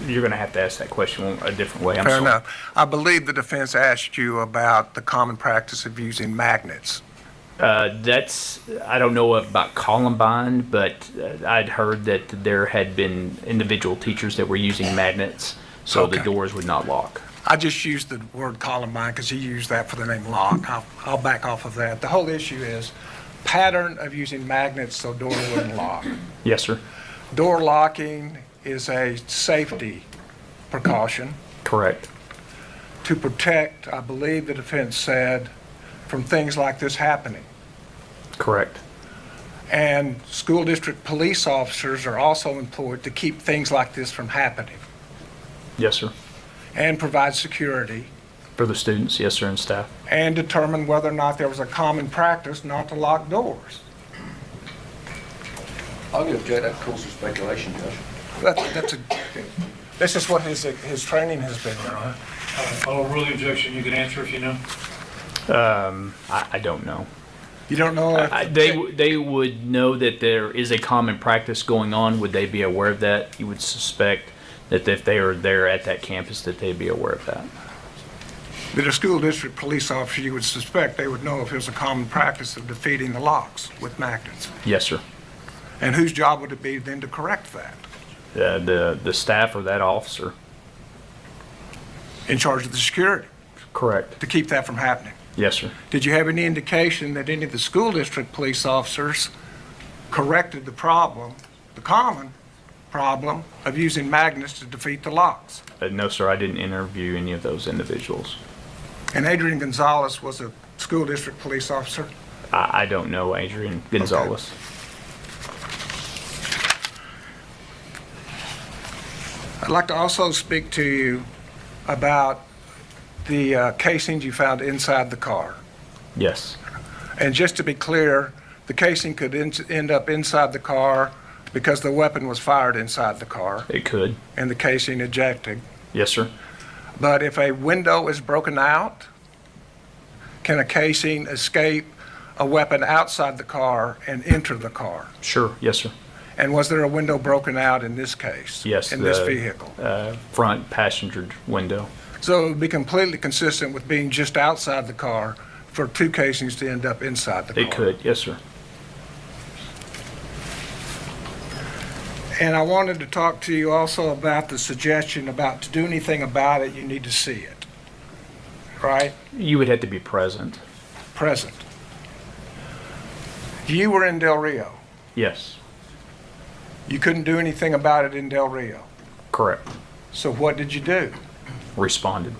Speaker 13: You're going to have to ask that question a different way. I'm
Speaker 3: Fair
Speaker 13: sorry.
Speaker 3: enough. I believe the defense asked you about the common practice of using magnets.
Speaker 13: I don't know about Columbine, but I'd heard that there had been individual teachers that were using magnets so the
Speaker 3: Okay.
Speaker 13: doors would not lock.
Speaker 3: I just used the word Columbine because he used that for the name lock. I'll back off of that. The whole issue is pattern of using magnets so door wouldn't lock.
Speaker 13: Yes, sir.
Speaker 3: Door locking is a safety precaution
Speaker 13: Correct.
Speaker 3: to protect, I believe the defense said, from things like this happening.
Speaker 13: Correct.
Speaker 3: And school district police officers are also employed to keep things like this from happening
Speaker 13: Yes, sir.
Speaker 3: and provide security
Speaker 13: For the students, yes, sir, and staff.
Speaker 3: and determine whether or not there was a common practice not to lock doors.
Speaker 14: I'm going to object that calls for speculation, Judge.
Speaker 3: This is what his training has been, Your Honor.
Speaker 1: I'll rule the objection. You can answer if you know.
Speaker 13: I don't know.
Speaker 3: You don't know if...
Speaker 13: They would know that there is a common practice going on. Would they be aware of that? You would suspect that if they are there at that campus, that they'd be aware of that.
Speaker 3: That a school district police officer, you would suspect they would know if there's a common practice of defeating the locks with magnets.
Speaker 13: Yes, sir.
Speaker 3: And whose job would it be then to correct that?
Speaker 13: The staff or that officer.
Speaker 3: In charge of the security,
Speaker 13: Correct.
Speaker 3: to keep that from happening.
Speaker 13: Yes, sir.
Speaker 3: Did you have any indication that any of the school district police officers corrected the problem, the common problem, of using magnets to defeat the locks?
Speaker 13: No, sir. I didn't interview any of those individuals.
Speaker 3: And Adrian Gonzales was a school district police officer?
Speaker 13: I don't know Adrian Gonzales.
Speaker 3: I'd like to also speak to you about the casings you found inside the car.
Speaker 13: Yes.
Speaker 3: And just to be clear, the casing could end up inside the car because the weapon was fired inside the car
Speaker 13: It could.
Speaker 3: and the casing ejected.
Speaker 13: Yes, sir.
Speaker 3: But if a window is broken out, can a casing escape a weapon outside the car and enter the car?
Speaker 13: Sure. Yes, sir.
Speaker 3: And was there a window broken out in this case?
Speaker 13: Yes.
Speaker 3: In this vehicle?
Speaker 13: Front passenger window.
Speaker 3: So it would be completely consistent with being just outside the car for two casings to end up inside the car?
Speaker 13: It could. Yes, sir.
Speaker 3: And I wanted to talk to you also about the suggestion about to do anything about it, you need to see it, right?
Speaker 13: You would have to be present.
Speaker 3: Present. You were in Del Rio.
Speaker 13: Yes.
Speaker 3: You couldn't do anything about it in Del Rio.
Speaker 13: Correct.
Speaker 3: So what did you do?
Speaker 13: Responded.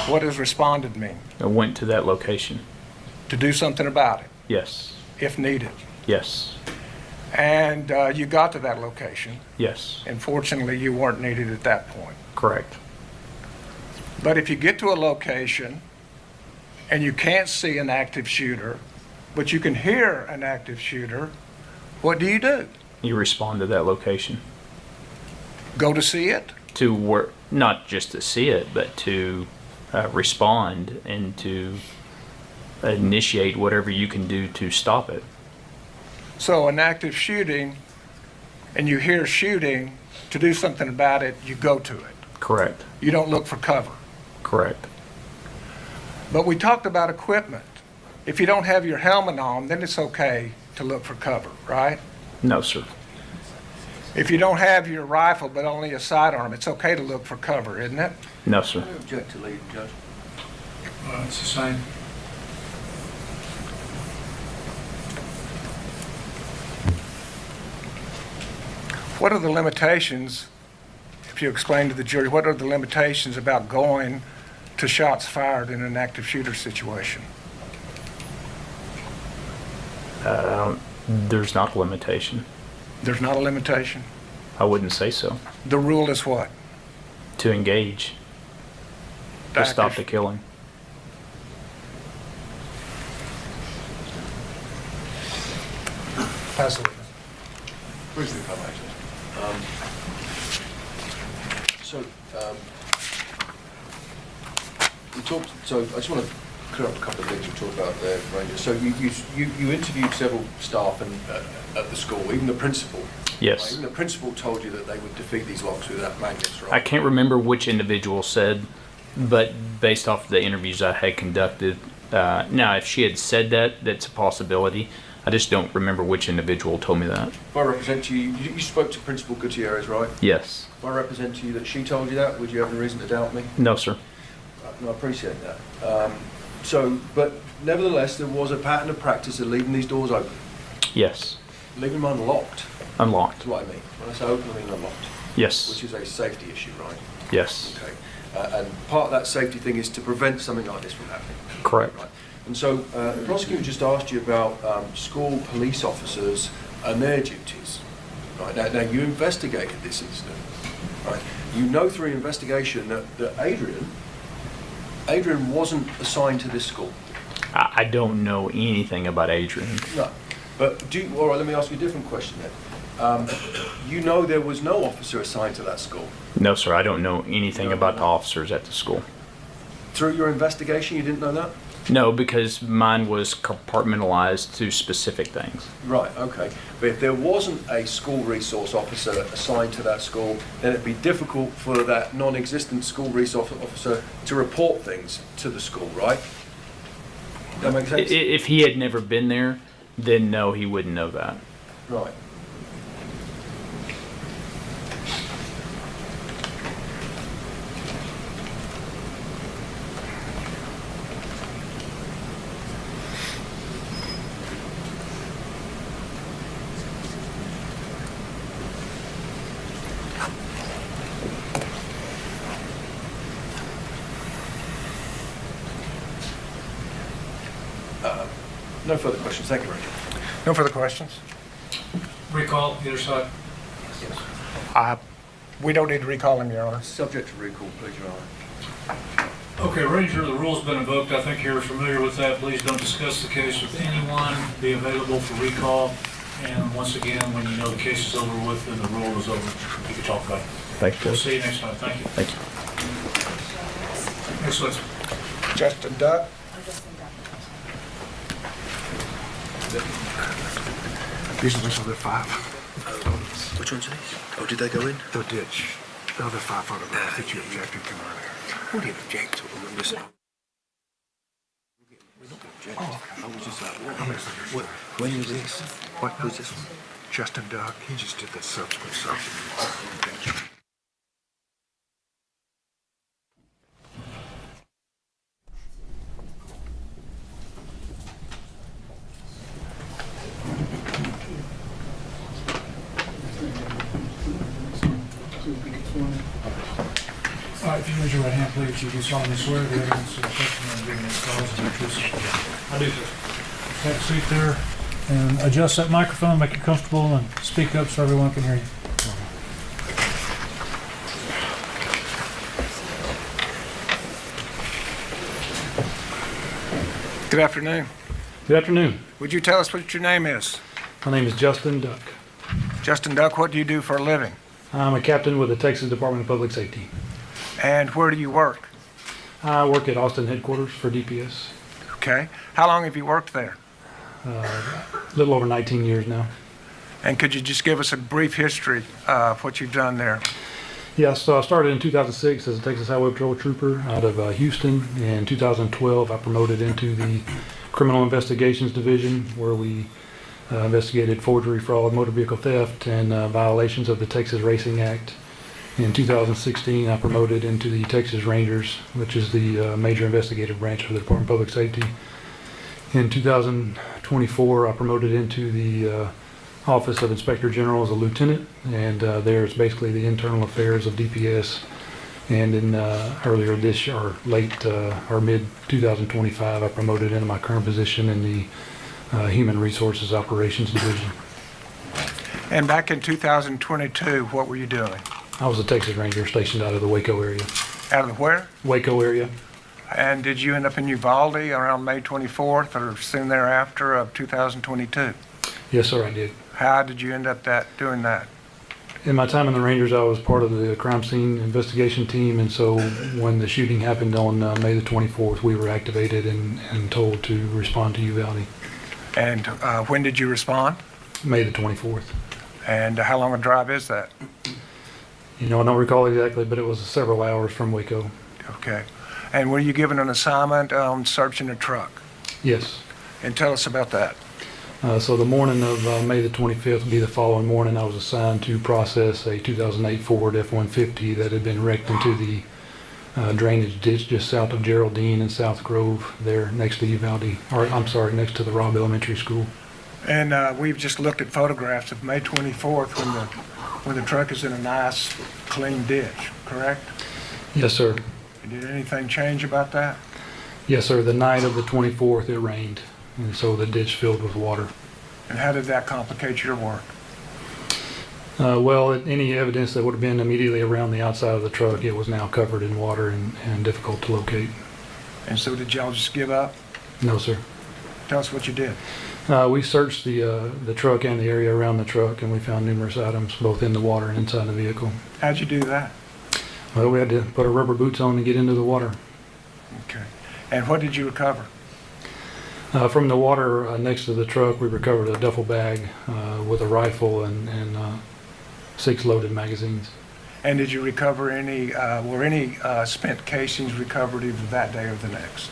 Speaker 3: What does responded mean?
Speaker 13: I went to that location.
Speaker 3: To do something about it,
Speaker 13: Yes.
Speaker 3: if needed.
Speaker 13: Yes.
Speaker 3: And you got to that location,
Speaker 13: Yes.
Speaker 3: and fortunately you weren't needed at that point.
Speaker 13: Correct.
Speaker 3: But if you get to a location and you can't see an active shooter, but you can hear an active shooter, what do?
Speaker 13: You respond to that location.
Speaker 3: Go to see it?
Speaker 13: To work, not just to see it, but to respond and to initiate whatever you can do to stop it.
Speaker 3: So an active shooting, and you hear shooting, to do something about it, you go to it.
Speaker 13: Correct.
Speaker 3: You don't look for cover.
Speaker 13: Correct.
Speaker 3: But we talked about equipment. If you don't have your helmet on, then it's okay to look for cover, right?
Speaker 13: No, sir.
Speaker 3: If you don't have your rifle but only a sidearm, it's okay to look for cover, isn't it?
Speaker 13: No, sir.
Speaker 14: I object to leading, Judge.
Speaker 1: It's the same.
Speaker 3: What are the limitations, if you explain to the jury, what are the limitations about going to shots fired in an active shooter situation?
Speaker 13: There's not a limitation.
Speaker 3: There's not a limitation?
Speaker 13: I wouldn't say so.
Speaker 3: The rule is what?
Speaker 13: To engage. To stop the killing.
Speaker 3: Pass it.
Speaker 14: Briefly, if I may, Judge. We talked. So I just want to clear up a couple of things we talked about there, Ranger. So you interviewed several staff at the school, even the principal.
Speaker 13: Yes.
Speaker 14: Right? Even the principal told you that they would defeat these locks with that magnets, right?
Speaker 13: I can't remember which individual said, but based off the interviews I had conducted, now if she had said that, that's a possibility. I just don't remember which individual told me that.
Speaker 14: If I represent to you, you spoke to Principal Gutierrez, right?
Speaker 13: Yes.
Speaker 14: If I represent to you that she told you that, would you have a reason to doubt me?
Speaker 13: No, sir.
Speaker 14: No, I appreciate that. But nevertheless, there was a pattern of practice of leaving these doors open,
Speaker 13: Yes.
Speaker 14: leaving them unlocked.
Speaker 13: Unlocked.
Speaker 14: That's what I mean. When I say open, I mean unlocked,
Speaker 13: Yes.
Speaker 14: which is a safety issue, right?
Speaker 13: Yes.
Speaker 14: Okay. And part of that safety thing is to prevent something like this from happening.
Speaker 13: Correct.
Speaker 14: Right. And so the prosecutor just asked you about school police officers and their duties. Right. Now you investigated this incident. Right. You know through your investigation that Adrian wasn't assigned to this school.
Speaker 13: I don't know anything about Adrian.
Speaker 14: No. But all right, let me ask you a different question then. You know there was no officer assigned to that school.
Speaker 13: No, sir. I don't know anything about the officers at the school.
Speaker 14: Through your investigation, you didn't know that?
Speaker 13: No, because mine was compartmentalized to specific things.
Speaker 14: Right, okay. But if there wasn't a school resource officer assigned to that school, then it'd be difficult for that non-existent school resource officer to report things to the school, right? That makes sense?
Speaker 13: If he had never been there, then no, he wouldn't know that.
Speaker 14: Right. No further questions. Thank you, Ranger.
Speaker 3: No further questions?
Speaker 1: Recall, either side.
Speaker 3: We don't need to recall him, Your Honor.
Speaker 14: Subject to recall, please, Your Honor.
Speaker 1: Okay, Ranger, the rule's been invoked. I think you're familiar with that. Please don't discuss the case with anyone. Be available for recall. And once again, when you know the case is over with and the rule is over, you can talk about it.
Speaker 13: Thank you.
Speaker 1: We'll see you next time. Thank you.
Speaker 13: Thank you.
Speaker 1: Next witness.
Speaker 3: Justin Duck. These are the other five.
Speaker 14: Which ones are these? Oh, did they go in?
Speaker 3: The ditch. The other five photographs that you objected to earlier.
Speaker 14: We didn't object to them. Listen. We don't object. Oh, okay. I was just like, what? When was this?
Speaker 3: What?
Speaker 14: Who's this one?
Speaker 3: Justin Duck. He just did the subsequent search.
Speaker 1: All right, if you raise your right hand, please, you do solemnly swear the evidence of the testimony given in this cause is the truth. I do, sir. Take a seat there and adjust that microphone, make it comfortable, and speak up so everyone can hear you.
Speaker 3: Good afternoon.
Speaker 15: Good afternoon.
Speaker 3: Would you tell us what your name is?
Speaker 15: My name is Justin Duck.
Speaker 3: Justin Duck, what do you do for a living?
Speaker 15: I'm a captain with the Texas Department of Public Safety.
Speaker 3: And where do you work?
Speaker 15: I work at Austin headquarters for DPS.
Speaker 3: Okay. How long have you worked there?
Speaker 15: a little over 19 years now.
Speaker 3: And could you just give us a brief history of what you've done there?
Speaker 15: Yeah, so I started in 2006 as a Texas Highway Patrol trooper out of Houston. In 2012, I promoted into the Criminal Investigations Division, where we investigated forgery, fraud, motor vehicle theft, and violations of the Texas Racing Act. In 2016, I promoted into the Texas Rangers, which is the major investigative branch of the Department of Public Safety. In 2024, I promoted into the Office of Inspector General as a lieutenant, and there's basically the internal affairs of DPS. And in earlier this year, or late or mid 2025, I promoted into my current position in the Human Resources Operations Division.
Speaker 3: And back in 2022, what were you doing?
Speaker 15: I was a Texas Ranger stationed out of the Waco area.
Speaker 3: Out of where?
Speaker 15: Waco area.
Speaker 3: And did you end up in Uvalde around May 24th or soon thereafter of 2022?
Speaker 15: Yes, sir, I did.
Speaker 3: How did you end up doing that?
Speaker 15: In my time in the Rangers, I was part of the crime scene investigation team, and so when the shooting happened on May the 24th, we were activated and told to respond to Uvalde.
Speaker 3: And when did you respond?
Speaker 15: May the 24th.
Speaker 3: And how long a drive is that?
Speaker 15: You know, I don't recall exactly, but it was several hours from Waco.
Speaker 3: Okay. And were you given an assignment on searching a truck?
Speaker 15: Yes.
Speaker 3: And tell us about that.
Speaker 15: So the morning of May the 25th would be the following morning. I was assigned to process a 2008 Ford F-150 that had been wrecked into the drainage ditch just south of Geraldine and South Grove there next to Uvalde, or I'm sorry, next to the Robb Elementary School.
Speaker 3: And we've just looked at photographs of May 24th when the truck is in a nice, clean ditch, correct?
Speaker 15: Yes, sir.
Speaker 3: Did anything change about that?
Speaker 15: Yes, sir. The night of the 24th, it rained, and so the ditch filled with water.
Speaker 3: And how did that complicate your work?
Speaker 15: Well, any evidence that would have been immediately around the outside of the truck, it was now covered in water and difficult to locate.
Speaker 3: And so did y'all just give up?
Speaker 15: No, sir.
Speaker 3: Tell us what you did.
Speaker 15: We searched the truck and the area around the truck, and we found numerous items both in the water and inside the vehicle.
Speaker 3: How'd you do that?
Speaker 15: Well, we had to put our rubber boots on to get into the water.
Speaker 3: Okay. And what did you recover?
Speaker 15: From the water next to the truck, we recovered a duffel bag with a rifle and 6 loaded magazines.
Speaker 3: And did you recover were any spent casings recovered either that day or the next?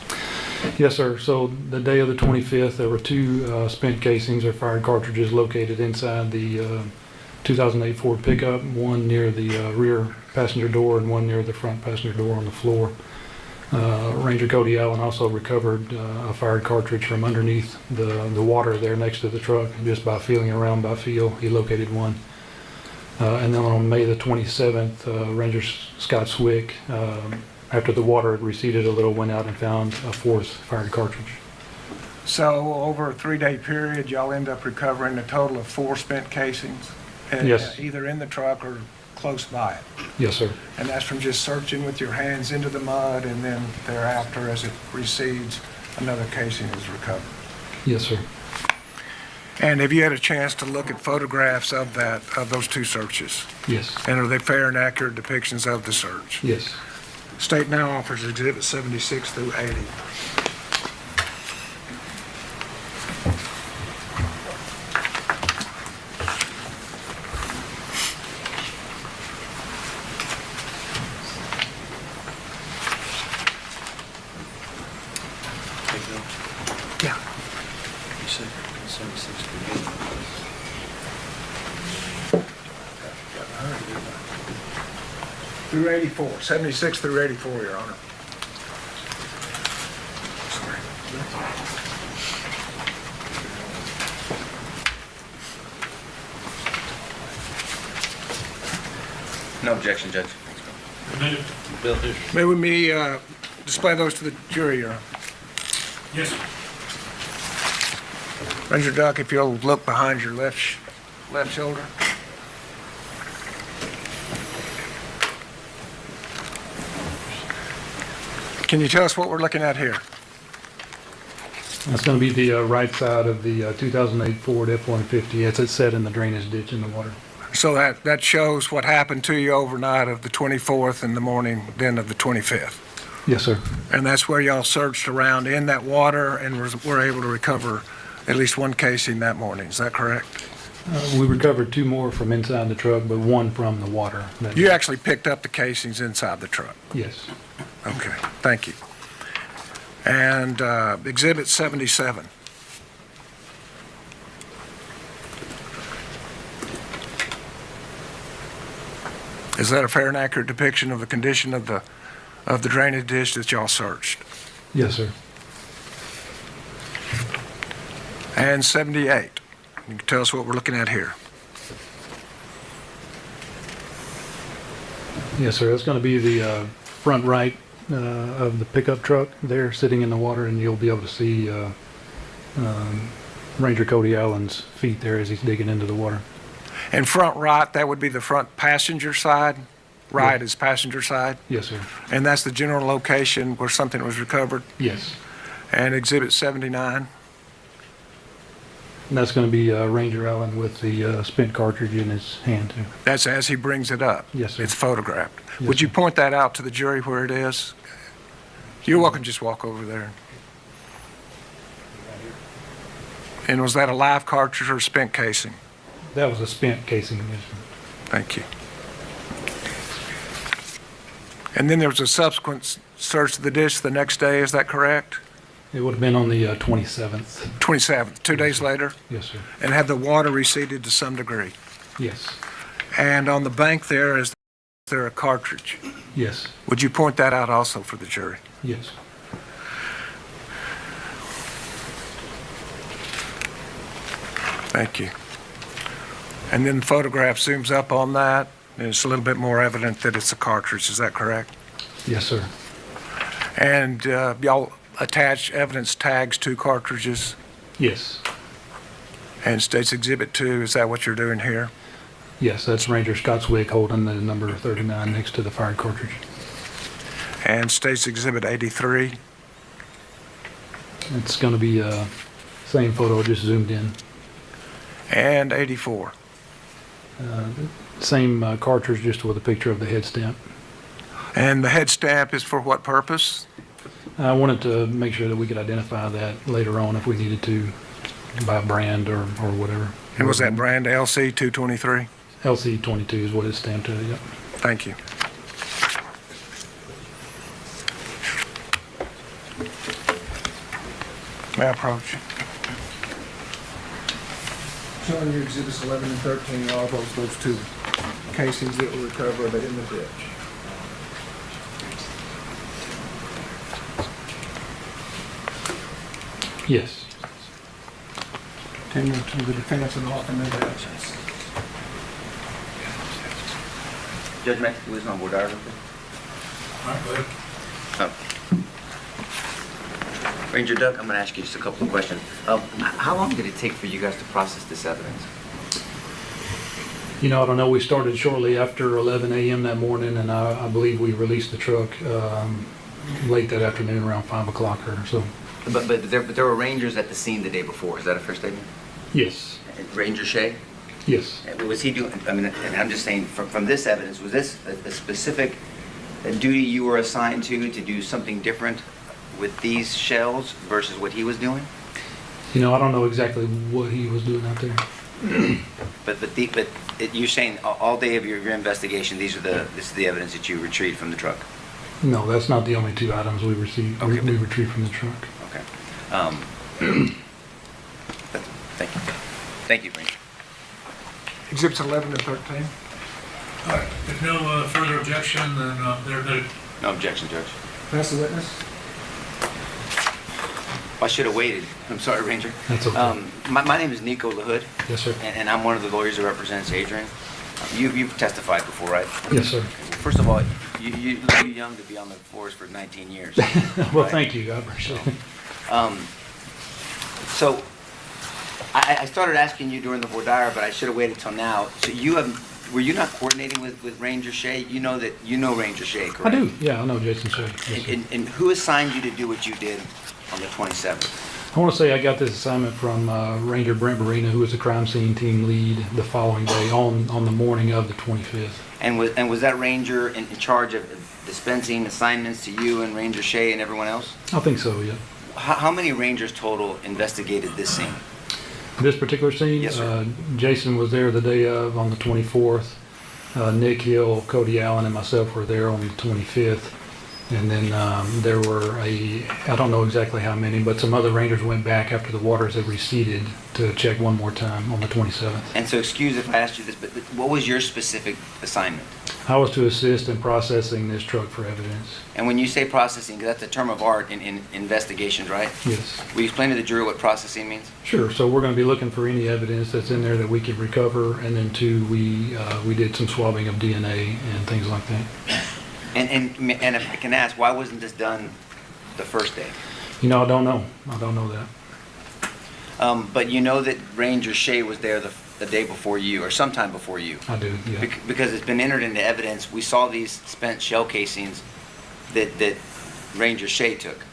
Speaker 15: Yes, sir. So the day of the 25th, there were 2 spent casings or fired cartridges located inside the 2008 Ford pickup, one near the rear passenger door and one near the front passenger door on the floor. Ranger Cody Allen also recovered a fired cartridge from underneath the water there next to the truck. Just by feeling around by feel, he located one. And then on May the 27th, Ranger Scott Swick, after the water had receded a little, went out and found a 4th fired cartridge.
Speaker 3: So over a 3-day period, y'all end up recovering a total of 4 spent casings?
Speaker 15: Yes.
Speaker 3: Either in the truck or close by it?
Speaker 15: Yes, sir.
Speaker 3: And that's from just searching with your hands into the mud, and then thereafter, as it recedes, another casing is recovered?
Speaker 15: Yes, sir.
Speaker 3: And have you had a chance to look at photographs of those 2 searches?
Speaker 15: Yes.
Speaker 3: And are they fair and accurate depictions of the search?
Speaker 15: Yes.
Speaker 3: State now offers Exhibit 76 through 80. Yeah.
Speaker 14: You said 76 to 80.
Speaker 3: Through 84, 76 through 84, Your Honor. Sorry.
Speaker 8: No objection, Judge.
Speaker 3: May we display those to the jury, Your Honor?
Speaker 1: Yes.
Speaker 3: Ranger Duck, if you'll look behind your left shoulder. Can you tell us what we're looking at here?
Speaker 15: That's going to be the right side of the 2008 Ford F-150 as it's set in the drainage ditch in the water.
Speaker 3: So that shows what happened to you overnight of the 24th and the morning then of the 25th.
Speaker 15: Yes, sir.
Speaker 3: And that's where y'all searched around in that water and were able to recover At least one casing that morning, is that correct?
Speaker 15: We recovered 2 more from inside the truck, but 1 from the water.
Speaker 3: You actually picked up the casings inside the truck?
Speaker 15: Yes.
Speaker 3: Okay, thank you. And Exhibit 77. Is that a fair and accurate depiction of the condition of the drainage ditch that y'all searched?
Speaker 15: Yes, sir.
Speaker 3: And 78. You can tell us what we're looking at here.
Speaker 15: Yes, sir. That's going to be the front right of the pickup truck there sitting in the water, and you'll be able to see Ranger Cody Allen's feet there as he's digging into the water.
Speaker 3: And front right, that would be the front passenger side? Right is passenger side?
Speaker 15: Yes, sir.
Speaker 3: And that's the general location where something was recovered?
Speaker 15: Yes.
Speaker 3: And Exhibit 79?
Speaker 15: And that's going to be Ranger Allen with the spent cartridge in his hand, too.
Speaker 3: That's as he brings it up?
Speaker 15: Yes, sir.
Speaker 3: It's photographed?
Speaker 15: Yes,
Speaker 3: Would you
Speaker 15: sir.
Speaker 3: point that out to the jury where it is? You're welcome to just walk over there. And was that a live cartridge or spent casing?
Speaker 15: That was a spent casing. Yes, sir.
Speaker 3: Thank you. And then there was a subsequent search of the ditch the next day, is that correct?
Speaker 15: It would have been on the 27th.
Speaker 3: 27th, 2 days later?
Speaker 15: Yes, sir.
Speaker 3: And had the water receded to some degree?
Speaker 15: Yes.
Speaker 3: And on the bank there, is there a cartridge?
Speaker 15: Yes.
Speaker 3: Would you point that out also for the jury?
Speaker 15: Yes.
Speaker 3: Thank you. And then the photograph zooms up on that, and it's a little bit more evident that it's a cartridge, is that correct?
Speaker 15: Yes, sir.
Speaker 3: And y'all attach evidence tags to cartridges?
Speaker 15: Yes.
Speaker 3: And State's Exhibit 2, is that what you're doing here?
Speaker 15: Yes, that's Ranger Scottswick holding the number 39 next to the fired cartridge.
Speaker 3: And State's Exhibit 83?
Speaker 15: It's going to be same photo, just zoomed in.
Speaker 3: And 84?
Speaker 15: Same cartridge, just with a picture of the head stamp.
Speaker 3: And the head stamp is for what purpose?
Speaker 15: I wanted to make sure that we could identify that later on if we needed to, by brand or whatever.
Speaker 3: And was that brand LC 223?
Speaker 15: LC 22 is what it's stamped to, yep.
Speaker 3: Thank you. May I approach? Showing you Exhibits 11 and 13 are those 2 casings that were recovered in the ditch.
Speaker 15: Yes.
Speaker 3: Tender to the defense and offer no actions.
Speaker 8: Judge Mack, listen on board,
Speaker 1: All right, go ahead.
Speaker 8: Ranger Doug, I'm going to ask you just a couple of questions. How long did it take for you guys to process this evidence?
Speaker 15: You know, I don't know. We started shortly after 11 a.m. that morning, and I believe we released the truck late that afternoon, around 5 o'clock or so.
Speaker 8: But there were rangers at the scene the day before. Is that a fair statement?
Speaker 15: Yes.
Speaker 8: Ranger Shea?
Speaker 15: Yes.
Speaker 8: Was he doing, I mean, and I'm just saying, from this evidence, was this a specific duty you were assigned to do something different with these shells versus what he was doing?
Speaker 15: You know, I don't know exactly what he was doing out there.
Speaker 8: But you're saying all day of your investigation, this is the evidence that you retrieved from the truck?
Speaker 15: No, that's not the only 2 items we received.
Speaker 8: Okay,
Speaker 15: we retrieved from the truck.
Speaker 8: Okay. Thank you. Thank you, Ranger.
Speaker 3: Exhibits 11 and 13?
Speaker 1: All right, if no further objection, then they're noted.
Speaker 8: No objection, Judge.
Speaker 3: Pass the witness.
Speaker 8: I should have waited. I'm sorry, Ranger.
Speaker 15: That's okay.
Speaker 8: My name is Nico LaHood.
Speaker 15: Yes, sir.
Speaker 8: And I'm one of the lawyers that represents Adrian. You've testified before, right?
Speaker 15: Yes, sir.
Speaker 8: First of all, you look too young to be on the force for 19 years.
Speaker 15: Well,
Speaker 8: right?
Speaker 15: thank you. I appreciate it.
Speaker 8: So I started asking you during the voir dire, but I should have waited till now. So were you not coordinating with Ranger Shea? You know Ranger Shea, correct?
Speaker 15: I do. Yeah, I know Jason Shea. Yes, sir.
Speaker 8: And who assigned you to do what you did on the 27th?
Speaker 15: I want to say I got this assignment from Ranger Brent Barina, who was the crime scene team lead the following day on the morning of the 25th.
Speaker 8: And was that Ranger in charge of dispensing assignments to you and Ranger Shea and everyone else?
Speaker 15: I think so, yeah.
Speaker 8: How many Rangers total investigated this scene?
Speaker 15: This particular scene?
Speaker 8: Yes, sir.
Speaker 15: Jason was there the day of on the 24th. Nick Hill, Cody Allen, and myself were there on the 25th. And then there were I don't know exactly how many, but some other rangers went back after the waters had receded to check one more time on the 27th.
Speaker 8: And so excuse if I asked you this, but what was your specific assignment?
Speaker 15: I was to assist in processing this truck for evidence.
Speaker 8: And when you say processing, 'cause that's a term of art in investigations, right?
Speaker 15: Yes.
Speaker 8: Will you explain to the jury what processing means?
Speaker 15: Sure. So we're going to be looking for any evidence that's in there that we can recover, and then two, we did some swabbing of DNA and things like that.
Speaker 8: And if I can ask, why wasn't this done the first day?
Speaker 15: You know, I don't know. I don't know that.
Speaker 8: But you know that Ranger Shea was there the day before you, or sometime before you.
Speaker 15: I do, yeah.
Speaker 8: Because it's been entered into evidence. We saw these spent shell casings that Ranger Shea took.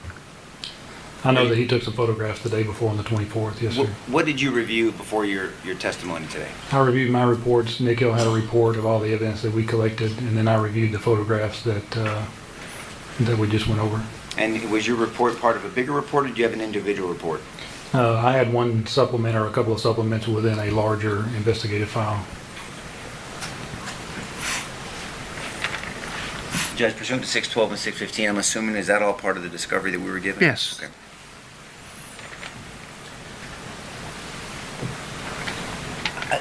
Speaker 15: I know that he took some photographs the day before on the 24th, yes, sir.
Speaker 8: What did you review before your testimony today?
Speaker 15: I reviewed my reports. Nick Hill had a report of all the evidence that we collected, and then I reviewed the photographs that we just went over.
Speaker 8: And was your report part of a bigger report, or did you have an individual report?
Speaker 15: I had one supplement or a couple of supplements within a larger investigative file.
Speaker 8: Judge, pursuant to 612 and 615, I'm assuming, is that all part of the discovery that we were given?
Speaker 15: Yes.
Speaker 8: Okay.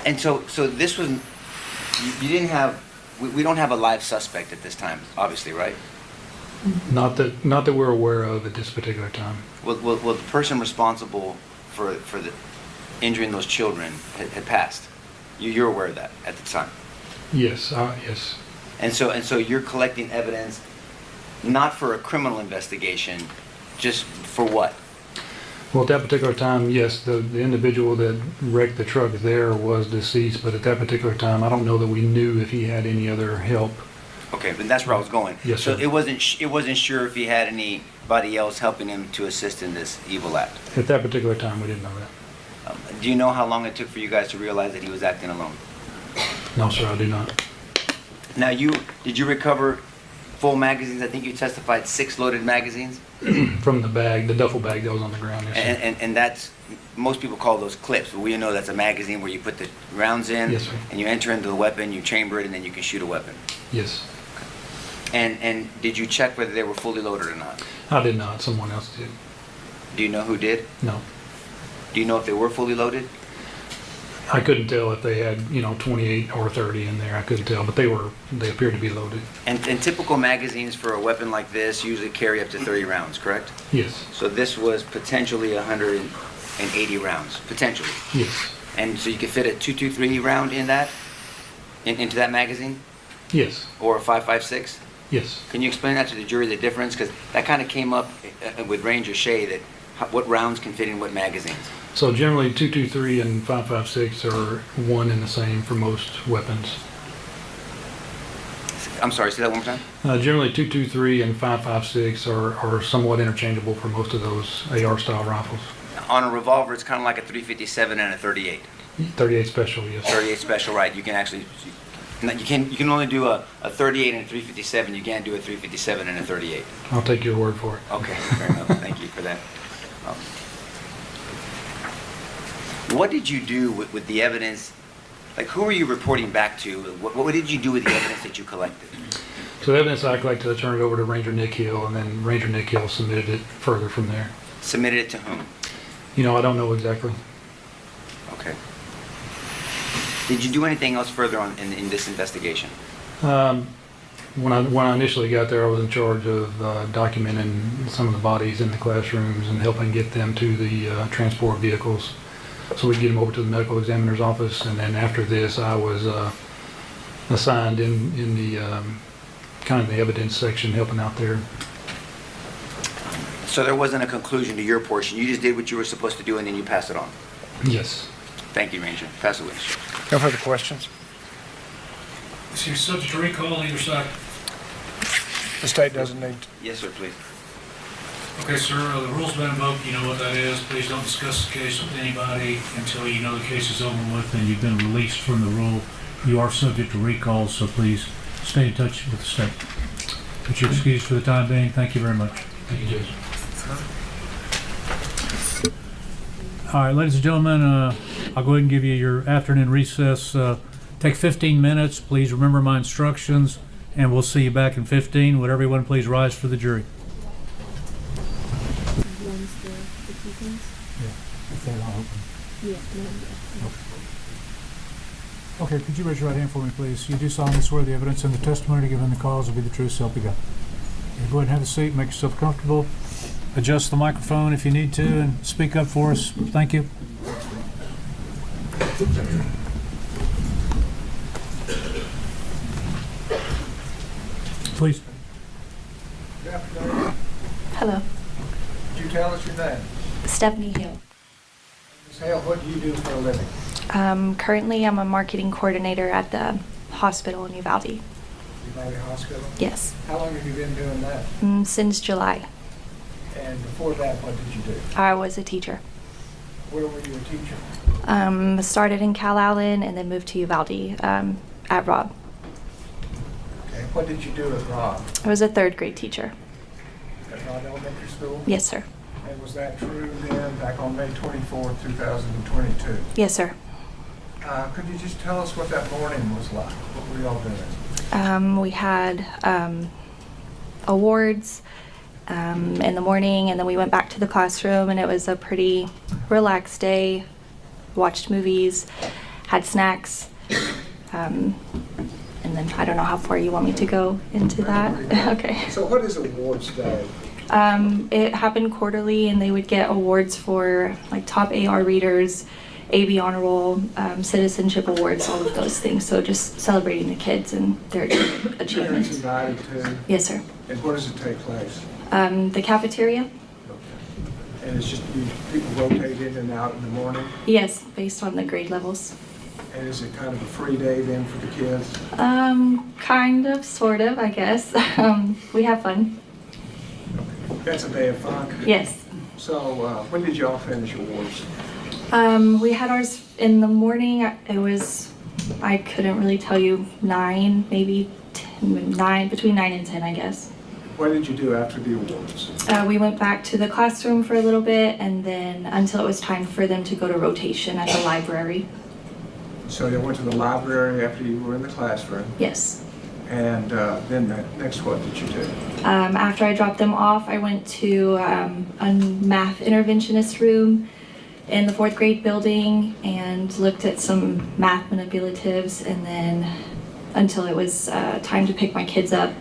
Speaker 8: And so this was, you didn't have, we don't have a live suspect at this time, obviously, right?
Speaker 15: Not that we're aware of at this particular time.
Speaker 8: Well, the person responsible for the injuring those children had passed. You're aware of that at the time?
Speaker 15: Yes, yes.
Speaker 8: And so you're collecting evidence, not for a criminal investigation, just for what?
Speaker 15: Well, at that particular time, yes, the individual that wrecked the truck there was deceased, but at that particular time, I don't know that we knew if he had any other help.
Speaker 8: Okay, but that's where I was going.
Speaker 15: Yes, sir.
Speaker 8: So it wasn't sure if he had anybody else helping him to assist in this evil act.
Speaker 15: At that particular time, we didn't know that.
Speaker 8: Do you know how long it took for you guys to realize that he was acting alone?
Speaker 15: No, sir, I do not.
Speaker 8: Now, did you recover full magazines? I think you testified 6 loaded magazines?
Speaker 15: From the bag, the duffel bag that was on the ground. Yes, sir.
Speaker 8: And that's, most people call those clips, but we know that's a magazine where you put the rounds in,
Speaker 15: yes, sir.
Speaker 8: And you enter into the weapon, you chamber it, and then you can shoot a weapon.
Speaker 15: Yes.
Speaker 8: And did you check whether they were fully loaded or not?
Speaker 15: I did not. Someone else did.
Speaker 8: Do you know who did?
Speaker 15: No.
Speaker 8: Do you know if they were fully loaded?
Speaker 15: I couldn't tell if they had, 28 or 30 in there. I couldn't tell, but they appeared to be loaded.
Speaker 8: And typical magazines for a weapon like this usually carry up to 30 rounds, correct?
Speaker 15: Yes.
Speaker 8: So this was potentially 180 rounds, potentially.
Speaker 15: Yes.
Speaker 8: And so you could fit a .223 round in that, into that magazine?
Speaker 15: Yes.
Speaker 8: Or a .556?
Speaker 15: Yes.
Speaker 8: Can you explain that to the jury, the difference? Because that kind of came up with Ranger Shea, that what rounds can fit in what magazines.
Speaker 15: So generally, .223 and .556 are one and the same for most weapons.
Speaker 8: I'm sorry, say that one more time?
Speaker 15: Generally, .223 and .556 are somewhat interchangeable for most of those AR-style rifles.
Speaker 8: On a revolver, it's kind of like a .357 and a .38.
Speaker 15: 38 special, yes.
Speaker 8: 38 special, right? You can actually, you can only do a .38 and a .357. You can't do a .357 and a .38.
Speaker 15: I'll take your word for it.
Speaker 8: Okay, fair enough. Thank you for that. What did you do with the evidence? Like, who are you reporting back to? What did you do with the evidence that you collected?
Speaker 15: So the evidence I collected, I turned it over to Ranger Nick Hill, and then Ranger Nick Hill submitted it further from there.
Speaker 8: Submitted it to whom?
Speaker 15: I don't know exactly.
Speaker 8: Okay. Did you do anything else further on in this investigation?
Speaker 15: When I initially got there, I was in charge of documenting some of the bodies in the classrooms and helping get them to the transport vehicles, so we'd get them over to the medical examiner's office. And then after this, I was assigned in the kind of the evidence section, helping out there.
Speaker 8: So there wasn't a conclusion to your portion. You just did what you were supposed to do, and then you passed it on.
Speaker 15: Yes.
Speaker 8: Thank you, Ranger. Pass it away.
Speaker 3: No further questions?
Speaker 7: Is he subject to recall either side?
Speaker 3: The state doesn't need to.
Speaker 8: Yes, sir, please.
Speaker 7: Okay, sir, the rule's been invoked. You know what that is. Please don't discuss the case with anybody until you know the case is over with and you've been released from the rule. You are subject to recall, so please stay in touch with the state. But you're excused for the time being. Thank you very much.
Speaker 15: Thank you, Judge.
Speaker 1: All right, ladies and gentlemen, I'll go ahead and give you your afternoon recess. Take 15 minutes. Please remember my instructions, and we'll see you back in 15. Would everyone please rise for the jury? Okay, could you raise your right hand for me, please? You do solemnly swear the evidence and the testimony given in the cause will be the truth, so help you God. Okay, go ahead and have a seat, make yourself comfortable. Adjust the microphone if you need to, and speak up for us. Thank you. Please.
Speaker 3: Good afternoon.
Speaker 16: Hello,
Speaker 3: Could you tell us your name?
Speaker 16: Stephanie Hill.
Speaker 3: Ms. Hale, what do you do for a living?
Speaker 16: Currently, I'm a marketing coordinator at the hospital in Uvalde.
Speaker 3: Uvalde Hospital?
Speaker 16: Yes,
Speaker 3: How long have you been doing that?
Speaker 16: since July.
Speaker 3: And before that, what did you do?
Speaker 16: I was a teacher.
Speaker 3: Where were you a teacher?
Speaker 16: Started in Cal Allen and then moved to Uvalde at Robb.
Speaker 3: Okay, what did you do at Robb?
Speaker 16: I was a third grade teacher.
Speaker 3: At Robb Elementary School?
Speaker 16: Yes, sir.
Speaker 3: And was that true then, back on May 24, 2022?
Speaker 16: Yes, sir.
Speaker 3: Could you just tell us what that morning was like? What were y'all doing?
Speaker 16: We had awards in the morning, and then we went back to the classroom, and it was a pretty relaxed day. Watched movies, had snacks, and then I don't know how far you want me to go into that. Okay.
Speaker 3: So what is awards day?
Speaker 16: It happened quarterly, and they would get awards for like top AR readers, AB honor roll, citizenship awards, all of those things. So just celebrating the kids and their
Speaker 3: Parents
Speaker 16: achievements.
Speaker 3: invited to?
Speaker 16: Yes, sir.
Speaker 3: And where does it take place?
Speaker 16: The cafeteria?
Speaker 3: And it's just people rotate in and out in the morning?
Speaker 16: Yes, based on the grade levels.
Speaker 3: And is it kind of a free day then for the kids?
Speaker 16: Kind of, sort of, I guess. We have fun.
Speaker 3: That's a day of fun?
Speaker 16: Yes.
Speaker 3: So when did y'all finish awards?
Speaker 16: We had ours in the morning. It was, I couldn't really tell you, 9, maybe 10, 9, between 9 and 10, I guess.
Speaker 3: What did you do after the awards?
Speaker 16: We went back to the classroom for a little bit, and then until it was time for them to go to rotation at the library.
Speaker 3: So you went to the library after you were in the classroom?
Speaker 16: Yes.
Speaker 3: And then next, what did you do?
Speaker 16: After I dropped them off, I went to a math interventionist room in the 4th grade building and looked at some math manipulatives, and then until it was time to pick my kids up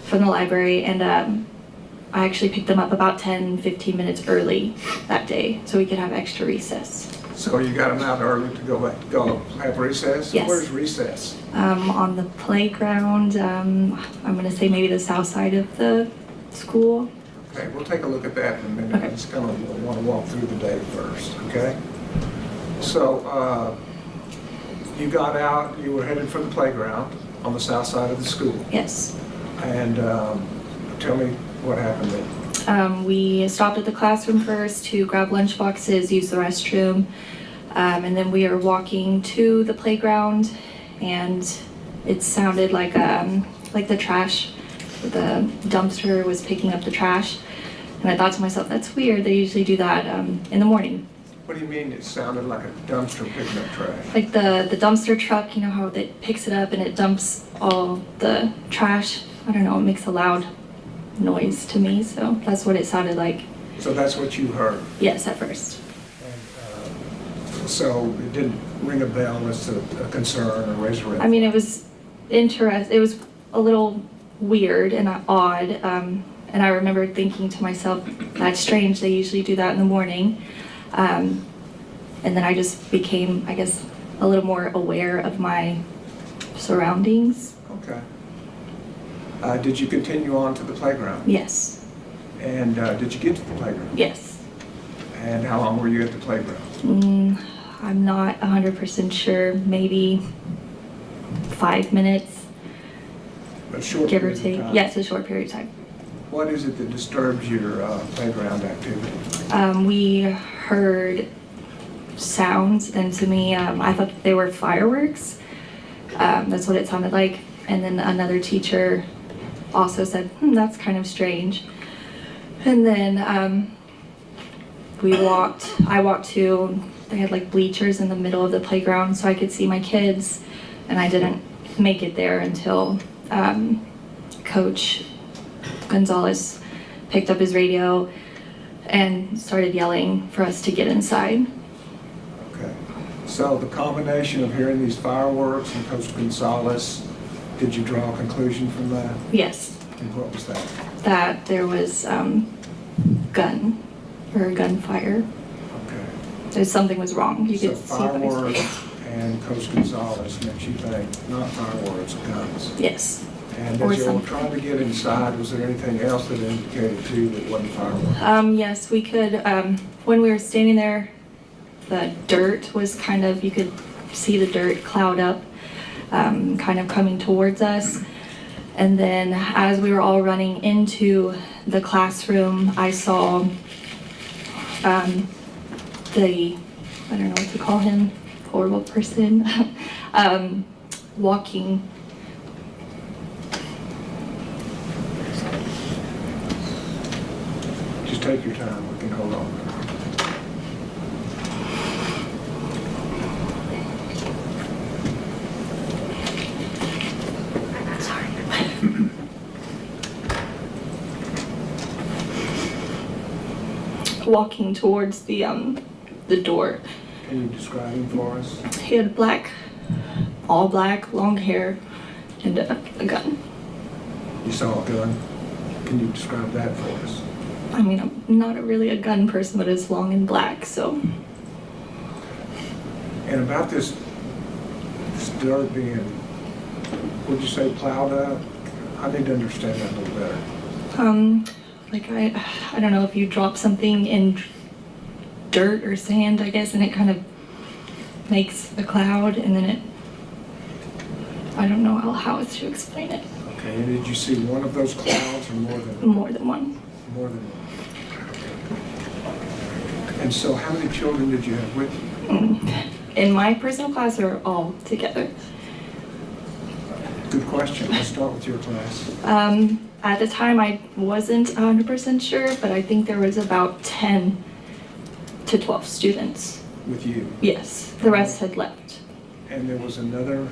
Speaker 16: from the library, and I actually picked them up about 10-15 minutes early that day so we could have extra recess.
Speaker 3: So you got them out early to go have recess?
Speaker 16: Yes.
Speaker 3: Where's recess?
Speaker 16: On the playground, I'm going to say maybe the south side of the school.
Speaker 3: Okay, we'll take a look at that in a minute. I just kind of want to walk through the day first, okay? So you got out, you were headed for the playground on the south side of the school.
Speaker 16: Yes.
Speaker 3: And tell me what happened then.
Speaker 16: We stopped at the classroom first to grab lunch boxes, use the restroom, and then we were walking to the playground, and it sounded like the trash, the dumpster was picking up the trash, and I thought to myself, that's weird. They usually do that in the morning.
Speaker 3: What do you mean it sounded like a dumpster picking up trash?
Speaker 16: Like the dumpster truck, you know how it picks it up and it dumps all the trash. I don't know, it makes a loud noise to me, so that's what it sounded like.
Speaker 3: So that's what you heard?
Speaker 16: Yes, at first.
Speaker 3: And so it didn't ring a bell as to a concern or raise a red?
Speaker 16: I mean, it was it was a little weird and odd, and I remember thinking to myself, that's strange, they usually do that in the morning. And then I just became, I guess, a little more aware of my surroundings.
Speaker 3: Okay. Did you continue on to the playground?
Speaker 16: Yes.
Speaker 3: And did you get to the playground?
Speaker 16: Yes.
Speaker 3: And how long were you at the playground?
Speaker 16: I'm not 100% sure, maybe 5 minutes.
Speaker 3: A short
Speaker 16: give or
Speaker 3: period of
Speaker 16: take.
Speaker 3: time?
Speaker 16: Yes, a short period of time.
Speaker 3: What is it that disturbs your playground activity?
Speaker 16: We heard sounds, and to me, I thought they were fireworks. That's what it sounded like. And then another teacher also said, that's kind of strange. And then I walked to, they had like bleachers in the middle of the playground so I could see my kids, and I didn't make it there until Coach Gonzales picked up his radio and started yelling for us to get inside.
Speaker 3: Okay. So the combination of hearing these fireworks and Coach Gonzales, did you draw a conclusion from that?
Speaker 16: Yes,
Speaker 3: And what was that?
Speaker 16: that there was gunfire.
Speaker 3: Okay.
Speaker 16: That something was wrong. You
Speaker 3: So
Speaker 16: could see by his
Speaker 3: fireworks
Speaker 16: face.
Speaker 3: and Coach Gonzales makes you think, not fireworks, guns.
Speaker 16: Yes.
Speaker 3: And
Speaker 16: Or
Speaker 3: as you were
Speaker 16: something.
Speaker 3: trying to get inside, was there anything else that indicated to you that it wasn't fireworks?
Speaker 16: Yes, we could, when we were standing there, the dirt was kind of, you could see the dirt cloud up, kind of coming towards us. And then as we were all running into the classroom, I saw I don't know what to call him, horrible person, walking.
Speaker 3: Just take your time, we can hold on.
Speaker 16: Walking towards the door.
Speaker 3: Can you describe him for us?
Speaker 16: He had all black, long hair, and a gun.
Speaker 3: You saw a gun? Can you describe that for us?
Speaker 16: I mean, I'm not really a gun person, but it's long and black, so.
Speaker 3: And about this dirt being, would you say plowed up? I need to understand that a little better.
Speaker 16: Like I don't know if you drop something in dirt or sand, I guess, and it kind of makes a cloud, and then I don't know how else to explain it.
Speaker 3: Okay, and did you see one of those clouds or more than?
Speaker 16: More than one.
Speaker 3: More than one. And so how many children did you have with you?
Speaker 16: In my personal class, or all together?
Speaker 3: Good question. Let's start with your class.
Speaker 16: At the time, I wasn't 100% sure, but I think there was about 10 to 12 students.
Speaker 3: With you?
Speaker 16: Yes, the rest had left.
Speaker 3: And there was another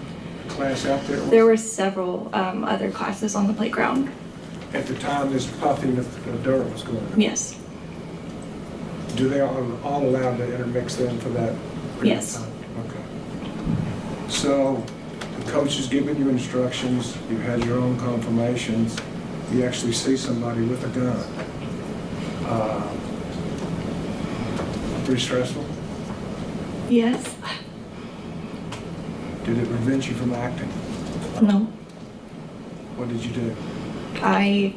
Speaker 3: class out there?
Speaker 16: There were several other classes on the playground.
Speaker 3: At the time this puffing of dirt was going on?
Speaker 16: Yes.
Speaker 3: Do they all allowed to intermix them for that period
Speaker 16: Yes.
Speaker 3: of time? Okay. So the coach has given you instructions, you had your own confirmations, you actually see somebody with a gun. Pretty stressful?
Speaker 16: Yes.
Speaker 3: Did it prevent you from acting?
Speaker 16: No.
Speaker 3: What did you do?
Speaker 16: I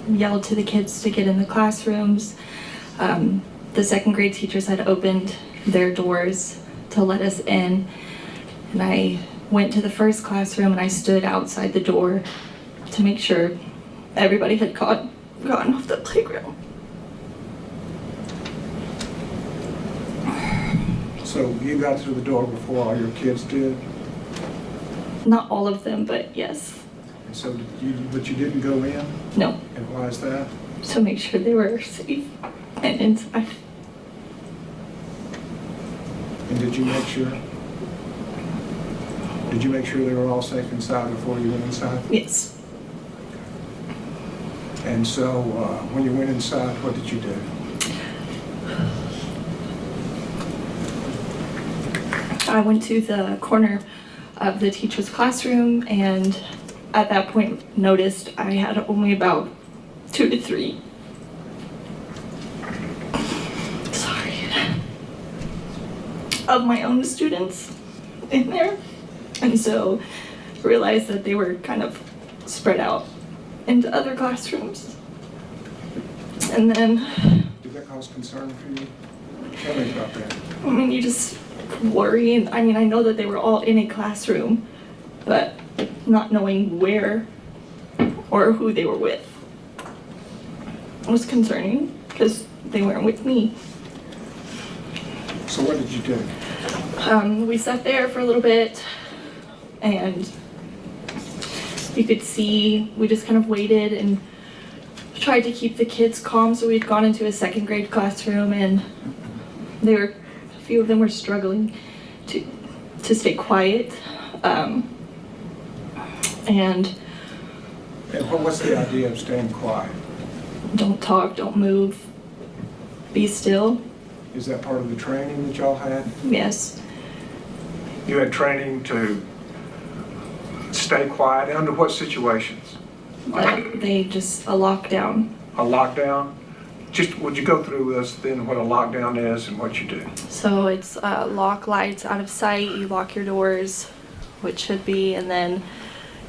Speaker 16: yelled to the kids to get in the classrooms. The second grade teachers had opened their doors to let us in. And I went to the first classroom and I stood outside the door to make sure everybody had gotten off the playground.
Speaker 3: So you got through the door before all your kids did?
Speaker 16: Not all of them, but yes.
Speaker 3: And so but you didn't go in?
Speaker 16: No.
Speaker 3: And why is that?
Speaker 16: To make sure they were safe and inside.
Speaker 3: And did you make sure? Did you make sure they were all safe inside before you went inside?
Speaker 16: Yes.
Speaker 3: And so when you went inside, what did you do?
Speaker 16: I went to the corner of the teacher's classroom and at that point noticed I had only about 2 to 3. Of my own students in there. And so realized that they were kind of spread out into other classrooms. And then,
Speaker 3: Did that cause concern for you? Tell me about that.
Speaker 16: I mean, you just worry. And I mean, I know that they were all in a classroom, but not knowing where or who they were with was concerning because they weren't with me.
Speaker 3: So what did you do?
Speaker 16: We sat there for a little bit and you could see, we just kind of waited and tried to keep the kids calm, so we'd gone into a second grade classroom, and a few of them were struggling to stay quiet. And
Speaker 3: what's the idea of staying quiet?
Speaker 16: don't talk, don't move, be still.
Speaker 3: Is that part of the training that y'all had?
Speaker 16: Yes.
Speaker 3: You had training to stay quiet under what situations?
Speaker 16: They just a lockdown.
Speaker 3: A lockdown? Just, would you go through with us then what a lockdown is and what you do?
Speaker 16: So it's lock lights out of sight, you lock your doors, which should be, and then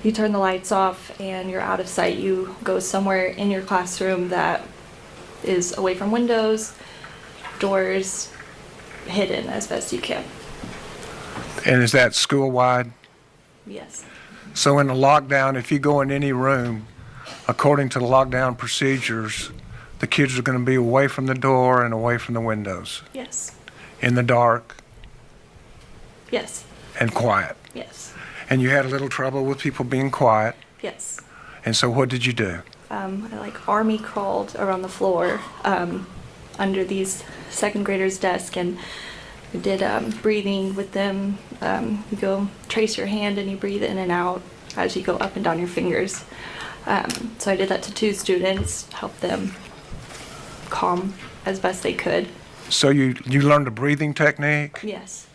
Speaker 16: you turn the lights off and you're out of sight. You go somewhere in your classroom that is away from windows, doors, hidden as best you can.
Speaker 3: And is that school-wide?
Speaker 16: Yes.
Speaker 3: So in a lockdown, if you go in any room, according to the lockdown procedures, the kids are going to be away from the door and away from the windows.
Speaker 16: Yes.
Speaker 3: In the dark.
Speaker 16: Yes.
Speaker 3: And quiet.
Speaker 16: Yes.
Speaker 3: And you had a little trouble with people being quiet.
Speaker 16: Yes.
Speaker 3: And so what did you do?
Speaker 16: I like army crawled around the floor under these second graders' desk, and we did breathing with them. You go trace your hand and you breathe in and out as you go up and down your fingers. So I did that to 2 students, help them calm as best they could.
Speaker 3: So you learned a breathing technique?
Speaker 16: Yes.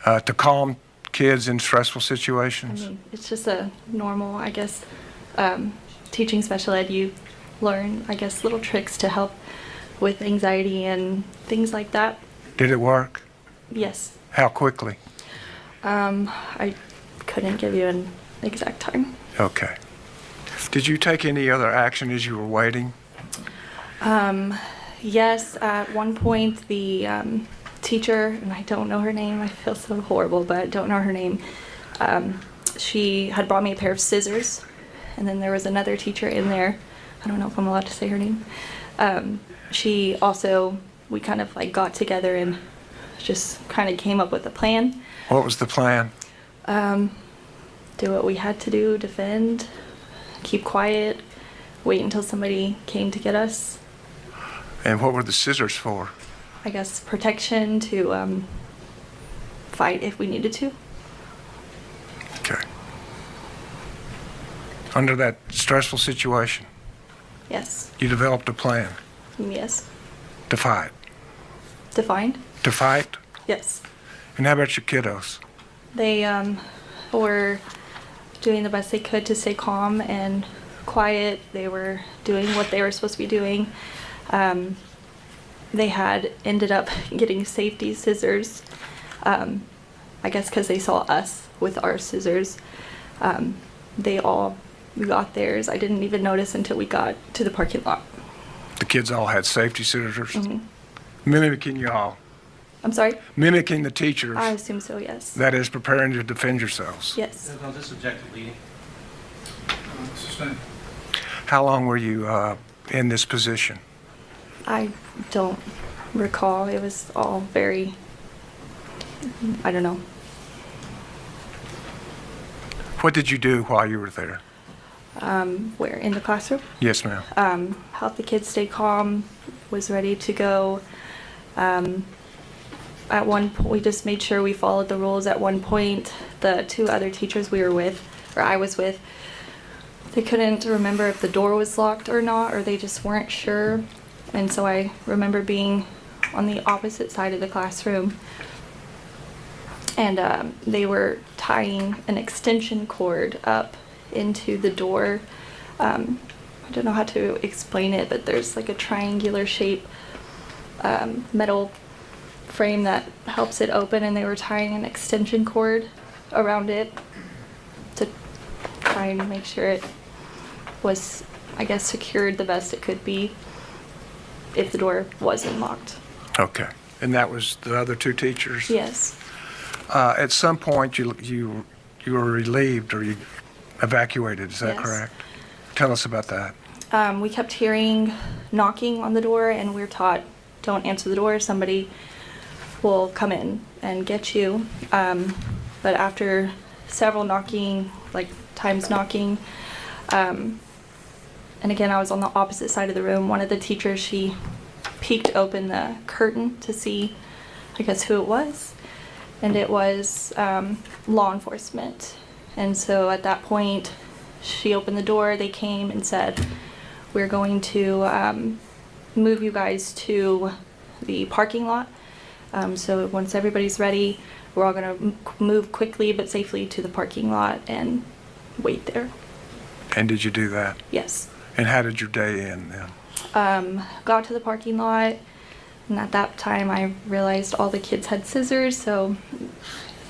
Speaker 3: To calm kids in stressful
Speaker 16: I
Speaker 3: situations?
Speaker 16: mean, it's just a normal, I guess, teaching special ed, you learn, I guess, little tricks to help with anxiety and things like that.
Speaker 3: Did it work?
Speaker 16: Yes.
Speaker 3: How quickly?
Speaker 16: I couldn't give you an exact time.
Speaker 3: Okay. Did you take any other action as you were waiting?
Speaker 16: Yes, at one point the teacher, and I don't know her name, I feel so horrible, but I don't know her name. She had brought me a pair of scissors, and then there was another teacher in there. I don't know if I'm allowed to say her name. She also, we kind of like got together and just kind of came up with a plan.
Speaker 3: What was the plan?
Speaker 16: Do what we had to do, defend, keep quiet, wait until somebody came to get us.
Speaker 3: And what were the scissors for?
Speaker 16: I guess protection, to fight if we needed to.
Speaker 3: Okay. Under that stressful situation,
Speaker 16: Yes.
Speaker 3: you developed a plan
Speaker 16: Yes.
Speaker 3: to fight.
Speaker 16: Defined?
Speaker 3: To fight?
Speaker 16: Yes.
Speaker 3: And how about your kiddos?
Speaker 16: They were doing the best they could to stay calm and quiet. They were doing what they were supposed to be doing. They had ended up getting safety scissors, I guess because they saw us with our scissors. They all got theirs. I didn't even notice until we got to the parking lot.
Speaker 3: The kids all had safety scissors?
Speaker 16: Mhm.
Speaker 3: Mimicking you all?
Speaker 16: I'm sorry?
Speaker 3: Mimicking the teachers?
Speaker 16: I assume so, yes.
Speaker 3: That is preparing to defend yourselves?
Speaker 16: Yes.
Speaker 2: No, this is objective leading.
Speaker 3: How long were you in this position?
Speaker 16: I don't recall. It was all very, I don't know.
Speaker 3: What did you do while you were there?
Speaker 16: Where, in the classroom?
Speaker 3: Yes, ma'am.
Speaker 16: Help the kids stay calm, was ready to go. At one point, we just made sure we followed the rules. At one point, the 2 other teachers we were with, or I was with, they couldn't remember if the door was locked or not, or they just weren't sure. And so I remember being on the opposite side of the classroom, and they were tying an extension cord up into the door. I don't know how to explain it, but there's like a triangular shape metal frame that helps it open, and they were tying an extension cord around it to try and make sure it was, I guess, secured the best it could be if the door wasn't locked.
Speaker 3: Okay. And that was the other 2 teachers?
Speaker 16: Yes.
Speaker 3: At some point, you were relieved or you evacuated, is that
Speaker 16: Yes.
Speaker 3: correct? Tell us about that.
Speaker 16: We kept hearing knocking on the door, and we were taught, don't answer the door, somebody will come in and get you. But after several knocking, like times knocking, And again, I was on the opposite side of the room. One of the teachers, she peeked open the curtain to see, I guess, who it was. And it was law enforcement. And so at that point, she opened the door. They came and said, we're going to move you guys to the parking lot. So once everybody's ready, we're all going to move quickly but safely to the parking lot and wait there.
Speaker 3: And did you do that?
Speaker 16: Yes.
Speaker 3: And how did your day end then?
Speaker 16: Got to the parking lot, and at that time I realized all the kids had scissors, so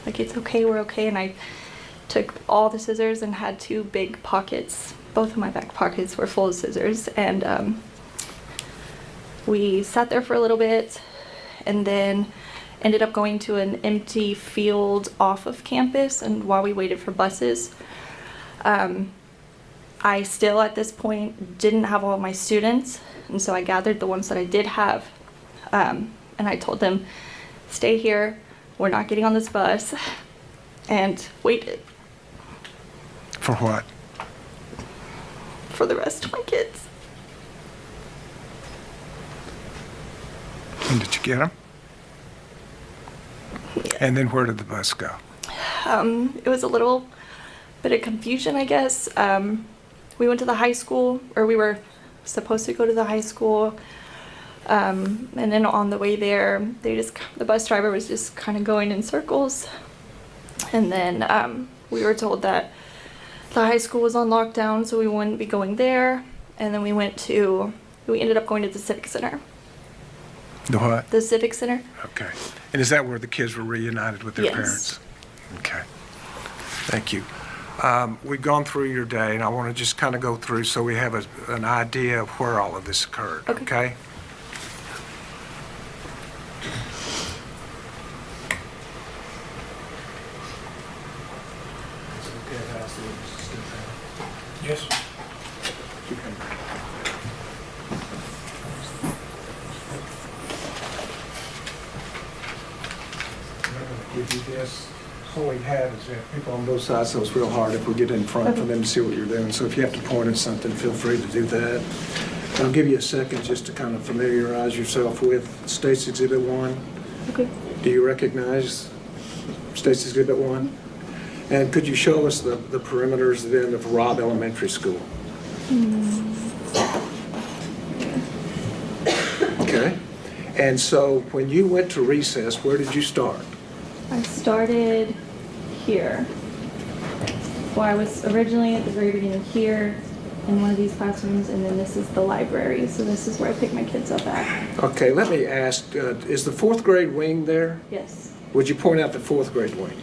Speaker 16: like, it's okay, we're okay. And I took all the scissors and had 2 big pockets. Both of my back pockets were full of scissors, and we sat there for a little bit and then ended up going to an empty field off of campus. And while we waited for buses, I still at this point didn't have all of my students, and so I gathered the ones that I did have, and I told them, stay here, we're not getting on this bus, and waited.
Speaker 3: For what?
Speaker 16: For the rest of my kids.
Speaker 3: And did you get them?
Speaker 16: Yeah.
Speaker 3: And then where did the bus go?
Speaker 16: It was a little bit of confusion, I guess. We went to the high school, or we were supposed to go to the high school, and then on the way there, the bus driver was just kind of going in circles, and then we were told that the high school was on lockdown, so we wouldn't be going there, and then we ended up going to the Civic Center.
Speaker 3: The what?
Speaker 16: The Civic Center.
Speaker 3: Okay. And is that where the kids were reunited with their
Speaker 16: Yes.
Speaker 3: parents? Okay. Thank you. We've gone through your day, and I want to just kind of go through so we have an idea of where all of this occurred, okay?
Speaker 7: Yes.
Speaker 3: Give you this. All we have is we have people on both sides, so it's real hard if we get in front for them to see what you're doing. So if you have to point at something, feel free to do that. I'll give you a second just to kind of familiarize yourself with State's Exhibit 1.
Speaker 16: Okay.
Speaker 3: Do you recognize State's Exhibit 1? And could you show us the perimeters then of Robb Elementary School? Okay. And so when you went to recess, where did you start?
Speaker 16: I started here. Well, I was originally at the very beginning here in one of these classrooms, and then this is the library. So this is where I pick my kids up at.
Speaker 3: Okay, let me ask, is the 4th grade wing there?
Speaker 16: Yes.
Speaker 3: Would you point out the 4th grade wing?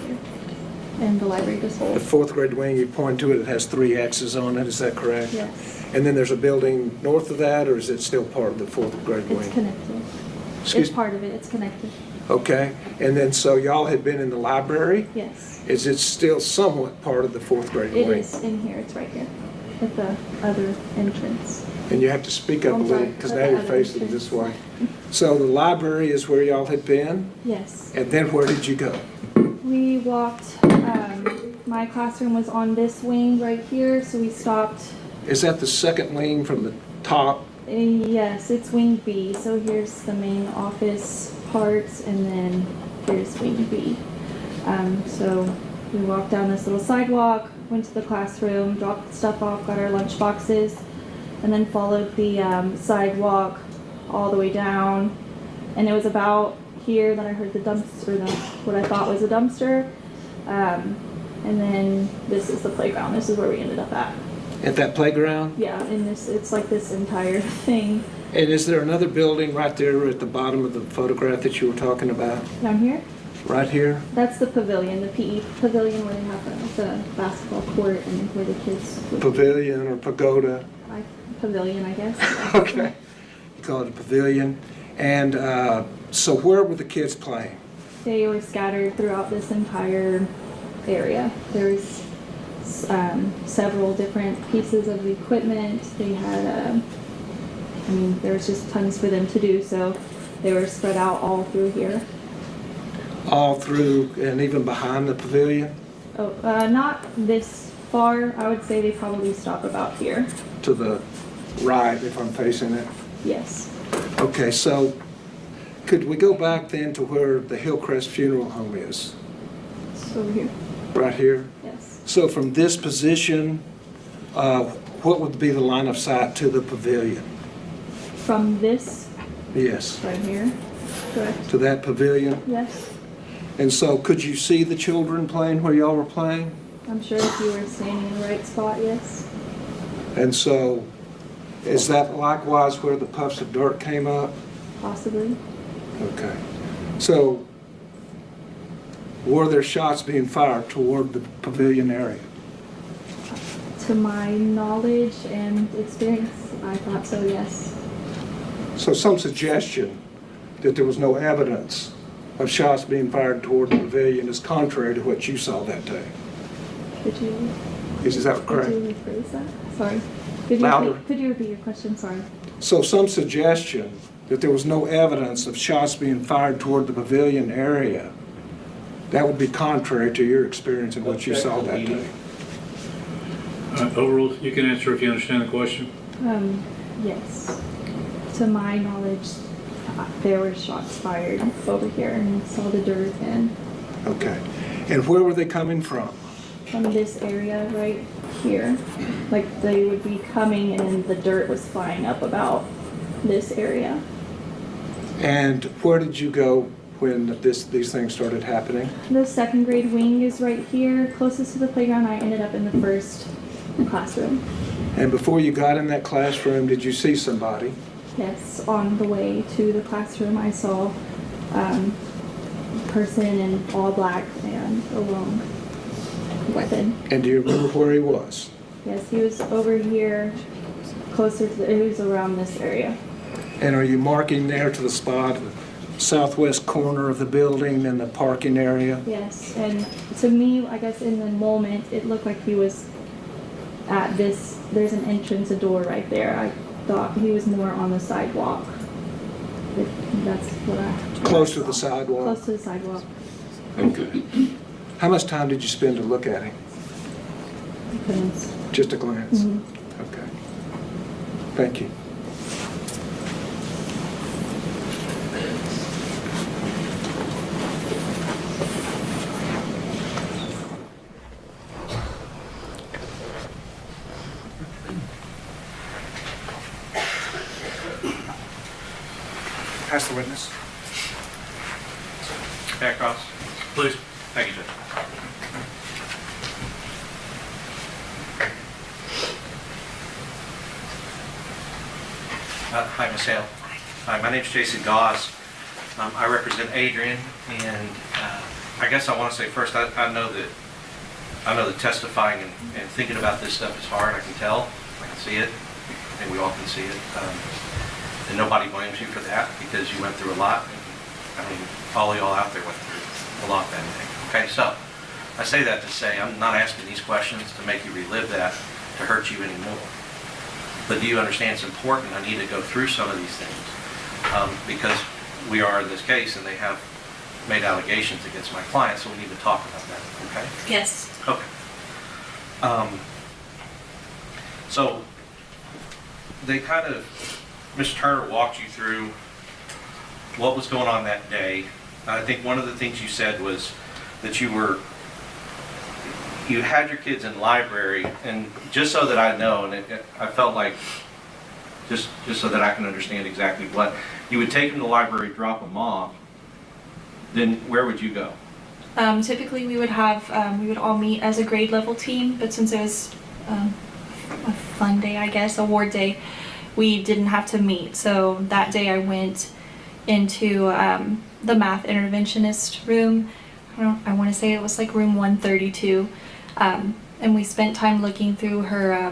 Speaker 16: Here. And the library just
Speaker 3: The
Speaker 16: holds.
Speaker 3: 4th grade wing, you point to it, it has 3 X's on it, is that correct?
Speaker 16: Yes.
Speaker 3: And then there's a building north of that, or is it still part of the 4th grade wing?
Speaker 16: It's connected.
Speaker 3: Excuse
Speaker 16: It's part of it. It's connected.
Speaker 3: Okay, and then so y'all had been in the library?
Speaker 16: Yes.
Speaker 3: Is it still somewhat part of the 4th grade
Speaker 16: It
Speaker 3: wing?
Speaker 16: is in here. It's right here at the other entrance.
Speaker 3: And you have to speak up a
Speaker 16: I'm
Speaker 3: little,
Speaker 16: sorry,
Speaker 3: because
Speaker 16: at
Speaker 3: now
Speaker 16: the
Speaker 3: you're
Speaker 16: other
Speaker 3: facing
Speaker 16: entrance.
Speaker 3: this way. So the library is where y'all had been,
Speaker 16: Yes.
Speaker 3: and then where did you go?
Speaker 16: We walked, my classroom was on this wing right here, so we stopped.
Speaker 3: Is that the second wing from the top?
Speaker 16: Yes, it's wing B. So here's the main office parts, and then here's wing B. So we walked down this little sidewalk, went to the classroom, dropped stuff off, got our lunch boxes, and then followed the sidewalk all the way down. And it was about here that I heard the dumpster, what I thought was a dumpster. And then this is the playground. This is where we ended up at.
Speaker 3: At that playground?
Speaker 16: Yeah, and it's like this entire thing.
Speaker 3: And is there another building right there at the bottom of the photograph that you were talking about?
Speaker 16: Down here?
Speaker 3: Right here?
Speaker 16: That's the pavilion, the PE pavilion where they have the basketball court and where the kids would.
Speaker 3: Pavilion or pagoda?
Speaker 16: Pavilion, I guess.
Speaker 3: Okay. You call it a pavilion. And so where were the kids playing?
Speaker 16: They were scattered throughout this entire area. There was several different pieces of equipment. They had, there was just tons for them to do, so they were spread out all through here.
Speaker 3: All through and even behind the pavilion?
Speaker 16: Oh, not this far, I would say they probably stop about here.
Speaker 3: To the right, if I'm facing it?
Speaker 16: Yes.
Speaker 3: Okay, so could we go back then to where the Hillcrest Funeral Home is?
Speaker 16: It's over here.
Speaker 3: Right here?
Speaker 16: Yes.
Speaker 3: So from this position, what would be the line of sight to the pavilion?
Speaker 16: From this
Speaker 3: Yes,
Speaker 16: right here. Correct.
Speaker 3: to that pavilion?
Speaker 16: Yes.
Speaker 3: And so could you see the children playing where y'all were playing?
Speaker 16: I'm sure if you were standing in the right spot, yes.
Speaker 3: And so is that likewise where the puffs of dirt came up?
Speaker 16: Possibly.
Speaker 3: Okay. So were there shots being fired toward the pavilion area?
Speaker 16: To my knowledge and experience, I thought so, yes.
Speaker 3: So some suggestion that there was no evidence of shots being fired toward the pavilion is contrary to what you saw that day.
Speaker 16: Could you?
Speaker 3: Is that correct?
Speaker 16: Could you rephrase that? Sorry. Could you
Speaker 3: Louder.
Speaker 16: Could you repeat your question? Sorry.
Speaker 3: So some suggestion that there was no evidence of shots being fired toward the pavilion area, that would be contrary to your experience and what you saw that day.
Speaker 7: Overruled. You can answer if you understand the question.
Speaker 16: Yes. To my knowledge, there were shots fired over here, and saw the dirt and
Speaker 3: Okay. And where were they coming from?
Speaker 16: from this area right here. Like they would be coming, and the dirt was flying up about this area.
Speaker 3: And where did you go when these things started happening?
Speaker 16: The second grade wing is right here, closest to the playground. I ended up in the first classroom.
Speaker 3: And before you got in that classroom, did you see somebody?
Speaker 16: Yes, on the way to the classroom, I saw a person in all black and a long weapon.
Speaker 3: And do you remember where he was?
Speaker 16: Yes, he was over here, closer to he was around this area.
Speaker 3: And are you marking there to the spot, southwest corner of the building and the parking area?
Speaker 16: Yes, and to me, I guess in the moment, it looked like he was at this, there's an entrance, a door right there. I thought he was more on the sidewalk. That's what I...
Speaker 3: Close to the sidewalk?
Speaker 16: Close to the sidewalk.
Speaker 3: Okay. How much time did you spend to look at him?
Speaker 16: Depends.
Speaker 3: Just a glance?
Speaker 16: Mm-hmm.
Speaker 3: Okay. Thank you. Pass the witness.
Speaker 2: Back across.
Speaker 7: Please.
Speaker 2: Thank you, Judge. Hi, Ms. Hale. Hi, my name's Jason Goss. I represent Adrian, and I guess I want to say first, I know that testifying and thinking about this stuff is hard. I can tell. I can see it. I think we all can see it. And nobody blames you for that because you went through a lot. I mean, all y'all out there went through a lot that day. Okay, so I say that to say I'm not asking these questions to make you relive that, to hurt you anymore. But do you understand it's important? I need to go through some of these things because we are in this case and they have made allegations against my client, so we need to talk about that, okay?
Speaker 16: Yes.
Speaker 2: Okay. So they kind of, Ms. Turner walked you through what was going on that day. I think one of the things you said was that you had your kids in library, and just so that I know, and I felt like, just so that I can understand exactly what, you would take them to the library, drop them off, then where would you go?
Speaker 16: Typically, we would all meet as a grade level team, but since it was a fun day, I guess, award day, we didn't have to meet. So that day I went into the math interventionist room. I want to say it was like room 132. And we spent time looking through her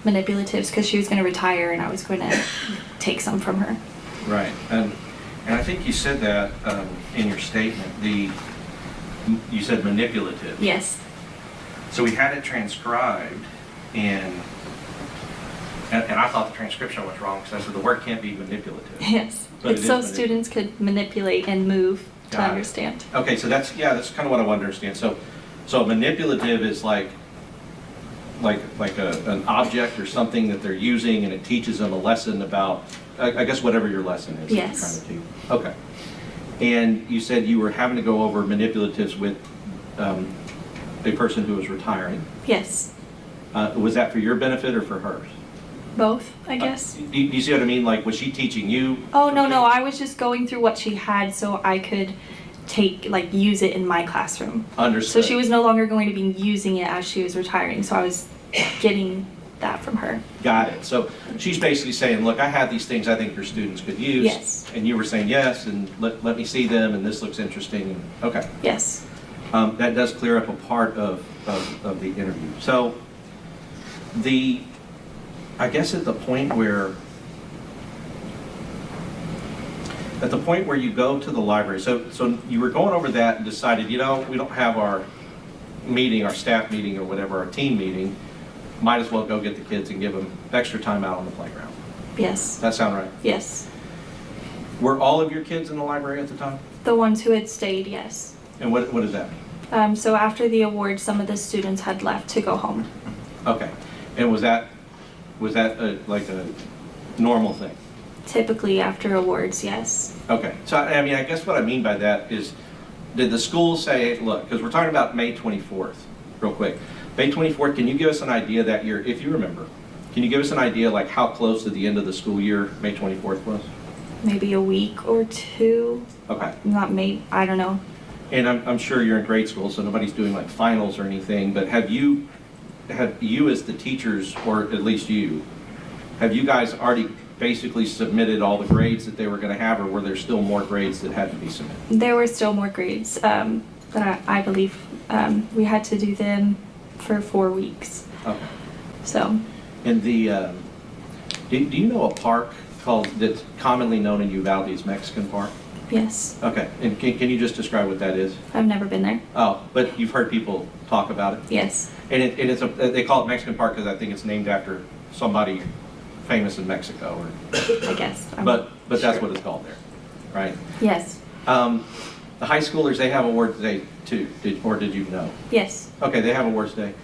Speaker 16: manipulatives because she was going to retire and I was going to take some from her.
Speaker 2: Right. And I think you said that in your statement. You said manipulative.
Speaker 16: Yes.
Speaker 2: So we had it transcribed, and I thought the transcription was wrong because I said the word can't be manipulative.
Speaker 16: Yes.
Speaker 2: But
Speaker 16: It's so students could manipulate and move to understand.
Speaker 2: Okay, so that's kind of what I want to understand. So manipulative is like an object or something that they're using, and it teaches them a lesson about, I guess, whatever your lesson is.
Speaker 16: Yes.
Speaker 2: That you're trying to teach. Okay. And you said you were having to go over manipulatives with a person who was retiring.
Speaker 16: Yes.
Speaker 2: Was that for your benefit or for hers?
Speaker 16: Both, I guess.
Speaker 2: Do you see what I mean? Like, was she teaching you?
Speaker 16: Oh, no, I was just going through what she had so I could use it in my classroom.
Speaker 2: Understood.
Speaker 16: So she was no longer going to be using it as she was retiring, so I was getting that from her.
Speaker 2: Got it. So she's basically saying, look, I have these things I think your students could use.
Speaker 16: Yes.
Speaker 2: And you were saying yes, and let me see them, and this looks interesting. Okay.
Speaker 16: Yes.
Speaker 2: That does clear up a part of the interview. So I guess at the point where you go to the library, so you were going over that and decided, we don't have our meeting, our staff meeting or whatever, our team meeting, might as well go get the kids and give them extra time out on the playground.
Speaker 16: Yes.
Speaker 2: Does that sound right?
Speaker 16: Yes.
Speaker 2: Were all of your kids in the library at the time?
Speaker 16: The ones who had stayed, yes.
Speaker 2: And what does that mean?
Speaker 16: So after the award, some of the students had left to go home.
Speaker 2: Okay. And was that like a normal thing?
Speaker 16: Typically after awards, yes.
Speaker 2: Okay. So, I mean, I guess what I mean by that is, did the school say, look, because we're talking about May 24th, real quick. May 24th, can you give us an idea that year, if you remember, can you give us an idea like how close to the end of the school year May 24th was?
Speaker 16: Maybe a week or two.
Speaker 2: Okay.
Speaker 16: I don't know.
Speaker 2: And I'm sure you're in grade school, so nobody's doing like finals or anything, but have you as the teachers, or at least have you guys already basically submitted all the grades that they were going to have, or were there still more grades that had to be submitted?
Speaker 16: There were still more grades, but I believe we had to do them for 4 weeks.
Speaker 2: Okay.
Speaker 16: So.
Speaker 2: And do you know a park that's commonly known in Uvalde as Mexican Park?
Speaker 16: Yes.
Speaker 2: Okay. And can you just describe what that is?
Speaker 16: I've never been there.
Speaker 2: Oh, but you've heard people talk about it?
Speaker 16: Yes.
Speaker 2: And they call it Mexican Park because I think it's named after somebody famous in Mexico,
Speaker 16: I guess.
Speaker 2: But that's what it's called there, right?
Speaker 16: Yes.
Speaker 2: The high schoolers, they have awards day too, did you know?
Speaker 16: Yes.
Speaker 2: Okay, they have awards day.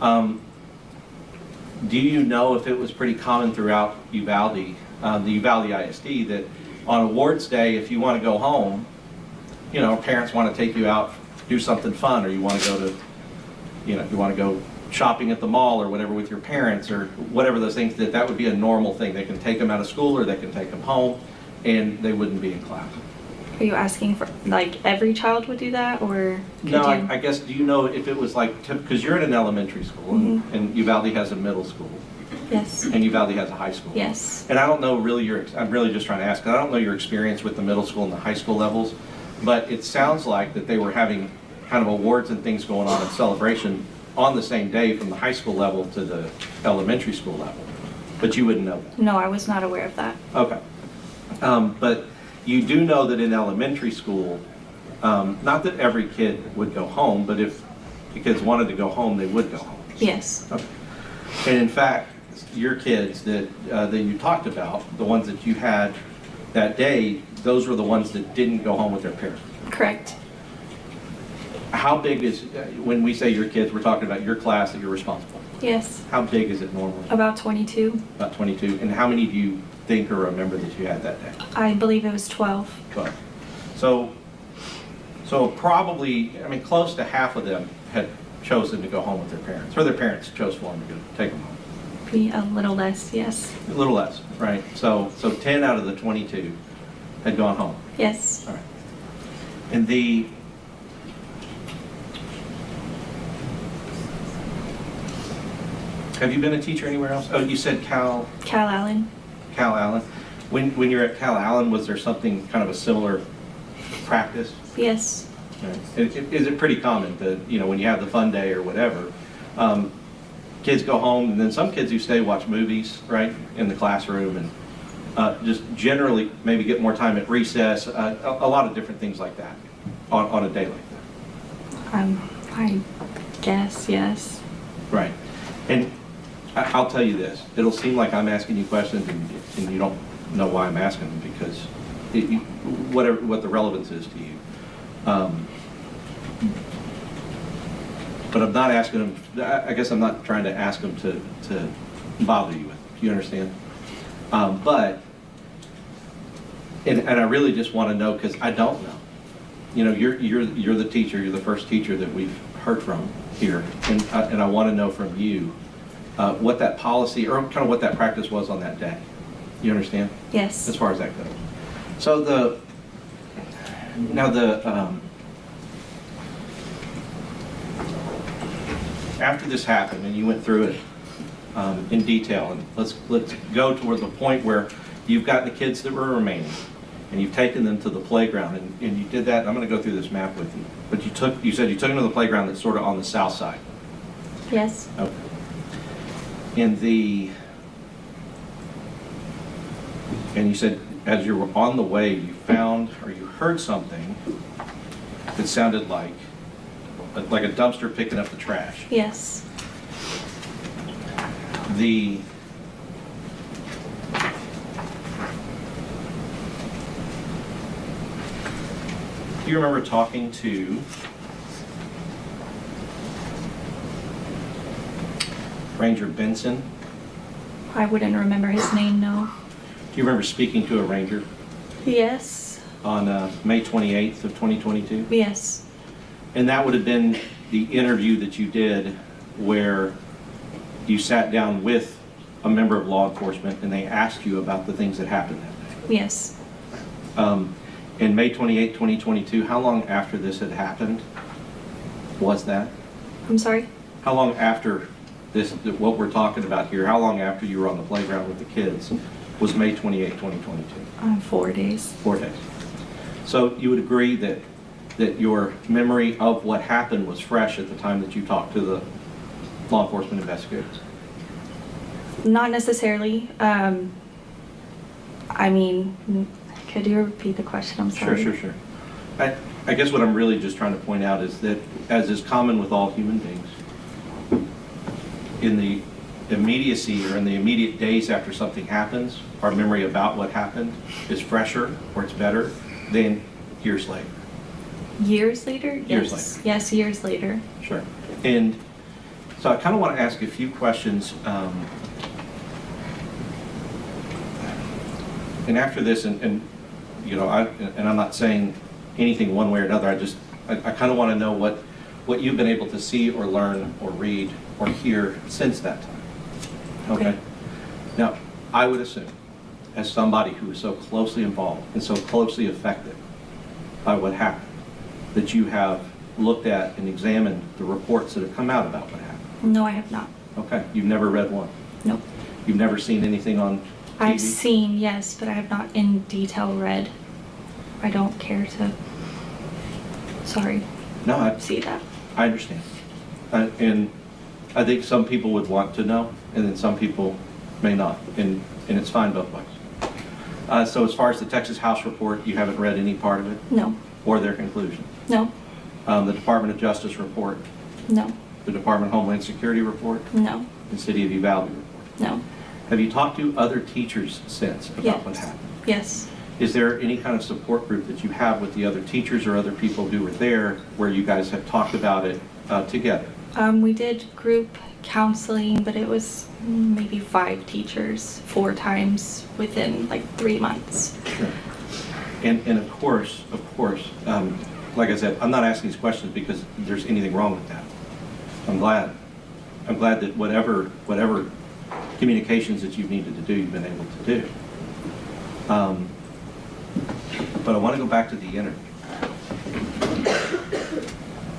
Speaker 2: Do you know if it was pretty common throughout Uvalde, the Uvalde ISD, that on awards day, if you want to go home, parents want to take you out, do something fun, or you want to go to, you want to go shopping at the mall or whatever with your parents or whatever those things, that would be a normal thing. They can take them out of school or they can take them home and they wouldn't be in class.
Speaker 16: Are you asking for, every child would do that, or?
Speaker 2: No, I guess, do you know if it was because you're in an elementary school and Uvalde has a middle school.
Speaker 16: Yes.
Speaker 2: And Uvalde has a high school.
Speaker 16: Yes.
Speaker 2: And I don't know really I'm really just trying to ask, 'cause I don't know your experience with the middle school and the high school levels, but it sounds like that they were having kind of awards and things going on in celebration on the same day from the high school level to the elementary school level. But you wouldn't know that.
Speaker 16: No, I was not aware of that.
Speaker 2: Okay. But you do know that in elementary school, not that every kid would go home, but if the kids wanted to go home, they would go home.
Speaker 16: Yes.
Speaker 2: Okay. And in fact, your kids that you talked about, the ones that you had that day, those were the ones that didn't go home with their parents.
Speaker 16: Correct.
Speaker 2: How big is, when we say your kids, we're talking about your class that you're responsible for?
Speaker 16: Yes.
Speaker 2: How big is it normally?
Speaker 16: About 22.
Speaker 2: About 22. And how many do you think or remember that you had that day?
Speaker 16: I believe it was 12.
Speaker 2: 12. So probably, close to half of them had chosen to go home with their parents, or their parents chose for them to go take them home.
Speaker 16: Be a little less, yes.
Speaker 2: A little less, right? So 10 out of the 22 had gone home.
Speaker 16: Yes.
Speaker 2: All right. And have you been a teacher anywhere else? Oh, you said Cal
Speaker 16: Allen.
Speaker 2: Cal Allen. When you're at Cal Allen, was there something kind of a similar practice?
Speaker 16: Yes.
Speaker 2: Is it pretty common that, when you have the fun day or whatever, kids go home, and then some kids who stay watch movies, right, in the classroom, and just generally maybe get more time at recess, a lot of different things like that on a day like that?
Speaker 16: I guess, yes.
Speaker 2: Right. And I'll tell you this, it'll seem like I'm asking you questions and you don't know why I'm asking them, because what the relevance is to you. But I'm not asking him, I guess I'm not trying to ask him to bother you with it. Do you understand? But, and I really just want to know, because I don't know. You know, you're the teacher, you're the first teacher that we've heard from here, and I want to know from you what that policy, or kind of what that practice was on that day. You understand?
Speaker 16: Yes.
Speaker 2: As far as that goes. So after this happened and you went through it in detail, and let's go toward the point where you've got the kids that were remaining and you've taken them to the playground, and you did that. I'm going to go through this map with you, but you said you took them to the playground that's sort of on the south side.
Speaker 16: Yes.
Speaker 2: Okay. And you said as you were on the way, you found or you heard something that sounded like a dumpster picking up the trash.
Speaker 16: Yes.
Speaker 2: Do you remember talking to Ranger Benson?
Speaker 16: I wouldn't remember his name, no.
Speaker 2: Do you remember speaking to a ranger
Speaker 16: Yes.
Speaker 2: on May 28th of 2022?
Speaker 16: Yes.
Speaker 2: And that would have been the interview that you did where you sat down with a member of law enforcement and they asked you about the things that happened that day.
Speaker 16: Yes.
Speaker 2: In May 28, 2022, how long after this had happened was that?
Speaker 16: I'm sorry?
Speaker 2: How long after this, what we're talking about here, how long after you were on the playground with the kids was May 28, 2022?
Speaker 16: 4 days.
Speaker 2: 4 days. So you would agree that your memory of what happened was fresh at the time that you talked to the law enforcement investigators?
Speaker 16: Not necessarily. I mean, could you repeat the question? I'm sorry.
Speaker 2: Sure. I guess what I'm really just trying to point out is that, as is common with all human beings, in the immediacy or in the immediate days after something happens, our memory about what happened is fresher or it's better than years later.
Speaker 16: Years later?
Speaker 2: Years
Speaker 16: Yes.
Speaker 2: later.
Speaker 16: Yes, years later.
Speaker 2: Sure. And so I kind of want to ask a few questions. And after this, and you know, I'm not saying anything one way or another. I kind of want to know what you've been able to see or learn or read or hear since that time. Okay. Now, I would assume, as somebody who is so closely involved and so closely affected by what happened, that you have looked at and examined the reports that have come out about what happened.
Speaker 16: No, I have not.
Speaker 2: Okay. You've never read one?
Speaker 16: Nope.
Speaker 2: You've never seen anything on TV?
Speaker 16: I've seen, yes, but I have not in detail read. I don't care to, see that.
Speaker 2: I understand. And I think some people would want to know, and then some people may not, and it's fine both ways. So as far as the Texas House report, you haven't read any part of it?
Speaker 16: No.
Speaker 2: Or their conclusion?
Speaker 16: No.
Speaker 2: The Department of Justice report?
Speaker 16: No.
Speaker 2: The Department of Homeland Security report?
Speaker 16: No.
Speaker 2: The City of Uvalde report?
Speaker 16: No.
Speaker 2: Have you talked to other teachers since about what happened?
Speaker 16: Yes.
Speaker 2: Is there any kind of support group that you have with the other teachers or other people who were there where you guys have talked about it together?
Speaker 16: We did group counseling, but it was maybe 5 teachers 4 times within like 3 months.
Speaker 2: Sure. And of course, like I said, I'm not asking these questions because there's anything wrong with that. I'm glad that whatever communications that you've needed to do, you've been able to do. But I want to go back to the interview.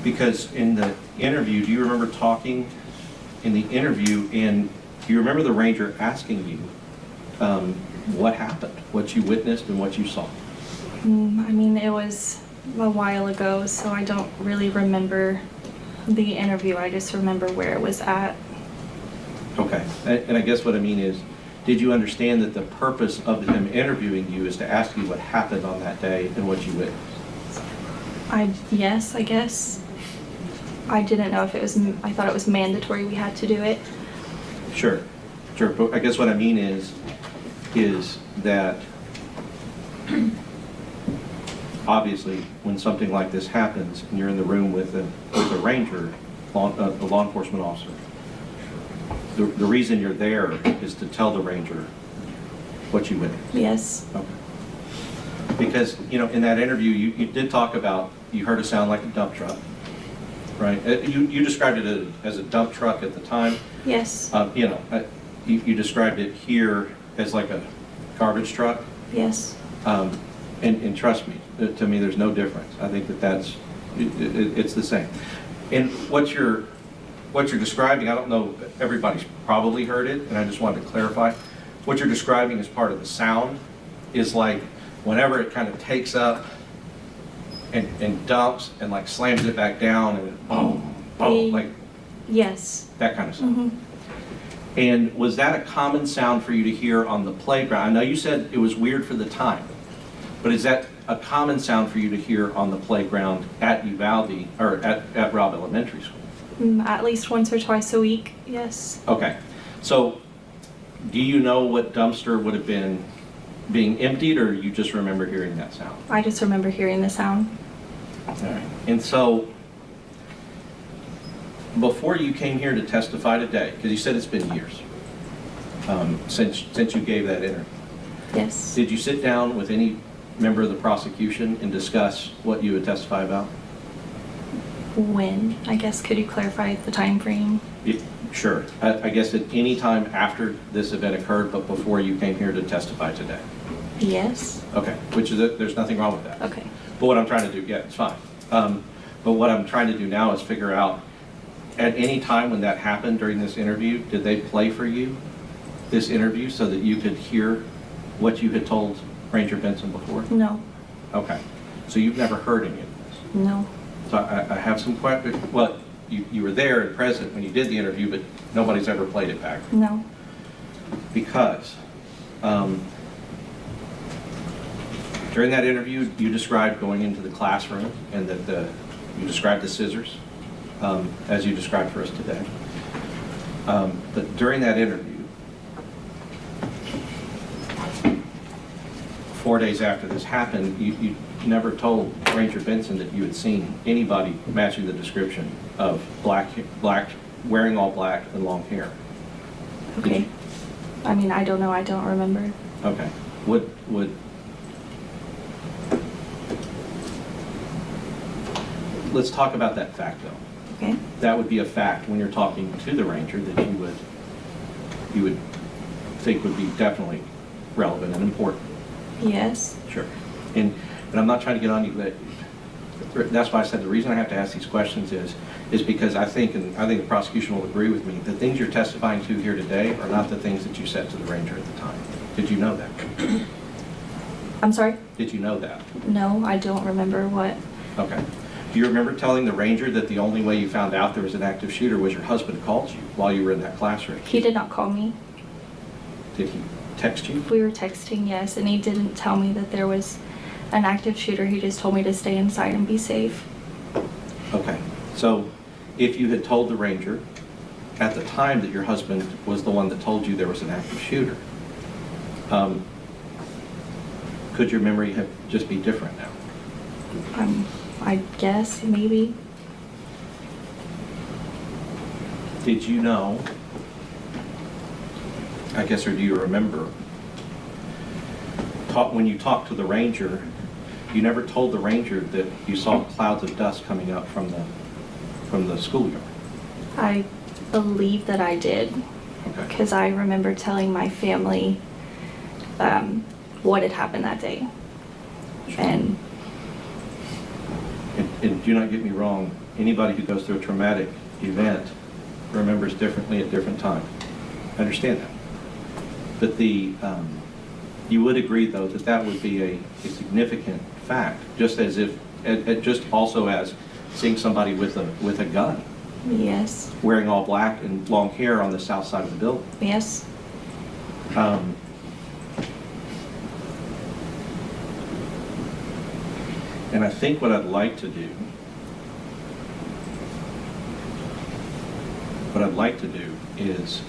Speaker 2: Because in the interview, do you remember talking in the interview, and do you remember the ranger asking you what happened, what you witnessed and what you saw?
Speaker 16: I mean, it was a while ago, so I don't really remember the interview. I just remember where it was at.
Speaker 2: Okay, and I guess what I mean is, did you understand that the purpose of him interviewing you is to ask you what happened on that day and what you witnessed?
Speaker 16: Yes, I guess. I didn't know if it was, I thought it was mandatory we had to do it.
Speaker 2: Sure. But I guess what I mean is that obviously when something like this happens and you're in the room with a ranger,
Speaker 4: a law enforcement officer. The reason you're there is to tell the ranger what you witnessed.
Speaker 16: Yes.
Speaker 4: Okay. Because, you know, in that interview, you did talk about, you heard a sound like a dump truck, right? You described it as a dump truck at the time.
Speaker 16: Yes.
Speaker 4: You know, you described it here as like a garbage truck.
Speaker 16: Yes.
Speaker 4: And trust me, to me, there's no difference. I think it's the same. And what you're describing, I don't know, everybody's probably heard it, and I just wanted to clarify. What you're describing as part of the sound is like whenever it kind of takes up and dumps and like slams it back down and boom, boom, like
Speaker 16: yes,
Speaker 4: that kind of sound.
Speaker 16: Mm-hmm.
Speaker 4: And was that a common sound for you to hear on the playground? I know you said it was weird for the time, but is that a common sound for you to hear on the playground at Uvalde or at Robb Elementary School?
Speaker 16: At least once or twice a week, yes.
Speaker 4: Okay, so do you know what dumpster would have been being emptied, or you just remember hearing that sound?
Speaker 16: I just remember hearing the sound.
Speaker 4: All right. And so before you came here to testify today, because you said it's been years since you gave that interview.
Speaker 16: Yes.
Speaker 4: Did you sit down with any member of the prosecution and discuss what you would testify about?
Speaker 16: When? I guess, could you clarify the time frame?
Speaker 4: Sure. I guess at any time after this event occurred, but before you came here to testify today?
Speaker 16: Yes.
Speaker 4: Okay, which is, there's nothing wrong with that.
Speaker 16: Okay.
Speaker 4: But what I'm trying to do, yeah, it's fine. But what I'm trying to do now is figure out, at any time when that happened during this interview, did they play for you this interview so that you could hear what you had told Ranger Benson before?
Speaker 16: No.
Speaker 4: Okay. So you've never heard any of this?
Speaker 16: No.
Speaker 4: So I have some questions. Well, you were there and present when you did the interview, but nobody's ever played it back.
Speaker 16: No.
Speaker 4: Because during that interview, you described going into the classroom and that you described the scissors, as you described for us today. But during that interview, 4 days after this happened, you never told Ranger Benson that you had seen anybody matching the description of black, wearing all black and long hair.
Speaker 16: Okay. I mean, I don't know. I don't remember.
Speaker 4: Okay. Let's talk about that fact, though.
Speaker 16: Okay.
Speaker 4: That would be a fact when you're talking to the ranger that you would think would be definitely relevant and important.
Speaker 16: Yes.
Speaker 4: Sure. And I'm not trying to get on you, but that's why I said the reason I have to ask these questions is because I think the prosecution will agree with me, the things you're testifying to here today are not the things that you said to the ranger at the time. Did you know that?
Speaker 16: I'm sorry?
Speaker 4: Did you know that?
Speaker 16: No, I don't remember what.
Speaker 4: Okay. Do you remember telling the ranger that the only way you found out there was an active shooter was your husband called you while you were in that classroom?
Speaker 16: He did not call me.
Speaker 4: Did he text you?
Speaker 16: We were texting, yes, and he didn't tell me that there was an active shooter. He just told me to stay inside and be safe.
Speaker 4: Okay. So if you had told the ranger at the time that your husband was the one that told you there was an active shooter, could your memory have just be different now?
Speaker 16: I guess, maybe.
Speaker 4: Did you know, I guess, or do you remember, when you talked to the ranger, you never told the ranger that you saw clouds of dust coming up from the schoolyard?
Speaker 16: I believe that I did.
Speaker 4: Okay.
Speaker 16: Because I remember telling my family what had happened that day.
Speaker 4: Sure. And do not get me wrong, anybody who goes through a traumatic event remembers differently at different times. I understand that. But you would agree, though, that that would be a significant fact, just as if, just also as seeing somebody with a gun.
Speaker 16: Yes.
Speaker 4: Wearing all black and long hair on the south side of the building.
Speaker 16: Yes.
Speaker 4: And I think what I'd like to do, is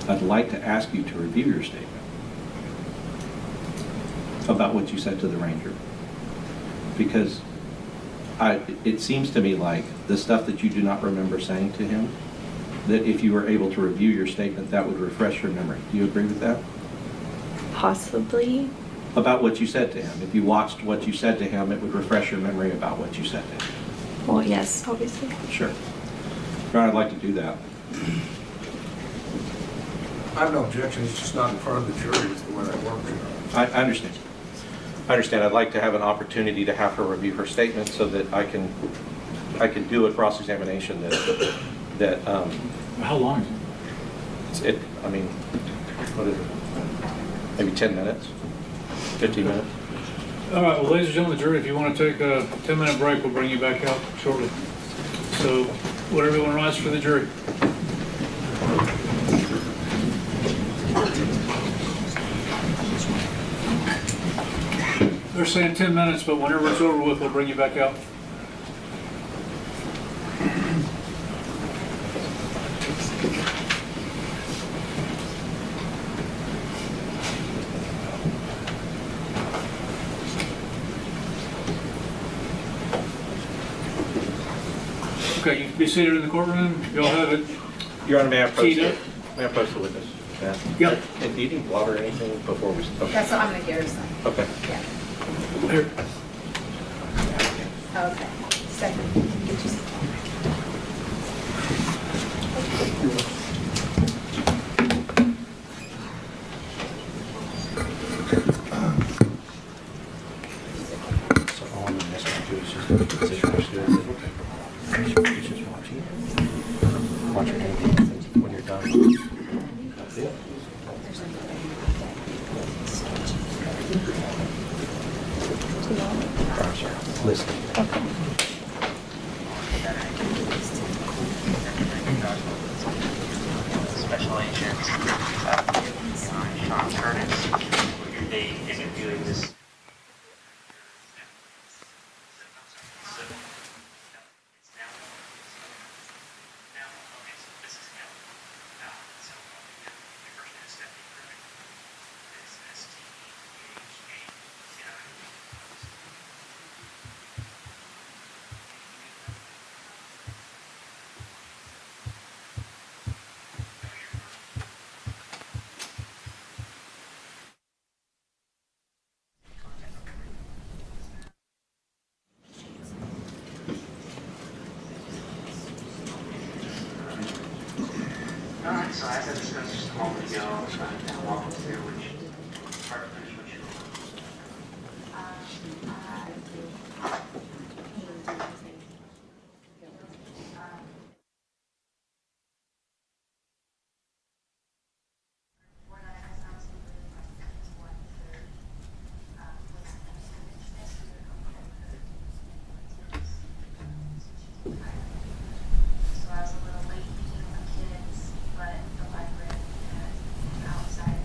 Speaker 4: I'd like to ask you to review your statement about what you said to the ranger. Because
Speaker 2: It seems to me like the stuff that you do not remember saying to him, that if you were able to review your statement, that would refresh your memory. Do you agree with that?
Speaker 16: Possibly.
Speaker 2: About what you said to him. If you watched what you said to him, it would refresh your memory about what you said to him.
Speaker 16: Well, yes, obviously.
Speaker 2: Sure. Your Honor, I'd like to do that.
Speaker 3: I have no objection, it's just not in front of the jury, is the way that works.
Speaker 2: I understand. I understand. I'd like to have an opportunity to have her review her statement so that I can do a cross-examination that
Speaker 7: How long is it?
Speaker 2: I mean, what is it? Maybe 10 minutes? 15 minutes?
Speaker 7: All right, well, ladies and gentlemen, the jury, if you want to take a 10-minute break, we'll bring you back out shortly. So, would everyone rise for the jury? They're saying 10 minutes, but whenever it's over with, we'll bring you back out. Okay, you can be seated in the courtroom. You'll have it.
Speaker 2: Your Honor, may I
Speaker 7: Keyed up.
Speaker 2: post the witness? Yeah.
Speaker 7: Yep.
Speaker 2: And do you need water or anything before we? Okay.
Speaker 5: That's what I'm gonna get her some.
Speaker 2: Okay.
Speaker 5: Yeah.
Speaker 7: Here.
Speaker 5: Okay. Second. Get you some.
Speaker 4: So all I'm asking you is just a position or student. Just watch your hand when you're done. Listen.
Speaker 17: Special Agent Sean Curtis, they interviewing this. Alright, so as I discussed just a moment ago, I'll walk through which part of which you So I was a little late meeting the kids, but the library had outside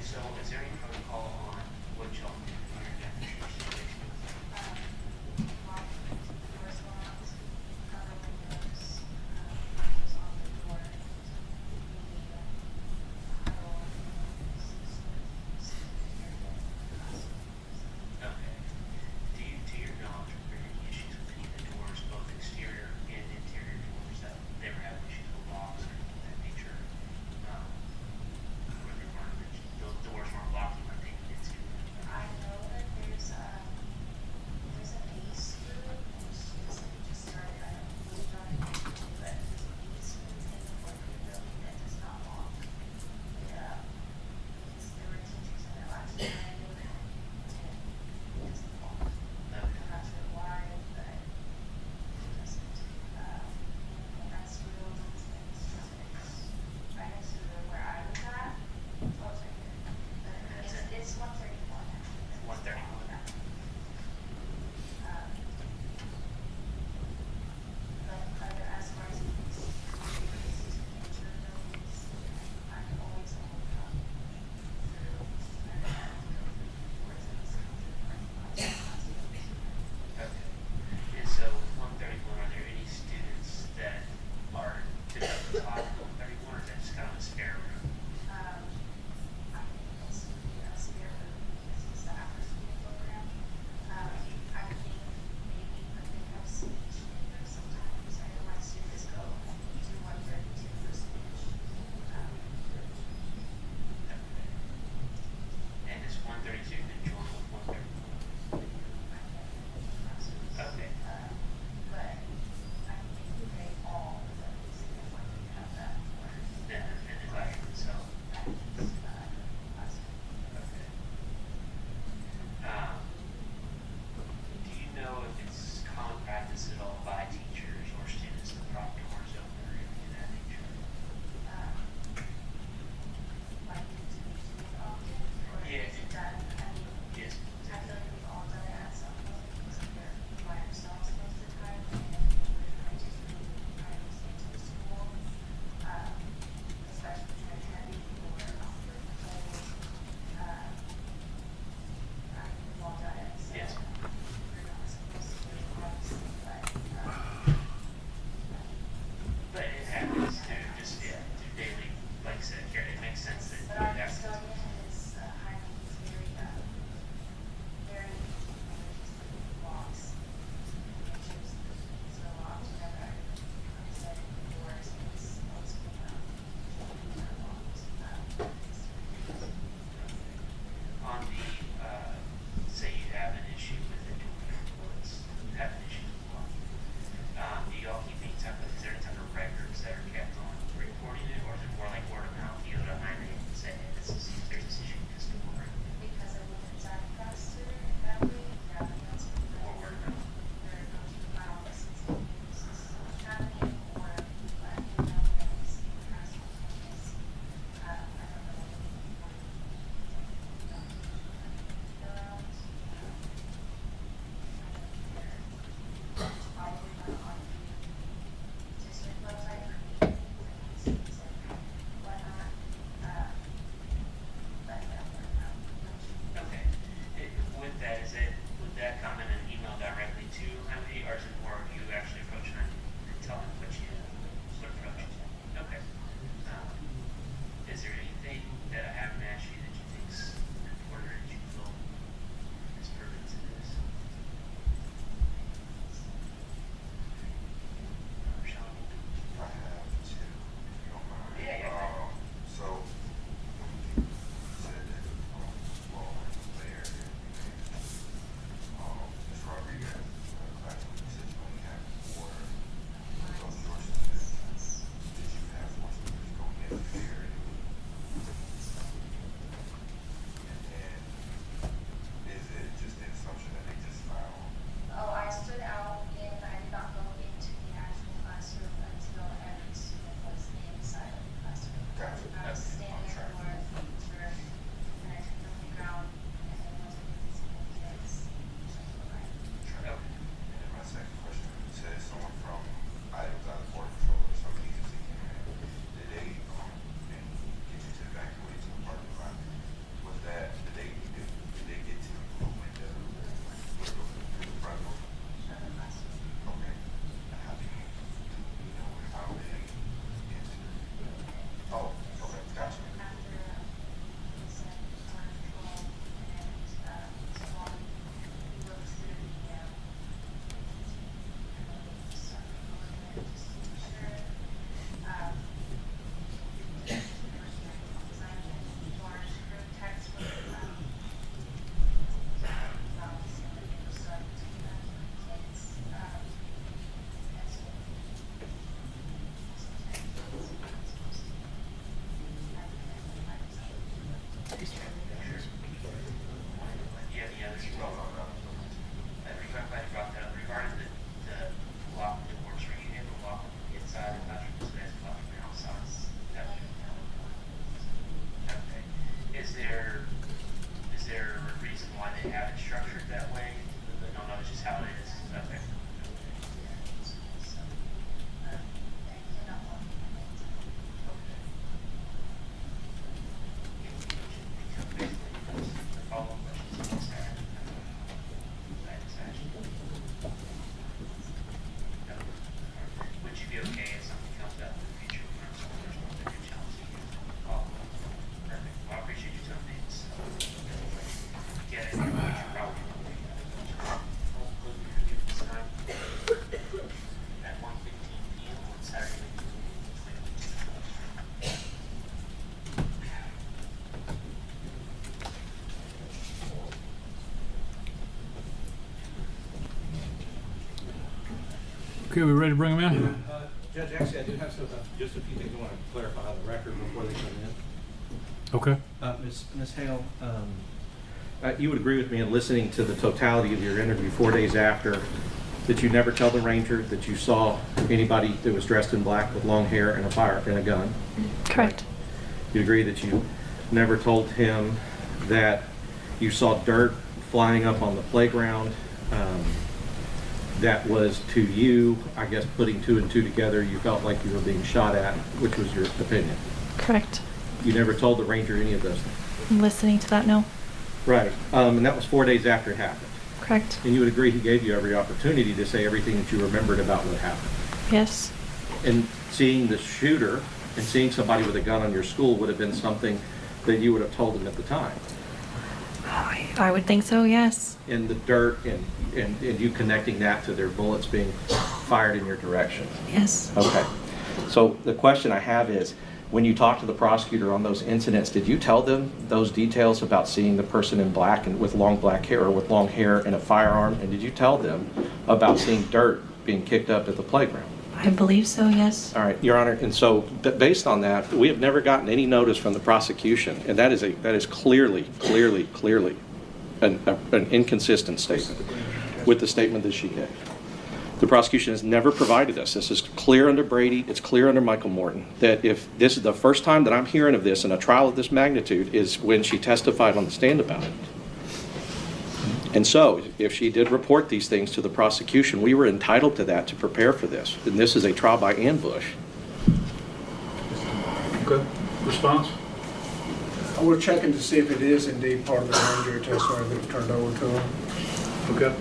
Speaker 17: so is there any protocol on what y'all do when you're in that situation? Okay. To your knowledge, were there any issues with any of the doors, both exterior and interior doors, that they were having issues with locks or anything of that nature? Where they weren't, those doors weren't locked when they needed to?
Speaker 18: I know that there's an
Speaker 1: Okay, we ready to bring them in?
Speaker 2: Judge, actually, I do have just a few things I want to clarify on the record before they come in.
Speaker 1: Okay.
Speaker 4: Ms. Hale, you would agree with me in listening to the totality of your interview 4 days after that you never tell the ranger that you saw anybody that was dressed in black with long hair and a gun?
Speaker 16: Correct.
Speaker 4: You'd agree that you never told him that you saw dirt flying up on the playground that was, to you, I guess, putting two and two together, you felt like you were being shot at, which was your opinion?
Speaker 16: Correct.
Speaker 4: You never told the ranger any of those things?
Speaker 16: I'm listening to that, no.
Speaker 4: Right. And that was 4 days after it happened.
Speaker 16: Correct.
Speaker 4: And you would agree he gave you every opportunity to say everything that you remembered about what happened?
Speaker 16: Yes.
Speaker 4: And seeing the shooter and seeing somebody with a gun on your school would have been something that you would have told him at the time?
Speaker 16: I would think so, yes.
Speaker 4: In the dirt and you connecting that to their bullets being fired in your direction?
Speaker 16: Yes.
Speaker 4: Okay. So the question I have is, when you talked to the prosecutor on those incidents, did you tell them those details about seeing the person in black and with long black hair or with long hair and a firearm? And did you tell them about seeing dirt being kicked up at the playground?
Speaker 16: I believe so, yes.
Speaker 4: All right, Your Honor, and so based on that, we have never gotten any notice from the prosecution, and that is clearly an inconsistent statement with the statement that she gave. The prosecution has never provided us. This is clear under Brady, it's clear under Michael Morton, that if this is the first time that I'm hearing of this in a trial of this magnitude is when she testified on the stand about it. And so, if she did report these things to the prosecution, we were entitled to that to prepare for this. And this is a trial by ambush.
Speaker 1: Okay. Response?
Speaker 3: We're checking to see if it is indeed part of the grand jury testimony that was turned over to them.
Speaker 1: Okay.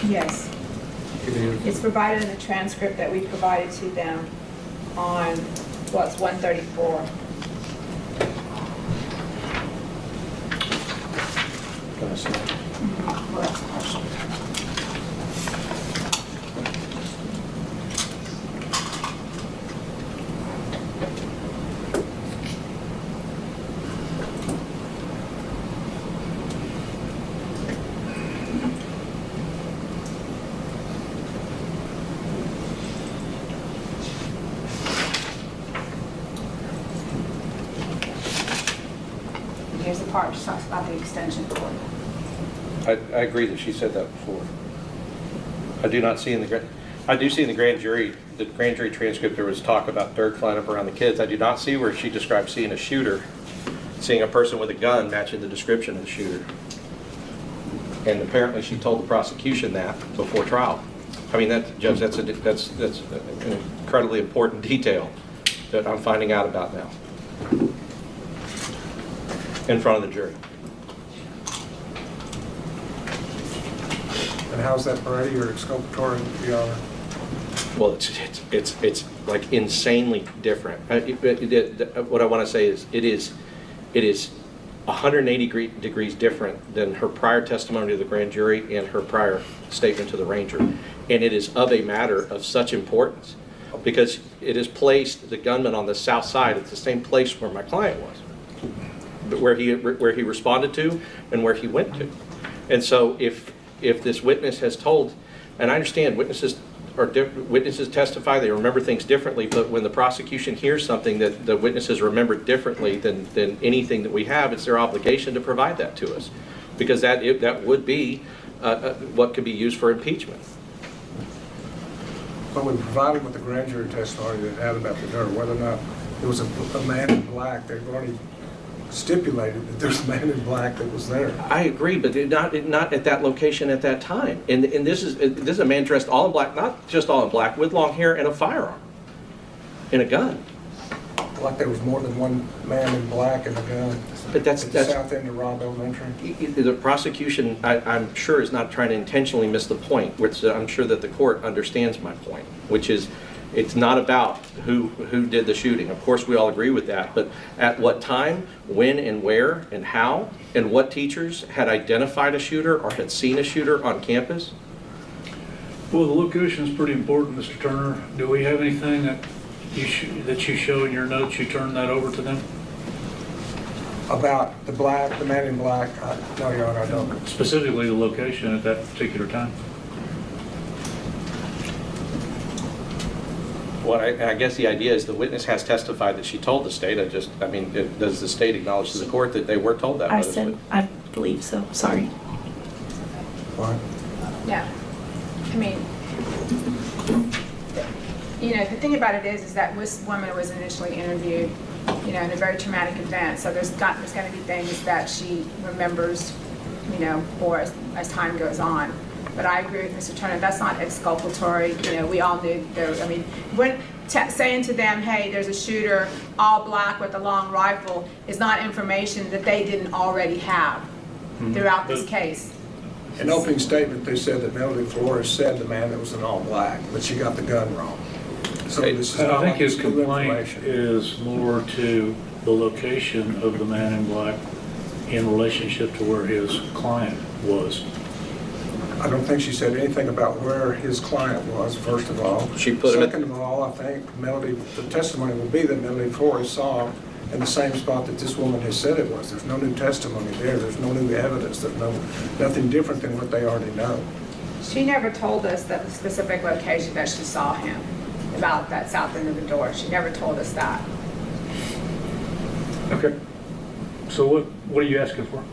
Speaker 5: Yes. It's provided in the transcript that we provided to them on, well, it's 134.
Speaker 4: Can I see that?
Speaker 5: Well, that's a question. Here's the part she talks about the extension cord.
Speaker 4: I agree that she said that before. I do not see in the I do see in the grand jury transcript there was talk about dirt flying up around the kids. I do not see where she described seeing a shooter, seeing a person with a gun matching the description of the shooter. And apparently she told the prosecution that before trial. I mean, Judge, that's an incredibly important detail that I'm finding out about now in front of the jury.
Speaker 3: And how's that Brady or exculpatory, Your Honor?
Speaker 4: Well, it's like insanely different. What I want to say is it is 180 degrees different than her prior testimony to the grand jury and her prior statement to the ranger. And it is of a matter of such importance because it has placed the gunman on the south side at the same place where my client was, where he responded to and where he went to. And so if this witness has told, and I understand witnesses testify, they remember things differently, but when the prosecution hears something that the witnesses remember differently than anything that we have, it's their obligation to provide that to us, because that would be what could be used for impeachment.
Speaker 3: But we provided with the grand jury testimony that had about the dirt, whether or not it was a man in black, they've already stipulated that there's a man in black that was there.
Speaker 4: I agree, but not at that location at that time. And this is a man dressed all in black, not just all in black, with long hair and a firearm and a gun.
Speaker 3: Like there was more than one man in black and a gun.
Speaker 4: But that's
Speaker 3: At the south end of Robb Elementary.
Speaker 4: the prosecution. I'm sure is not trying to intentionally miss the point, which I'm sure that the court understands my point, which is it's not about who did the shooting. Of course, we all agree with that. But at what time, when, and where, and how, and what teachers had identified a shooter or had seen a shooter on campus?
Speaker 1: Well, the location is pretty important, Mr. Turner. Do we have anything that you show in your notes? You turn that over to them?
Speaker 3: About the man in black, no, Your Honor, I don't.
Speaker 1: Specifically the location at that particular time?
Speaker 2: Well, I guess the idea is the witness has testified that she told the state. Does the state acknowledge to the court that they were told that?
Speaker 16: I said, I believe so. Sorry.
Speaker 3: What?
Speaker 5: Yeah. I mean, the thing about it is that this woman was initially interviewed, in a very traumatic event. So there's going to be things that she remembers, for as time goes on. But I agree with Mr. Turner. That's not exculpatory. We all knew there. When saying to them, "Hey, there's a shooter, all black with a long rifle," is not information that they didn't already have throughout this case.
Speaker 3: In opening statement, they said that Melody Flores said the man that was in all black, but she got the gun wrong. So this is
Speaker 1: I
Speaker 3: not
Speaker 1: think
Speaker 3: like
Speaker 1: his
Speaker 3: new
Speaker 1: complaint
Speaker 3: information.
Speaker 1: is more to the location of the man in black in relationship to where his client was.
Speaker 3: I don't think she said anything about where his client was, first of all.
Speaker 4: She put him
Speaker 3: Second of all, I think the testimony will be that Melody Flores saw him in the same spot that this woman has said it was. There's no new testimony there. There's no new evidence. There's nothing different than what they already know.
Speaker 5: She never told us the specific location that she saw him, about that south end of the door. She never told us that.
Speaker 1: Okay. So what are you asking for?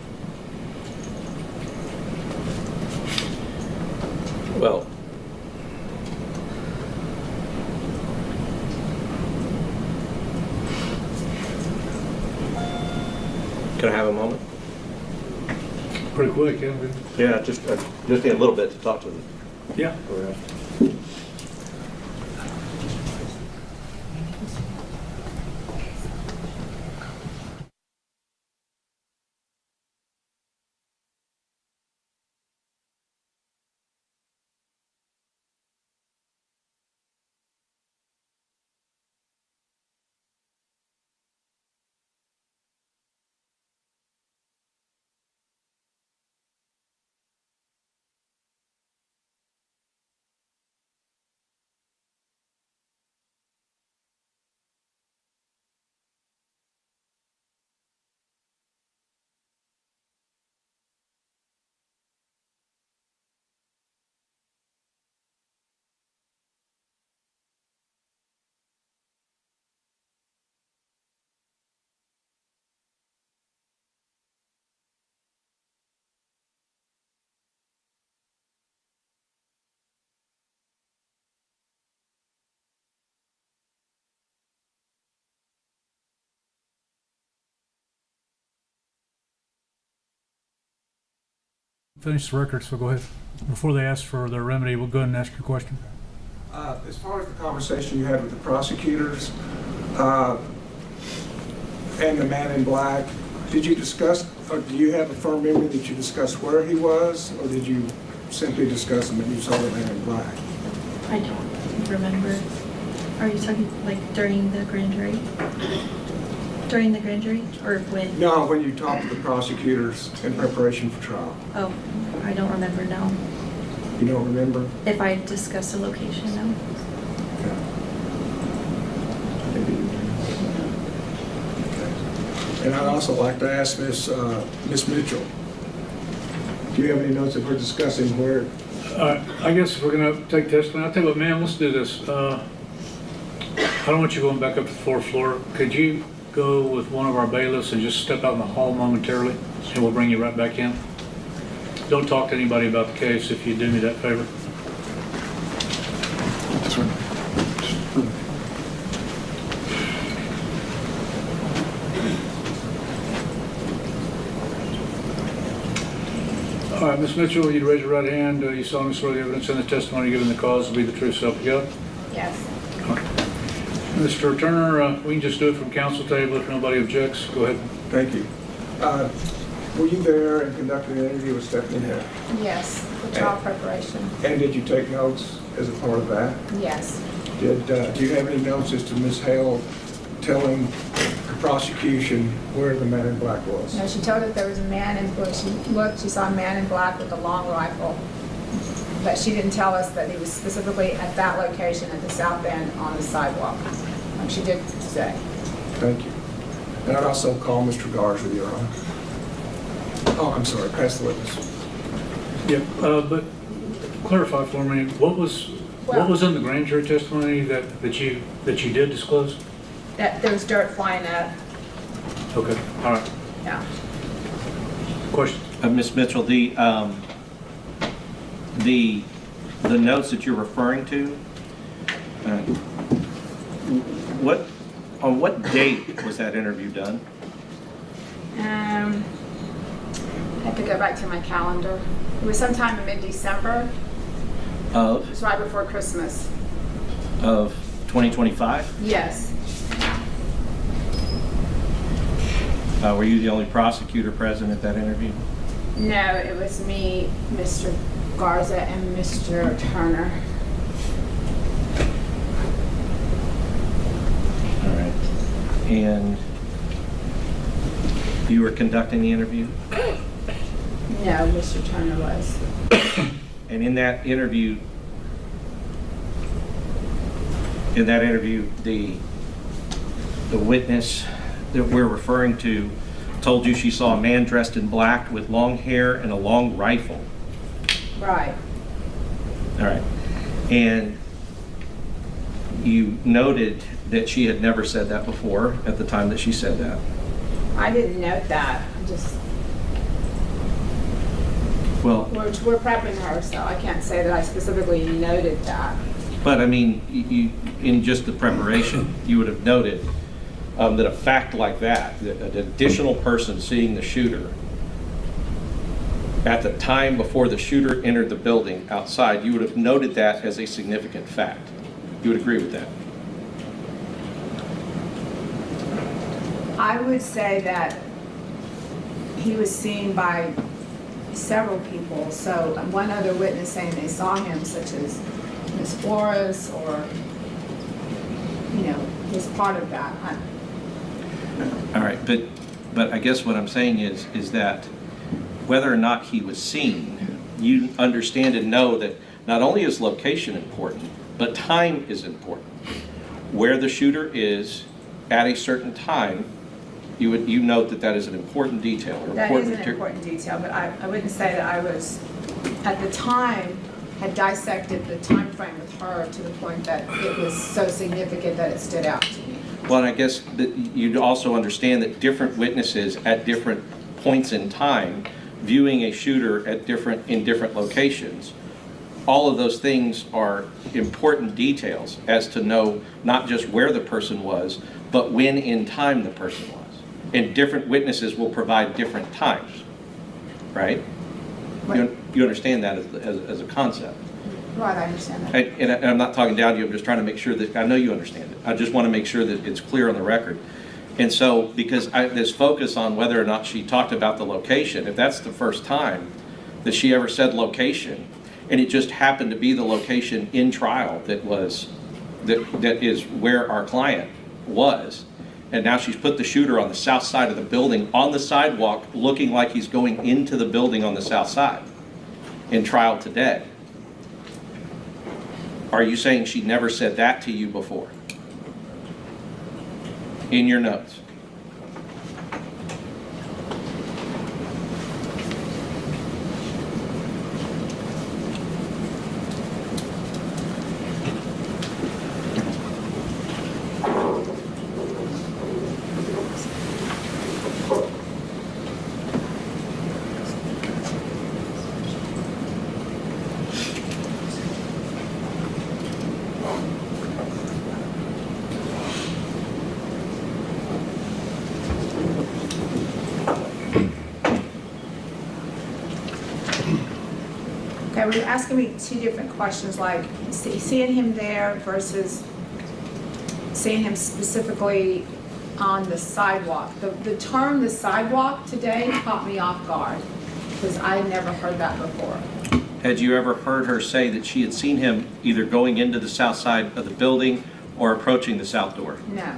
Speaker 4: Well, can I have a moment?
Speaker 1: Pretty quick, yeah.
Speaker 4: Yeah, just need a little bit to talk to them.
Speaker 1: Yeah. Finish the record, so go ahead. Before they ask for their remedy, we'll go ahead and ask your question.
Speaker 3: As far as the conversation you had with the prosecutors and the man in black, did you discuss, or do you have a firm memory that you discussed where he was, or did you simply discuss him and you saw the man in black?
Speaker 16: I don't remember. Are you talking like during the grand jury? During the grand jury, or when?
Speaker 3: No, when you talked to the prosecutors in preparation for trial.
Speaker 16: Oh, I don't remember now.
Speaker 3: You don't remember?
Speaker 16: If I discussed a location, no.
Speaker 3: And I'd also like to ask Miss Mitchell, do you have any notes that we're discussing where?
Speaker 1: I guess if we're going to take testimony, I'll tell you what, ma'am, let's do this. I don't want you going back up to the fourth floor. Could you go with one of our bailiffs and just step out in the hall momentarily, and we'll bring you right back in? Don't talk to anybody about the case if you do me that favor. All right, Ms. Mitchell, you'd raise your right hand. You solemnly swear the evidence in the testimony given in the cause will be the truth, self you got?
Speaker 5: Yes.
Speaker 1: Mr. Turner, we can just do it from council table if nobody objects. Go ahead.
Speaker 3: Thank you. Were you there and conducted an interview with Stephanie Hill?
Speaker 5: Yes, for trial preparation.
Speaker 3: And did you take notes as a part of that?
Speaker 5: Yes.
Speaker 3: Do you have any notes as to Ms. Hale telling the prosecution where the man in black was?
Speaker 5: No, she told us there was a man in black. She looked, she saw a man in black with a long rifle. But she didn't tell us that he was specifically at that location at the south end on the sidewalk. She did say.
Speaker 3: Thank you. And I'd also call Mr. Garza, Your Honor. Oh, I'm sorry, pass the witness.
Speaker 1: Yeah, but clarify for me, what was in the grand jury testimony that you did disclose?
Speaker 5: That there was dirt flying at.
Speaker 1: Okay, all right.
Speaker 5: Yeah.
Speaker 1: Question?
Speaker 4: Ms. Mitchell, the notes that you're referring to, on what date was that interview done?
Speaker 5: I have to go back to my calendar. It was sometime in mid-December. It was right before Christmas.
Speaker 4: Of 2025?
Speaker 5: Yes.
Speaker 4: Were you the only prosecutor present at that interview?
Speaker 5: No, it was me, Mr. Garza, and Mr. Turner.
Speaker 4: All right. And you were conducting the interview?
Speaker 5: No, Mr. Turner was.
Speaker 4: And in that interview, the witness that we're referring to told you she saw a man dressed in black with long hair and a long rifle.
Speaker 5: Right.
Speaker 4: All right. And you noted that she had never said that before at the time that she said that.
Speaker 5: I didn't note that.
Speaker 4: Well,
Speaker 5: we're prepping her, so I can't say that I specifically noted that.
Speaker 4: but I mean, you in just the preparation, you would have noted that a fact like that an additional person seeing the shooter at the time before the shooter entered the building outside, you would have noted that as a significant fact. You would agree with that?
Speaker 5: I would say that he was seen by several people. So one other witness saying they saw him, such as Ms. Flores, or, was part of that.
Speaker 4: All right, but I guess what I'm saying is that whether or not he was seen, you understand and know that not only is location important, but time is important. Where the shooter is at a certain time, you note that is an important detail.
Speaker 5: That is an important detail, but I wouldn't say that I was, at the time, had dissected the time frame with her to the point that it was so significant that it stood out to me.
Speaker 4: Well, and I guess that you'd also understand that different witnesses at different points in time viewing a shooter in different locations, all of those things are important details as to know not just where the person was, but when in time the person was. And different witnesses will provide different times, right? You understand that as a concept.
Speaker 5: Right, I understand that.
Speaker 4: And I'm not talking down to you, I'm just trying to make sure that, I know you understand it. I just want to make sure that it's clear on the record. And so, because this focus on whether or not she talked about the location, if that's the first time that she ever said location, and it just happened to be the location in trial that is where our client was, and now she's put the shooter on the south side of the building, on the sidewalk, looking like he's going into the building on the south side in trial today. Are you saying she never said that to you before? In your notes?
Speaker 5: Okay, well, you're asking me two different questions, like seeing him there versus seeing him specifically on the sidewalk. The term "the sidewalk" today caught me off guard because I had never heard that before.
Speaker 2: Had you ever heard her say that she had seen him either going into the south side of the building or approaching the south door?
Speaker 5: No,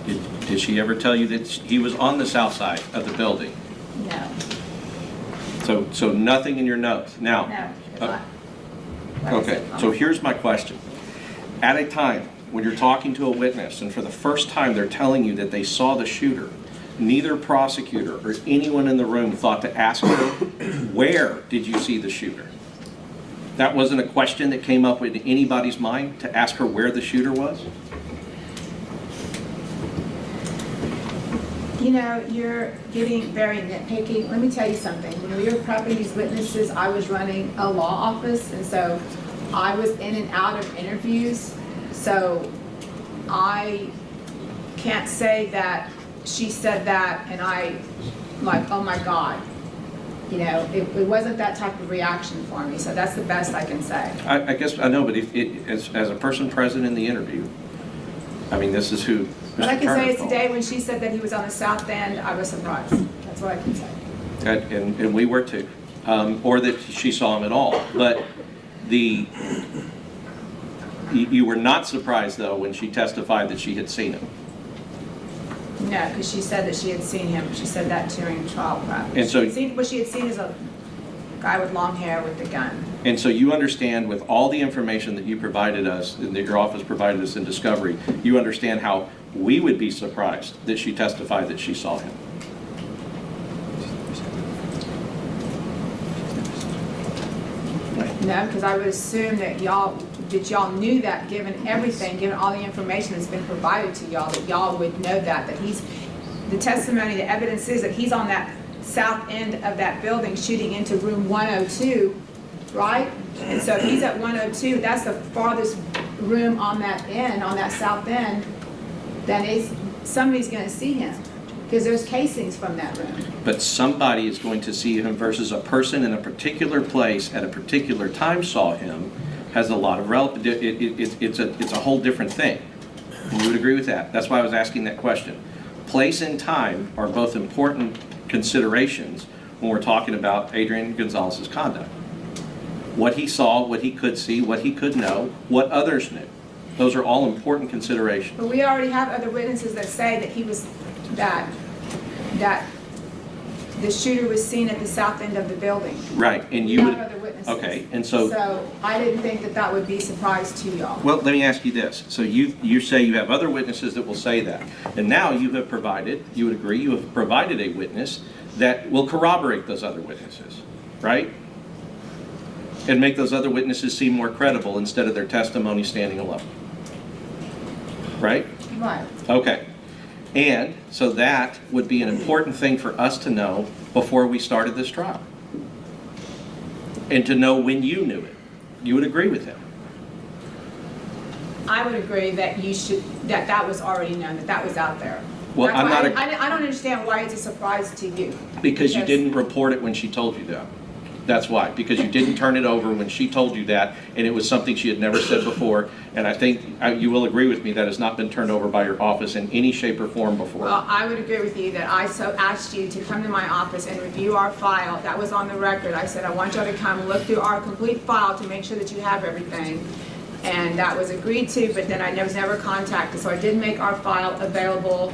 Speaker 2: Did she ever tell you that he was on the south side of the building?
Speaker 5: no,
Speaker 2: So nothing in your notes. Now,
Speaker 5: no. Like I
Speaker 2: okay,
Speaker 5: said,
Speaker 2: so here's my question. At a time when you're talking to a witness and for the first time they're telling you that they saw the shooter, neither prosecutor or anyone in the room thought to ask her, where did you see the shooter? That wasn't a question that came up in anybody's mind to ask her where the shooter was?
Speaker 5: You know, you're getting very nitpicky. Let me tell you something. When we were prepping these witnesses, I was running a law office, and so I was in and out of interviews. So I can't say that she said that and I, like, oh my God. You know, it wasn't that type of reaction for me, so that's the best I can say.
Speaker 2: I guess I know, but as a person present in the interview, I mean, this is who
Speaker 5: What I
Speaker 2: Mr.
Speaker 5: can
Speaker 2: Turner
Speaker 5: say is
Speaker 2: called.
Speaker 5: today when she said that he was on the south end, I was surprised. That's what I can say.
Speaker 2: And we were too, or that she saw him at all. But you were not surprised though when she testified that she had seen him.
Speaker 5: No, because she said that she had seen him. She said that during trial prep.
Speaker 2: And so-
Speaker 5: What she had seen is a guy with long hair with a gun.
Speaker 2: And so you understand with all the information that you provided us, and that your office provided us in discovery, you understand how we would be surprised that she testified that she saw him.
Speaker 5: No, because I would assume that y'all knew that, given everything, given all the information that's been provided to y'all, that y'all would know that he's, the testimony, the evidence is that he's on that south end of that building shooting into room 102, right? And so if he's at 102, that's the farthest room on that end, on that south end, then somebody's gonna see him, because there's casings from that room.
Speaker 2: But somebody is going to see him versus a person in a particular place at a particular time saw him has a lot of relevance. It's a whole different thing. And you would agree with that? That's why I was asking that question. Place and time are both important considerations when we're talking about Adrian Gonzales' conduct. What he saw, what he could see, what he could know, what others knew. Those are all important considerations.
Speaker 5: But we already have other witnesses that say that he was, that the shooter was seen at the south end of the building.
Speaker 2: Right, and
Speaker 5: We
Speaker 2: you would...
Speaker 5: have other witnesses.
Speaker 2: Okay, and so...
Speaker 5: So I didn't think that that would be a surprise to y'all.
Speaker 2: Well, let me ask you this. So you say you have other witnesses that will say that. And now you have provided, you would agree, you have provided a witness that will corroborate those other witnesses, right? And make those other witnesses seem more credible instead of their testimony standing alone. Right?
Speaker 5: Right.
Speaker 2: Okay. And so that would be an important thing for us to know before we started this trial. And to know when you knew it. You would agree with him.
Speaker 5: I would agree that that was already known, that was out there.
Speaker 2: Well,
Speaker 5: That's
Speaker 2: I'm
Speaker 5: why
Speaker 2: not
Speaker 5: I don't understand why it's a surprise to you.
Speaker 2: Because you didn't report it when she told you that. That's why. Because you didn't turn it over when she told you that, and it was something she had never said before. And I think you will agree with me that has not been turned over by your office in any shape or form before.
Speaker 5: Well, I would agree with you that I so asked you to come to my office and review our file. That was on the record. I said, I want y'all to come look through our complete file to make sure that you have everything. And that was agreed to, but then I was never contacted. So I did make our file available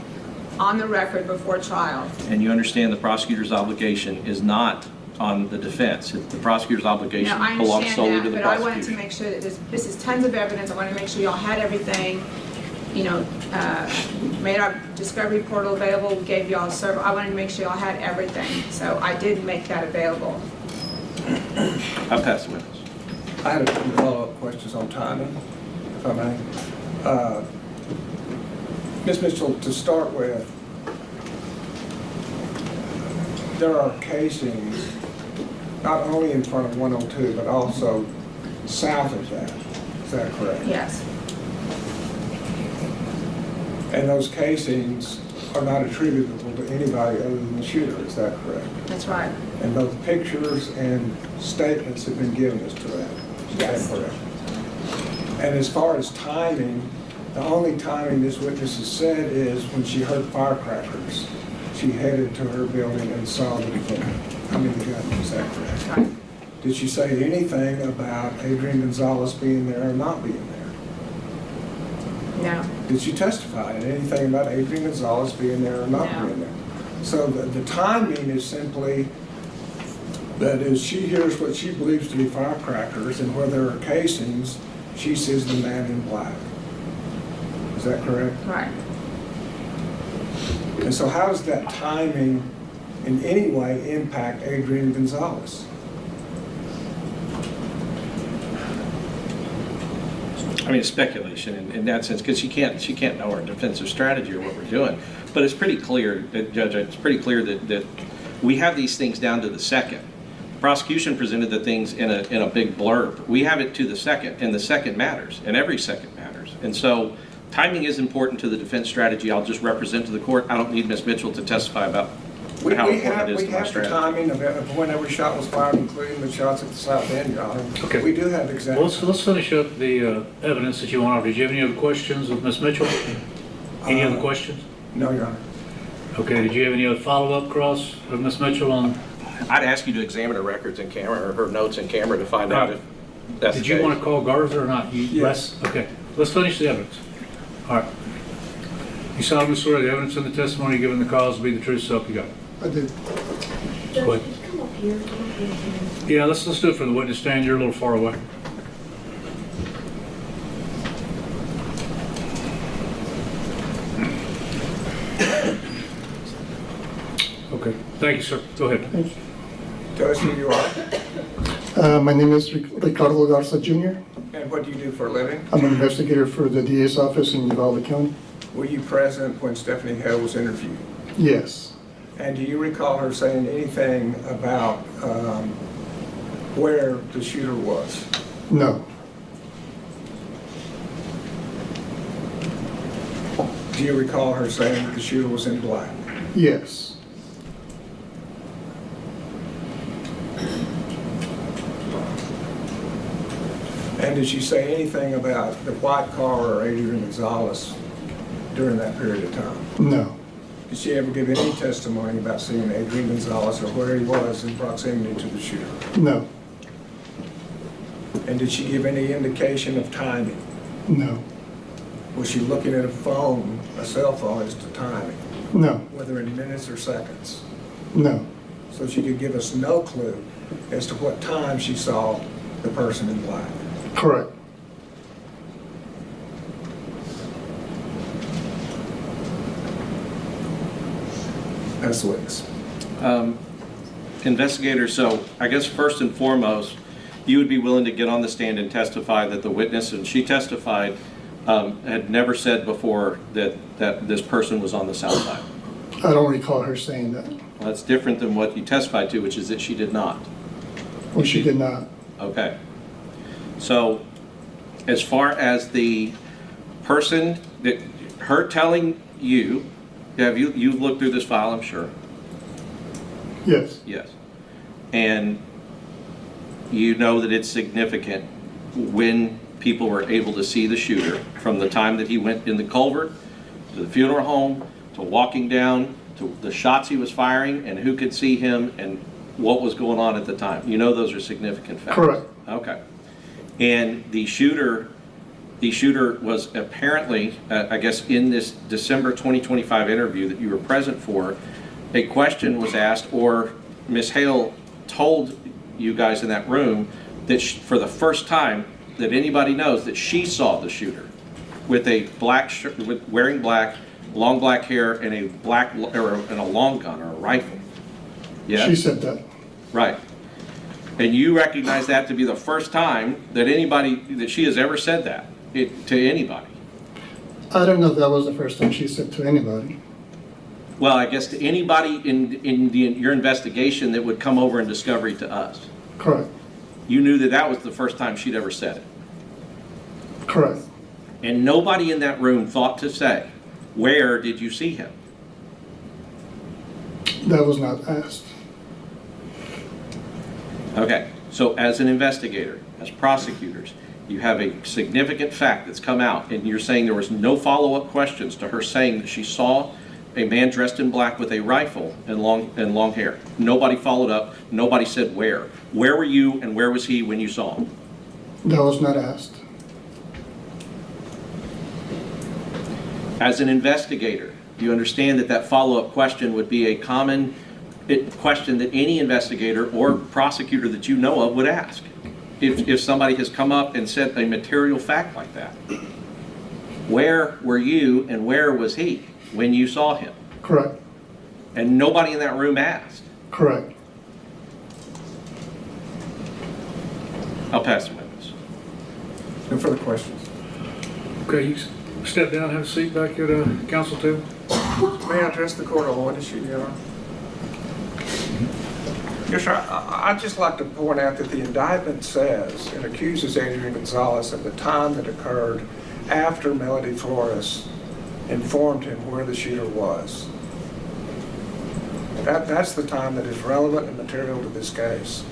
Speaker 5: on the record before trial.
Speaker 2: And you understand the prosecutor's obligation is not on the defense. The prosecutor's obligation
Speaker 5: Now, I
Speaker 2: belongs
Speaker 5: understand
Speaker 2: solely
Speaker 5: that,
Speaker 2: to the
Speaker 5: but I wanted to
Speaker 2: prosecution.
Speaker 5: make sure that this is tons of evidence. I wanted to make sure y'all had everything, you know, made our discovery portal available, we gave y'all a server. I wanted to make sure y'all had everything. So I did make that available.
Speaker 2: I'll pass the witness.
Speaker 3: I had a few follow-up questions on timing, if I may. Ms. Mitchell, to start with, there are casings not only in front of 102, but also south of that. Is that correct?
Speaker 5: Yes.
Speaker 3: And those casings are not attributable to anybody other than the shooter, is that correct?
Speaker 5: That's right.
Speaker 3: And both pictures and statements have been given as to that. Is
Speaker 5: Yes.
Speaker 3: that correct? And as far as timing, the only timing this witness has said is when she heard firecrackers, she headed to her building and saw the defendant. I mean, the gun, is that correct?
Speaker 5: Right.
Speaker 3: Did she say anything about Adrian Gonzales being there or not being there?
Speaker 5: No.
Speaker 3: Did she testify to anything about Adrian Gonzales being there or not
Speaker 5: No.
Speaker 3: being there? So the timing is simply, that is, she hears what she believes to be firecrackers, and where there are casings, she sees the man in black. Is that correct?
Speaker 5: Right.
Speaker 3: And so how does that timing in any way impact Adrian Gonzales?
Speaker 2: I mean, it's speculation in that sense, because she can't know our defensive strategy or what we're doing. But it's pretty clear, Judge, it's pretty clear that we have these things down to the second. The prosecution presented the things in a big blurb. We have it to the second, and the second matters, and every second matters. And so timing is important to the defense strategy. I'll just represent to the court. I don't need Ms. Mitchell to testify about how important it is to my
Speaker 3: We have the
Speaker 2: strategy.
Speaker 3: timing of when every shot was fired, including the shots at the south end, Your Honor.
Speaker 1: Okay.
Speaker 3: We do have
Speaker 1: Well,
Speaker 3: examples.
Speaker 1: let's finish up the evidence that you want. Did you have any other questions of Ms. Mitchell? Any other questions?
Speaker 3: No, Your Honor.
Speaker 1: Okay, did you have any other follow-up, Cross, of Ms. Mitchell on?
Speaker 2: I'd ask you to examine her records in camera, or her notes in camera, to find out if that's the
Speaker 1: Did you
Speaker 2: case.
Speaker 1: want to call Garza or not?
Speaker 3: Yes.
Speaker 1: Okay, let's finish the evidence. All right. You solemnly swear the evidence in the testimony given the cause will be the truth, so help you God.
Speaker 3: I did.
Speaker 1: Go ahead.
Speaker 16: Come up here.
Speaker 1: Yeah, let's do it for the witness stand. You're a little far away. Okay, thank you, sir. Go ahead.
Speaker 3: Tell us who you are,
Speaker 18: My name is Ricardo Garza Jr.
Speaker 3: and what do you do for a living?
Speaker 18: I'm an investigator for the DA's office in Uvalde County.
Speaker 3: Were you present when Stephanie Hale was interviewed?
Speaker 18: Yes.
Speaker 3: And do you recall her saying anything about where the shooter was?
Speaker 18: No.
Speaker 3: Do you recall her saying that the shooter was in black?
Speaker 18: Yes.
Speaker 3: And did she say anything about the white car or Adrian Gonzales during that period of time?
Speaker 18: No.
Speaker 3: Did she ever give any testimony about seeing Adrian Gonzales or where he was in proximity to the shooter?
Speaker 18: No.
Speaker 3: And did she give any indication of timing?
Speaker 18: No.
Speaker 3: Was she looking at a phone, a cell phone, as to timing,
Speaker 18: No.
Speaker 3: whether in minutes or seconds?
Speaker 18: No.
Speaker 3: So she could give us no clue as to what time she saw the person in black.
Speaker 18: Correct.
Speaker 3: That's the witness.
Speaker 2: Investigator, so I guess first and foremost, you would be willing to get on the stand and testify that the witness, and she testified, had never said before that this person was on the south side.
Speaker 18: I don't recall her saying that.
Speaker 2: Well, that's different than what you testified to, which is that she did not.
Speaker 18: Well, she did not.
Speaker 2: Okay. So as far as the person, that her telling you, you've looked through this file, I'm sure.
Speaker 18: Yes.
Speaker 2: Yes. And you know that it's significant when people were able to see the shooter from the time that he went in the culvert to the funeral home to walking down to the shots he was firing and who could see him and what was going on at the time. You know those are significant facts.
Speaker 18: Correct.
Speaker 2: Okay. And the shooter was apparently, I guess in this December 2025 interview that you were present for, a question was asked, or Ms. Hale told you guys in that room that for the first time that anybody knows that she saw the shooter with a black shirt, wearing black, long black hair, and a and a long gun or a rifle. Yeah.
Speaker 18: She said that.
Speaker 2: Right. And you recognize that to be the first time that she has ever said that to anybody.
Speaker 18: I don't know if that was the first time she said to anybody.
Speaker 2: Well, I guess to anybody in your investigation that would come over in discovery to us.
Speaker 18: Correct.
Speaker 2: You knew that was the first time she'd ever said it.
Speaker 18: Correct.
Speaker 2: And nobody in that room thought to say, where did you see him?
Speaker 18: That was not asked.
Speaker 2: Okay, so as an investigator, as prosecutors, you have a significant fact that's come out, and you're saying there was no follow-up questions to her saying that she saw a man dressed in black with a rifle and long hair. Nobody followed up. Nobody said where. Where were you and where was he when you saw him?
Speaker 18: That was not asked.
Speaker 2: As an investigator, do you understand that that follow-up question would be a common question that any investigator or prosecutor that you know of would ask? If somebody has come up and said a material fact like that. Where were you and where was he when you saw him?
Speaker 18: Correct.
Speaker 2: And nobody in that room asked.
Speaker 18: Correct.
Speaker 2: I'll pass the witness.
Speaker 3: No further questions.
Speaker 1: Okay, you step down, have a seat back at council table.
Speaker 3: May I address the court on one issue, Your Honor? Yes, sir. I'd just like to point out that the indictment says and accuses Adrian Gonzales of the time that occurred after Melody Flores informed him where the shooter was. That's the time that is relevant and material to this case.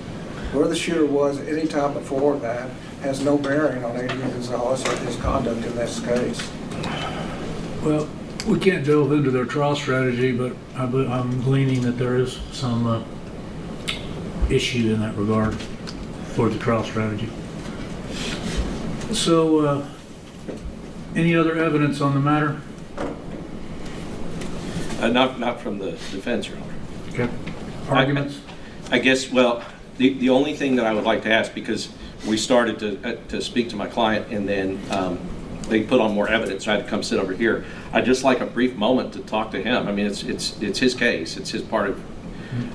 Speaker 3: Where the shooter was at any time before that has no bearing on Adrian Gonzales or his conduct in this case.
Speaker 1: Well, we can't delve into their trial strategy, but I'm gleaning that there is some issue in that regard for the trial strategy. So, any other evidence on the matter?
Speaker 2: Not from the defense, Your Honor.
Speaker 1: Okay. Arguments?
Speaker 2: I guess, well, the only thing that I would like to ask, because we started to speak to my client and then they put on more evidence, so I had to come sit over here. I'd just like a brief moment to talk to him. I mean, it's his case, it's his part of.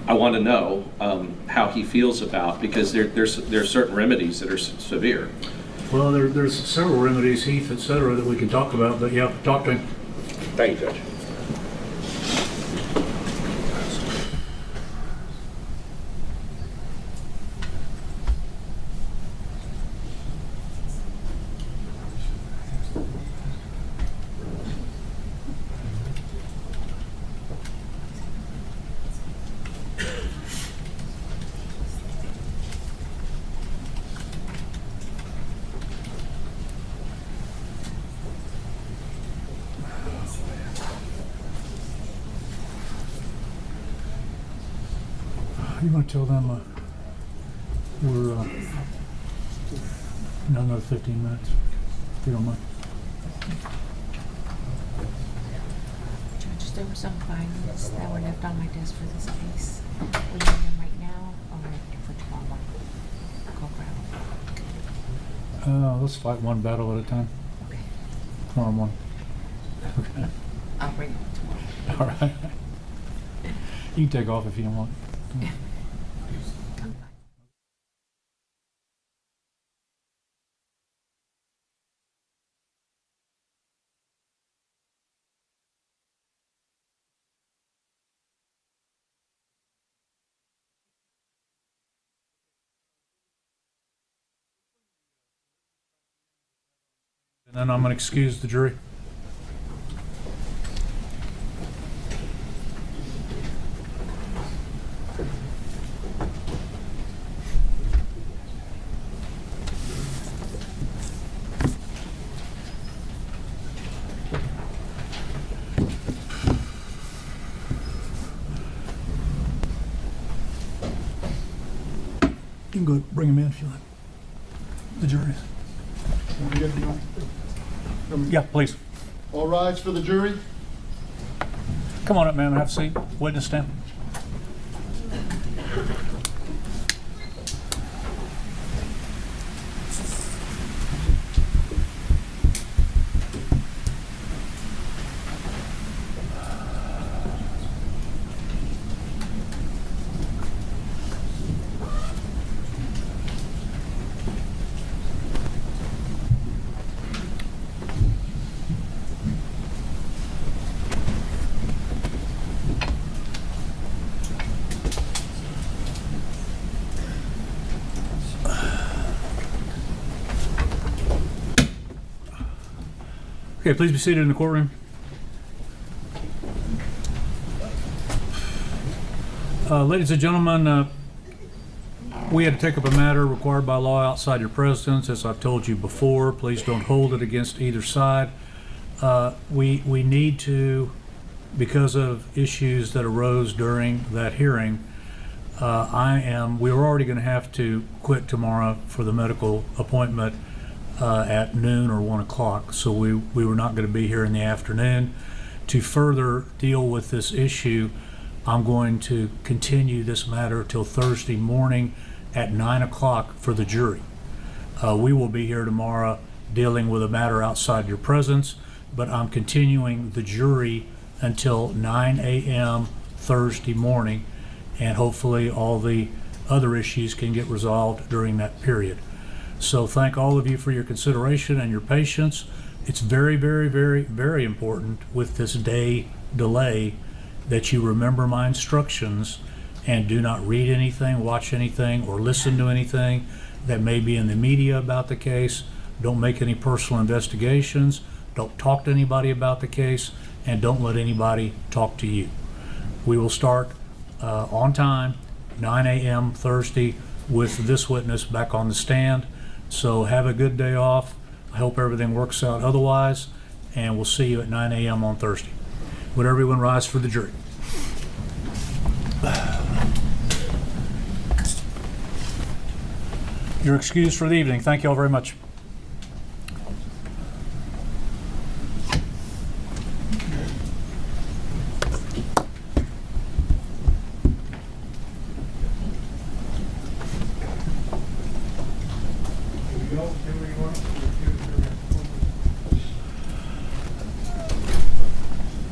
Speaker 2: I want to know how he feels about, because there's certain remedies that are severe.
Speaker 1: Well, there's several remedies, Heath, et cetera, that we can talk about, but yeah, talk to him.
Speaker 2: Thank you, Judge.
Speaker 1: You want to tell them we're another 15 minutes, if you don't mind.
Speaker 19: Judge, there were some findings that were left on my desk for this case. Will you need them right now or for tomorrow morning? I'll grab them.
Speaker 1: Let's fight one battle at a time.
Speaker 19: Okay.
Speaker 1: Tomorrow morning. Okay.
Speaker 19: I'll bring them tomorrow.
Speaker 1: All right. You can take off if you don't want. And then I'm going to excuse the jury. You can go bring him in if you like. The jury. Yeah, please.
Speaker 20: All rise for the jury.
Speaker 1: Come on up, ma'am, have a seat. Witness stand. Okay, please be seated in the courtroom. Ladies and gentlemen, we had to take up a matter required by law outside your presence. As I've told you before, please don't hold it against either side. We need to, because of issues that arose during that hearing, we were already going to have to quit tomorrow for the medical appointment at noon or 1 o'clock. So we were not going to be here in the afternoon. To further deal with this issue, I'm going to continue this matter till Thursday morning at 9 o'clock for the jury. We will be here tomorrow dealing with a matter outside your presence, but I'm continuing the jury until 9 a.m. Thursday morning, and hopefully all the other issues can get resolved during that period. So thank all of you for your consideration and your patience. It's very, very, very, very important with this day delay that you remember my instructions and do not read anything, watch anything, or listen to anything that may be in the media about the case. Don't make any personal investigations. Don't talk to anybody about the case, and don't let anybody talk to you. We will start on time, 9 a.m. Thursday, with this witness back on the stand. So have a good day off. I hope everything works out otherwise, and we'll see you at 9 a.m. on Thursday. Would everyone rise for the jury? You're excused for the evening. Thank you all very much.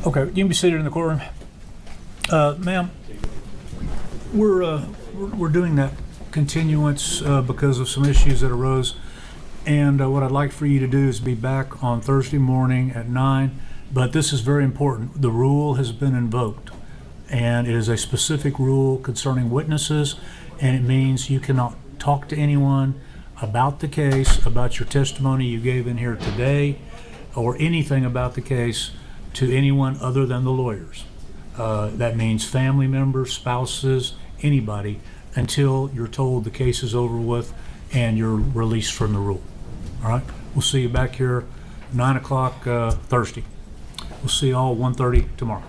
Speaker 1: Okay, you can be seated in the courtroom. Ma'am, we're doing that continuance because of some issues that arose, and what I'd like for you to do is be back on Thursday morning at 9, but this is very important. The rule has been invoked, and it is a specific rule concerning witnesses, and it means you cannot talk to anyone about the case, about your testimony you gave in here today, or anything about the case to anyone other than the lawyers. That means family members, spouses, anybody, until you're told the case is over with and you're released from the rule. All right? We'll see you back here 9 o'clock Thursday. We'll see you all 1:30 tomorrow.